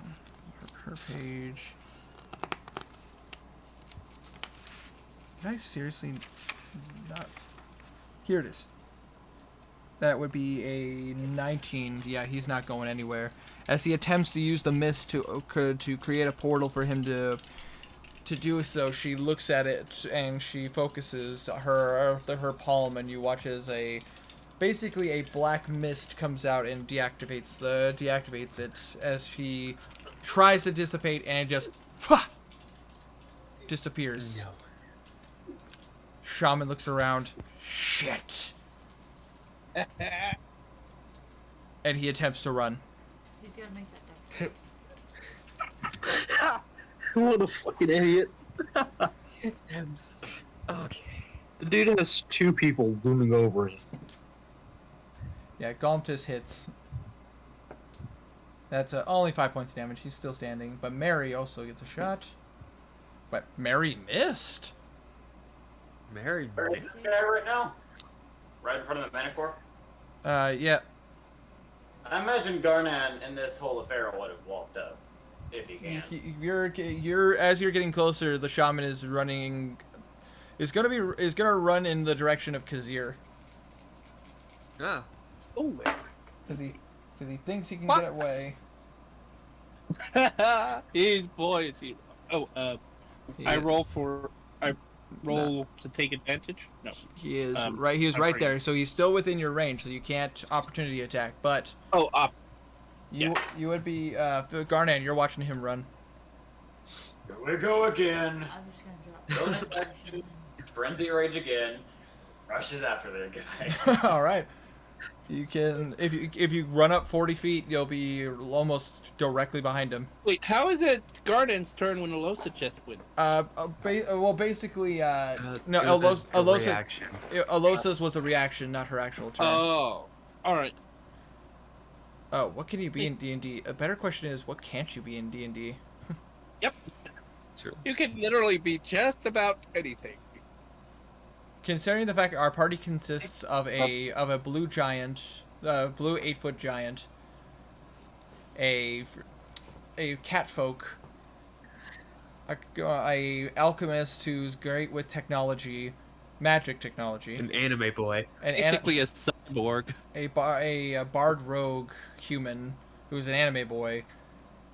S1: Her page. Did I seriously not? Here it is. That would be a 19. Yeah, he's not going anywhere. As he attempts to use the mist to create a portal for him to do so, she looks at it and she focuses her palm, and you watch as basically a black mist comes out and deactivates it as she tries to dissipate, and it just disappears.
S5: No.
S1: Shaman looks around. Shit. And he attempts to run.
S2: He's gonna make that deck.
S7: What a fucking idiot.
S5: It's him. Okay.
S7: The dude has 2 people looming over him.
S1: Yeah, Galmtis hits. That's only 5 points of damage. He's still standing. But Mary also gets a shot. But Mary missed.
S5: Married.
S6: Where is this guy right now? Right in front of the Manicore?
S1: Yeah.
S6: I imagine Garnan in this whole affair would have walked up. If he can.
S1: As you're getting closer, the shaman is running. Is gonna run in the direction of Kazir.
S5: Ah.
S3: Oh,
S1: Because he thinks he can
S3: What?
S1: get away.
S3: He's boy is he. Oh, I roll to take advantage. No,
S1: He is
S3: I'm
S1: right. He is right
S3: afraid.
S1: there, so he's still within your range, so you can't opportunity attack. But
S3: oh,
S1: you would be Garnan. You're watching him run.
S6: Here we go again.
S2: I'm just gonna drop.
S6: Bonus action. Frenzy rage again. Rushes after the guy.
S1: All right. You can if you run up 40 feet, you'll be almost directly behind him.
S3: wait. How is it Garden's turn when Alosa just went?
S1: Basically, no,
S5: It was a
S1: Alosa.
S5: reaction.
S1: Alosa's was a reaction, not her actual turn.
S3: Oh, all right.
S1: Oh, what can you be in D&D? A better question is, what can't you be in D&D?
S3: Yep.
S5: True.
S3: You can literally be just about anything.
S1: Considering the fact our party consists of a blue giant, blue 8-foot giant, a catfolk, a alchemist who's great with technology, magic technology,
S5: An anime boy.
S3: Basically a cyborg.
S1: a bard rogue human who's an anime boy,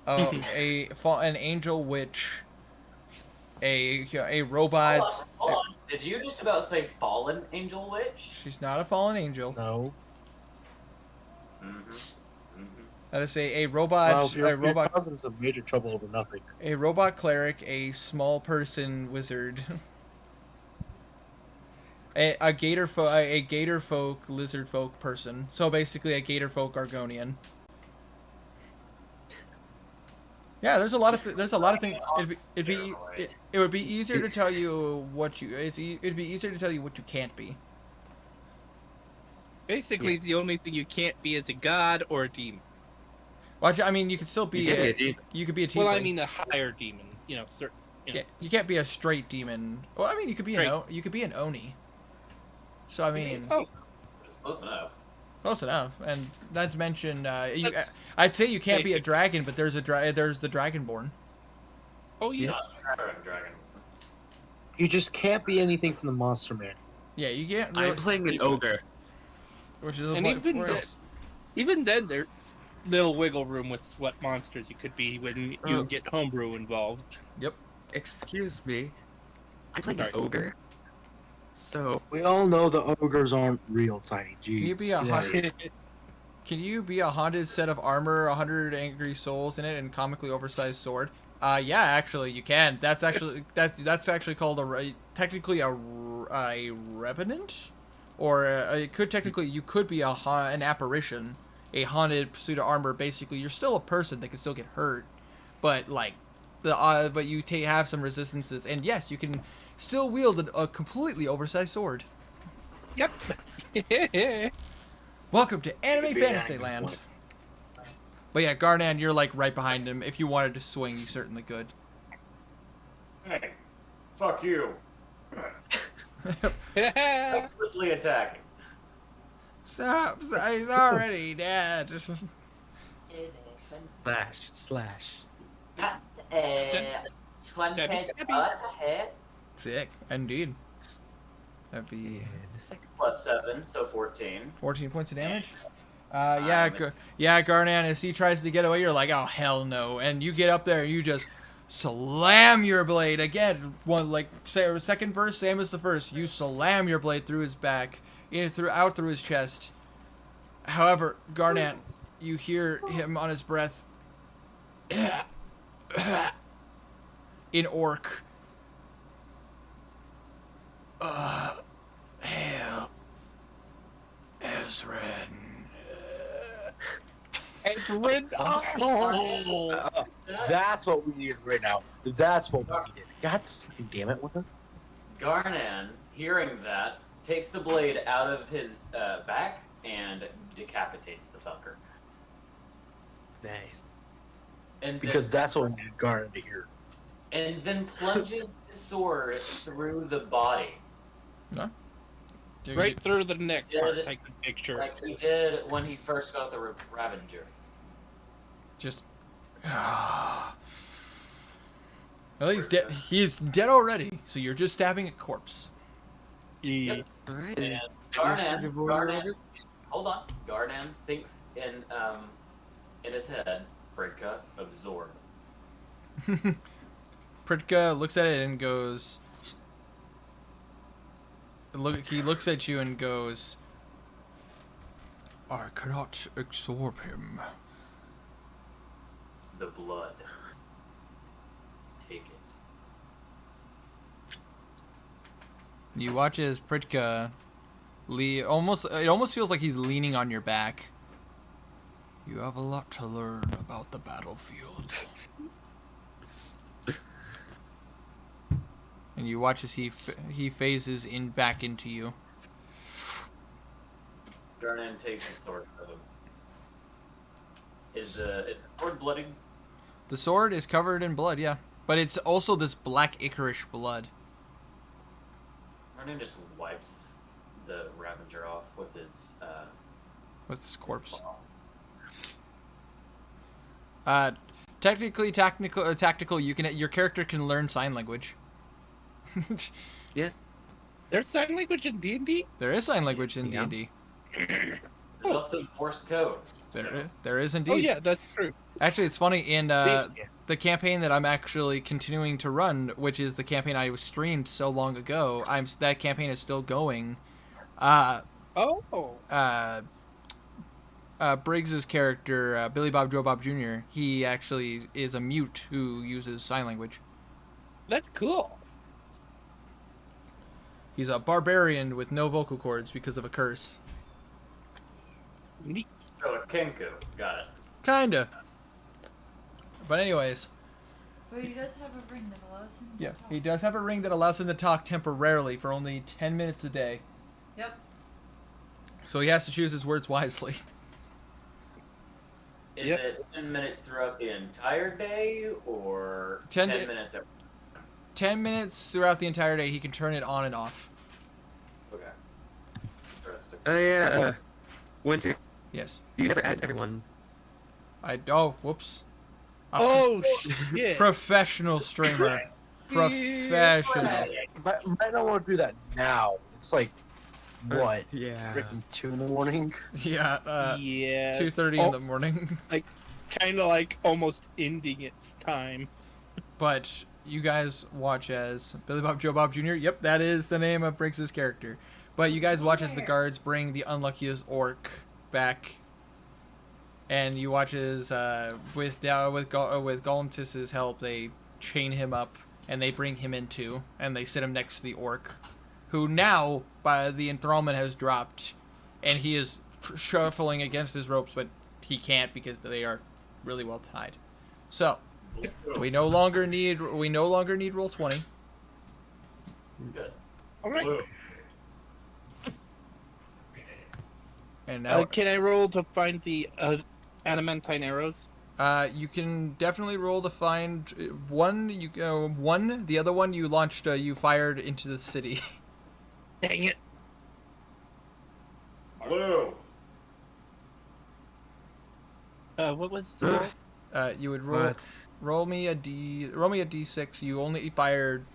S1: an angel witch, a robot.
S6: Hold on. Did you just about say fallen angel witch?
S1: She's not a fallen angel.
S7: No.
S1: That is a robot.
S7: Well,
S1: a robot.
S7: You're causing some major trouble over nothing.
S1: A robot cleric, a small person wizard, a gator folk lizard folk person. So basically, a gator folk Argonian. Yeah, there's a lot of things. It would be easier to tell you what you. It'd be easier to tell you what you can't be.
S3: Basically,
S5: Yes.
S3: the only thing you can't be is a god or a demon.
S1: Well, I mean, you could still be.
S5: You can be a demon.
S1: You could be a tiefling.
S3: Well, I mean a higher demon. You know, certain. You know.
S1: Yeah, you can't be a straight demon. Well, I mean, you could be
S3: Straight.
S1: you could be an oni. So I mean,
S3: Oh,
S6: Close enough.
S1: close enough. And not to mention, I'd say you can't be a dragon, but there's the dragonborn.
S3: oh yeah.
S6: Not Skyrim Dragon.
S7: You just can't be anything from the Monster Man.
S1: Yeah, you can't. Really,
S5: I'm playing an ogre.
S1: which is a
S3: And
S1: point.
S3: even then, there's little wiggle room with what monsters you could be when you
S1: Oh.
S3: get homebrew involved.
S5: Excuse me. I'm playing
S3: Sorry.
S5: an ogre. So
S7: We all know the ogres aren't real, Tiny. Jeez.
S1: Can you be a
S7: Yeah.
S1: Can you be a haunted set of armor, 100 angry souls in it, and comically oversized sword? Yeah, actually, you can. That's actually called technically a revenant, or it could technically you could be an apparition, a haunted suit of armor. Basically, you're still a person that can still get hurt, but like but you have some resistances, and yes, you can still wield a completely oversized sword.
S3: Yep.
S1: Welcome to Anime
S7: be an
S1: Fantasyland.
S7: anime
S1: But yeah, Garnan, you're like right behind him. If you wanted to swing, you certainly could.
S6: Hey, fuck you. Recklessly attacking.
S1: Stop! He's already dead.
S5: slash.
S10: Got 20
S3: Stabby.
S10: to hit.
S1: Sick, indeed. That'd be
S5: In a second.
S6: Plus 7, so 14.
S1: 14 points of damage. Garnan, as he tries to get away, you're like, oh hell no, and you get up there and you just slam your blade again. Second verse, same as the first. You slam your blade through his back, out through his chest. However, Garnan, you hear him on his breath. In orc. Hail, Ezrin.
S7: That's what we needed right now. That's what we needed. God fucking damn it, what the?
S6: Garnan, hearing that, takes the blade out of his back and decapitates the fucker.
S5: Nice.
S6: And
S7: Because that's what we needed Garnet to hear.
S6: then plunges his sword through the body,
S3: Right through the neck
S6: Yeah,
S3: part,
S6: that-
S3: I could picture.
S6: like he did when he first got the Ravager.
S1: Just. Well, he's dead. He's dead already. So you're just stabbing a corpse.
S3: Yeah.
S5: Alright.
S6: And Garnan, hold on. Garnan thinks in his head, Fredka, absorb.
S1: Pritka looks at it and goes. He looks at you and goes. I cannot absorb him.
S6: The blood. Take it.
S1: You watch as Pritka it almost feels like he's leaning on your back. You have a lot to learn about the battlefield. And you watch as he phases back into you.
S6: Garnan takes the sword from him. Is the sword bloody?
S1: The sword is covered in blood, yeah. But it's also this black ichorish blood.
S6: Garnan just wipes the Ravager off with his
S1: corpse. Tactical. Your character can learn sign language.
S5: Yes.
S3: There's sign language in D&D?
S1: There is sign language in
S5: Yeah.
S1: D&D.
S6: There's also Morse code.
S1: There is indeed.
S3: Oh yeah, that's true.
S1: Actually, it's funny in the campaign that I'm actually continuing to run, which is the campaign I streamed so long ago. That campaign is still going. Briggs's character, Billy Bob Joe Bob Jr., he actually is a mute who uses sign language.
S3: That's cool.
S1: He's a barbarian with no vocal cords because of a curse.
S3: Neat.
S6: So a Kenku. Got it.
S1: Kinda. But anyways,
S2: But he does have a ring that allows him to
S1: yeah,
S2: talk.
S1: he does have a ring that allows him to talk temporarily for only 10 minutes a day.
S2: Yep.
S1: So he has to choose his words wisely.
S6: Is
S3: Yep.
S6: it 10 minutes throughout the entire day or
S1: 10
S6: 10 minutes every
S1: 10 minutes throughout the entire day, he can turn it on and off.
S6: Okay. Interesting.
S5: Yeah. Winter,
S1: Yes.
S5: you never add everyone.
S1: Oh, whoops. A
S3: Oh shit!
S1: professional streamer. Professional.
S7: Might not want to do that now. It's like, what?
S5: Yeah.
S7: Freaking 2 in the morning?
S1: Yeah,
S3: Yeah.
S1: 2:30 in the morning.
S3: Kind of like almost ending its time.
S1: But you guys watch as Billy Bob Joe Bob Jr. Yep, that is the name of Briggs's character. But you guys watch as the guards bring the unluckiest orc back, and you watch as with Golemtis's help, they chain him up and they bring him in too, and they sit him next to the orc, who now by the enthrallment has dropped, and he is shuffling against his ropes, but he can't because they are really well tied. So we no longer need roll 20.
S6: Good.
S3: All right.
S6: Blue.
S1: And now
S3: Can I roll to find the adamantine arrows?
S1: you can definitely roll to find one. One. The other one you launched. You fired into the city.
S3: Dang it!
S6: Blue.
S3: What was the roll?
S1: You would roll.
S5: What?
S1: Roll me a d6. You only fired.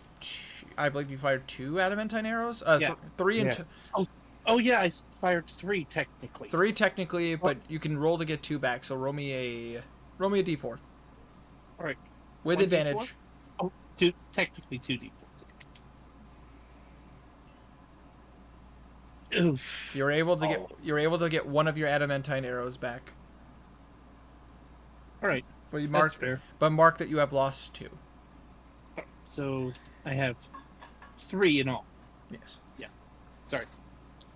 S1: I believe you fired 2 adamantine arrows.
S3: Yeah.
S1: 3 and
S5: Yes.
S3: Oh yeah, I fired 3 technically.
S1: 3 technically, but you can roll to get 2 back. So roll me a d4
S3: All right.
S1: with
S3: 1d4?
S1: advantage.
S3: Oh, technically 2d4. Oof.
S1: You're able to get one of your adamantine arrows back.
S3: All right.
S1: But you
S3: That's
S1: mark
S3: fair.
S1: that you have lost 2.
S3: So I have 3 in all.
S1: Yes.
S3: Sorry.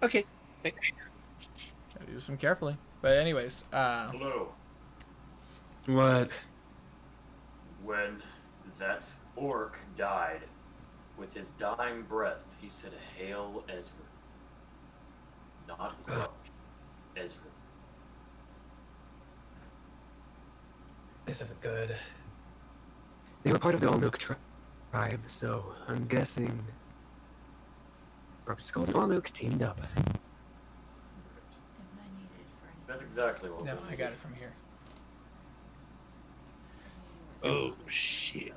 S3: Okay.
S1: Gotta use them carefully. But anyways,
S6: Blue.
S5: What?
S6: When that orc died, with his dying breath, he said, "Hail Ezra." Not Crouch. Ezra.
S5: This isn't good. They were part of the All-Milk tribe, so I'm guessing Broken Skulls and All-Milk teamed up.
S2: Am I needed for anything?
S6: That's exactly what
S1: no,
S6: we
S1: I got it from here.
S3: Oh shit.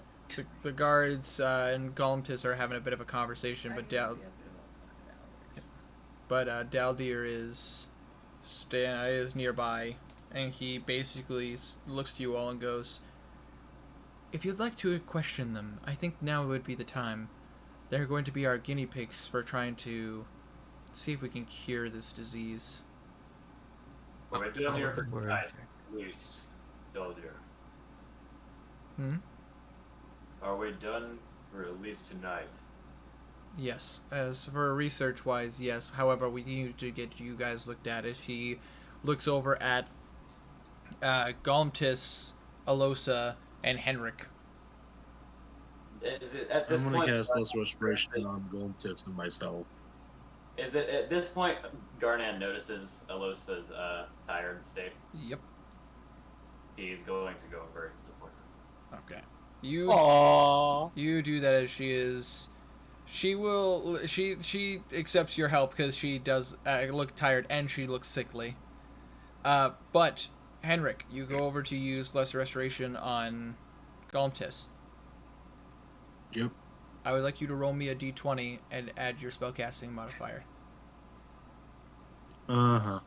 S1: The guards and Golemtis are having a bit of a conversation, but Daldir is nearby, and he basically looks to you all and goes, "If you'd like to question them, I think now would be the time. They're going to be our guinea pigs for trying to see if we can cure this disease."
S6: Are we done here for
S5: Word.
S6: tonight? At least, Daldir.
S1: Hmm?
S6: Are we done for at least tonight?
S1: Yes. As for research-wise, yes. However, we need to get you guys looked at as he looks over at Golemtis, Alosa, and Henrik.
S6: Is it at
S7: I'm
S6: this
S7: gonna
S6: point?
S7: cast Less Restoration on Golemtis and myself.
S6: Is it at this point? Garnan notices Alosa's tired state.
S1: Yep.
S6: He's going to go very disappointed.
S1: Okay. You
S3: Aww.
S1: you do that as she is. She accepts your help because she does look tired and she looks sickly. But Henrik, you go over to use Lesser Restoration on Golemtis.
S7: Yep.
S1: I would like you to roll me a d20 and add your spellcasting modifier.
S7: Uh-huh.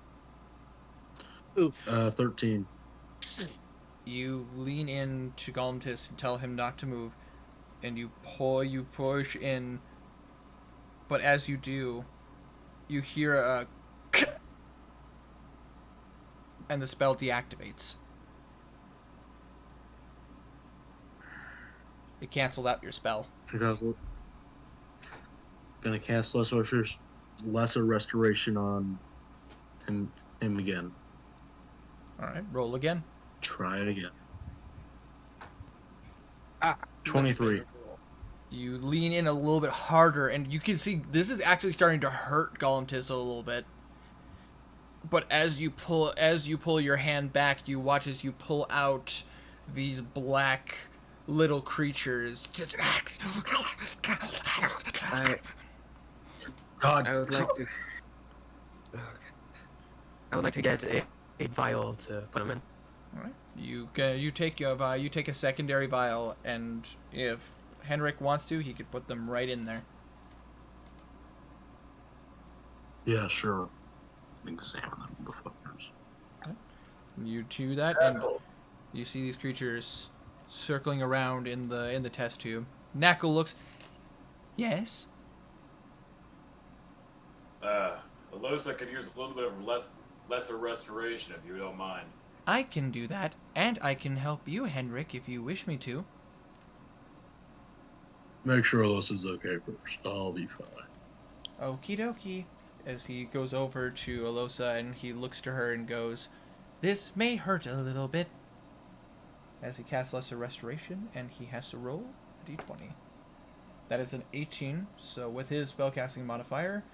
S3: Oof.
S7: 13.
S1: You lean in to Golemtis and tell him not to move, and you push in. But as you do, you hear a and the spell deactivates. It canceled out your spell.
S7: Gonna cast Lesser Restoration on him again.
S1: All right, roll again.
S7: Try it again.
S3: Ah,
S4: 23.
S1: You lean in a little bit harder, and you can see this is actually starting to hurt Golemtis a little bit. But as you pull your hand back, you watch as you pull out these black little creatures.
S4: God.
S5: I would like to. Okay. I would like to get a vial to put them in.
S1: All right. You take a secondary vial, and if Henrik wants to, he could put them right in there.
S7: Yeah, sure. Examine them, the fuckers.
S1: You chew that, and you see these creatures circling around in the test tube. Knackle looks. Yes.
S11: Alosa could use a little bit of lesser restoration if you don't mind.
S1: I can do that, and I can help you, Henrik, if you wish me to.
S4: Make sure Alyssa's okay first. I'll be fine.
S1: Okie dokie. As he goes over to Alosa and he looks to her and goes, "This may hurt a little bit." As he casts Lesser Restoration, and he has to roll a d20. That is an 18, so with his spellcasting modifier,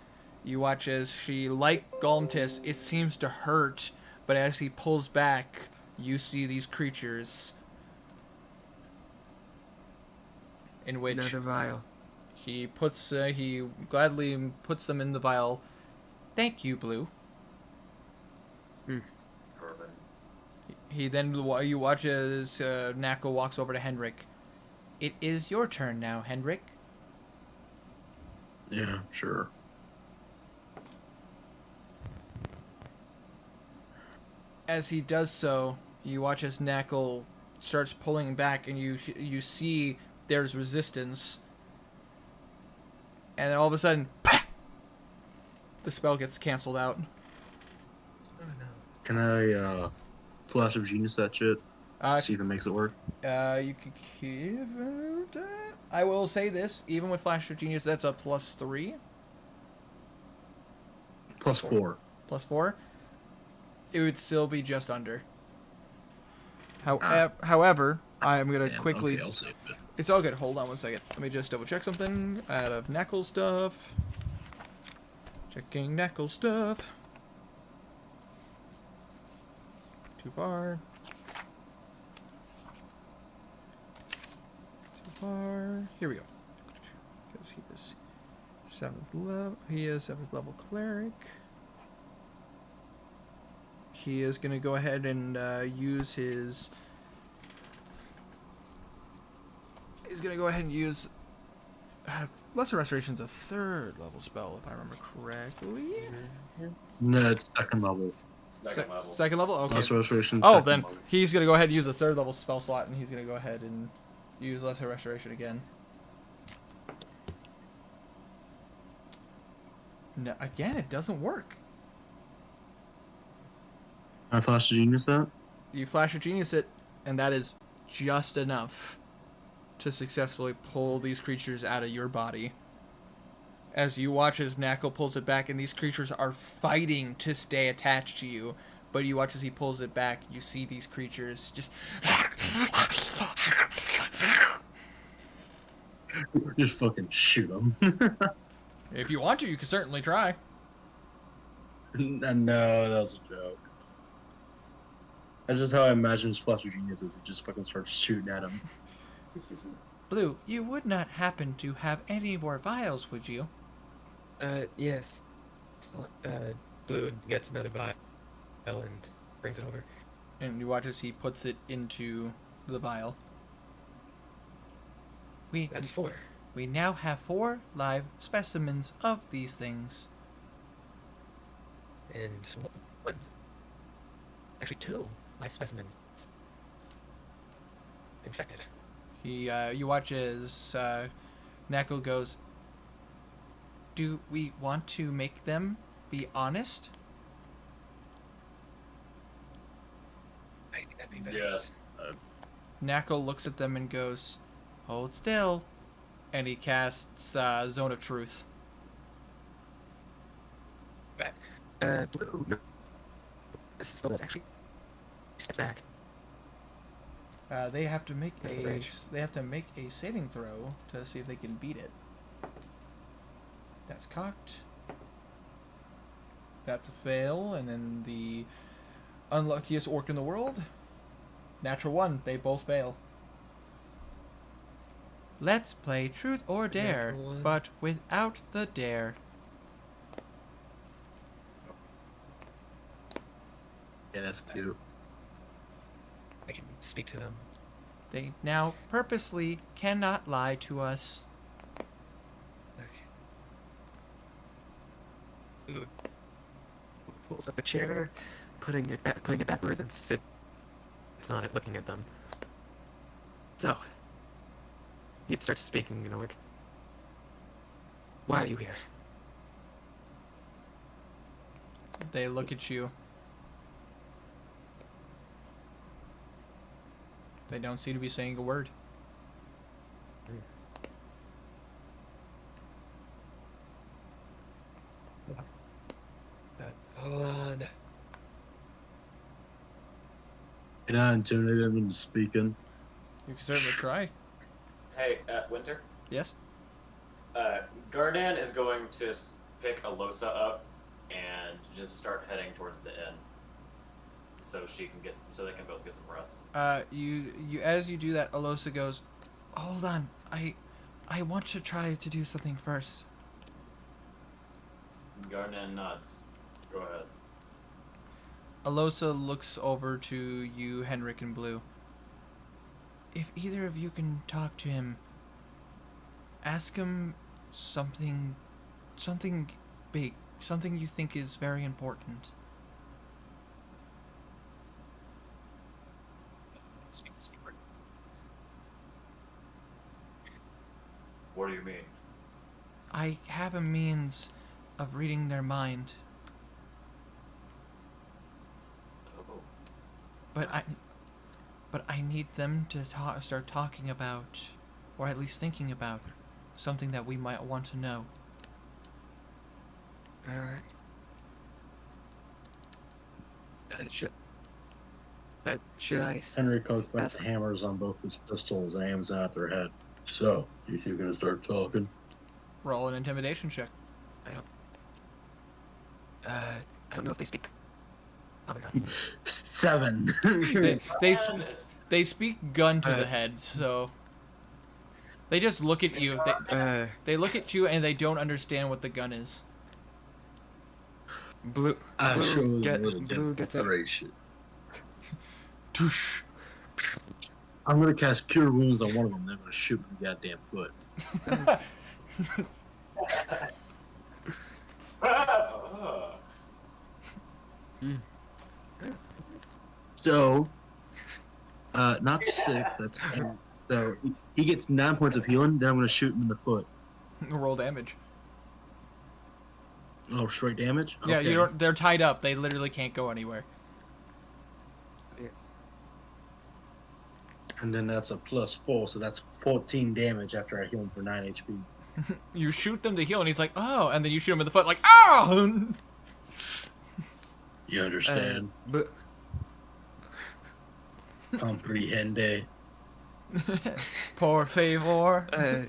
S1: you watch as she, like Golemtis, it seems to hurt, but as he pulls back, you see these creatures in which
S5: Another vial.
S1: he gladly puts them in the vial. Thank you, Blue.
S11: Bourbon.
S1: He then, you watch as Knackle walks over to Henrik. It is your turn now, Henrik.
S4: Yeah, sure.
S1: As he does so, you watch as Knackle starts pulling back, and you see there's resistance. And then all of a sudden, the spell gets canceled out.
S5: Oh no.
S4: Can I, Flash of Genius that shit? See if it makes it work?
S1: You could give it. I will say this: even with Flash of Genius, that's a +3,
S4: +4.
S1: +4. It would still be just under. However, I'm gonna quickly.
S4: Okay, I'll save it.
S1: It's all good. Hold on one second. Let me just double check something out of Knackle stuff. Checking Knackle stuff. Too far. Too far. Here we go. Because he is 7th level. He is 7th level cleric. He is going to go ahead and use his. He's going to go ahead and use. Lesser Restoration's a 3rd level spell, if I remember correctly.
S4: No, it's 2nd level.
S11: Second level.
S1: 2nd level? Okay.
S4: Lesser Restoration.
S1: Oh,
S4: 2nd
S1: then
S4: level.
S1: he's going to go ahead and use a 3rd level spell slot, and he's going to go ahead and use Lesser Restoration again. No, again, it doesn't work.
S4: Can I Flash of Genius that?
S1: You Flash of Genius it, and that is just enough to successfully pull these creatures out of your body. As you watch as Knackle pulls it back, and these creatures are fighting to stay attached to you, but you watch as he pulls it back, you see these creatures just...
S4: Just fucking shoot them.
S1: If you want to, you can certainly try.
S4: No, that was a joke. That's just how I imagine his Flash of Genius is. It just fucking starts shooting at him.
S1: Blue, you would not happen to have any more vials, would you?
S5: Yes. So, Blue gets another vial and brings it over.
S1: And you watch as he puts it into the vial.
S5: That's 4.
S1: We now have 4 live specimens of these things.
S5: And one. Actually, 2 live specimens. Infected.
S1: You watch as Knackle goes, "Do we want to make them be honest?"
S5: I think that'd be best.
S11: Yes.
S1: Knackle looks at them and goes, "Hold still," and he casts Zone of Truth.
S5: Blue. No. This spell is actually steps back.
S1: They have to make
S5: That's
S1: a
S5: rage.
S1: saving throw to see if they can beat it. That's cocked. That's a fail, and then the unluckiest orc in the world. Natural 1. They both fail. Let's play truth or dare,
S5: Natural one.
S1: but without the dare.
S7: Yeah, that's cute.
S5: I can speak to them.
S1: They now purposely cannot lie to us.
S5: Okay. Ooh. Pulls up a chair, putting it backwards, and sits on it, looking at them. So, he starts speaking in orc. Why are you here?
S1: They look at you. They don't seem to be saying a word.
S5: Hold on.
S8: You're not intimidated them into speaking.
S1: You can certainly try.
S6: Hey, Winter.
S1: Yes?
S6: Gardan is going to pick Alosa up and just start heading towards the inn, so they can both get some rest.
S1: You as you do that, Alosa goes, "Hold on, I want to try to do something first."
S6: Gardan nods. Go ahead.
S1: Alosa looks over to you, Henrik and Blue. If either of you can talk to him, ask him something big, something you think is very important.
S6: What do you mean?
S1: I have a means of reading their mind,
S6: Oh.
S1: but I need them to start talking about, or at least thinking about, something that we might want to know.
S5: Alright. Should I?
S4: Henry goes back to hammers on both his pistols and aims at their head. So, you two gonna start talking?
S1: Roll an intimidation check.
S5: I don't know if they speak. Oh my god.
S8: 7.
S1: They speak gun to the head, so they just look at you. They look at you and they don't understand what the gun is.
S5: Blue gets up.
S1: Tush.
S4: I'm gonna cast Cure Wounds on one of them. They're gonna shoot me in the goddamn foot. So, not 6. That's 10. So he gets 9 points of healing. Then I'm gonna shoot him in the foot.
S1: Roll damage.
S4: Oh, straight damage.
S1: Yeah,
S4: Okay.
S1: you don't. They're tied up. They literally can't go anywhere.
S4: And then that's a +4, so that's 14 damage after I heal him for 9 HP.
S1: You shoot them to heal, and he's like, "Oh!" And then you shoot him in the foot, like, "Oh!"
S4: You understand?
S5: But
S4: Comprehende.
S1: Por favor.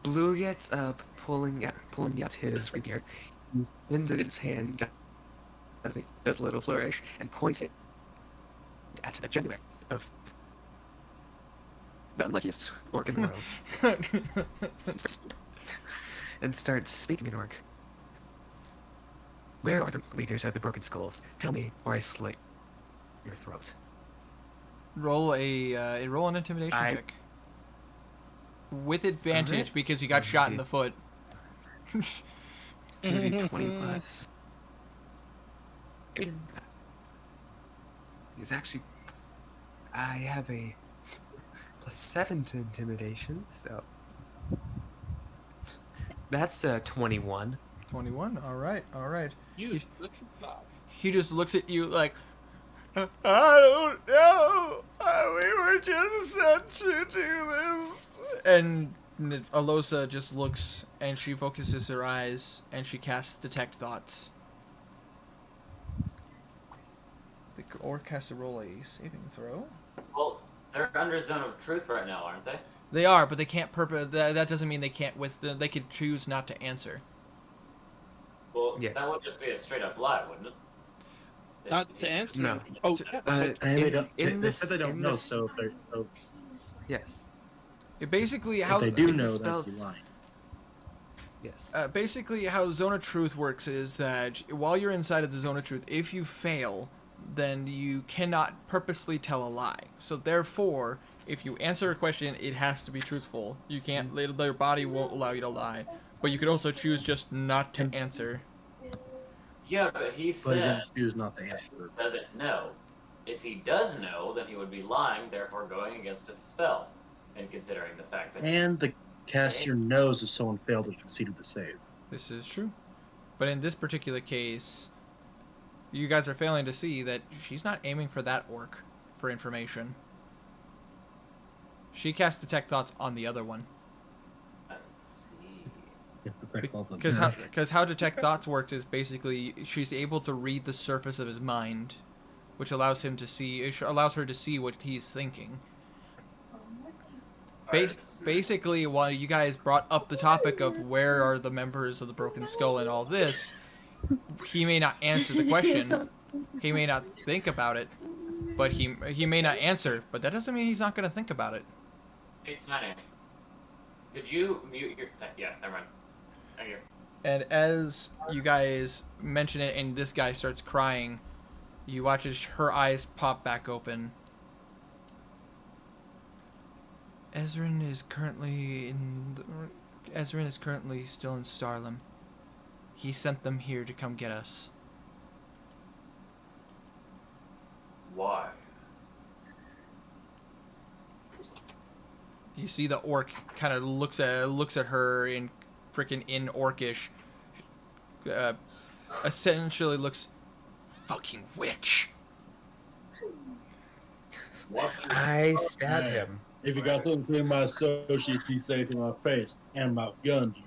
S5: Blue gets up, pulling out his rapier, bends it in his hand, does a little flourish, and points it at the jugular of the unluckiest orc in the world, and starts speaking in orc. Where are the leaders of the Broken Skulls? Tell me, or I slit your throat.
S1: Roll an intimidation check. With advantage,
S5: Alright.
S1: because you got shot in the foot.
S5: 2d20 plus.
S12: It's actually, I have a +7 to intimidation, so that's 21.
S1: 21. All right.
S3: You look at
S1: He just looks at you like, I don't know. We were just sent to do this. And Alosa just looks, and she focuses her eyes, and she casts Detect Thoughts. The orc has to roll a saving throw.
S6: Well, they're under zone of truth right now, aren't they?
S1: They are, but they can't that doesn't mean they can't they could choose not to answer.
S6: Well,
S12: Yes.
S6: that would just be a straight up lie, wouldn't it?
S3: Not to answer.
S12: No.
S3: Oh,
S4: And they don't.
S12: in
S4: they
S12: this-
S4: said they don't
S12: in
S4: know.
S12: this-
S4: So if they're so
S12: Yes.
S1: It basically
S4: if
S1: how
S4: they do
S12: if the
S4: know,
S12: spells-
S4: that's lying.
S12: Yes.
S1: basically how Zone of Truth works is that while you're inside of the Zone of Truth, if you fail, then you cannot purposely tell a lie. So therefore, if you answer a question, it has to be truthful. You can't. Your body won't allow you to lie. But you could also choose just not to answer.
S6: Yeah, but he
S4: But he
S6: said
S4: didn't choose not to
S6: he
S4: answer.
S6: doesn't know. If he does know, then he would be lying, therefore going against a spell. And considering the fact that
S4: And the caster knows if someone failed or succeeded the save.
S1: This is true. But in this particular case, you guys are failing to see that she's not aiming for that orc for information. She cast Detect Thoughts on the other one.
S6: let's see.
S4: If the tech falls on
S1: Because how Detect Thoughts works is basically she's able to read the surface of his mind, which allows him to see, it allows her to see what he's thinking. Basically, while you guys brought up the topic of where are the members of the Broken Skull and all this, he may not answer the question. He may not think about it, but he may not answer. But that doesn't mean he's not going to think about it.
S6: Hey, Tiny. Could you mute your... Yeah, never mind. Thank you.
S1: And as you guys mention it and this guy starts crying, you watch as her eyes pop back open. Ezrin is currently still in Starlam. He sent them here to come get us.
S6: Why?
S1: You see the orc kind of looks at her in freaking in orcish. Essentially looks fucking witch.
S12: I stab him.
S4: If you got something clean my associates, be safe in my face and my gun here.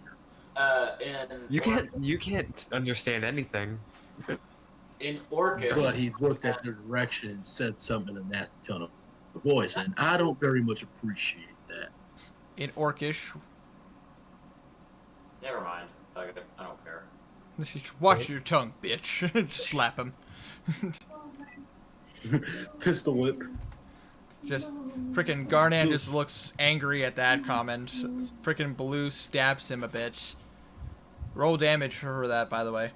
S12: You can't understand anything.
S6: In Orcish...
S4: But he looked at the direction and said something in a nasty tone of voice, and I don't very much appreciate that.
S1: In orcish.
S6: Never mind. Fuck it. I don't care.
S1: Watch your tongue, bitch. Slap him.
S4: Pistol whip.
S1: Just freaking Garnan just looks angry at that comment. Freaking Blue stabs him a bit. Roll damage for that, by the way.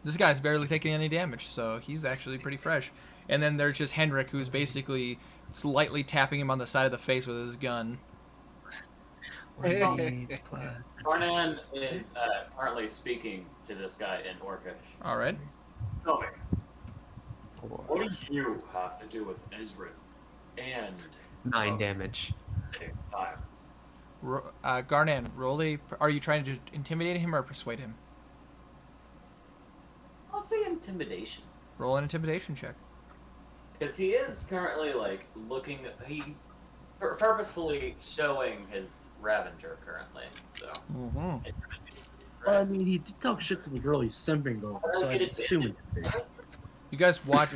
S1: This guy's barely taking any damage, so he's actually pretty fresh. And then there's just Henrik, who's basically slightly tapping him on the side of the face with his gun.
S6: Garnan is currently speaking to this guy in Orcish.
S1: Alright.
S11: Tell me, what do you have to do with Ezrin and
S12: 9 damage.
S11: time?
S1: Garnan, roll a... Are you trying to intimidate him or persuade him?
S6: I'll say intimidation.
S1: Roll an intimidation check.
S6: Because he is currently, like, looking... He's purposefully showing his Ravenger currently, so...
S1: Mm-hmm.
S4: Well, I mean, he did talk shit to the girl he's simping over, so I assume it.
S1: You guys watch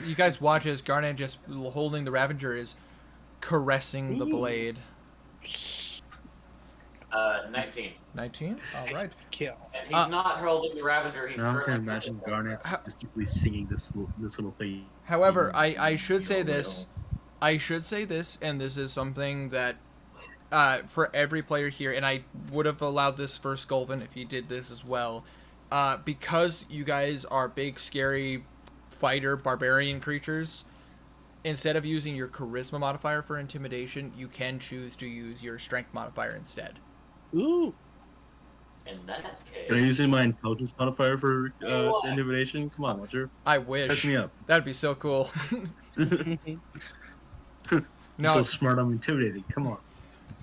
S1: as Garnan just holding the Ravenger is caressing the blade.
S6: 19.
S1: 19? Alright.
S3: Kill.
S6: And he's not holding the Ravenger, he's
S4: Now I can
S6: currently-
S4: imagine Garnet mystically singing this little thing.
S1: However, I should say this. I should say this, and this is something that for every player here, and I would have allowed this for Skulven if he did this as well. Because you guys are big, scary fighter barbarian creatures, instead of using your charisma modifier for intimidation, you can choose to use your strength modifier instead.
S3: Ooh.
S6: In that case...
S4: Can I use my intelligence modifier for intimidation? Come on, Watcher.
S1: I wish.
S4: Catch me up.
S1: That'd be so cool.
S4: No, so smart, I'm intimidating. Come on.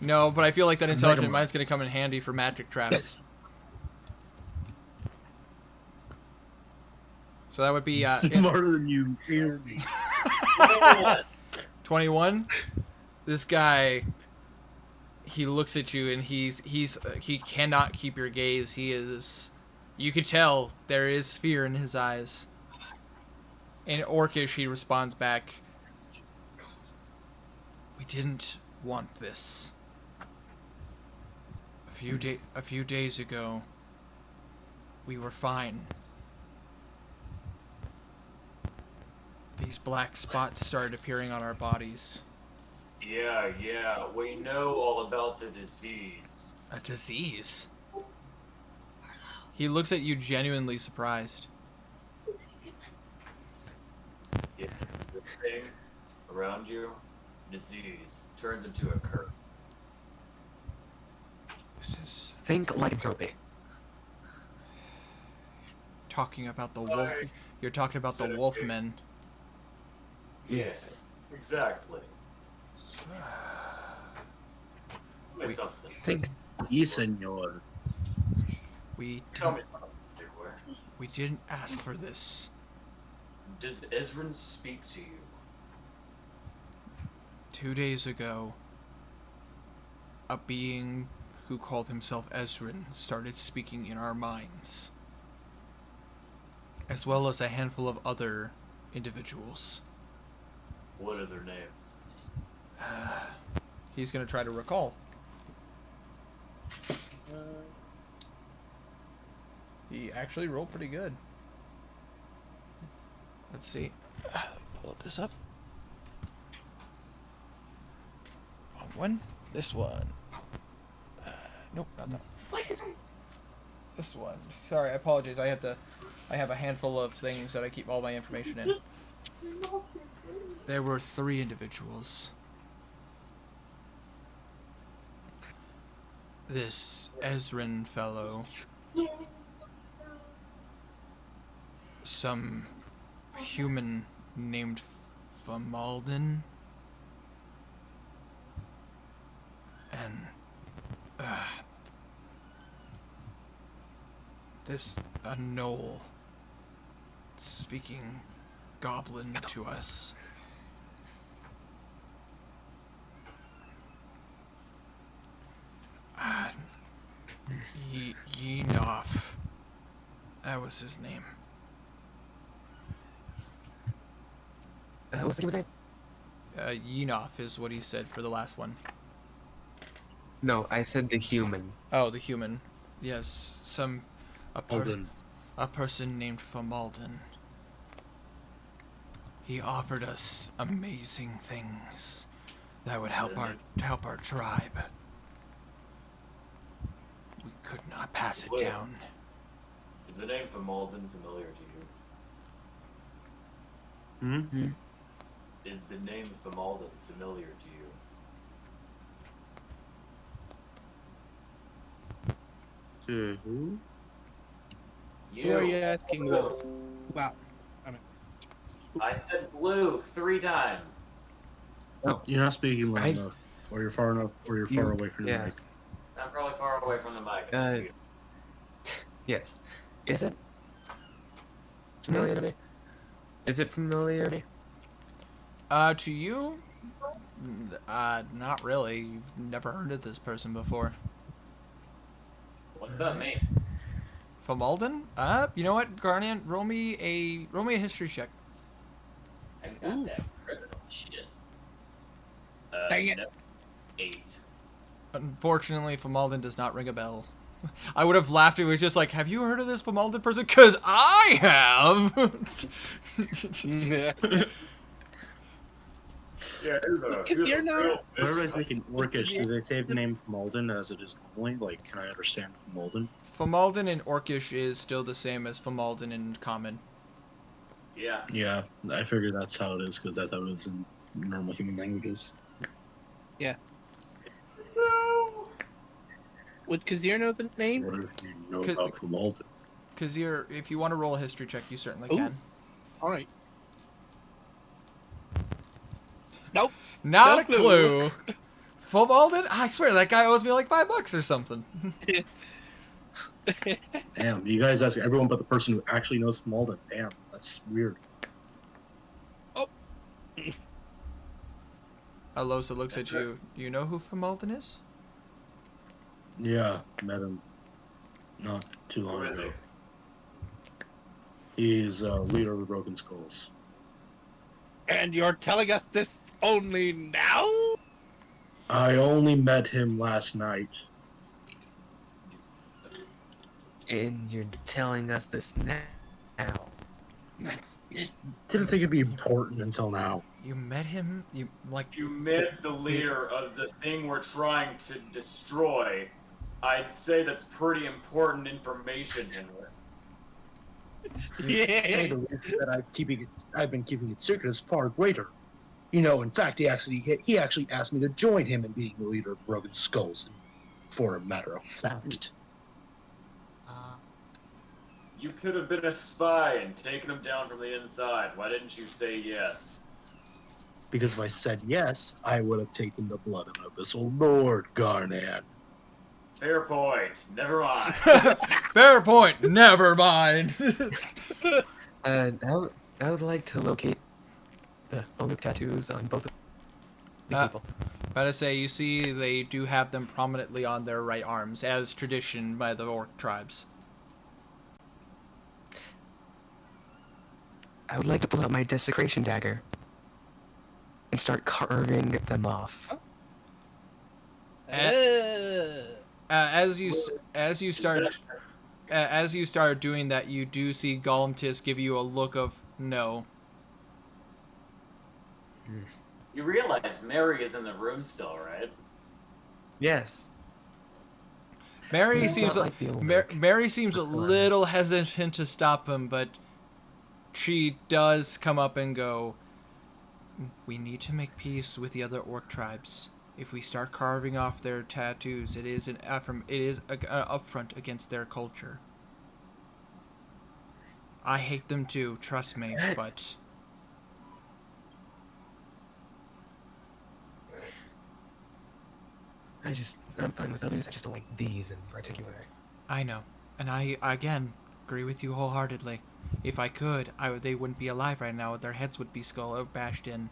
S1: No, but I feel like that intelligent mind's gonna come in handy for magic traps. So that would be
S4: smarter than you. Hear me.
S1: 21. This guy, he looks at you and he cannot keep your gaze. He is, you could tell there is fear in his eyes. In Orcish, he responds back, "We didn't want this. A few days ago, we were fine. These black spots started appearing on our bodies."
S11: Yeah, we know all about the disease.
S1: A disease? He looks at you genuinely surprised.
S11: Yeah, the thing around you, disease, turns into a curse.
S1: This is
S5: Think lycanthropy.
S1: talking about the wolf. You're talking about the wolfmen.
S5: Yes.
S11: Exactly. Tell me something.
S5: Think
S7: Yes, senor.
S11: Tell me something. Everywhere.
S1: We didn't ask for this.
S11: Does Ezrin speak to you?
S1: 2 days ago, a being who called himself Ezrin started speaking in our minds, as well as a handful of other individuals.
S11: What are their names?
S1: He's gonna try to recall. He actually rolled pretty good. Let's see. Pull this up. Wrong one. This one. Nope, not that. This one. Sorry, I apologize. I have a handful of things that I keep all my information in. There were 3 individuals. This Ezrin fellow, some human named Famalden, and this a gnoll speaking goblin to us. Yenoff. That was his name.
S5: what's the human name?
S1: Yenoff is what he said for the last one.
S5: No, I said the human.
S1: Oh, the human. Yes, a
S7: Alden.
S1: person named Famalden. He offered us amazing things that would help our tribe. We could not pass it down.
S11: Is the name Famalden familiar to you?
S7: Hmm?
S11: Is the name Famalden familiar to you?
S7: To who?
S3: Who are you asking, Wolf? Wow.
S11: I said blue 3 times.
S7: Oh, you're not speaking loud enough, or you're far enough, or you're far away from the mic.
S11: I'm probably far away from the mic.
S5: Yes. Is it familiar to me? Is it familiar to me?
S1: To you? Not really. You've never heard of this person before.
S11: What about me?
S1: Famalden? You know what, Guardian? Roll me a history check.
S11: I got that criminal shit.
S3: Dang it.
S11: No. 8.
S1: Unfortunately, Famalden does not ring a bell. I would have laughed if it was just like, have you heard of this Famalden person? 'Cause I have!
S3: You're not.
S7: Whenever I speak in Orcish, do they say the name Malden as it is normally? Like, can I understand Malden?
S1: Famalden in Orcish is still the same as Famalden in Common.
S11: Yeah.
S7: Yeah, I figured that's how it is, because that's how it is in normal human languages.
S3: Yeah. Would Kazir know the name?
S7: What if you know about Malden?
S1: Kazir, if you want to roll a history check, you certainly
S3: Ooh.
S1: can.
S3: All right. Nope.
S1: Not
S3: No
S1: a clue. Famalden? I swear, that guy owes me like $5 or something.
S7: Damn, you guys ask everyone but the person who actually knows Malden. Damn, that's weird.
S1: Alosa looks at you. Do you know who Famalden is?
S7: Yeah, met him not too long
S11: Who is
S7: ago. He's leader of the Broken Skulls.
S3: And you're telling us this only now?
S4: I only met him last night.
S5: And you're telling us this now.
S4: Didn't think it'd be important until now.
S1: You met him? You like?
S11: You met the leader of the thing we're trying to destroy. I'd say that's pretty important information, Henry.
S4: Say the reason that I've been keeping it secret is far greater. You know, in fact, he actually asked me to join him in being the leader of Broken Skulls. For a matter of fact,
S11: You could have been a spy and taken him down from the inside. Why didn't you say yes?
S4: because if I said yes, I would have taken the blood of Abyssal Lord Garnan.
S11: Fair point. Never mind.
S1: Fair point. Never mind.
S5: I would like to locate the Onuk tattoos on both of the people.
S1: About to say, you see, they do have them prominently on their right arms, as tradition by the orc tribes.
S5: I would like to pull out my desecration dagger and start carving them off.
S1: As you start doing that, you do see Golemtis give you a look of no.
S6: You realize Mary is in the room still, right?
S5: Yes.
S1: Mary
S5: It's
S1: seems
S5: not like the old
S1: Mary seems a little hesitant to stop him, but she does come up and go, "We need to make peace with the other orc tribes. If we start carving off their tattoos, it is an affront against their culture. I hate them too, trust me, but
S5: I'm fine with others, I just don't like these in particular.
S1: I know. And I, again, agree with you wholeheartedly. If I could, they wouldn't be alive right now. Their heads would be bashed in.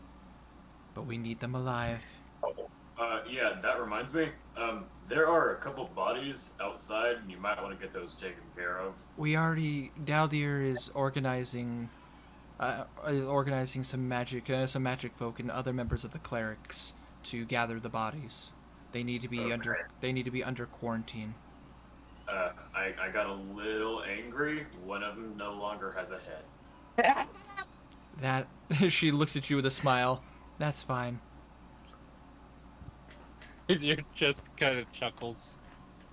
S1: But we need them alive.
S11: Yeah, that reminds me. There are a couple bodies outside, and you might want to get those taken care of.
S1: Daldir is organizing some magic folk and other members of the clerics to gather the bodies. They need to be under quarantine.
S11: I got a little angry. One of them no longer has a head.
S1: That she looks at you with a smile. That's fine.
S3: You're just kind of chuckles,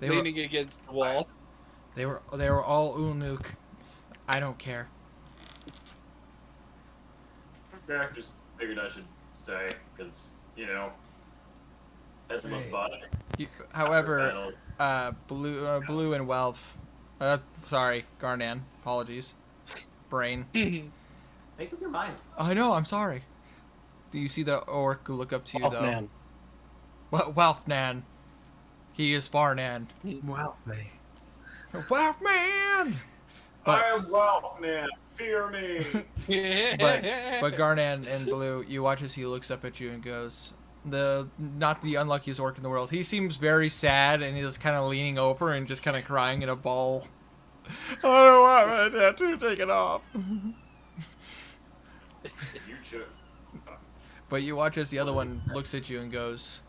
S1: They
S3: leaning against the wall.
S1: They were all Unuk. I don't care.
S11: Yeah, just figured I should say, because, you know, headless body.
S1: However, Blue and Welf, sorry, Garnan, apologies. Brain.
S6: Make up your mind.
S1: I know, I'm sorry. Do you see the orc look up to you, though?
S4: Wolfman.
S1: Welfnan. He is Farnan.
S5: Welfman.
S1: Welfman!
S11: I'm Wolfman. Fear me.
S1: But Garnan and Blue, you watch as he looks up at you and goes, not the unluckiest orc in the world. He seems very sad and he's kind of leaning over and just kind of crying in a ball. I don't want my tattoo taken off.
S11: You should.
S1: But you watch as the other one looks at you and goes,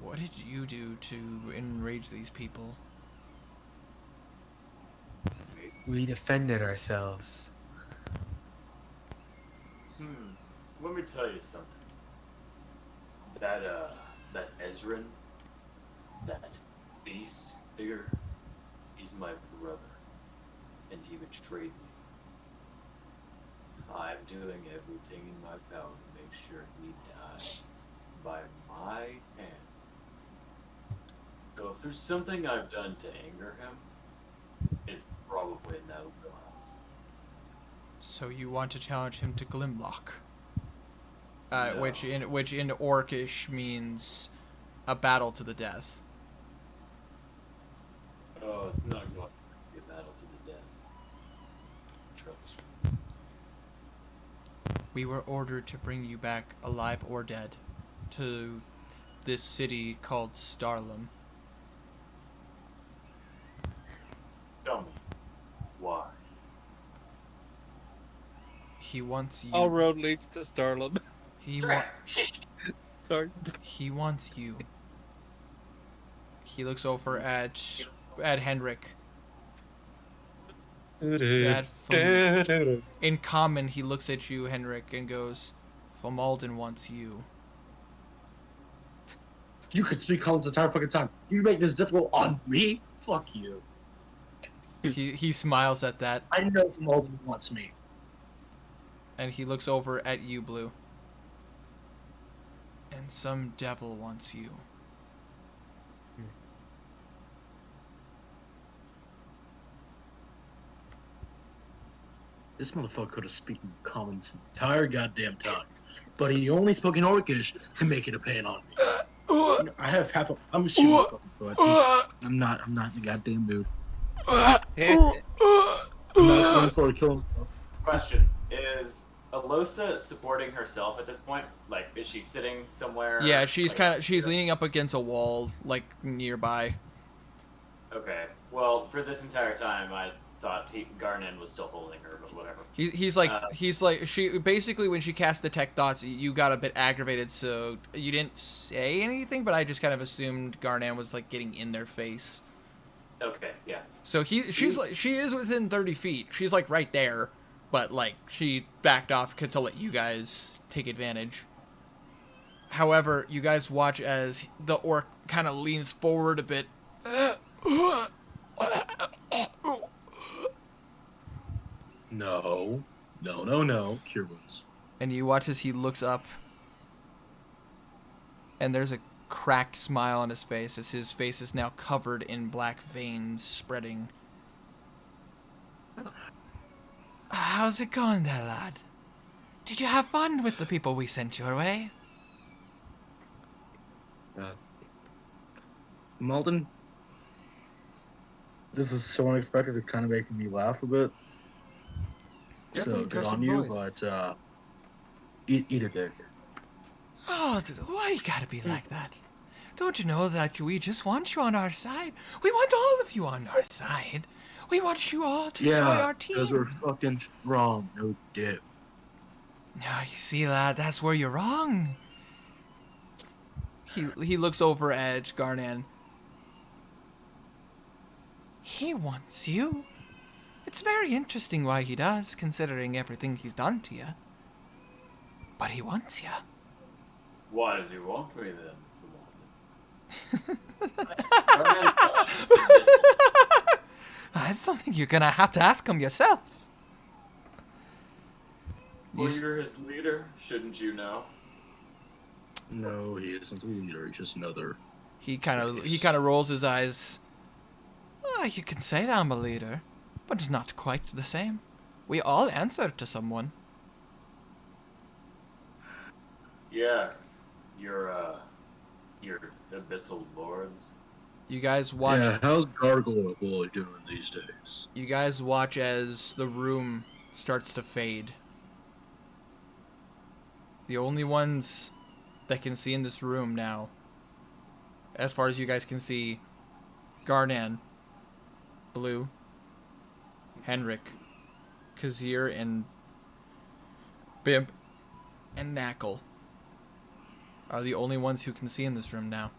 S1: "What did you do to enrage these people?"
S5: We defended ourselves.
S11: Let me tell you something. That Ezrin, that beast figure, he's my brother, and he betrayed me. I'm doing everything in my power to make sure he dies by my hand. So if there's something I've done to anger him, it's probably in that wheelhouse.
S1: So you want to challenge him to Glimlock?
S11: No.
S1: Which in Orcish means a battle to the death.
S11: Oh, it's not going to be a battle to the death. Trust me.
S1: We were ordered to bring you back, alive or dead, to this city called Starlam.
S11: Tell me, why?
S1: He wants you.
S3: All road leads to Starland. Sorry.
S1: He wants you. He looks over at Henrik. In common, he looks at you, Henrik, and goes, Fomalden wants you.
S8: You could speak colors the entire fucking time. You make this difficult on me? Fuck you.
S1: He smiles at that,
S8: I know Malden wants me.
S1: and he looks over at you, Blue. And some devil wants you.
S8: This motherfucker could have spoken common this entire goddamn time. But he only spoke in Orcish to make it a pain on me. I have half a... I'm shooting my fucking foot. I'm not in the goddamn mood. I'm not going for a kill.
S6: Question: is Alosa supporting herself at this point? Like, is she sitting somewhere?
S1: Yeah, she's
S6: like,
S1: she's leaning up against a wall, like nearby.
S6: Okay. Well, for this entire time, I thought Garnan was still holding her, but whatever.
S1: He's like she basically, when she cast detect thoughts, you got a bit aggravated, so you didn't say anything, but I just kind of assumed Garnan was like getting in their face.
S6: Okay. Yeah.
S1: So she is within 30 feet. She's like right there, but like she backed off to let you guys take advantage. However, you guys watch as the orc kind of leans forward a bit.
S8: No. Cure wounds.
S1: And you watch as he looks up, and there's a cracked smile on his face as his face is now covered in black veins spreading. How's it going there, lad? Did you have fun with the people we sent your way?
S8: Malden, this is so unexpected, it's kind of making me laugh a bit.
S7: Yeah,
S8: So,
S7: you
S8: good
S7: got
S8: on
S7: some
S8: you,
S7: voice.
S8: but, eat a dick.
S1: Oh, why you gotta be like that? Don't you know that we just want you on our side? We want all of you on our side. We want you all to join our team.
S8: because we're fucking strong, no dip.
S1: No, you see, lad, that's where you're wrong. He looks over at Garnan. He wants you. It's very interesting why he does, considering everything he's done to you. But he wants you.
S11: Why does he want me then?
S1: That's something you're gonna have to ask him yourself.
S11: Well, you're his leader, shouldn't you know?
S8: No, he isn't a leader, he's just another.
S1: He kind of rolls his eyes. Oh, you can say that I'm a leader, but not quite the same. We all answer to someone.
S11: Yeah, your abyssal lords.
S1: You guys watch.
S8: Yeah, how's Gargoyle Boy doing these days?
S1: You guys watch as the room starts to fade. The only ones that can see in this room now, as far as you guys can see, Garnan, Blue, Henrik, Kazir, and Bimp, and Knackle are the only ones who can see in this room now.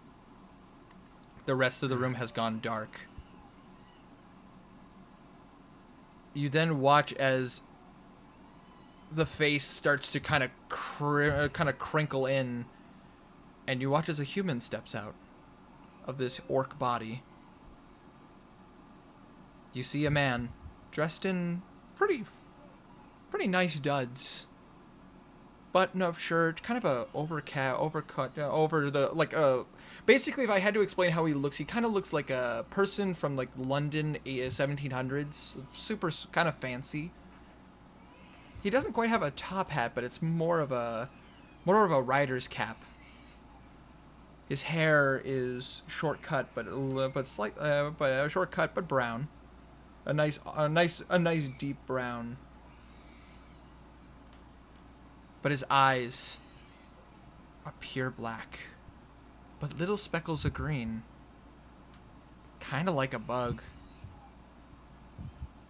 S1: The rest of the room has gone dark. You then watch as the face starts to kind of crinkle in, and you watch as a human steps out of this orc body. You see a man dressed in pretty nice duds, button-up shirt, kind of a overcut over the basically, if I had to explain how he looks, he kind of looks like a person from like London 1700s, super kind of fancy. He doesn't quite have a top hat, but it's more of a rider's cap. His hair is short-cut, but short-cut but brown. A nice deep brown. But his eyes are pure black, but little speckles of green. Kind of like a bug.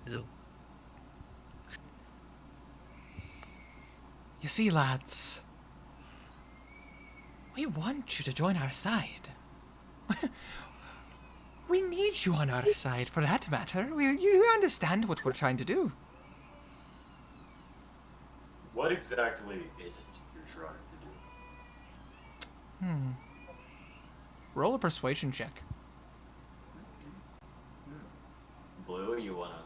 S8: Ew.
S1: You see, lads, we want you to join our side. We need you on our side, for that matter. You understand what we're trying to do.
S11: What exactly is it you're trying to do?
S1: Roll a persuasion check.
S11: Blue, you wanna?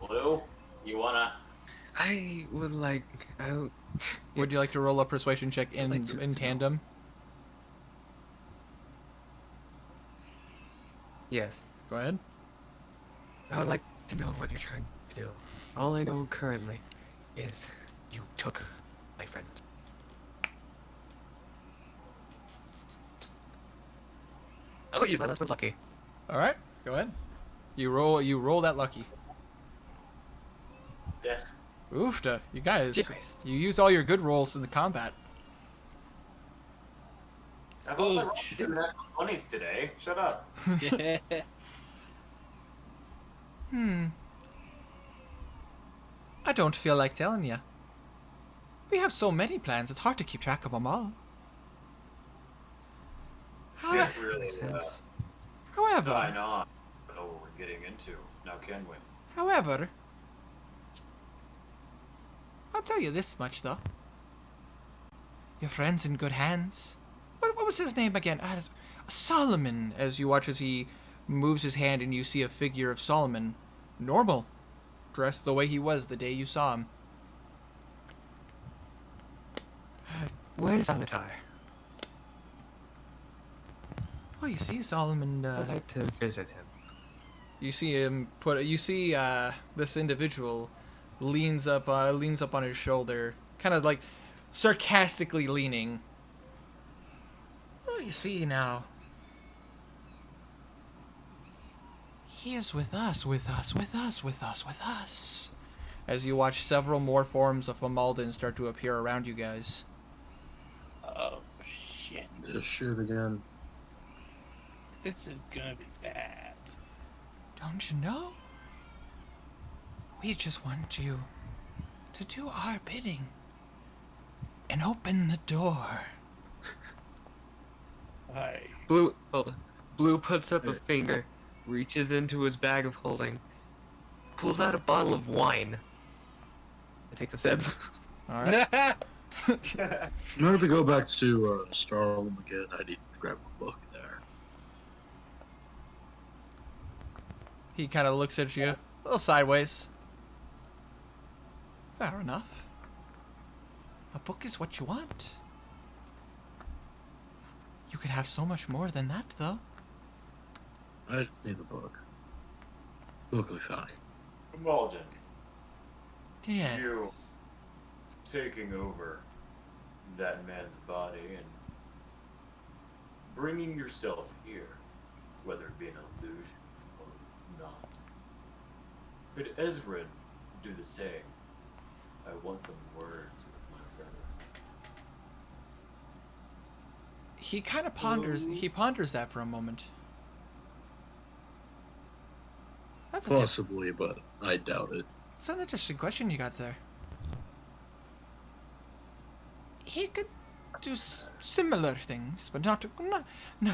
S11: Blue, you wanna?
S12: I would like.
S1: Would you like to roll a persuasion check in
S12: like to-
S1: tandem?
S12: Yes.
S1: Go ahead.
S12: I would like to know what you're trying to do. All I know currently is you took my friend. I will use my last one lucky.
S1: All right, go ahead. You roll that lucky.
S11: Yeah.
S1: Oofta, you guys.
S12: Christ.
S1: You use all your good rolls in the combat.
S11: I've only rolled 20s today. Shut up.
S1: I don't feel like telling you. We have so many plans, it's hard to keep track of them all.
S11: Can't really
S12: Makes sense.
S11: sign
S1: However,
S11: on. I know what we're getting into. Now can we?
S1: however, I'll tell you this much though. Your friend's in good hands. What was his name again? Solomon. As you watch as he moves his hand and you see a figure of Solomon, normal, dressed the way he was the day you saw him.
S12: Where's Anatar?
S1: Oh, you see Solomon.
S12: I'd like to visit him.
S1: You see him put. You see this individual leans up on his shoulder, kind of like sarcastically leaning. Oh, you see now. He is with us, with us, with us, with us, with us. As you watch several more forms of Famaldin start to appear around you guys.
S3: Oh shit!
S8: This shit again.
S3: This is gonna be bad.
S1: Don't you know? We just want you to do our bidding and open the door.
S12: Blue, hold on. Blue puts up a finger, reaches into his bag of holding, pulls out a bottle of wine, and takes a sip.
S1: All right.
S8: In order to go back to Starlum again, I need to grab a book there.
S1: He kind of looks at you a little sideways. Fair enough. A book is what you want. You could have so much more than that, though.
S8: I just need the book. Book will be fine.
S11: Malden,
S1: Yeah.
S11: you taking over that man's body and bringing yourself here, whether it be an illusion or not. Could Ezra do the same? I want some words with my brother.
S1: He kind of ponders. He ponders that for a moment. That's
S8: Possibly, but I doubt it.
S1: It's an interesting question you got there. He could do similar things, but not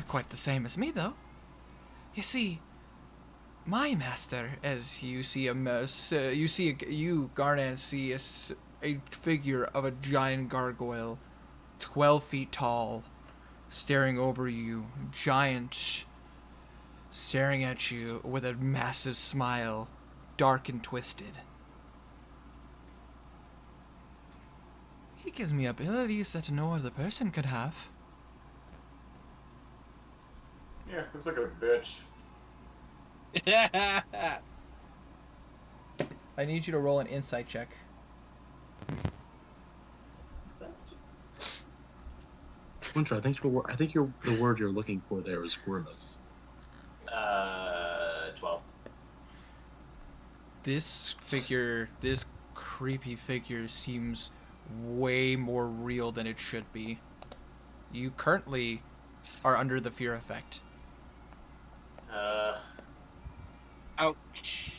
S1: quite the same as me, though. You see, my master, as you see Garnet, see a figure of a giant gargoyle, 12 feet tall, staring over you, giant, staring at you with a massive smile, dark and twisted. He gives me abilities that no other person could have.
S11: Yeah, looks like a bitch.
S1: I need you to roll an insight check.
S8: Winter, I think the word you're looking for there is grimace.
S11: 12.
S1: This creepy figure seems way more real than it should be. You currently are under the fear effect.
S3: Ouch.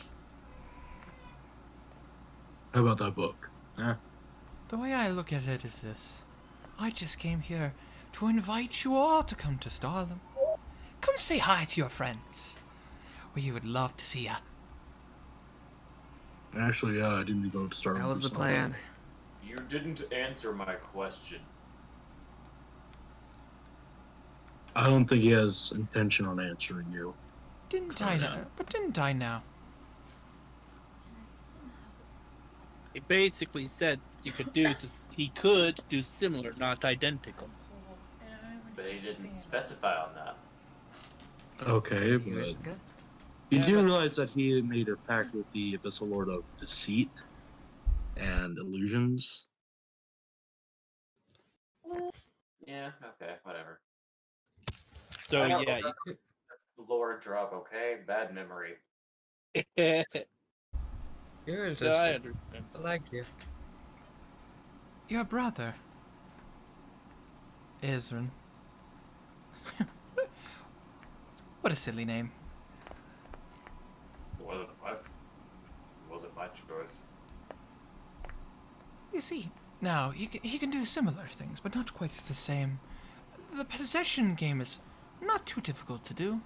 S8: How about that book? Huh?
S1: The way I look at it is this. I just came here to invite you all to come to Starlam. Come say hi to your friends. We would love to see ya.
S8: Actually, I didn't go to start.
S12: That was the
S8: with
S12: plan.
S11: You didn't answer my question.
S8: I don't think he has intention on answering you.
S1: Didn't I know? But didn't I now?
S3: He basically said he could do similar, not identical.
S11: But he didn't specify on that.
S8: Okay,
S12: You
S8: but
S12: guys good?
S8: you
S3: Yeah,
S8: do
S3: but-
S8: realize that he had made a pact with the Abyssal Lord of Deceit and Illusions.
S11: Yeah, okay, whatever.
S3: So
S11: I don't
S3: yeah,
S11: remember the lore drop, okay? Bad memory.
S3: yeah,
S12: You're
S3: I
S12: interesting.
S3: understand.
S12: I like you.
S1: Your brother, Ezrin. What a silly name.
S11: Wasn't my choice.
S1: You see, now, he can do similar things, but not quite the same. The possession game is not too difficult to do.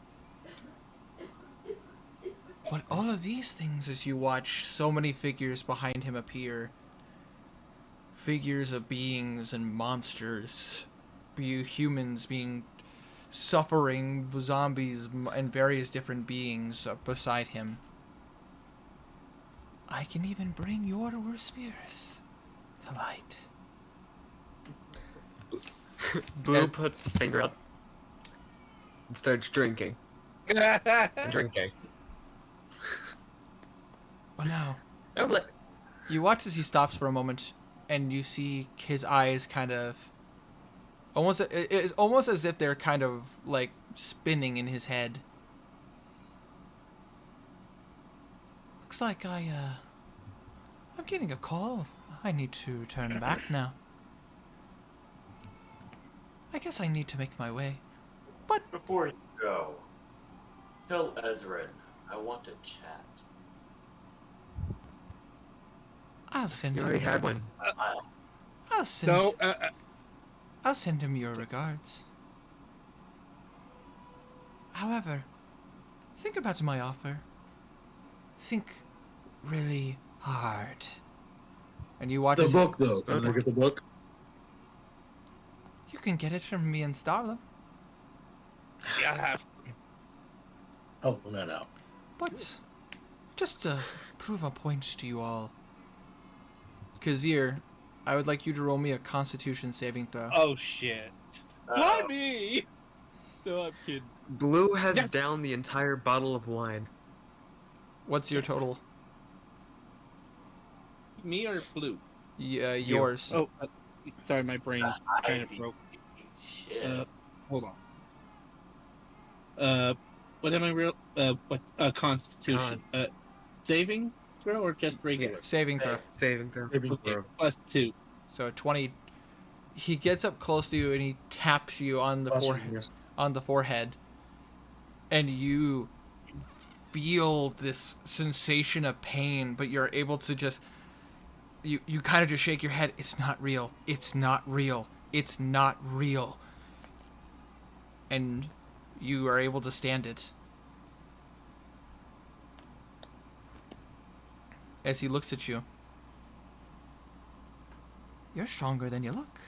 S1: But all of these things, as you watch so many figures behind him appear, figures of beings and monsters, humans being suffering, zombies, and various different beings beside him. I can even bring your worst fears to light.
S12: Blue puts his finger up and starts drinking. And drinking.
S1: Well, now,
S12: I'm like,
S1: you watch as he stops for a moment, and you see his eyes kind of it's almost as if they're kind of like spinning in his head. Looks like I'm getting a call. I need to turn back now. I guess I need to make my way.
S11: Before you go, tell Ezrin I want to chat.
S1: I'll send
S12: you
S1: him.
S12: already had one.
S1: I'll send.
S3: So,
S1: I'll send him your regards. However, think about my offer. Think really hard. And you watch
S8: The
S1: as
S8: book, though. Can I get the book?
S1: you can get it from me and Starla.
S3: yeah, I have.
S8: Oh, no.
S1: But just to prove a point to you all, Kazir, I would like you to roll me a Constitution saving throw.
S3: Oh shit! Why me? No, I'm kidding.
S12: Blue has
S3: Yes.
S12: downed the entire bottle of wine.
S1: What's your
S3: Yes.
S1: total?
S3: Me or blue?
S1: Yeah, yours.
S3: Oh, sorry, my brain kind of
S11: I-
S3: broke.
S11: Shit.
S3: Hold on. What am I real? What? Constitution. Saving throw or just regular?
S12: Yes.
S1: Saving throw.
S12: Saving throw.
S8: Saving
S3: Okay,
S8: throw.
S3: +2.
S1: So 20. He gets up close to you and he taps you on the forehead.
S4: Yes.
S1: On the forehead, and you feel this sensation of pain, but you're able to just you kind of just shake your head. It's not real. It's not real. It's not real. And you are able to stand it. As he looks at you. You're stronger than you look.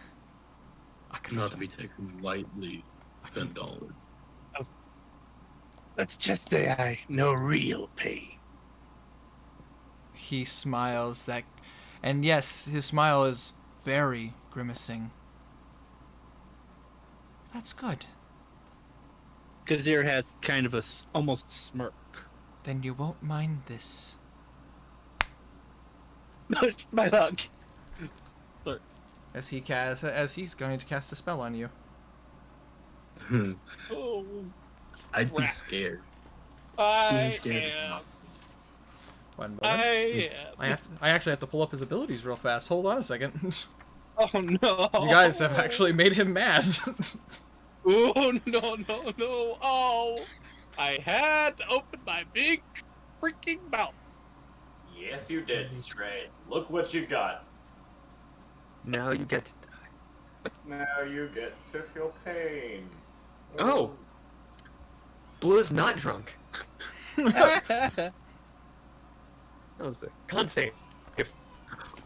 S1: I can
S8: Not to be taken lightly, $10.
S3: Let's just say I know real pain.
S1: He smiles and yes, his smile is very grimacing. That's good.
S3: Kazir has kind of almost smirk.
S1: Then you won't mind this.
S3: My luck.
S1: As he's going to cast a spell on you.
S3: Oh,
S8: I'd be
S3: crap.
S8: scared.
S3: I
S8: scared.
S3: am.
S1: One moment.
S3: I am.
S1: I actually have to pull up his abilities real fast. Hold on a second.
S3: Oh no!
S1: You guys have actually made him mad.
S3: Oh no! Oh! I had to open my big freaking mouth.
S6: Yes, you did, Stray. Look what you got.
S12: Now you get to die.
S6: Now you get to feel pain.
S12: Oh! Blue is not drunk. That was a con save.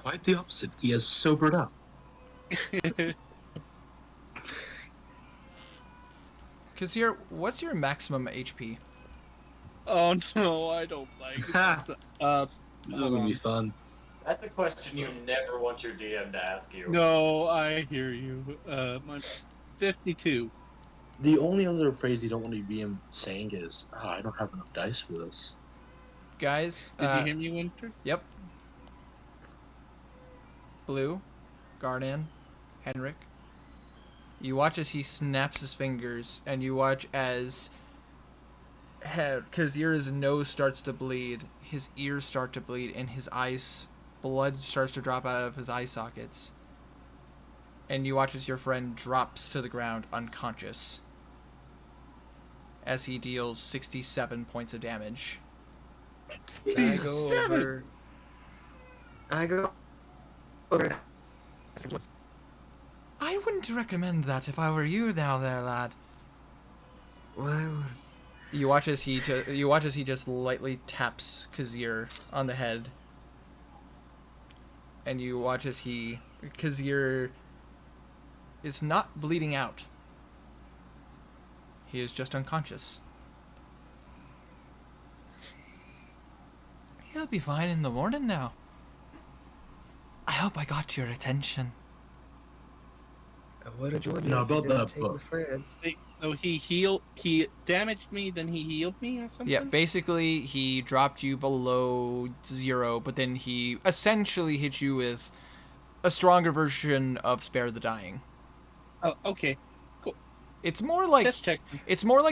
S8: Quite the opposite. He has sobered up.
S1: Kazir, what's your maximum HP?
S3: Oh no, I don't like it.
S8: That would be fun.
S6: That's a question you never want your DM to ask you.
S3: No, I hear you. My 52.
S8: The only other phrase you don't want to be saying is, oh, I don't have enough dice for this.
S1: Guys,
S3: Did you hear me, Winter?
S1: Yep. Blue, Garnan, Henrik. You watch as he snaps his fingers, and you watch as Kazir's nose starts to bleed, his ears start to bleed, and his eyes, blood starts to drop out of his eye sockets. And you watch as your friend drops to the ground unconscious as he deals 67 points of damage.
S12: I go over.
S1: I wouldn't recommend that if I were you now there, lad.
S12: Why would...
S1: You watch as he just lightly taps Kazir on the head. And you watch as Kazir is not bleeding out. He is just unconscious. He'll be fine in the morning now. I hope I got your attention.
S5: I would have joined you
S8: No,
S5: if you
S8: about
S5: didn't
S8: that
S5: take
S8: book.
S5: my friend.
S3: So he damaged me, then he healed me or something?
S1: Yeah, basically he dropped you below 0, but then he essentially hit you with a stronger version of Spare the Dying.
S3: Oh, okay.
S1: It's more like
S3: Just check.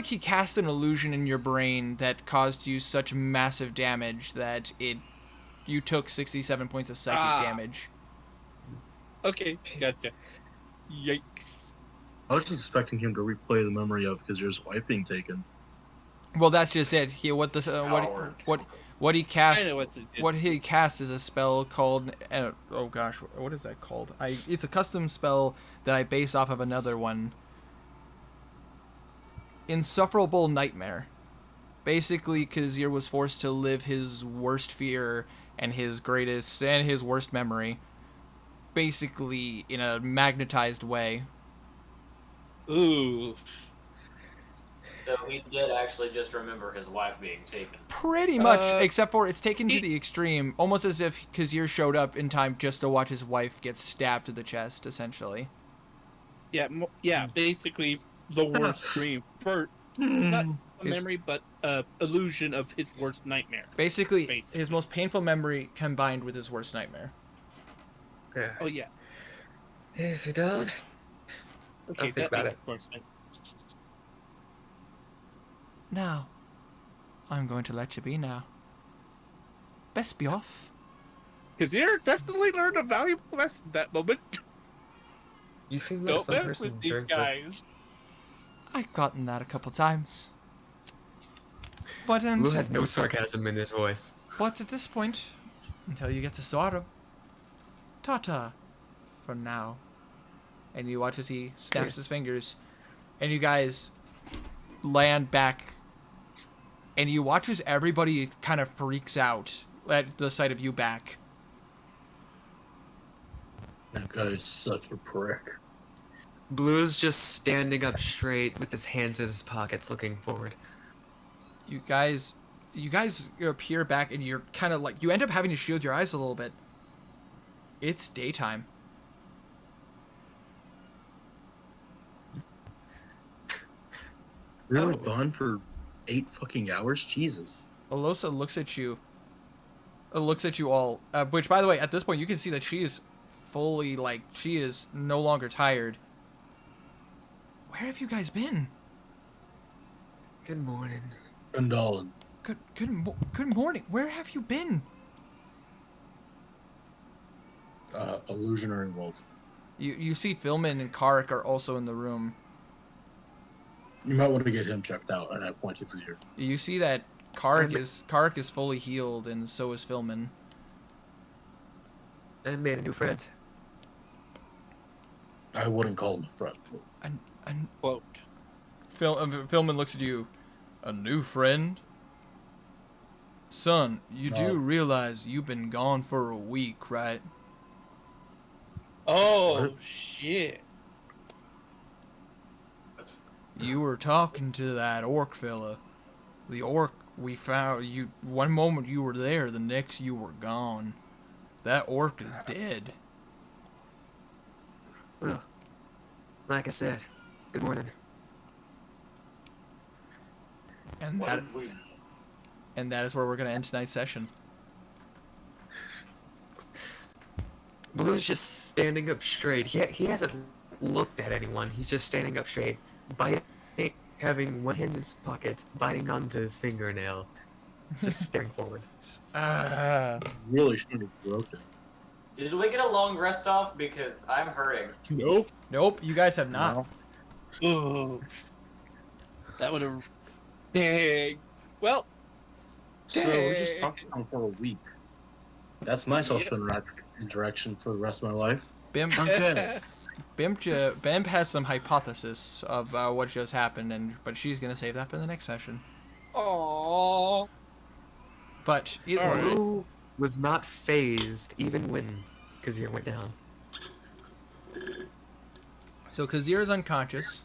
S1: he cast an illusion in your brain that caused you such massive damage that you took 67 points of psychic damage.
S3: Okay, gotcha. Yikes.
S8: I was just expecting him to replay the memory of Kazir's wife being taken.
S1: Well, that's just it. What he cast?
S3: I know what to do.
S1: What he cast is a spell called. Oh gosh, what is that called? It's a custom spell that I based off of another one. Insufferable Nightmare. Basically, Kazir was forced to live his worst fear and his worst memory, basically in a magnetized way.
S3: Ooh.
S6: So he did actually just remember his wife being taken.
S1: Pretty much, except for it's taken to the extreme, almost as if Kazir showed up in time just to watch his wife get stabbed to the chest, essentially.
S3: Yeah, basically the worst dream. Not a memory, but illusion of his worst nightmare.
S1: Basically, his most painful memory combined with his worst nightmare.
S5: Yeah.
S3: Oh, yeah.
S5: If you don't,
S3: Okay,
S5: I'll think about it.
S3: more sense.
S1: Now, I'm going to let you be now. Best be off.
S3: Kazir definitely learned a valuable lesson that moment.
S5: You seem like a
S3: Don't
S5: fun
S3: mess
S5: person
S3: with
S5: to
S3: these
S5: drink with.
S3: guys.
S1: I've gotten that a couple times. But
S12: Blue
S1: until,
S12: had no sarcasm in his voice.
S1: but at this point, until you get to Sodom, ta-ta, for now. And you watch as he snaps his fingers, and you guys land back, and you watch as everybody kind of freaks out at the sight of you back.
S8: That guy is such a prick.
S12: Blue's just standing up straight with his hands in his pockets looking forward.
S1: You guys appear back, and you're kind of like, you end up having to shield your eyes a little bit. It's daytime.
S8: We were gone for 8 fucking hours? Jesus.
S1: Alosa looks at you. Looks at you all. Which, by the way, at this point, you can see that she is fully, she is no longer tired. Where have you guys been?
S12: Good morning.
S8: Gundalin.
S1: Good morning. Where have you been?
S8: Illusionary world.
S1: You see Philman and Karik are also in the room.
S8: You might want to get him checked out, and I point you here.
S1: You see that Karik is fully healed, and so is Philman.
S5: and made a new friend.
S8: I wouldn't call him a friend.
S1: And
S3: Quote.
S1: Philman looks at you. A new friend? Son, you
S4: No.
S1: do realize you've been gone for a week, right?
S3: Oh
S8: What?
S3: shit.
S1: You were talking to that orc fella. The orc we found you one moment you were there, the next you were gone. That orc is dead.
S5: Well, like I said, good morning.
S1: And
S11: What
S1: that
S11: if we
S1: and that is where we're gonna end tonight's session.
S5: Balloon's just standing up straight. He hasn't looked at anyone. He's just standing up straight, biting, having one hand in his pocket, biting onto his fingernail, just staring forward.
S8: Really shouldn't have broken.
S6: Did we get a long rest off? Because I'm hurting.
S5: Nope.
S1: Nope, you guys have not.
S4: No.
S3: Oh. That would have. Dang. Well.
S8: So we just
S3: Dang.
S8: talked to him for a week. That's my social interaction for the rest of my life.
S1: Bimp,
S8: Okay.
S1: Bimp has some hypothesis of what just happened, but she's gonna save that for the next session.
S3: Aww.
S1: But either
S3: All
S1: way,
S3: right.
S5: Blue was not phased even when Kazir went down.
S1: so Kazir is unconscious.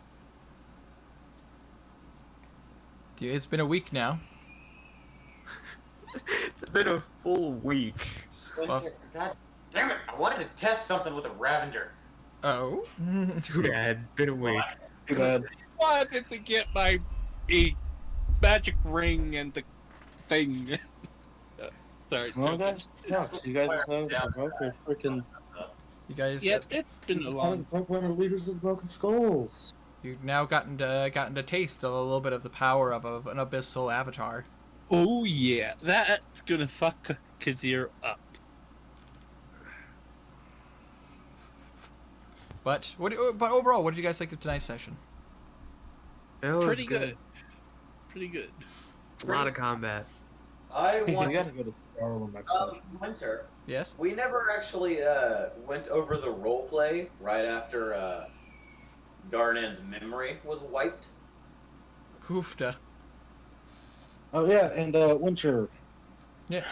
S1: It's been a week now.
S5: It's been a full week.
S6: God damn it! I wanted to test something with a Ravager.
S1: Oh.
S5: Too bad. Been a week.
S4: Too bad.
S3: Wanted to get my magic ring and the thing. Sorry.
S4: Well, guys, yeah, so you guys have freaking
S1: You guys,
S3: Yeah, it's been a long.
S4: leaders of the Broken Skulls.
S1: you've now gotten to taste a little bit of the power of an abyssal avatar.
S3: Oh yeah, that's gonna fuck Kazir up.
S1: But but overall, what did you guys think of tonight's session?
S5: It was
S3: Pretty good. Pretty good.
S5: A lot of combat.
S6: I
S4: You
S6: want.
S4: gotta go to Fargo next time.
S6: Winter.
S1: Yes.
S6: We never actually went over the role play right after Garnan's memory was wiped.
S1: Hoofda.
S4: Oh yeah, and Winter,
S1: Yes.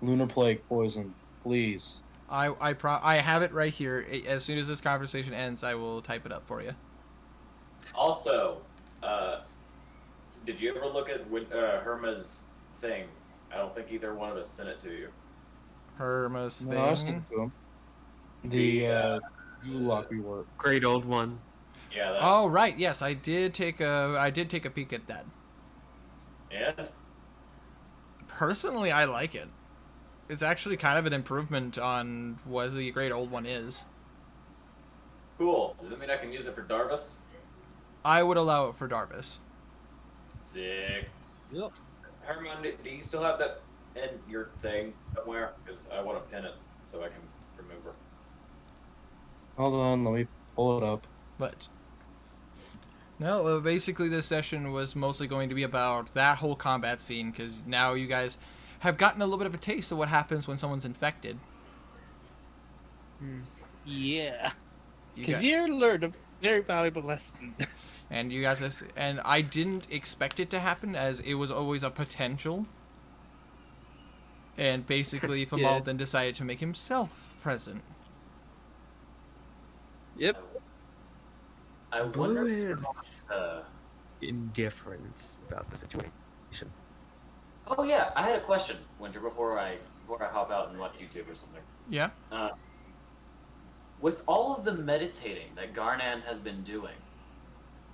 S4: Lunar Plague poison, please.
S1: I have it right here. As soon as this conversation ends, I will type it up for you.
S6: Also, did you ever look at Herma's thing? I don't think either one of us sent it to you.
S1: Hermas
S4: No, I was
S1: thing.
S4: thinking to him. The Gulag we were.
S5: Great old one.
S6: Yeah. That,
S1: Oh right, yes, I did take a peek at that.
S6: And
S1: Personally, I like it. It's actually kind of an improvement on what the great old one is.
S6: cool. Does that mean I can use it for Darvis?
S1: I would allow it for Darvis.
S6: Sick.
S3: Yep.
S6: Herman, do you still have that in your thing somewhere? Because I want to pin it so I can remember.
S4: Hold on, let me pull it up.
S1: But no, basically this session was mostly going to be about that whole combat scene, because now you guys have gotten a little bit of a taste of what happens when someone's infected.
S3: Yeah.
S1: You got-
S3: Kazir learned a very valuable lesson.
S1: and you guys, and I didn't expect it to happen, as it was always a potential. And basically, Famalden decided to make himself present.
S3: Yep.
S6: I wonder.
S5: Blue is
S6: Uh,
S5: indifferent about the situation.
S6: oh yeah, I had a question, Winter, before I hop out and watch YouTube or something.
S1: Yeah.
S6: With all of the meditating that Garnan has been doing,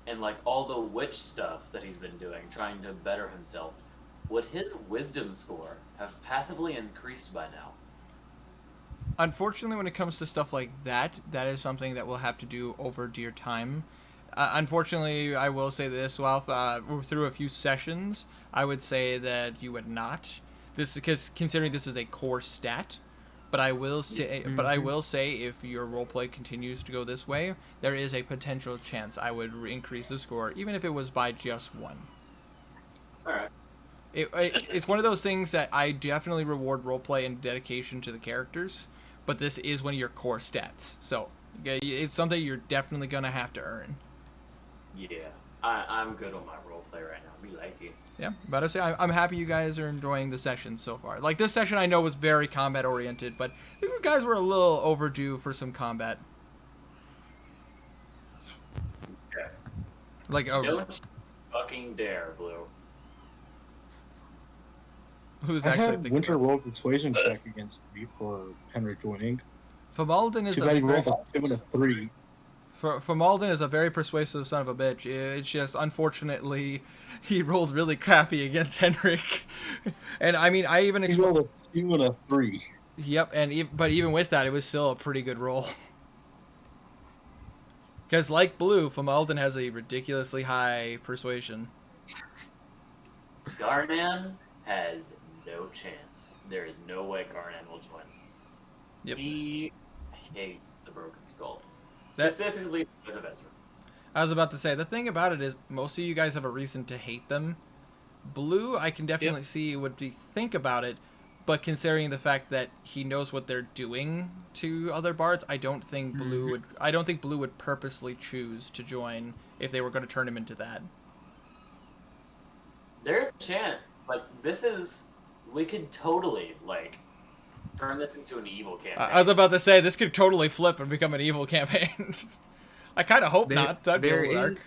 S6: and like all the witch stuff that he's been doing, trying to better himself, would his wisdom score have passively increased by now?
S1: Unfortunately, when it comes to stuff like that, that is something that we'll have to do over dear time. Unfortunately, I will say this: while through a few sessions, I would say that you would not. This because considering this is a core stat, but I will say, if your roleplay continues to go this way, there is a potential chance I would increase the score, even if it was by just one.
S6: All right.
S1: It's one of those things that I definitely reward roleplay and dedication to the characters, but this is one of your core stats. So it's something you're definitely gonna have to earn.
S6: Yeah, I'm good on my roleplay right now. We like it.
S1: Yeah, about to say I'm happy you guys are enjoying the session so far. Like this session, I know was very combat oriented, but I think you guys were a little overdue for some combat.
S6: Yeah.
S1: Like
S6: Don't you fucking dare, Blue.
S1: who's
S4: I
S1: actually
S4: had
S1: thinking
S4: Winter
S1: about it.
S4: roll persuasion check against me for Henrik joining.
S1: Famalden is
S4: Too
S1: a
S4: bad he
S1: very,
S4: rolled a 2 and a 3.
S1: Famalden is a very persuasive son of a bitch. It's just unfortunately he rolled really crappy against Henrik, and I mean I even
S4: He rolled a 2 and a 3.
S1: Yep, and but even with that, it was still a pretty good roll. Because like Blue, Famalden has a ridiculously high persuasion.
S6: Garnan has no chance. There is no way Garnan will join.
S1: Yep.
S6: He hates the Broken Skull.
S1: That-
S6: Specifically because of Ezra.
S1: I was about to say, the thing about it is most of you guys have a reason to hate them. Blue, I can definitely see would think about it, but considering the fact that he knows what they're doing to other bards, I don't think Blue would purposely choose to join if they were going to turn him into that.
S6: There's a chance. Like, we could totally, like, turn this into an evil campaign.
S1: I was about to say, this could totally flip and become an evil campaign. I kind of hope not. That'd be a little dark.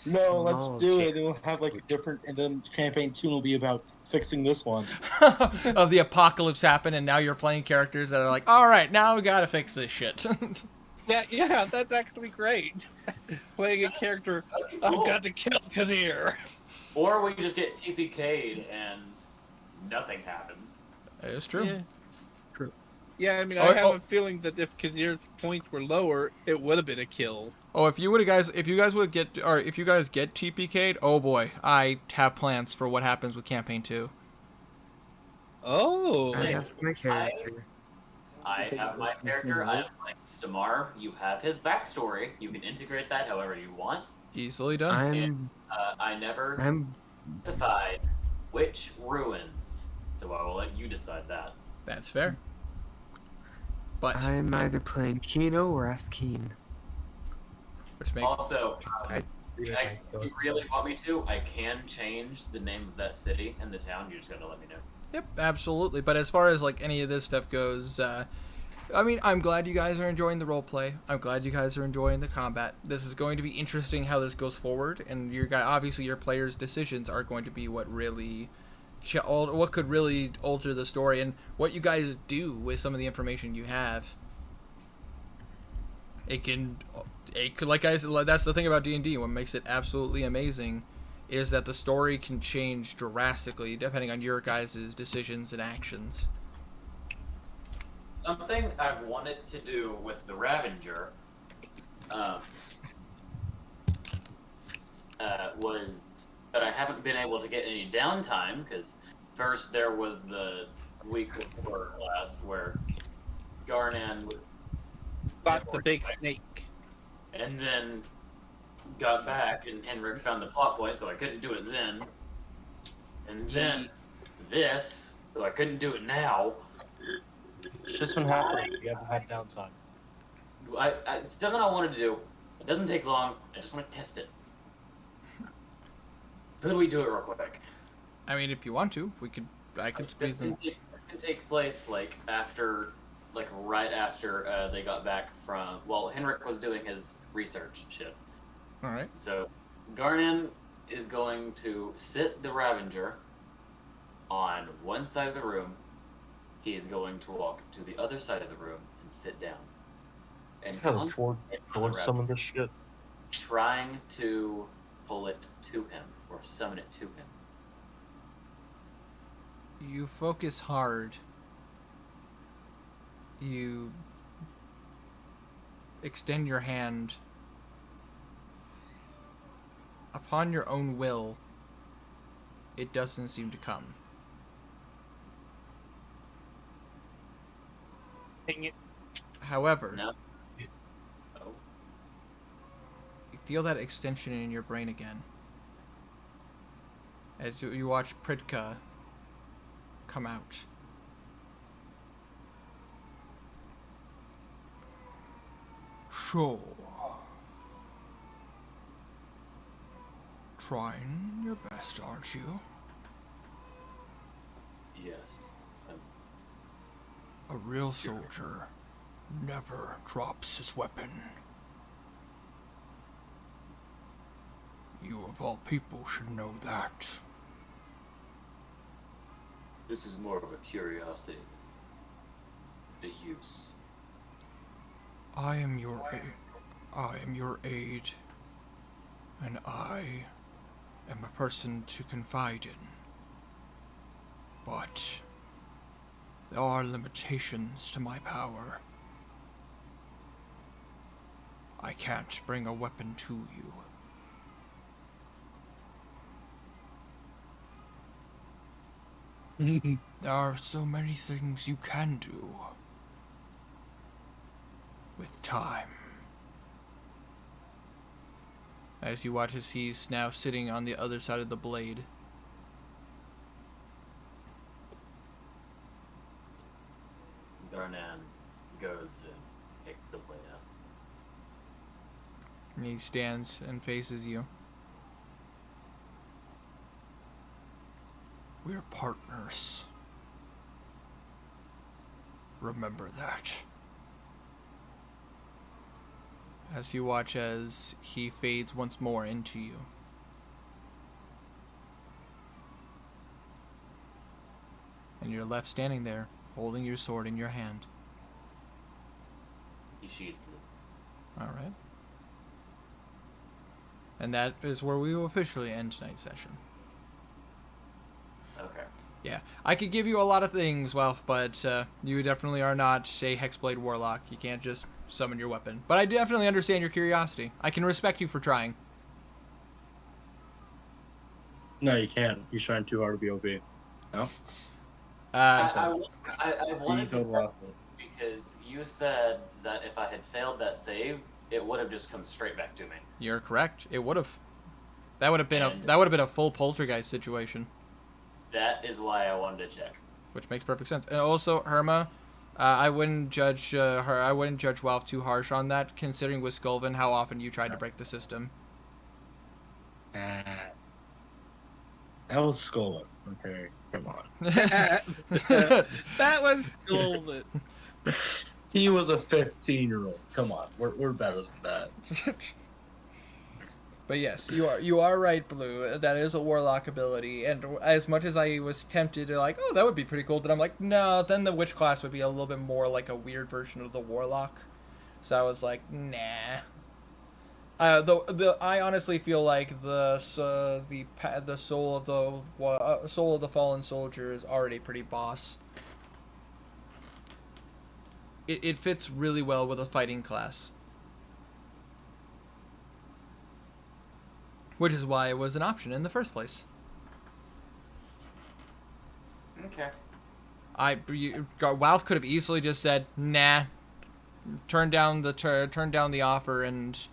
S4: No, let's do it. We'll have like a different, and then campaign 2 will be about fixing this one.
S1: Of the apocalypse happened, and now you're playing characters that are like, all right, now we gotta fix this shit.
S3: Yeah, that's actually great. Playing a character, I've got to kill Kazir.
S6: Or we just get TPK'd and nothing happens.
S1: It's true.
S3: Yeah. Yeah, I mean,
S1: Oh,
S3: I have a feeling that if Kazir's points were lower, it would have been a kill.
S1: Oh, if you guys get TPK'd, oh boy, I have plans for what happens with campaign 2.
S3: Oh.
S12: I have my character.
S6: I have my character. I am like Stamar. You have his backstory. You can integrate that however you want.
S1: Easily done.
S6: I never specified which ruins, so I will let you decide that.
S1: That's fair. But
S12: I'm either playing Kino or Afkeen.
S1: Which makes
S6: also, if you really want me to, I can change the name of that city and the town. You just gotta let me know.
S1: Yep, absolutely. But as far as like any of this stuff goes, I mean, I'm glad you guys are enjoying the roleplay. I'm glad you guys are enjoying the combat. This is going to be interesting how this goes forward, and obviously your players' decisions are going to be what could really alter the story and what you guys do with some of the information you have. It could, like I said, that's the thing about D&D. What makes it absolutely amazing is that the story can change drastically depending on your guys' decisions and actions.
S6: Something I've wanted to do with the Ravager was that I haven't been able to get any downtime, because first there was the week before last where Garnan was
S3: Fought the big snake.
S6: and then got back and Henrik found the plot point, so I couldn't do it then. And then this, so I couldn't do it now.
S4: This one happened. We haven't had downtime.
S6: It's something I wanted to do. It doesn't take long. I just want to test it. Could we do it real quick?
S1: I mean, if you want to, I could squeeze them.
S6: This can take place right after they got back from. Well, Henrik was doing his research shit.
S1: All right.
S6: So, Garnan is going to sit the Ravager on one side of the room. He is going to walk to the other side of the room and sit down. And concentrate on the
S4: some of this shit.
S6: trying to pull it to him or summon it to him.
S1: You focus hard. You extend your hand. Upon your own will, it doesn't seem to come.
S3: Dang it.
S1: However,
S6: No.
S1: you feel that extension in your brain again. as you watch Pritka come out. So, trying your best, aren't you?
S11: Yes.
S1: A real soldier never drops his weapon. You of all people should know that.
S11: This is more of a curiosity. A use.
S1: I am your aide, and I am a person to confide in. But there are limitations to my power. I can't bring a weapon to you. There are so many things you can do. With time. As you watch as he's now sitting on the other side of the blade.
S11: Darnan goes and picks the blade up.
S1: And he stands and faces you. We're partners. Remember that. As you watch as he fades once more into you. And you're left standing there, holding your sword in your hand.
S11: He sheathes it.
S1: Alright. And that is where we will officially end tonight's session.
S11: Okay.
S1: Yeah, I could give you a lot of things, Welf, but you definitely are not a Hexblade Warlock. You can't just summon your weapon. But I definitely understand your curiosity. I can respect you for trying.
S4: No, you can't. He's trying too hard to be OP. No?
S6: I wanted
S4: You
S6: to
S4: don't want
S6: because you said that if I had failed that save, it would have just come straight back to me.
S1: You're correct. It would have. That would have been a full poltergeist situation.
S6: That is why I wanted to check.
S1: Which makes perfect sense. And also, Herma, I wouldn't judge her. I wouldn't judge Walf too harsh on that, considering with Skulven how often you tried to break the system.
S4: That was Skull. Okay, come on.
S3: That was golden.
S4: He was a 15-year-old. Come on, we're better than that.
S1: But yes, you are right, Blue. That is a warlock ability, and as much as I was tempted to like, oh, that would be pretty cool, then I'm like, no. Then the witch class would be a little bit more like a weird version of the warlock. So I was like, nah. I honestly feel like the soul of the fallen soldier is already pretty boss. It fits really well with a fighting class. Which is why it was an option in the first place.
S6: Okay.
S1: Walf could have easily just said, nah, turn down the offer, and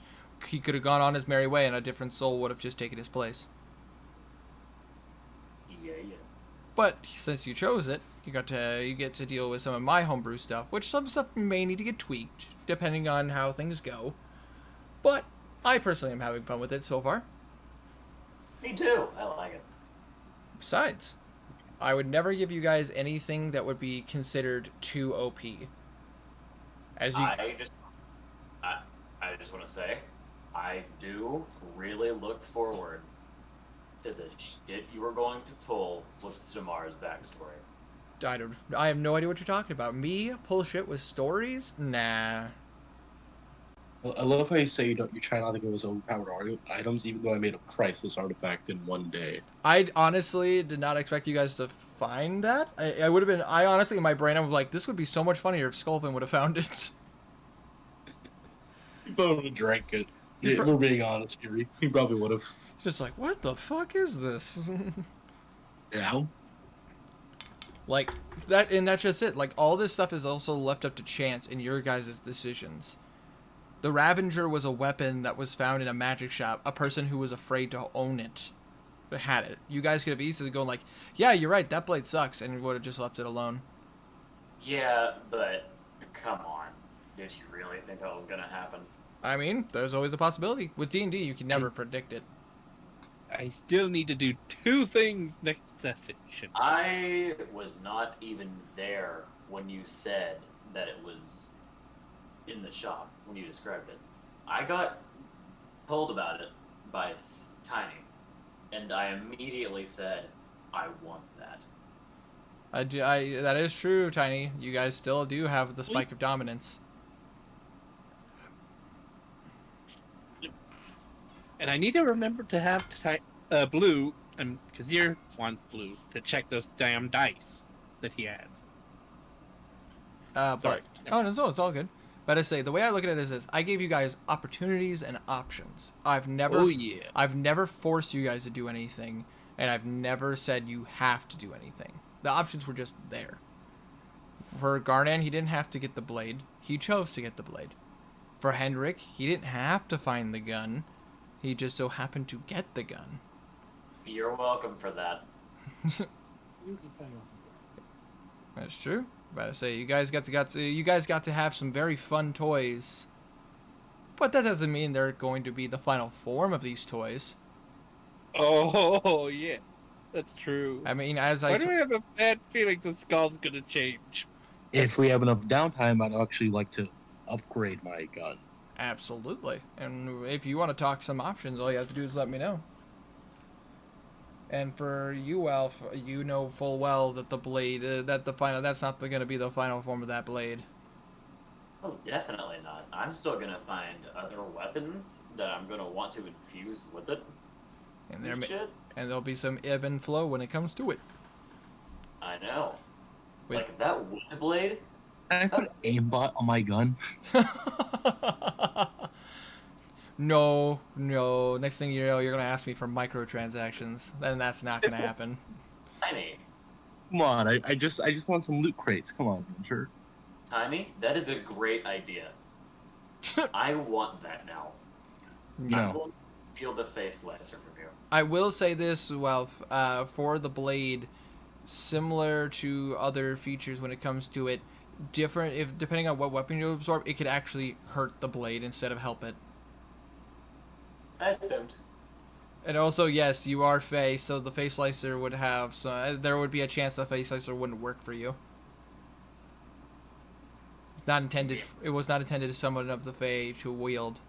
S1: he could have gone on his merry way, and a different soul would have just taken his place.
S6: Yeah.
S1: But since you chose it, you get to deal with some of my homebrew stuff, which some stuff may need to get tweaked depending on how things go. But I personally am having fun with it so far.
S6: Me too. I like it.
S1: Besides, I would never give you guys anything that would be considered too OP.
S6: I just want to say, I do really look forward to the shit you are going to pull with Samar's backstory.
S1: I have no idea what you're talking about. Me pull shit with stories? Nah.
S4: I love how you say you try not to go with overpowered items, even though I made a priceless artifact in one day.
S1: I honestly did not expect you guys to find that. I would have been. I honestly, in my brain, I was like, this would be so much funnier if Skulven would have found it.
S4: He probably would have drank it. Yeah, we're being honest here. He probably would have.
S1: Just like, what the fuck is this?
S4: Yeah.
S1: Like that, and that's just it. Like all this stuff is also left up to chance in your guys' decisions. The Ravenger was a weapon that was found in a magic shop. A person who was afraid to own it had it. You guys could have easily gone like, yeah, you're right, that blade sucks, and would have just left it alone.
S6: Yeah, but come on. Did you really think that was gonna happen?
S1: I mean, there's always a possibility. With D&D, you can never predict it.
S3: I still need to do 2 things next session.
S6: I was not even there when you said that it was in the shop, when you described it. I got told about it by Tiny, and I immediately said, I want that.
S1: That is true, Tiny. You guys still do have the spike of dominance.
S3: And I need to remember to have Blue, and Kazir wants Blue to check those damn dice that he has. Sorry.
S1: Oh, no, it's all good. But I say, the way I look at it is this. I gave you guys opportunities and options. I've never forced you guys to do anything, and I've never said you have to do anything. The options were just there. For Garnan, he didn't have to get the blade. He chose to get the blade. For Hendrik, he didn't have to find the gun. He just so happened to get the gun.
S6: You're welcome for that.
S1: That's true. But I say, you guys got to have some very fun toys. But that doesn't mean they're going to be the final form of these toys.
S3: Oh, yeah. That's true.
S1: I mean,
S3: Why do I have a bad feeling the skull's gonna change?
S7: If we have enough downtime, I'd actually like to upgrade my gun.
S1: Absolutely. And if you want to talk some options, all you have to do is let me know. And for you, Alf, you know full well that the blade, that's not going to be the final form of that blade.
S6: Oh, definitely not. I'm still gonna find other weapons that I'm gonna want to infuse with it.
S1: And
S6: Shit.
S1: and there'll be some ebb and flow when it comes to it.
S6: I know.
S1: Wait.
S6: Like that wood blade.
S7: Can I put aimbot on my gun?
S1: No. Next thing you know, you're gonna ask me for microtransactions. Then that's not gonna happen.
S6: Tiny.
S7: Come on, I just want some loot crates. Come on, sure.
S6: Tiny, that is a great idea. I want that now.
S7: No.
S6: I will feel the face laser from you.
S1: I will say this, well, for the blade, similar to other features when it comes to it, depending on what weapon you absorb, it could actually hurt the blade instead of help it.
S6: I assumed.
S1: And also, yes, you are Fae, so the face slicer would have some. There would be a chance the face slicer wouldn't work for you. It's not intended. It was not intended to someone of the Fae to wield.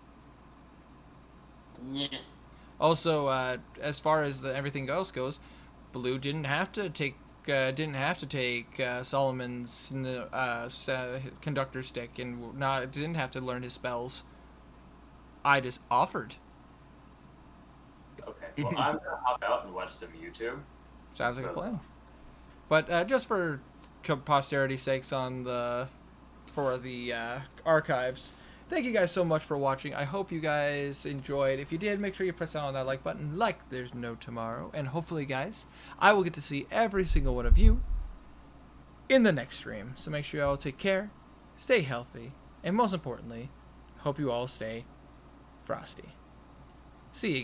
S6: Yeah.
S1: Also, as far as everything else goes, Blue didn't have to take Solomon's conductor stick and didn't have to learn his spells. I just offered.
S6: Okay. Well, I'm gonna hop out and watch some YouTube.
S1: Sounds like a plan. But just for posterity's sakes for the archives, thank you guys so much for watching. I hope you guys enjoyed. If you did, make sure you press down on that like button like there's no tomorrow. And hopefully, guys, I will get to see every single one of you in the next stream. So make sure you all take care, stay healthy, and most importantly, hope you all stay frosty. See you guys.